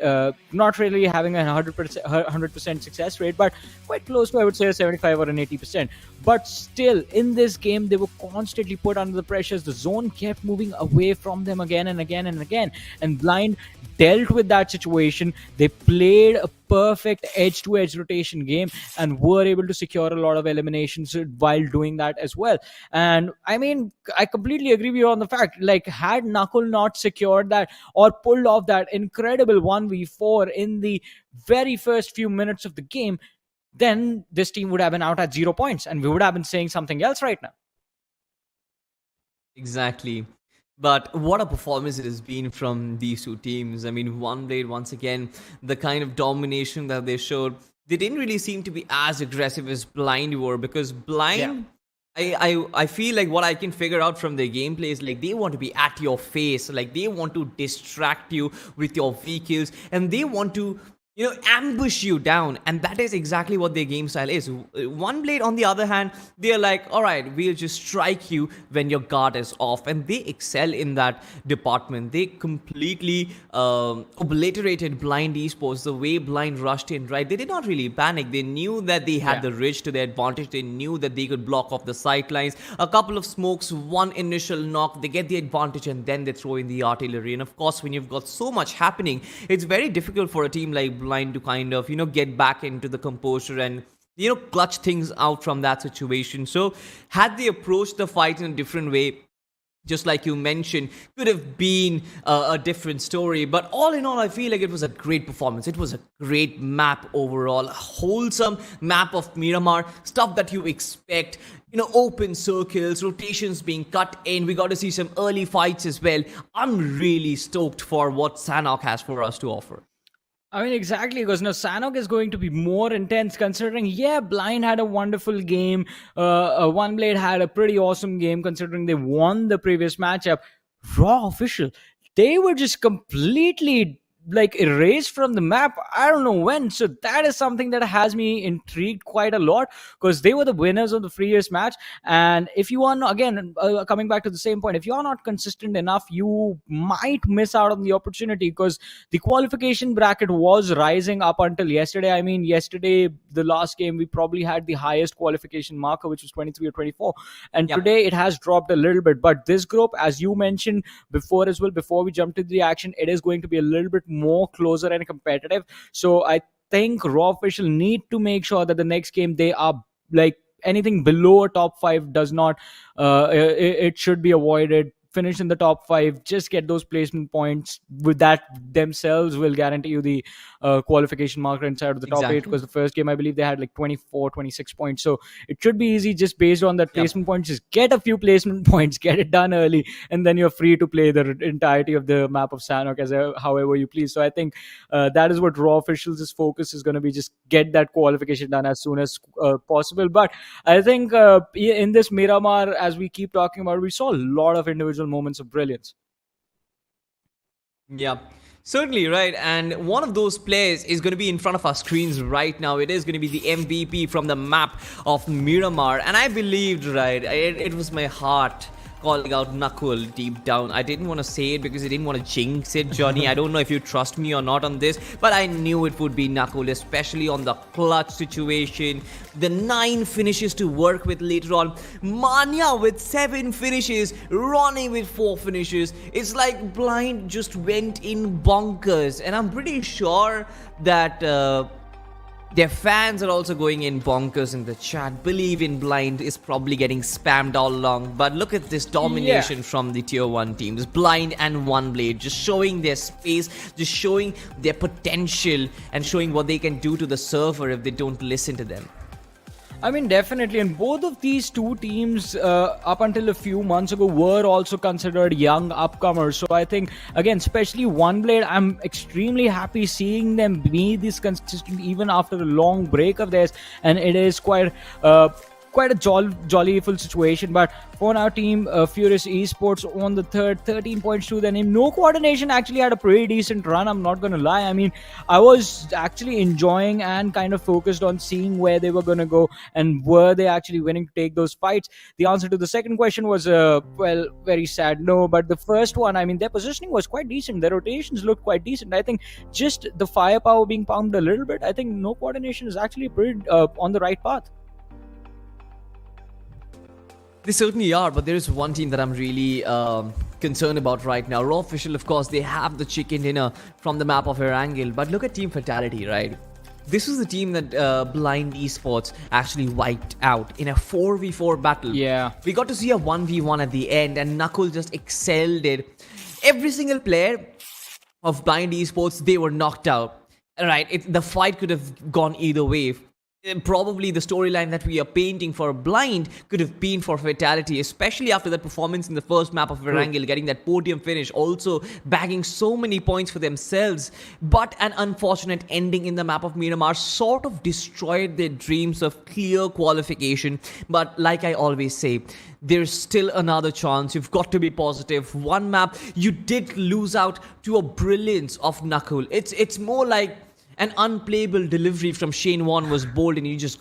Not really having a 100% success rate, but quite close to, I would say, a 75 or an 80%. But still, in this game, they were constantly put under the pressures. The zone kept moving away from them again and again and again. And Blind dealt with that situation. They played a perfect edge-to-edge rotation game and were able to secure a lot of eliminations while doing that as well. And I mean, I completely agree with you on the fact, like, had Nakul not secured that or pulled off that incredible 1v4 in the very first few minutes of the game, then this team would have been out at 0 points and we would have been saying something else right now. Exactly. But what a performance it has been from these two teams. I mean, OneBlade, once again, the kind of domination that they showed, they didn't really seem to be as aggressive as Blind were, because Blind... I feel like what I can figure out from their gameplay is like they want to be at your face, like they want to distract you with your vehicles, and they want to, ambush you down. And that is exactly what their game style is. OneBlade, on the other hand, they're like, all right, we'll just strike you when your guard is off. And they excel in that department. They completely obliterated Blind Esports, the way Blind rushed in, right? They did not really panic. They knew that they had the ridge to their advantage. They knew that they could block off the sidelines. A couple of smokes, one initial knock, they get the advantage, and then they throw in the artillery. And of course, when you've got so much happening, it's very difficult for a team like Blind to kind of, get back into the composure and, clutch things out from that situation. So had they approached the fight in a different way, just like you mentioned, could have been a different story. But all in all, I feel like it was a great performance. It was a great map overall, a wholesome map of Miramar, stuff that you expect, open circles, rotations being cut in. We got to see some early fights as well. I'm really stoked for what Sanhok has for us to offer. I mean, exactly, because now Sanhok is going to be more intense considering, Blind had a wonderful game. OneBlade had a pretty awesome game considering they won the previous matchup. Raw Official, they were just completely erased from the map. I don't know when. So that is something that has me intrigued quite a lot because they were the winners of the previous match. And if you are not, again, coming back to the same point, if you are not consistent enough, you might miss out on the opportunity because the qualification bracket was rising up until yesterday. I mean, yesterday, the last game, we probably had the highest qualification marker, which was 23 or 24. And today it has dropped a little bit. But this group, as you mentioned before as well, before we jump to the action, it is going to be a little bit more closer and competitive. So I think Raw Official need to make sure that the next game they are anything below a top 5 does not it should be avoided. Finish in the top 5, just get those placement points. With that themselves will guarantee you the qualification marker inside of the top 8, because the first game I believe they had 24 26 points, so it should be easy just based on that placement points. Just get a few placement points, get it done early, and then you're free to play the entirety of the map of Sanhok as however you please. So I think that is what Raw Officials' focus is going to be, just get that qualification done as soon as possible. But I think in this Miramar, as we keep talking about, we saw a lot of individual moments of brilliance. Yeah, certainly, right. And one of those players is going to be in front of our screens right now. It is going to be the MVP from the map of Miramar. And I believed, right, it was my heart calling out Knuckle deep down. I didn't want to say it because I didn't want to jinx it, Johnny. I don't know if you trust me or not on this, but I knew it would be Knuckle, especially on the clutch situation. The 9 finishes to work with later on. Manya with 7 finishes. Ronnie with 4 finishes. It's like Blind just went in bonkers. And I'm pretty sure that their fans are also going in bonkers in the chat. Believe in Blind is probably getting spammed all along. But look at this domination from the tier 1 teams. Blind and OneBlade just showing their space, just showing their potential, and showing what they can do to the server if they don't listen to them. I mean, definitely. And both of these two teams, up until a few months ago, were also considered young upcomers. So I think, again, especially OneBlade, I'm extremely happy seeing them be this consistent even after a long break of theirs. And it is quite a jollyful situation. But for our team, Furious Esports on the third, 13 points to their name. No Coordination actually had a pretty decent run, I'm not gonna lie. I mean, I was actually enjoying and kind of focused on seeing where they were gonna go and were they actually winning to take those fights. The answer to the second question was well, very sad no. But the first one, I mean, their positioning was quite decent, their rotations looked quite decent. I think just the firepower being pumped a little bit, I think No Coordination is actually pretty on the right path. They certainly are, but there is one team that I'm really concerned about right now. Raw Official, of course, they have the chicken dinner from the map of Erangel, but look at Team FatalitY, right? This was the team that Blind Esports actually wiped out in a 4v4 battle. Yeah. We got to see a 1v1 at the end, and Knuckle just excelled it. Every single player of Blind Esports, they were knocked out. Right? The fight could have gone either way. Probably the storyline that we are painting for Blind could have been for FatalitY, especially after that performance in the first map of Erangel, getting that podium finish, also bagging so many points for themselves. But an unfortunate ending in the map of Miramar sort of destroyed their dreams of clear qualification. But like I always say, there's still another chance. You've got to be positive. One map, you did lose out to a brilliance of Knuckle. It's more like an unplayable delivery from Shane Warne was bowled, and you just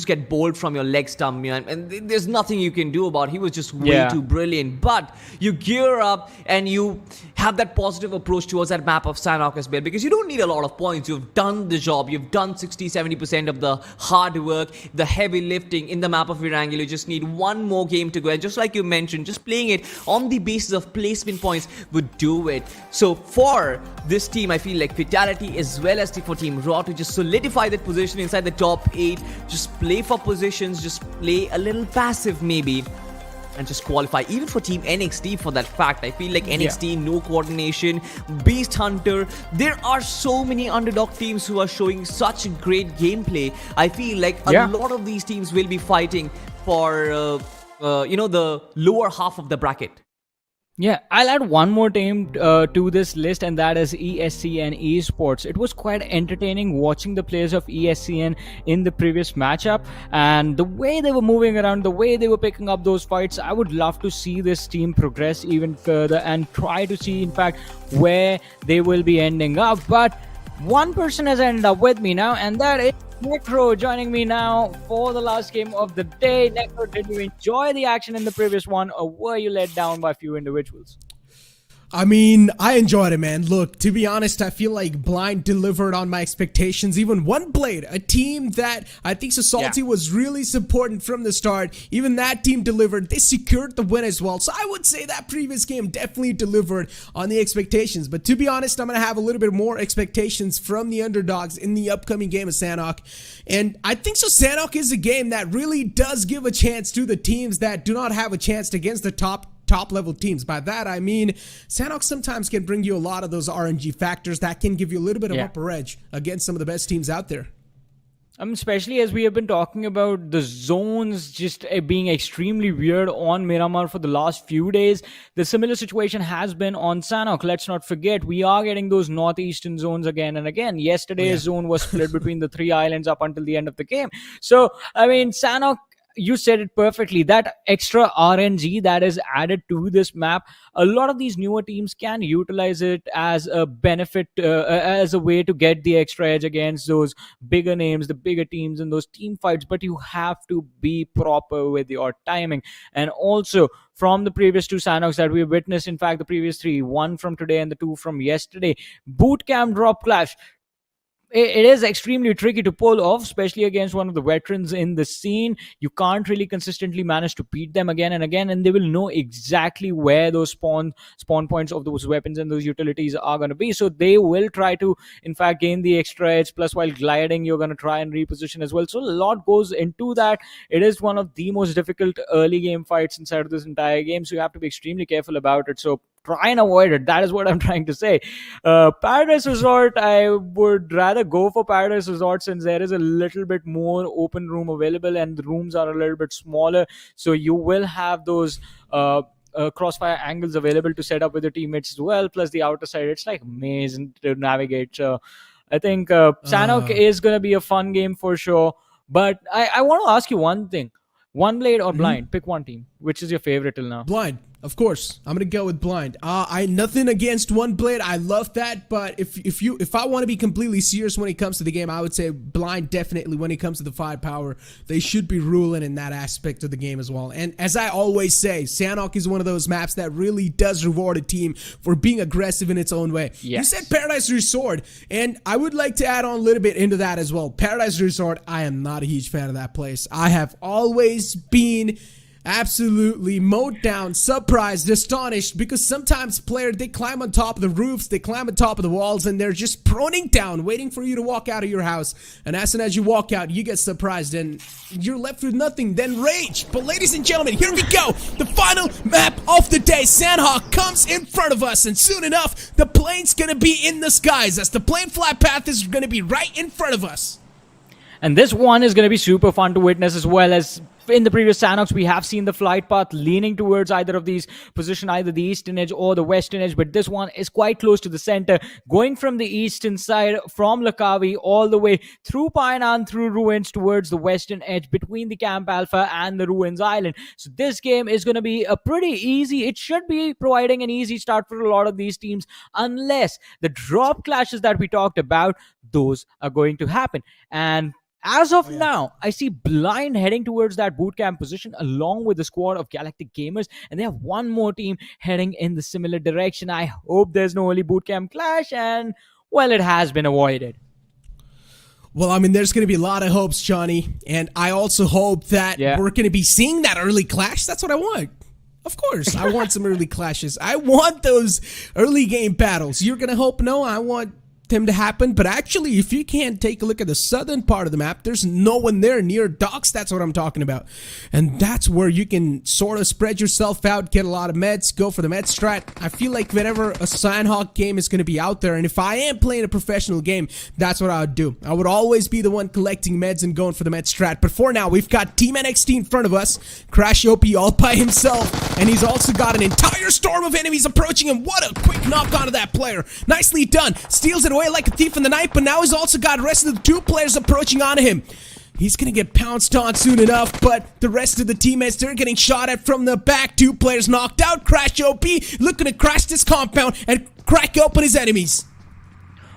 get bowled from your leg stump, man, and there's nothing you can do about it. He was just way too brilliant. But you gear up and you have that positive approach towards that map of Sanhok as well, because you don't need a lot of points. You've done the job. You've done 60-70% of the hard work, the heavy lifting in the map of Erangel. You just need one more game to go, and just like you mentioned, just playing it on the basis of placement points would do it. So for this team, I feel like FatalitY as well as for Team Raw to just solidify that position inside the top 8, just play for positions, just play a little passive maybe, and just qualify. Even for Team NXT, for that fact, I feel like NXT, no coordination, Beast Hunter, there are so many underdog teams who are showing such great gameplay. I feel like a lot of these teams will be fighting for the lower half of the bracket. Yeah, I'll add one more team to this list, and that is ESCN Esports. It was quite entertaining watching the players of ESCN in the previous matchup, and the way they were moving around, the way they were picking up those fights. I would love to see this team progress even further and try to see, in fact, where they will be ending up. But one person has ended up with me now, and that is Necro, joining me now for the last game of the day. Necro, did you enjoy the action in the previous one, or were you let down by a few individuals? I mean, I enjoyed it, man. Look, to be honest, I feel like Blind delivered on my expectations. Even OneBlade, a team that I think Society was really supporting from the start, even that team delivered. They secured the win as well. So I would say that previous game definitely delivered on the expectations. But to be honest, I'm going to have a little bit more expectations from the underdogs in the upcoming game of Sanhok. And I think so Sanhok is a game that really does give a chance to the teams that do not have a chance against the top level teams. By that I mean Sanhok sometimes can bring you a lot of those RNG factors that can give you a little bit of upper edge against some of the best teams out there. Especially as we have been talking about the zones just being extremely weird on Miramar for the last few days. The similar situation has been on Sanhok. Let's not forget, we are getting those northeastern zones again and again. Yesterday's zone was split between the 3 islands up until the end of the game. So, I mean, Sanhok, you said it perfectly. That extra RNG that is added to this map, a lot of these newer teams can utilize it as a benefit, as a way to get the extra edge against those bigger names, the bigger teams in those team fights. But you have to be proper with your timing. And also, from the previous 2 Sanhoks that we witnessed, in fact, the previous 3, 1 from today and the 2 from yesterday, boot camp drop clash. It is extremely tricky to pull off, especially against one of the veterans in the scene. You can't really consistently manage to beat them again and again, and they will know exactly where those spawn points of those weapons and those utilities are going to be. So they will try to, in fact, gain the extra edge. Plus, while gliding, you're going to try and reposition as well. So a lot goes into that. It is one of the most difficult early game fights inside of this entire game, so you have to be extremely careful about it. So try and avoid it. That is what I'm trying to say. Paradise Resort, I would rather go for Paradise Resort since there is a little bit more open room available and the rooms are a little bit smaller. So you will have those crossfire angles available to set up with your teammates as well. Plus the outer side, it's like a maze to navigate. So I think Sanhok is going to be a fun game for sure. But I want to ask you one thing. OneBlade or Blind? Pick one team. Which is your favorite till now? Blind. Of course, I'm gonna go with Blind. I nothing against OneBlade. I love that, but if I want to be completely serious when it comes to the game, I would say Blind definitely. When it comes to the firepower, they should be ruling in that aspect of the game as well. And as I always say, Sanhok is one of those maps that really does reward a team for being aggressive in its own way. Yes. You said Paradise Resort, and I would like to add on a little bit into that as well. Paradise Resort, I am not a huge fan of that place. I have always been absolutely mowed down, surprised, astonished, because sometimes players, they climb on top of the roofs, they climb on top of the walls, and they're just proning down, waiting for you to walk out of your house. And as soon as you walk out, you get surprised and you're left with nothing, then rage. But ladies and gentlemen, here we go. The final map of the day. Sanhok comes in front of us, and soon enough, the plane's gonna be in the skies, as the plane flight path is gonna be right in front of us. And this one is going to be super fun to witness, as well as in the previous Sanhoks, we have seen the flight path leaning towards either of these position, either the eastern edge or the western edge, but this one is quite close to the center, going from the eastern side, from Lakavi, all the way through Painan, through Ruins, towards the western edge, between the Camp Alpha and the Ruins Island. So this game is going to be a pretty easy, it should be providing an easy start for a lot of these teams, unless the drop clashes that we talked about, those are going to happen. And as of now, I see Blind heading towards that bootcamp position along with the squad of Galactic Gamers, and they have one more team heading in the similar direction. I hope there's no early bootcamp clash, and well, it has been avoided. Well, I mean, there's going to be a lot of hopes, Johnny, and I also hope that we're going to be seeing that early clash. That's what I want. Of course, I want some early clashes. I want those early game battles. You're going to hope no, I want them to happen, but actually, if you can't take a look at the southern part of the map, there's no one there near docks. That's what I'm talking about, and that's where you can sort of spread yourself out, get a lot of meds, go for the med strat. I feel like whenever a Sanhok game is going to be out there, and if I am playing a professional game, that's what I would do. I would always be the one collecting meds and going for the med strat. But for now, we've got Team NXT in front of us, Crash OP all by himself, and he's also got an entire storm of enemies approaching him. What a quick knock onto that player. Nicely done. Steals it away like a thief in the night, but now he's also got the rest of the two players approaching onto him. He's gonna get pounced on soon enough, but the rest of the teammates, they're getting shot at from the back. Two players knocked out. Crash OP looking to crash this compound and crack open his enemies.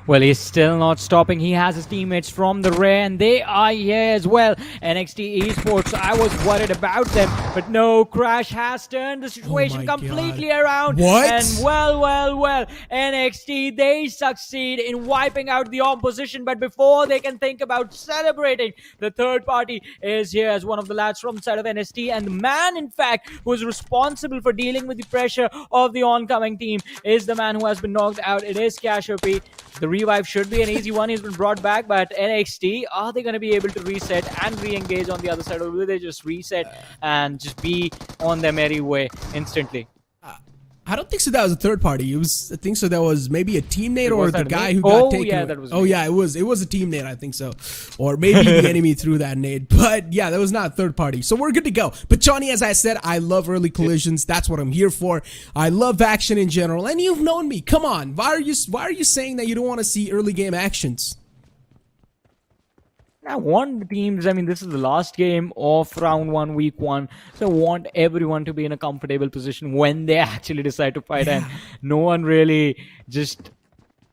Well, he's still not stopping. He has his teammates from the rear, and they are here as well. NXT Esports, I was worried about them, but no, Crash has turned the situation completely around. What? And well, NXT, they succeed in wiping out the opposition, but before they can think about celebrating, the third party is here as one of the lads from the side of NXT, and the man, in fact, who is responsible for dealing with the pressure of the oncoming team is the man who has been knocked out. It is Cash OP. The revive should be an easy one. He's been brought back, but NXT, are they going to be able to reset and re-engage on the other side, or will they just reset and just be on their merry way instantly? I don't think so. That was a third party. I think so. That was maybe a teammate or the guy who got taken. Yeah, that was. Oh yeah, it was a teammate. I think so, or maybe the enemy threw that nade. But yeah, that was not a third party. So we're good to go. But Johnny, as I said, I love early collisions. That's what I'm here for. I love action in general, and you've known me. Come on, why are you saying that you don't want to see early game actions? I want the teams, I mean, this is the last game of round 1, week 1. So I want everyone to be in a comfortable position when they actually decide to fight. And no one really just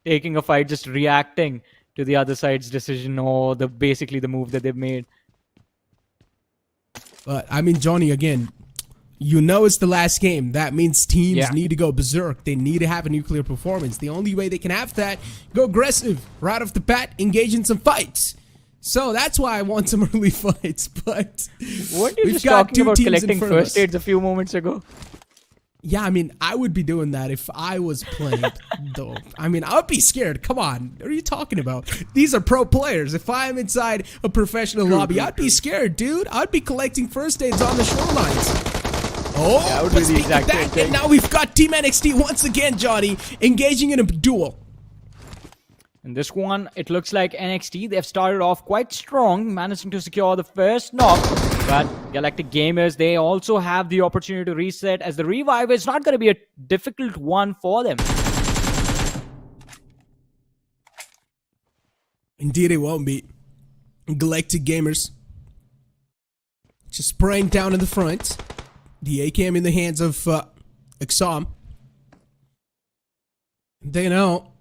taking a fight, just reacting to the other side's decision or basically the move that they've made. But I mean, Johnny, again, you know it's the last game. That means teams need to go berserk. They need to have a nuclear performance. The only way they can have that, go aggressive, right off the bat, engage in some fights. So that's why I want some early fights, but weren't you just talking about collecting first aids a few moments ago? Yeah, I mean, I would be doing that if I was playing, though. I mean, I would be scared. Come on, what are you talking about? These are pro players. If I'm inside a professional lobby, I'd be scared, dude. I'd be collecting first aids on the shorelines. Oh, that would be the exact same thing. And now we've got Team NXT once again, Johnny, engaging in a duel. In this one, it looks like NXT, they've started off quite strong, managing to secure the first knock. But Galactic Gamers, they also have the opportunity to reset, as the revive is not going to be a difficult one for them. Indeed, it won't be. Galactic Gamers just spraying down in the front. The AKM in the hands of Exam. They know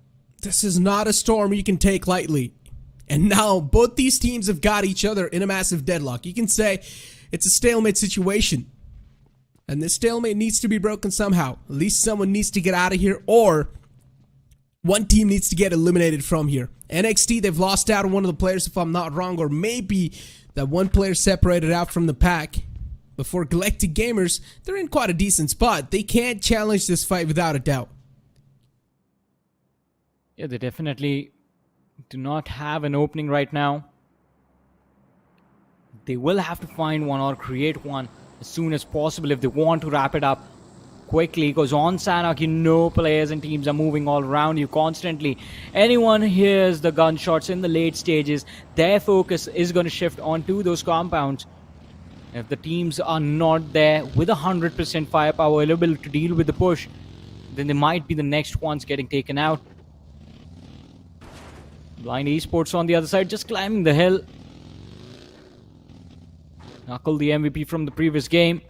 this is not a storm you can take lightly. And now both these teams have got each other in a massive deadlock. You can say it's a stalemate situation. And this stalemate needs to be broken somehow. At least someone needs to get out of here, or one team needs to get eliminated from here. NXT, they've lost out on one of the players, if I'm not wrong, or maybe that one player separated out from the pack. Before Galactic Gamers, they're in quite a decent spot. They can't challenge this fight without a doubt. Yeah, they definitely do not have an opening right now. They will have to find one or create one as soon as possible if they want to wrap it up quickly, because on Sanhok, you know, players and teams are moving all around you constantly. Anyone hears the gunshots in the late stages, their focus is going to shift onto those compounds. If the teams are not there with 100% firepower available to deal with the push, then they might be the next ones getting taken out. Blind Esports on the other side, just climbing the hill. Knuckle, the MVP from the previous game.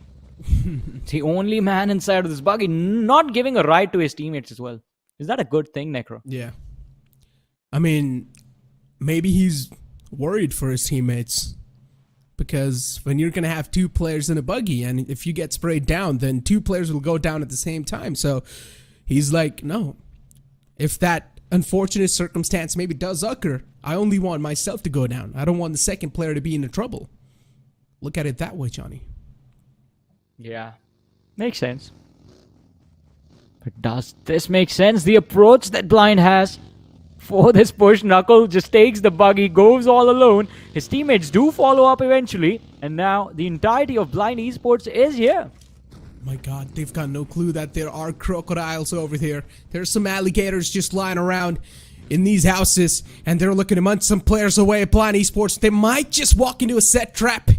The only man inside of this buggy, not giving a ride to his teammates as well. Is that a good thing, Necro? Yeah. I mean, maybe he's worried for his teammates. Because when you're going to have 2 players in a buggy, and if you get sprayed down, then 2 players will go down at the same time. So he's like, no. If that unfortunate circumstance maybe does occur, I only want myself to go down. I don't want the second player to be in trouble. Look at it that way, Johnny. Yeah, makes sense. But does this make sense? The approach that Blind has for this push, Knuckle just takes the buggy, goes all alone. His teammates do follow up eventually, and now the entirety of Blind Esports is here. My god, they've got no clue that there are crocodiles over here. There's some alligators just lying around in these houses, and they're looking to munch some players away at Blind Esports. They might just walk into a set trap.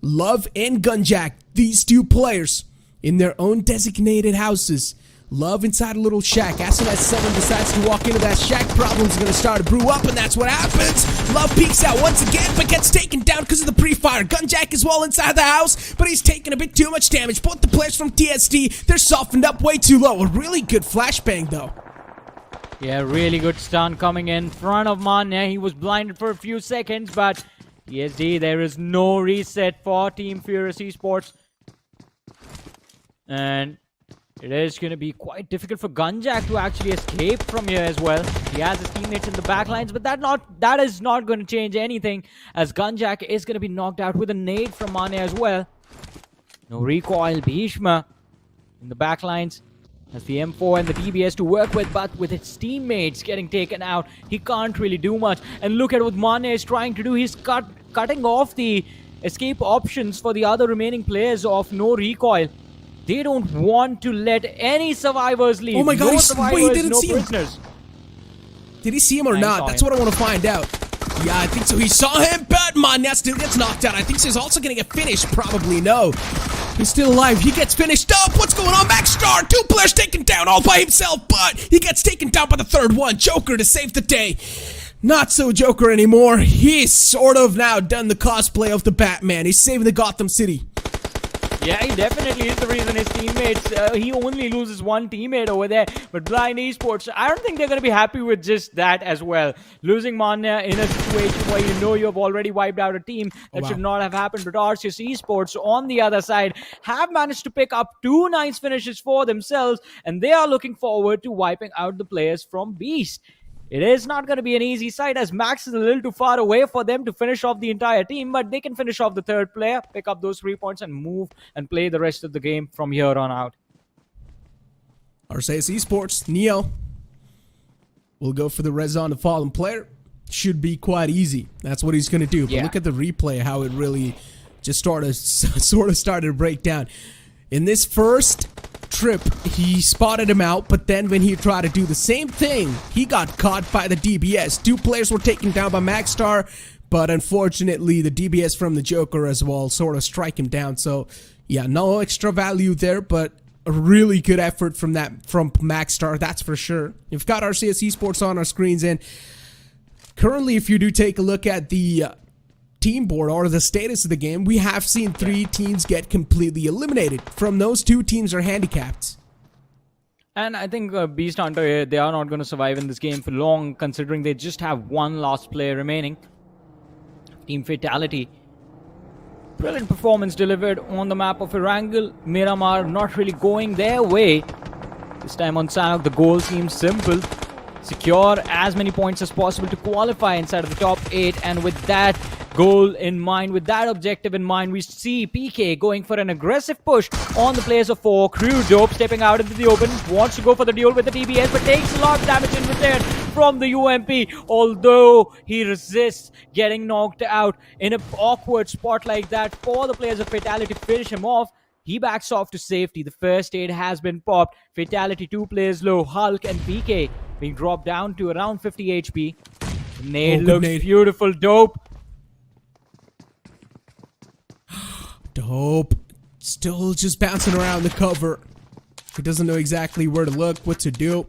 Love and Gunjack, these 2 players in their own designated houses. Love inside a little shack. As soon as 7 decides to walk into that shack, problems are going to start to brew up, and that's what happens. Love peeks out once again, but gets taken down because of the pre-fire. Gunjack is well inside the house, but he's taking a bit too much damage. Both the players from TSD, they're softened up way too low. A really good flashbang, though. Yeah, really good stun coming in front of Manya. He was blinded for a few seconds, but TSD, there is no reset for Team Furious Esports. And it is going to be quite difficult for Gunjack to actually escape from here as well. He has his teammates in the backlines, but that is not going to change anything, as Gunjack is going to be knocked out with a nade from Mane as well. No recoil, Bhishma in the backlines has the M4 and the DBS to work with, but with his teammates getting taken out, he can't really do much. And look at what Mane is trying to do. He's cutting off the escape options for the other remaining players of no recoil. They don't want to let any survivors leave. Oh my god, no wait, survivors, he didn't no see him. prisoners. Did he see him or not? That's what I want to find out. Yeah, I think so. He saw him, but Manya still gets knocked out. I think he's also going to get finished. Probably no. He's still alive. He gets finished up. What's going on? Maxstar, 2 players taken down all by himself, but he gets taken down by the 3rd one. Joker to save the day. Not so Joker anymore. He's sort of now done the cosplay of the Batman. He's saving the Gotham City. Yeah, he definitely is the reason his teammates, he only loses 1 teammate over there. But Blind Esports, I don't think they're going to be happy with just that as well. Losing Manya in a situation where you know you have already wiped out a team, that should not have happened. But RCS Esports, on the other side, have managed to pick up 2 nice finishes for themselves, and they are looking forward to wiping out the players from Beast. It is not going to be an easy sight, as Max is a little too far away for them to finish off the entire team, but they can finish off the 3rd player, pick up those 3 points, and move and play the rest of the game from here on out. RCS Esports, Neo will go for the res on the fallen player. Should be quite easy. That's what he's going to do. But look at the replay, how it really just sort of started to break down. In this first trip, he spotted him out, but then when he tried to do the same thing, he got caught by the DBS. 2 players were taken down by Maxstar, but unfortunately the DBS from the Joker as well sort of strike him down. So yeah, no extra value there, but a really good effort from Maxstar, that's for sure. You've got RCS Esports on our screens, and currently if you do take a look at the team board or the status of the game, we have seen 3 teams get completely eliminated. From those, 2 teams are handicapped. And I think Beast Hunter, they are not going to survive in this game for long, considering they just have 1 last player remaining. Team FatalitY. Brilliant performance delivered on the map of Erangel. Miramar not really going their way. This time on Sanhok, the goal seems simple. Secure as many points as possible to qualify inside of the top 8, and with that goal in mind, with that objective in mind, we see PK going for an aggressive push on the players of 4. Crew Dope stepping out into the open, wants to go for the duel with the DBS, but takes a lot of damage in return from the UMP, although he resists getting knocked out in an awkward spot like that for the players of FatalitY to finish him off. He backs off to safety. The first aid has been popped. FatalitY 2 players low. Hulk and PK being dropped down to around 50 HP. The nade looks beautiful. Dope. Dope. Still just bouncing around the cover. He doesn't know exactly where to look, what to do.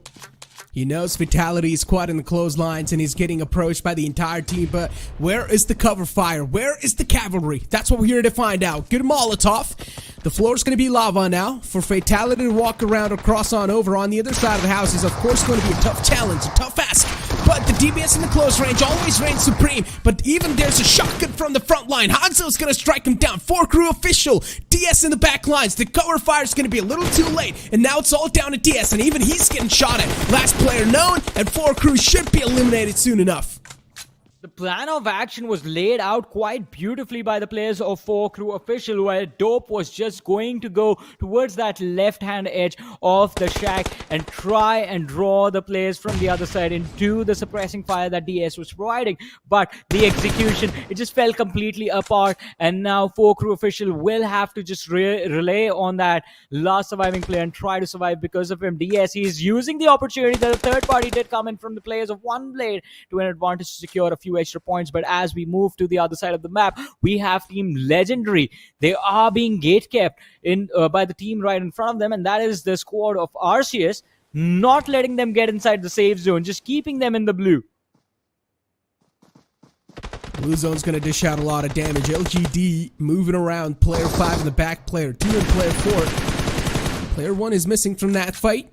He knows FatalitY is quite in the clotheslines and he's getting approached by the entire team, but where is the cover fire? Where is the cavalry? That's what we're here to find out. Good Molotov. The floor is going to be lava now for FatalitY to walk around or cross on over. On the other side of the house is, of course, going to be a tough challenge, a tough ask. But the DBS in the close range always reigns supreme. But even there's a shotgun from the front line. Hanzo's going to strike him down. 4-crew official. DS in the back lines. The cover fire is going to be a little too late. And now it's all down to DS. And even he's getting shot at. Last player known. And 4-crew should be eliminated soon enough. The plan of action was laid out quite beautifully by the players of 4-crew official, where Dope was just going to go towards that left-hand edge of the shack and try and draw the players from the other side into the suppressing fire that DS was providing. But the execution, it just fell completely apart, and now 4-crew official will have to just rely on that last surviving player and try to survive because of him. DS, he is using the opportunity that a third party did come in from the players of OneBlade to an advantage to secure a few extra points. But as we move to the other side of the map, we have Team Legendary. They are being gatekept in by the team right in front of them, and that is the squad of RCS, not letting them get inside the safe zone, just keeping them in the blue. Blue zone's going to dish out a lot of damage. LGD moving around. Player 5 in the back, player 2 and player 4. Player 1 is missing from that fight.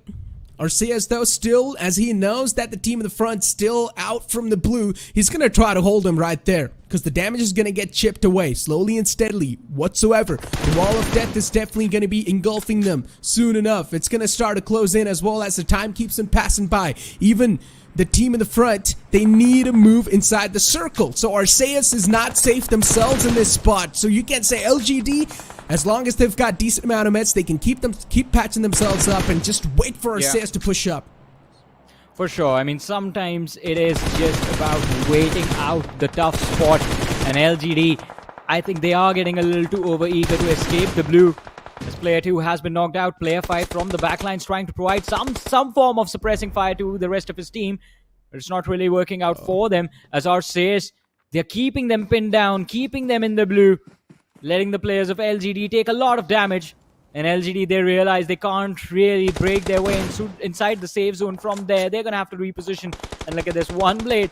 ARCEUS, though, still, as he knows that the team in the front still out from the blue, he's going to try to hold him right there, because the damage is going to get chipped away, slowly and steadily, whatsoever. The wall of death is definitely going to be engulfing them soon enough. It's going to start to close in as well as the time keeps them passing by. Even the team in the front, they need to move inside the circle. So ARCEUS is not safe themselves in this spot. So you can't say LGD, as long as they've got decent amount of meds, they can keep patching themselves up and just wait for ARCEUS to push up. For sure. I mean, sometimes it is just about waiting out the tough spot. And LGD, I think they are getting a little too over-eager to escape the blue. As player 2 has been knocked out, player 5 from the backlines trying to provide some form of suppressing fire to the rest of his team. But it's not really working out for them, as ARCEUS, they're keeping them pinned down, keeping them in the blue, letting the players of LGD take a lot of damage. And LGD, they realize they can't really break their way inside the safe zone from there. They're going to have to reposition. And look at this, OneBlade.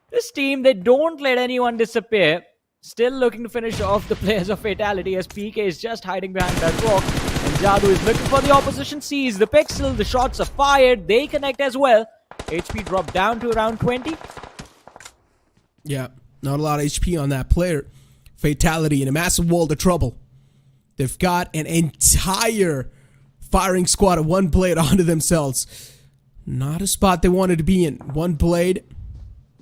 This team, they don't let anyone disappear. Still looking to finish off the players of FatalitY, as PK is just hiding behind that rock. And Jadoo is looking for the opposition, sees the pixel, the shots are fired, they connect as well. HP dropped down to around 20. Yeah, not a lot of HP on that player. FatalitY in a massive world of trouble. They've got an entire firing squad of OneBlade onto themselves. Not a spot they wanted to be in. OneBlade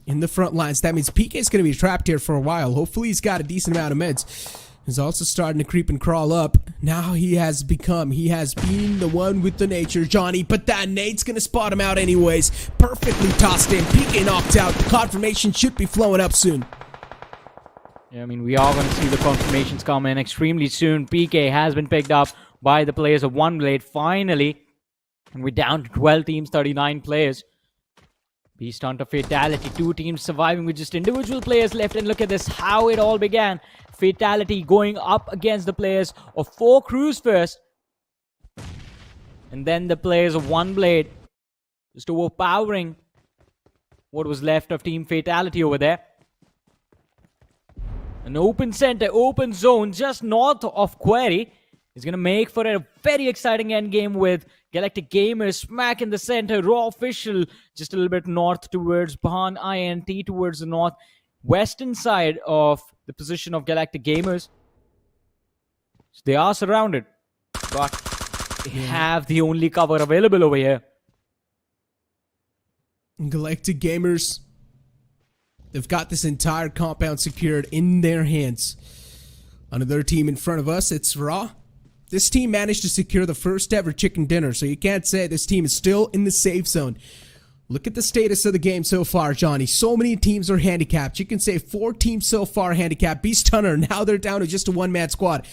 in the front lines. That means PK is going to be trapped here for a while. Hopefully he's got a decent amount of meds. He's also starting to creep and crawl up. Now he has been the one with the nature, Johnny. But that nade's going to spot him out anyways. Perfectly tossed in. PK knocked out. The confirmation should be flowing up soon. Yeah, I mean, we are going to see the confirmations come in extremely soon. PK has been picked up by the players of OneBlade finally. And we're down to 12 teams, 39 players. Beast Hunter FatalitY, 2 teams surviving with just individual players left. And look at this, how it all began. FatalitY going up against the players of 4 crews first. And then the players of OneBlade just overpowering what was left of Team FatalitY over there. An open center, open zone just north of Query is going to make for a very exciting endgame with Galactic Gamers smack in the center, Raw Official just a little bit north towards Bahan INT, towards the northwestern side of the position of Galactic Gamers. So they are surrounded, but they have the only cover available over here. Galactic Gamers, they've got this entire compound secured in their hands. Another team in front of us, it's Raw. This team managed to secure the first ever chicken dinner, so you can't say this team is still in the safe zone. Look at the status of the game so far, Johnny. So many teams are handicapped. You can say 4 teams so far handicapped. Beast Hunter, now they're down to just a one-man squad.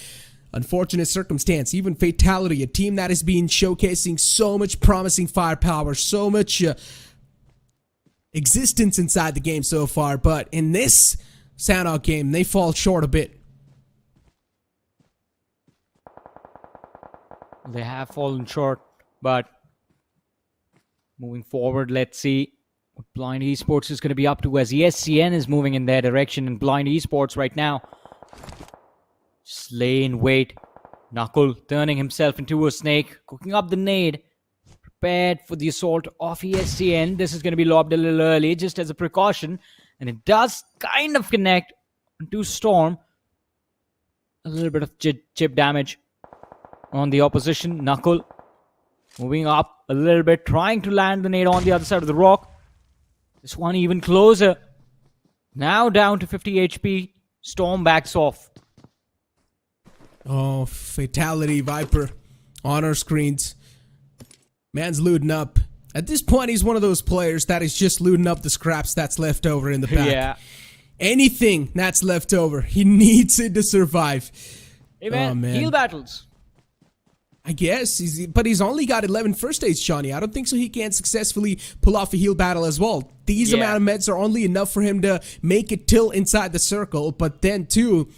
Unfortunate circumstance. Even FatalitY, a team that has been showcasing so much promising firepower, so much existence inside the game so far, but in this Sanhok game, they fall short a bit. They have fallen short, but moving forward, let's see what Blind Esports is going to be up to, as ESCN is moving in their direction, and Blind Esports right now just lay in wait. Knuckle turning himself into a snake, cooking up the nade, prepared for the assault of ESCN. This is going to be lobbed a little early, just as a precaution, and it does kind of connect to Storm. A little bit of chip damage on the opposition. Knuckle moving up a little bit, trying to land the nade on the other side of the rock. This one even closer. Now down to 50 HP. Storm backs off. Oh, Fatality Viper on our screens. Man's looting up. At this point, he's one of those players that is just looting up the scraps that's left over in the pack. Yeah. Anything that's left over, he needs it to survive. Hey man, Oh, man. heal battles. I guess, but he's only got 11 first aids, Shawnee. I don't think so he can successfully pull off a heal battle as well. These amount of meds are only enough for him to make it till inside the circle, but then too,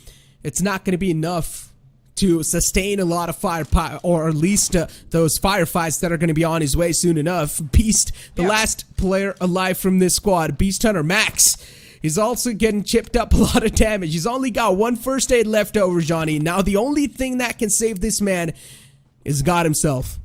it's not going to be enough to sustain a lot of firepower, or at least those firefights that are going to be on his way soon enough. Beast, the last player alive from this squad, Beast Hunter Max, he's also getting chipped up a lot of damage. He's only got 1 first aid left over, Johnny. Now the only thing that can save this man is God himself.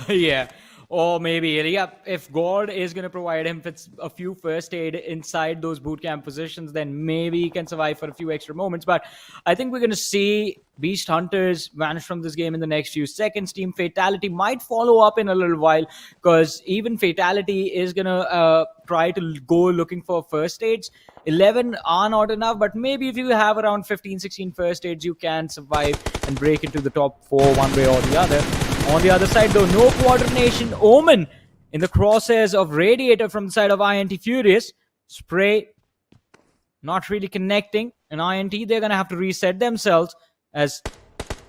Yeah. Or maybe, yeah, if God is going to provide him with a few first aid inside those bootcamp positions, then maybe he can survive for a few extra moments. But I think we're going to see Beast Hunters vanish from this game in the next few seconds. Team Fatality might follow up in a little while, because even Fatality is going to try to go looking for first aids. 11 are not enough, but maybe if you have around 15-16 first aids, you can survive and break into the top 4 one way or the other. On the other side, though, no coordination. Omen in the crosshairs of Radiator from the side of INTxFURIOUS. Spray not really connecting. And INT, they're going to have to reset themselves, as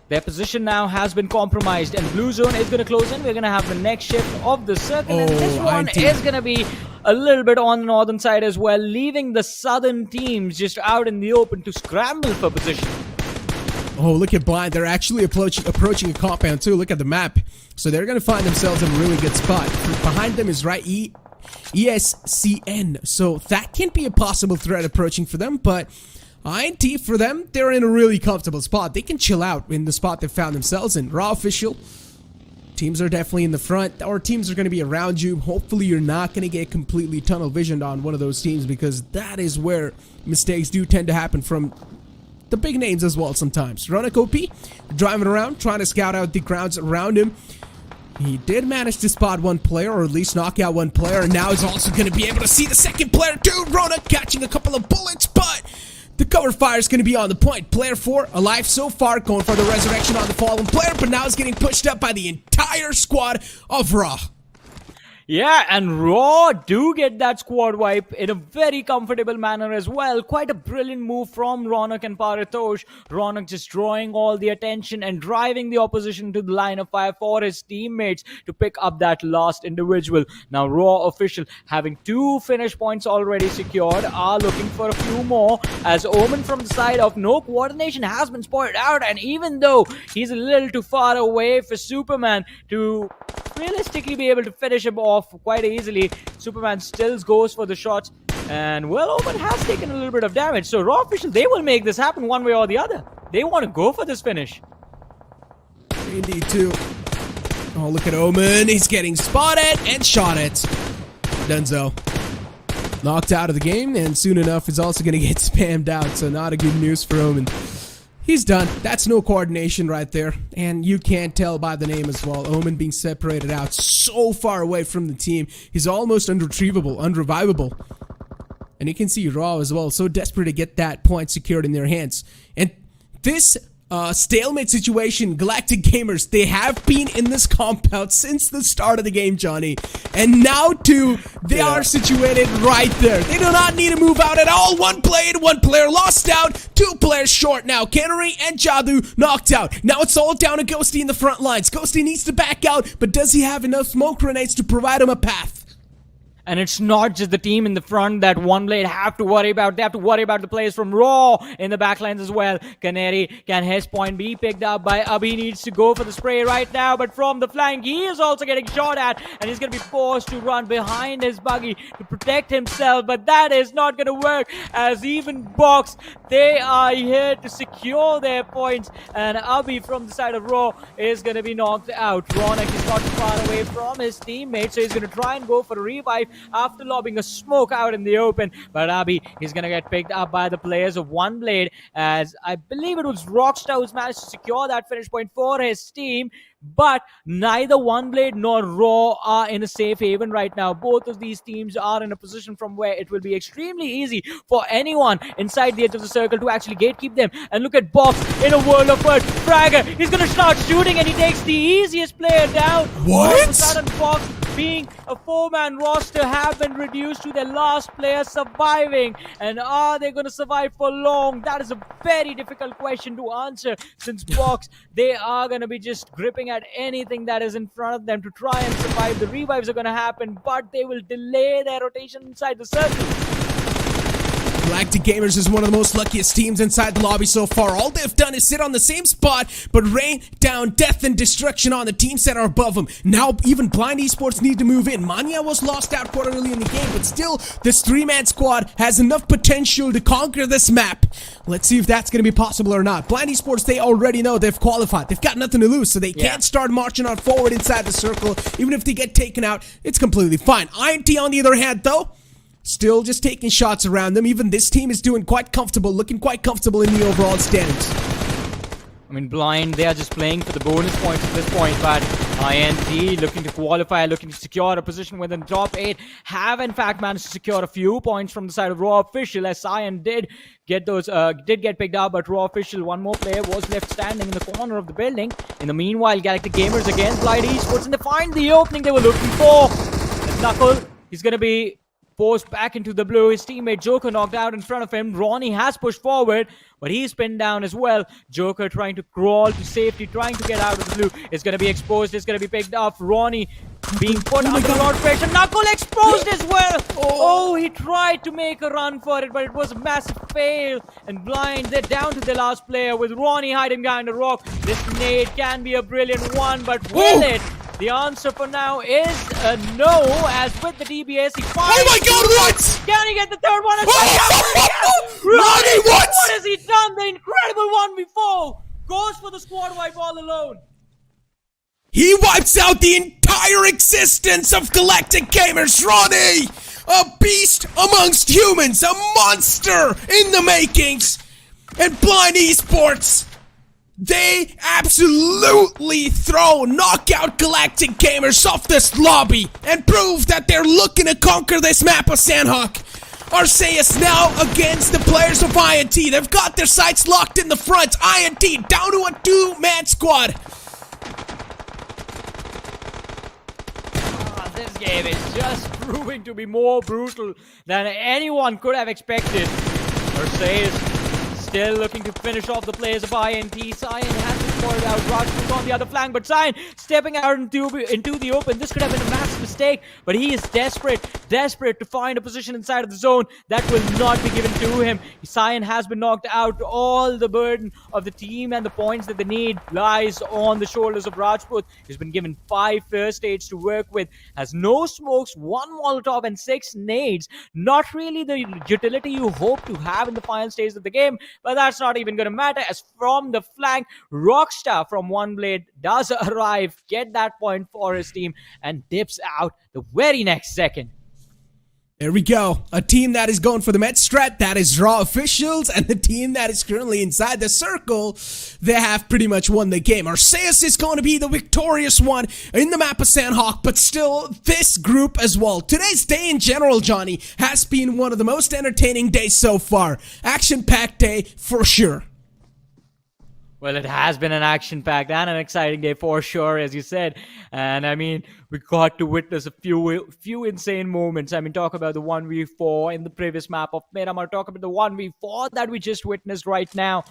their position now has been compromised. And Blue Zone is going to close in. We're going to have the next shift of the circle. And this one is going to be a little bit on the northern side as well, leaving the southern teams just out in the open to scramble for position. Oh, look at Blind. They're actually approaching a compound too. Look at the map. So they're going to find themselves in a really good spot. Behind them is right ESCN. So that can't be a possible threat approaching for them. But INT, for them, they're in a really comfortable spot. They can chill out in the spot they found themselves in. Raw official. Teams are definitely in the front, or teams are going to be around you. Hopefully you're not going to get completely tunnel visioned on one of those teams, because that is where mistakes do tend to happen from the big names as well sometimes. Ronak OP driving around, trying to scout out the grounds around him. He did manage to spot one player, or at least knock out one player, and now he's also going to be able to see the second player too. Ronak catching a couple of bullets, but the cover fire is going to be on the point. Player 4 alive so far, going for the resurrection on the fallen player, but now is getting pushed up by the entire squad of Raw. Yeah, and Raw do get that squad wipe in a very comfortable manner as well. Quite a brilliant move from Ronak and Paritosh. Ronak just drawing all the attention and driving the opposition to the line of fire for his teammates to pick up that last individual. Now Raw official, having 2 finish points already secured, are looking for a few more, as Omen from the side of no coordination has been spotted out, and even though he's a little too far away for Superman to realistically be able to finish him off quite easily, Superman still goes for the shots, and well, Omen has taken a little bit of damage. So Raw official, they will make this happen one way or the other. They want to go for this finish. Indeed too. Oh, look at Omen. He's getting spotted and shot at. Dunzo knocked out of the game, and soon enough is also going to get spammed out, so not a good news for Omen. He's done. That's no coordination right there. And you can't tell by the name as well. Omen being separated out so far away from the team. He's almost unretrievable, unrevivable. And you can see Raw as well, so desperate to get that point secured in their hands. And this stalemate situation, Galactic Gamers, they have been in this compound since the start of the game, Johnny. And now too, they are situated right there. They do not need to move out at all. One player lost out, 2 players short now. Canary and Jadu knocked out. Now it's all down to Ghosty in the front lines. Ghosty needs to back out, but does he have enough smoke grenades to provide him a path? And it's not just the team in the front that OneBlade have to worry about. They have to worry about the players from Raw in the backlines as well. Canary, can his point be picked up by Abhi? Needs to go for the spray right now, but from the flank, he is also getting shot at, and he's going to be forced to run behind his buggy to protect himself, but that is not going to work, as even Box, they are here to secure their points, and Abhi from the side of Raw is going to be knocked out. Ronak is not far away from his teammate, so he's going to try and go for a revive after lobbing a smoke out in the open, but Abhi is going to get picked up by the players of OneBlade, as I believe it was Rockstar who's managed to secure that finish point for his team. But neither OneBlade nor Raw are in a safe haven right now. Both of these teams are in a position from where it will be extremely easy for anyone inside the edge of the circle to actually gatekeep them. And look at Box in a world of hurt. Fragger, he's going to start shooting, and he takes the easiest player down. What? All of a sudden, Box, being a 4-man roster, have been reduced to their last player surviving. And are they going to survive for long? That is a very difficult question to answer, since Box, they are going to be just gripping at anything that is in front of them to try and survive. The revives are going to happen, but they will delay their rotation inside the circle. Galactic Gamers is one of the most luckiest teams inside the lobby so far. All they've done is sit on the same spot, but rain down death and destruction on the teams that are above them. Now even Blind Esports need to move in. Manya was lost out quite early in the game, but still, this 3-man squad has enough potential to conquer this map. Let's see if that's going to be possible or not. Blind Esports, they already know they've qualified. They've got nothing to lose, so they can't start marching on forward inside the circle. Even if they get taken out, it's completely fine. INT, on the other hand, though, still just taking shots around them. Even this team is doing quite comfortable, looking quite comfortable in the overall standings. I mean, Blind, they are just playing for the bonus points at this point, but INT looking to qualify, looking to secure a position within the top 8, have in fact managed to secure a few points from the side of Raw Official, as Cyan did get picked up, but Raw Official, one more player was left standing in the corner of the building. In the meanwhile, Galactic Gamers against Blind Esports, and they find the opening they were looking for. And Knuckle, he's going to be forced back into the blue. His teammate Joker knocked out in front of him. Ronnie has pushed forward, but he's pinned down as well. Joker trying to crawl to safety, trying to get out of the blue. It's going to be exposed. It's going to be picked up. Ronnie being put under a lot of pressure. Knuckle exposed as well. Oh, he tried to make a run for it, but it was a massive fail. And Blind, they're down to the last player with Ronnie hiding behind a rock. This nade can be a brilliant one, but will it? The answer for now is a no, as with the DBS, he finds... Oh my god, what? Can he get the third one? Ronnie, what? What has he done? The incredible 1v4 goes for the squad wipe all alone. He wipes out the entire existence of Galactic Gamers. Ronnie, a beast amongst humans, a monster in the makings. And Blind Esports, they absolutely knock out Galactic Gamers off this lobby and prove that they're looking to conquer this map of Sanhok. ARCEUS now against the players of INT. They've got their sights locked in the front. INT down to a 2-man squad. This game is just proving to be more brutal than anyone could have expected. ARCEUS still looking to finish off the players of INT. Cyan has been pointed out. Rajput on the other flank, but Cyan stepping out into the open. This could have been a massive mistake, but he is desperate to find a position inside of the zone that will not be given to him. Cyan has been knocked out. All the burden of the team and the points that they need lies on the shoulders of Rajput. He's been given 5 first aids to work with, has no smokes, 1 Molotov and 6 nades. Not really the utility you hope to have in the final stage of the game, but that's not even going to matter, as from the flank, Rockstar from OneBlade does arrive, get that point for his team, and dips out the very next second. There we go. A team that is going for the Met strat, that is Raw Officials, and the team that is currently inside the circle, they have pretty much won the game. ARCEUS is going to be the victorious one in the map of Sanhok, but still, this group as well. Today's day in general, Johnny, has been one of the most entertaining days so far. Action-packed day for sure. Well, it has been an action-packed and an exciting day for sure, as you said. And I mean, we got to witness a few insane moments. I mean, talk about the 1v4 in the previous map of Miramar. Talk about the 1v4 that we just witnessed right now.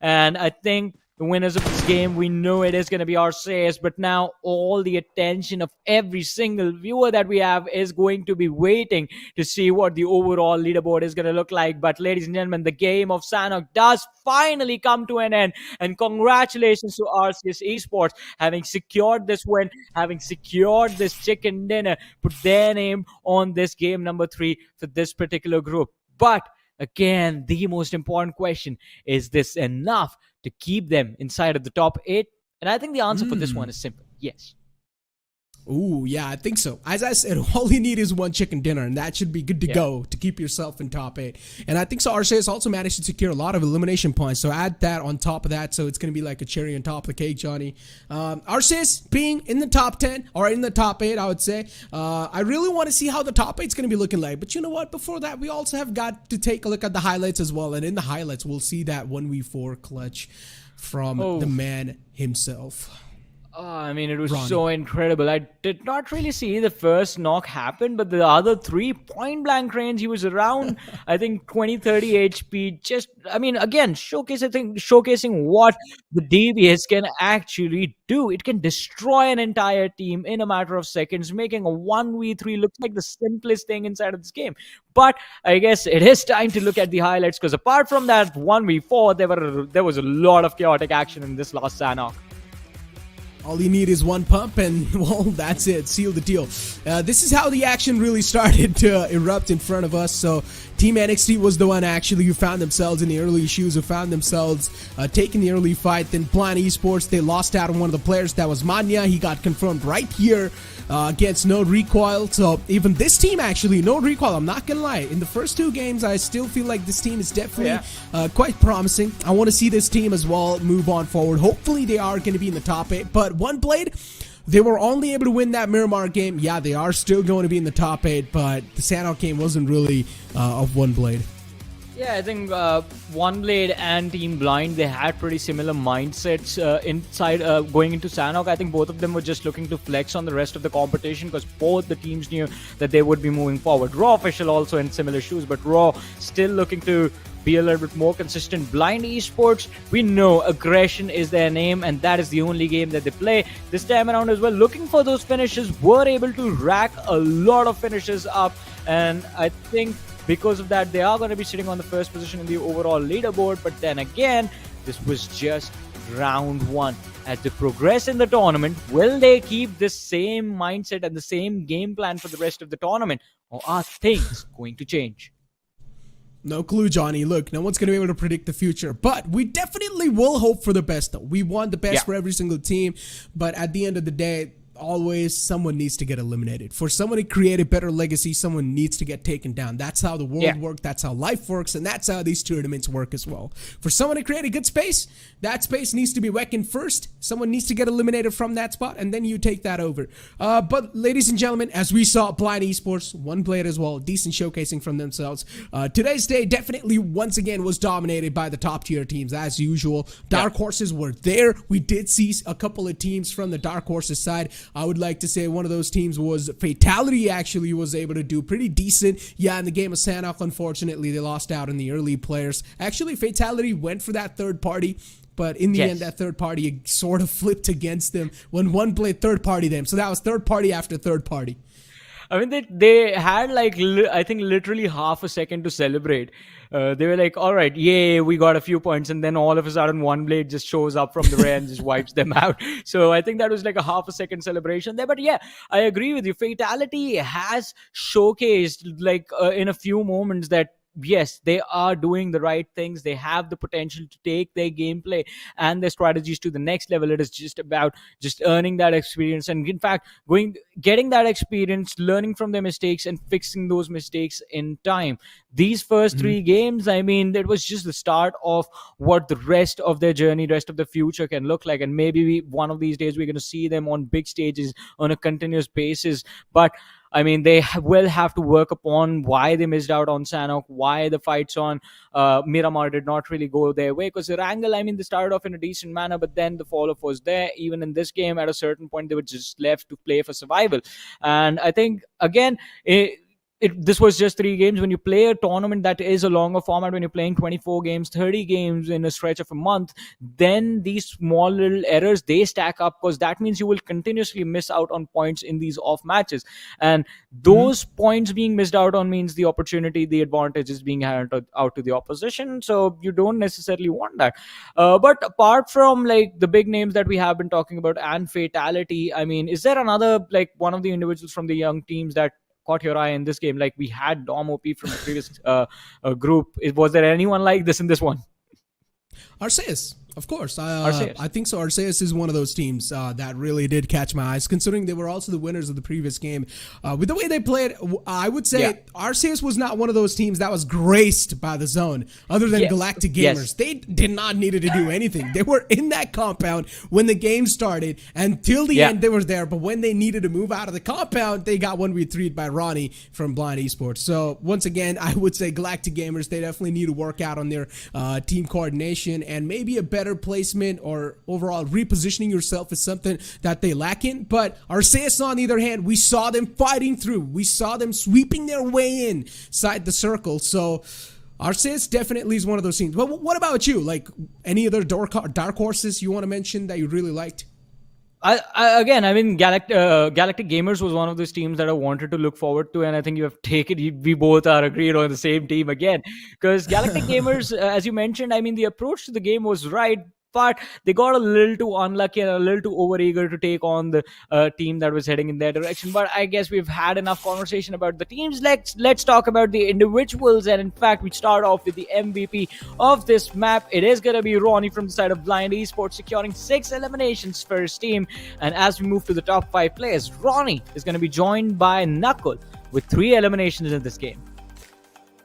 And I think the winners of this game. We know it is going to be RECOIL, but now all the attention of every single viewer that we have is going to be waiting to see what the overall leaderboard is going to look like. But ladies and gentlemen, the game of Sanhok does finally come to an end, and congratulations to RCS Esports having secured this win, having secured this chicken dinner, put their name on this game number 3 for this particular group. But again, the most important question, is this enough to keep them inside of the top 8? And I think the answer for this one is simple. Yes. Ooh, yeah, I think so. As I said, all you need is one chicken dinner, and that should be good to go to keep yourself in top 8. And I think so RCS also managed to secure a lot of elimination points, so add that on top of that, so it's going to be like a cherry on top of the cake, Johnny. RCS being in the top 10, or in the top 8, I would say. I really want to see how the top 8 is going to be looking like. But you know what? Before that, we also have got to take a look at the highlights as well. And in the highlights, we'll see that 1v4 clutch from the man himself. I mean, it was so incredible. I did not really see the first knock happen, but the other 3 point blank range, he was around, I think, 20-30 HP. Just, I mean, again, showcasing what the DBS can actually do. It can destroy an entire team in a matter of seconds, making a 1v3 look like the simplest thing inside of this game. But I guess it is time to look at the highlights, because apart from that 1v4, there was a lot of chaotic action in this last Sanhok. All you need is one pump and, well, that's it. Seal the deal. This is how the action really started to erupt in front of us. So Team NXT was the one actually who found themselves in the early issues, who found themselves taking the early fight. Then Blind Esports, they lost out on one of the players. That was Manya. He got confirmed right here against No Recoil. So even this team actually, No Recoil, I'm not going to lie. In the first 2 games, I still feel like this team is definitely quite promising. I want to see this team as well move on forward. Hopefully they are going to be in the top 8. But OneBlade, they were only able to win that Miramar game. Yeah, they are still going to be in the top 8, but the Sanhok game wasn't really of OneBlade. Yeah, I think OneBlade and Team Blind, they had pretty similar mindsets inside going into Sanhok. I think both of them were just looking to flex on the rest of the competition, because both the teams knew that they would be moving forward. Raw official also in similar shoes, but Raw still looking to be a little bit more consistent. Blind Esports, we know aggression is their name, and that is the only game that they play this time around as well. Looking for those finishes, were able to rack a lot of finishes up, and I think because of that, they are going to be sitting on the first position in the overall leaderboard. But then again, this was just round 1. As they progress in the tournament, will they keep this same mindset and the same game plan for the rest of the tournament, or are things going to change? No clue, Johnny. Look, no one's going to be able to predict the future, but we definitely will hope for the best, though. We want the best for every single team, but at the end of the day, always someone needs to get eliminated. For someone to create a better legacy, someone needs to get taken down. That's how the world works, that's how life works, and that's how these tournaments work as well. For someone to create a good space, that space needs to be reckoned first. Someone needs to get eliminated from that spot, and then you take that over. But ladies and gentlemen, as we saw, Blind Esports, OneBlade as well, decent showcasing from themselves. Today's day definitely once again was dominated by the top tier teams as usual. Dark Horses were there. We did see a couple of teams from the Dark Horses side. I would like to say one of those teams was FatalitY. Actually was able to do pretty decent. Yeah, in the game of Sanhok, unfortunately, they lost out on the early players. Actually, FatalitY went for that third party, but in the end, that third party sort of flipped against them when OneBlade third party them. So that was third party after third party. I mean, they had like, I think literally half a second to celebrate. They were like, all right, yay, we got a few points. And then all of a sudden, OneBlade just shows up from the rear and just wipes them out. So I think that was like a half a second celebration there. But yeah, I agree with you. FatalitY has showcased like in a few moments that yes, they are doing the right things. They have the potential to take their gameplay and their strategies to the next level. It is just about just earning that experience, and in fact, getting that experience, learning from their mistakes and fixing those mistakes in time. These first 3 games, I mean, it was just the start of what the rest of their journey, rest of the future can look like. And maybe one of these days we're going to see them on big stages on a continuous basis. But I mean, they will have to work upon why they missed out on Sanhok, why the fights on Miramar did not really go their way. Because Erangel, I mean, they started off in a decent manner, but then the fall-off was there. Even in this game, at a certain point, they were just left to play for survival. And I think, again, this was just 3 games. When you play a tournament that is a longer format, when you're playing 24 games, 30 games in a stretch of a month, then these small little errors, they stack up, because that means you will continuously miss out on points in these off matches. And those points being missed out on means the opportunity, the advantage is being handed out to the opposition. So you don't necessarily want that. But apart from like the big names that we have been talking about and FatalitY, I mean, is there another, like one of the individuals from the young teams that caught your eye in this game? Like we had Dom OP from the previous group. Was there anyone like this in this one? ARCEUS, of course. ARCEUS. I think so. ARCEUS is one of those teams that really did catch my eyes, considering they were also the winners of the previous game. With the way they played, I would say ARCEUS was not one of those teams that was graced by the zone, other than Galactic Gamers. They did not need to do anything. They were in that compound when the game started, and till the end they were there, but when they needed to move out of the compound, they got 1v3'd by Ronnie from Blind Esports. So once again, I would say Galactic Gamers, they definitely need to work out on their team coordination, and maybe a better placement or overall repositioning yourself is something that they lack in. But ARCEUS, on the other hand, we saw them fighting through. We saw them sweeping their way inside the circle. So ARCEUS definitely is one of those teams. But what about you? Like any other dark horses you want to mention that you really liked? Again, I mean, Galactic Gamers was one of those teams that I wanted to look forward to, and I think you have taken. We both are agreed on the same team again, because Galactic Gamers, as you mentioned, I mean, the approach to the game was right, but they got a little too unlucky and a little too overeager to take on the team that was heading in their direction. But I guess we've had enough conversation about the teams. Let's talk about the individuals. And in fact, we start off with the MVP of this map. It is going to be Ronnie from the side of Blind Esports, securing 6 eliminations for his team. And as we move to the top 5 players, Ronnie is going to be joined by Knuckle with 3 eliminations in this game.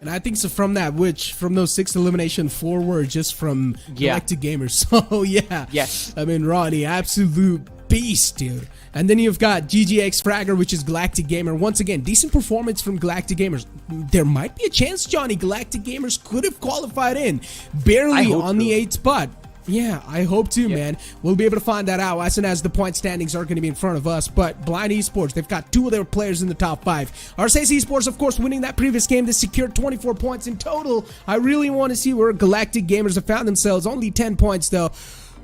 And I think so from those 6 elimination, 4 were just from Galactic Gamers. So Yes. I mean, Ronnie, absolute beast, dude. And then you've got GGX Fragger, which is Galactic Gamer. Once again, decent performance from Galactic Gamers. There might be a chance, Johnny, Galactic Gamers could have qualified in. Barely on the 8th spot. Yeah, I hope too, man. We'll be able to find that out as soon as the point standings are going to be in front of us. But Blind Esports, they've got 2 of their players in the top 5. ARCEUS Esports, of course, winning that previous game. They secured 24 points in total. I really want to see where Galactic Gamers have found themselves. Only 10 points, though.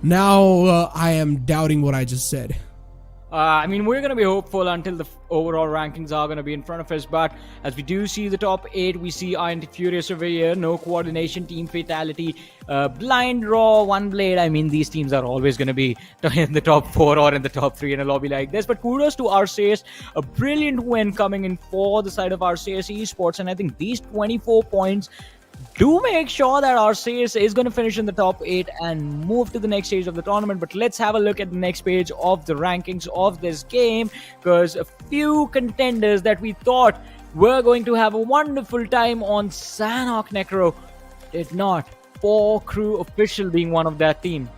Now, I am doubting what I just said. I mean, we're going to be hopeful until the overall rankings are going to be in front of us. But as we do see the top 8, we see INTxFURIOUS over here. No coordination, Team FatalitY, Blind Raw, OneBlade. I mean, these teams are always going to be in the top 4 or in the top 3 in a lobby like this. But kudos to ARCEUS. A brilliant win coming in for the side of ARCEUS Esports. And I think these 24 points do make sure that ARCEUS is going to finish in the top 8 and move to the next stage of the tournament. But let's have a look at the next page of the rankings of this game, because a few contenders that we thought were going to have a wonderful time on Sanhok Necro did not. 4 Crew Official being one of that team.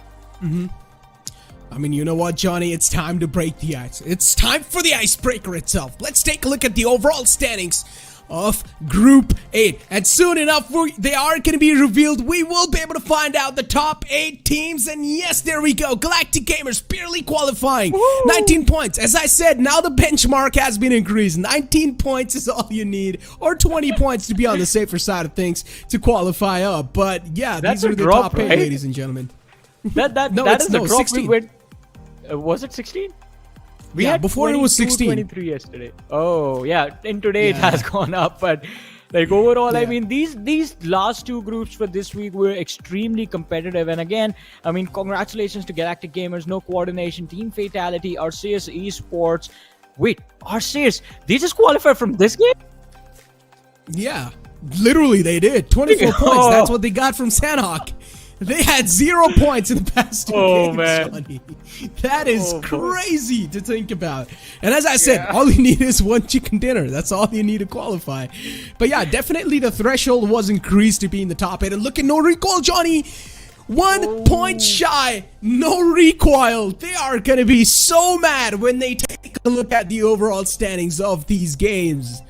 I mean, you know what, Johnny? It's time to break the ice. It's time for the icebreaker itself. Let's take a look at the overall standings of Group 8. And soon enough, they are going to be revealed. We will be able to find out the top 8 teams. And yes, there we go. Galactic Gamers barely qualifying. Woo! 19 points. As I said, now the benchmark has been increased. 19 points is all you need. Or 20 points to be on the safer side of things to qualify up. But yeah, these are the top 8, ladies and gentlemen. That is a drop. 16. Was it 16? We had before it was 16. 23 yesterday. Oh, yeah. And today it has gone up. But like overall, I mean, these last 2 groups for this week were extremely competitive. And again, I mean, congratulations to Galactic Gamers. No coordination. Team FatalitY, ARCEUS Esports. Wait, ARCEUS, they just qualified from this game? Yeah, literally they did. 24 points. That's what they got from Sanhok. They had 0 points in the past 2 games, man. Johnny. That is crazy to think about. And as I said, all you need is 1 chicken dinner. That's all you need to qualify. But yeah, definitely the threshold was increased to be in the top 8. And look at no recoil, Johnny. 1 point shy. No recoil. They are going to be so mad when they take a look at the overall standings of these games.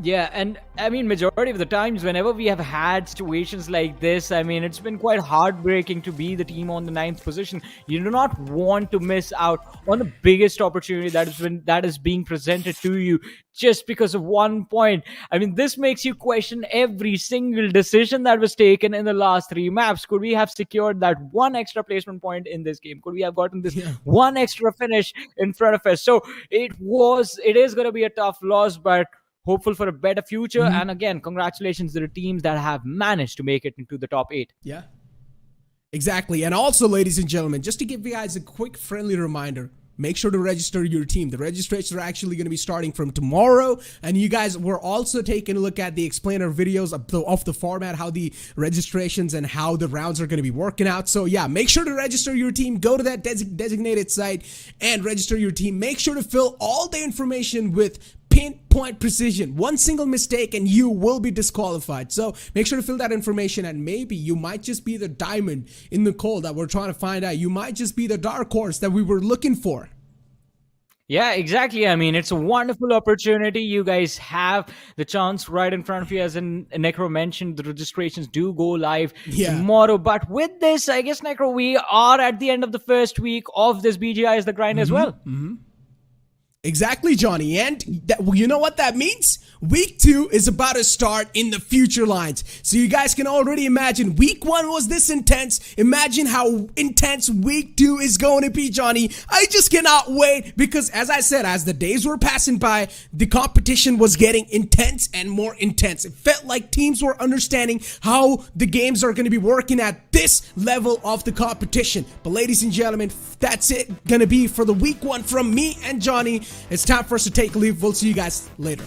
Yeah, and I mean, majority of the times, whenever we have had situations like this, I mean, it's been quite heartbreaking to be the team on the 9th position. You do not want to miss out on the biggest opportunity that is being presented to you just because of 1 point. I mean, this makes you question every single decision that was taken in the last 3 maps. Could we have secured that 1 extra placement point in this game? Could we have gotten this 1 extra finish in front of us? So it is going to be a tough loss, but hopeful for a better future. And again, congratulations to the teams that have managed to make it into the top 8. Yeah, exactly. And also, ladies and gentlemen, just to give you guys a quick friendly reminder, make sure to register your team. The registrations are actually going to be starting from tomorrow. And you guys, we're also taking a look at the explainer videos of the format, how the registrations and how the rounds are going to be working out. So yeah, make sure to register your team. Go to that designated site and register your team. Make sure to fill all the information with pinpoint precision. 1 single mistake and you will be disqualified. So make sure to fill that information, and maybe you might just be the diamond in the coal that we're trying to find out. You might just be the dark horse that we were looking for. Yeah, exactly. I mean, it's a wonderful opportunity. You guys have the chance right in front of you. As Necro mentioned, the registrations do go live tomorrow. But with this, I guess, Necro, we are at the end of the first week of this BGI is the grind as well. Exactly, Johnny. And you know what that means? Week 2 is about to start in the future lines. So you guys can already imagine week 1 was this intense. Imagine how intense week 2 is going to be, Johnny. I just cannot wait, because as I said, as the days were passing by, the competition was getting intense and more intense. It felt like teams were understanding how the games are going to be working at this level of the competition. But ladies and gentlemen, that's it going to be for the week 1 from me and Johnny. It's time for us to take a leave. We'll see you guys later.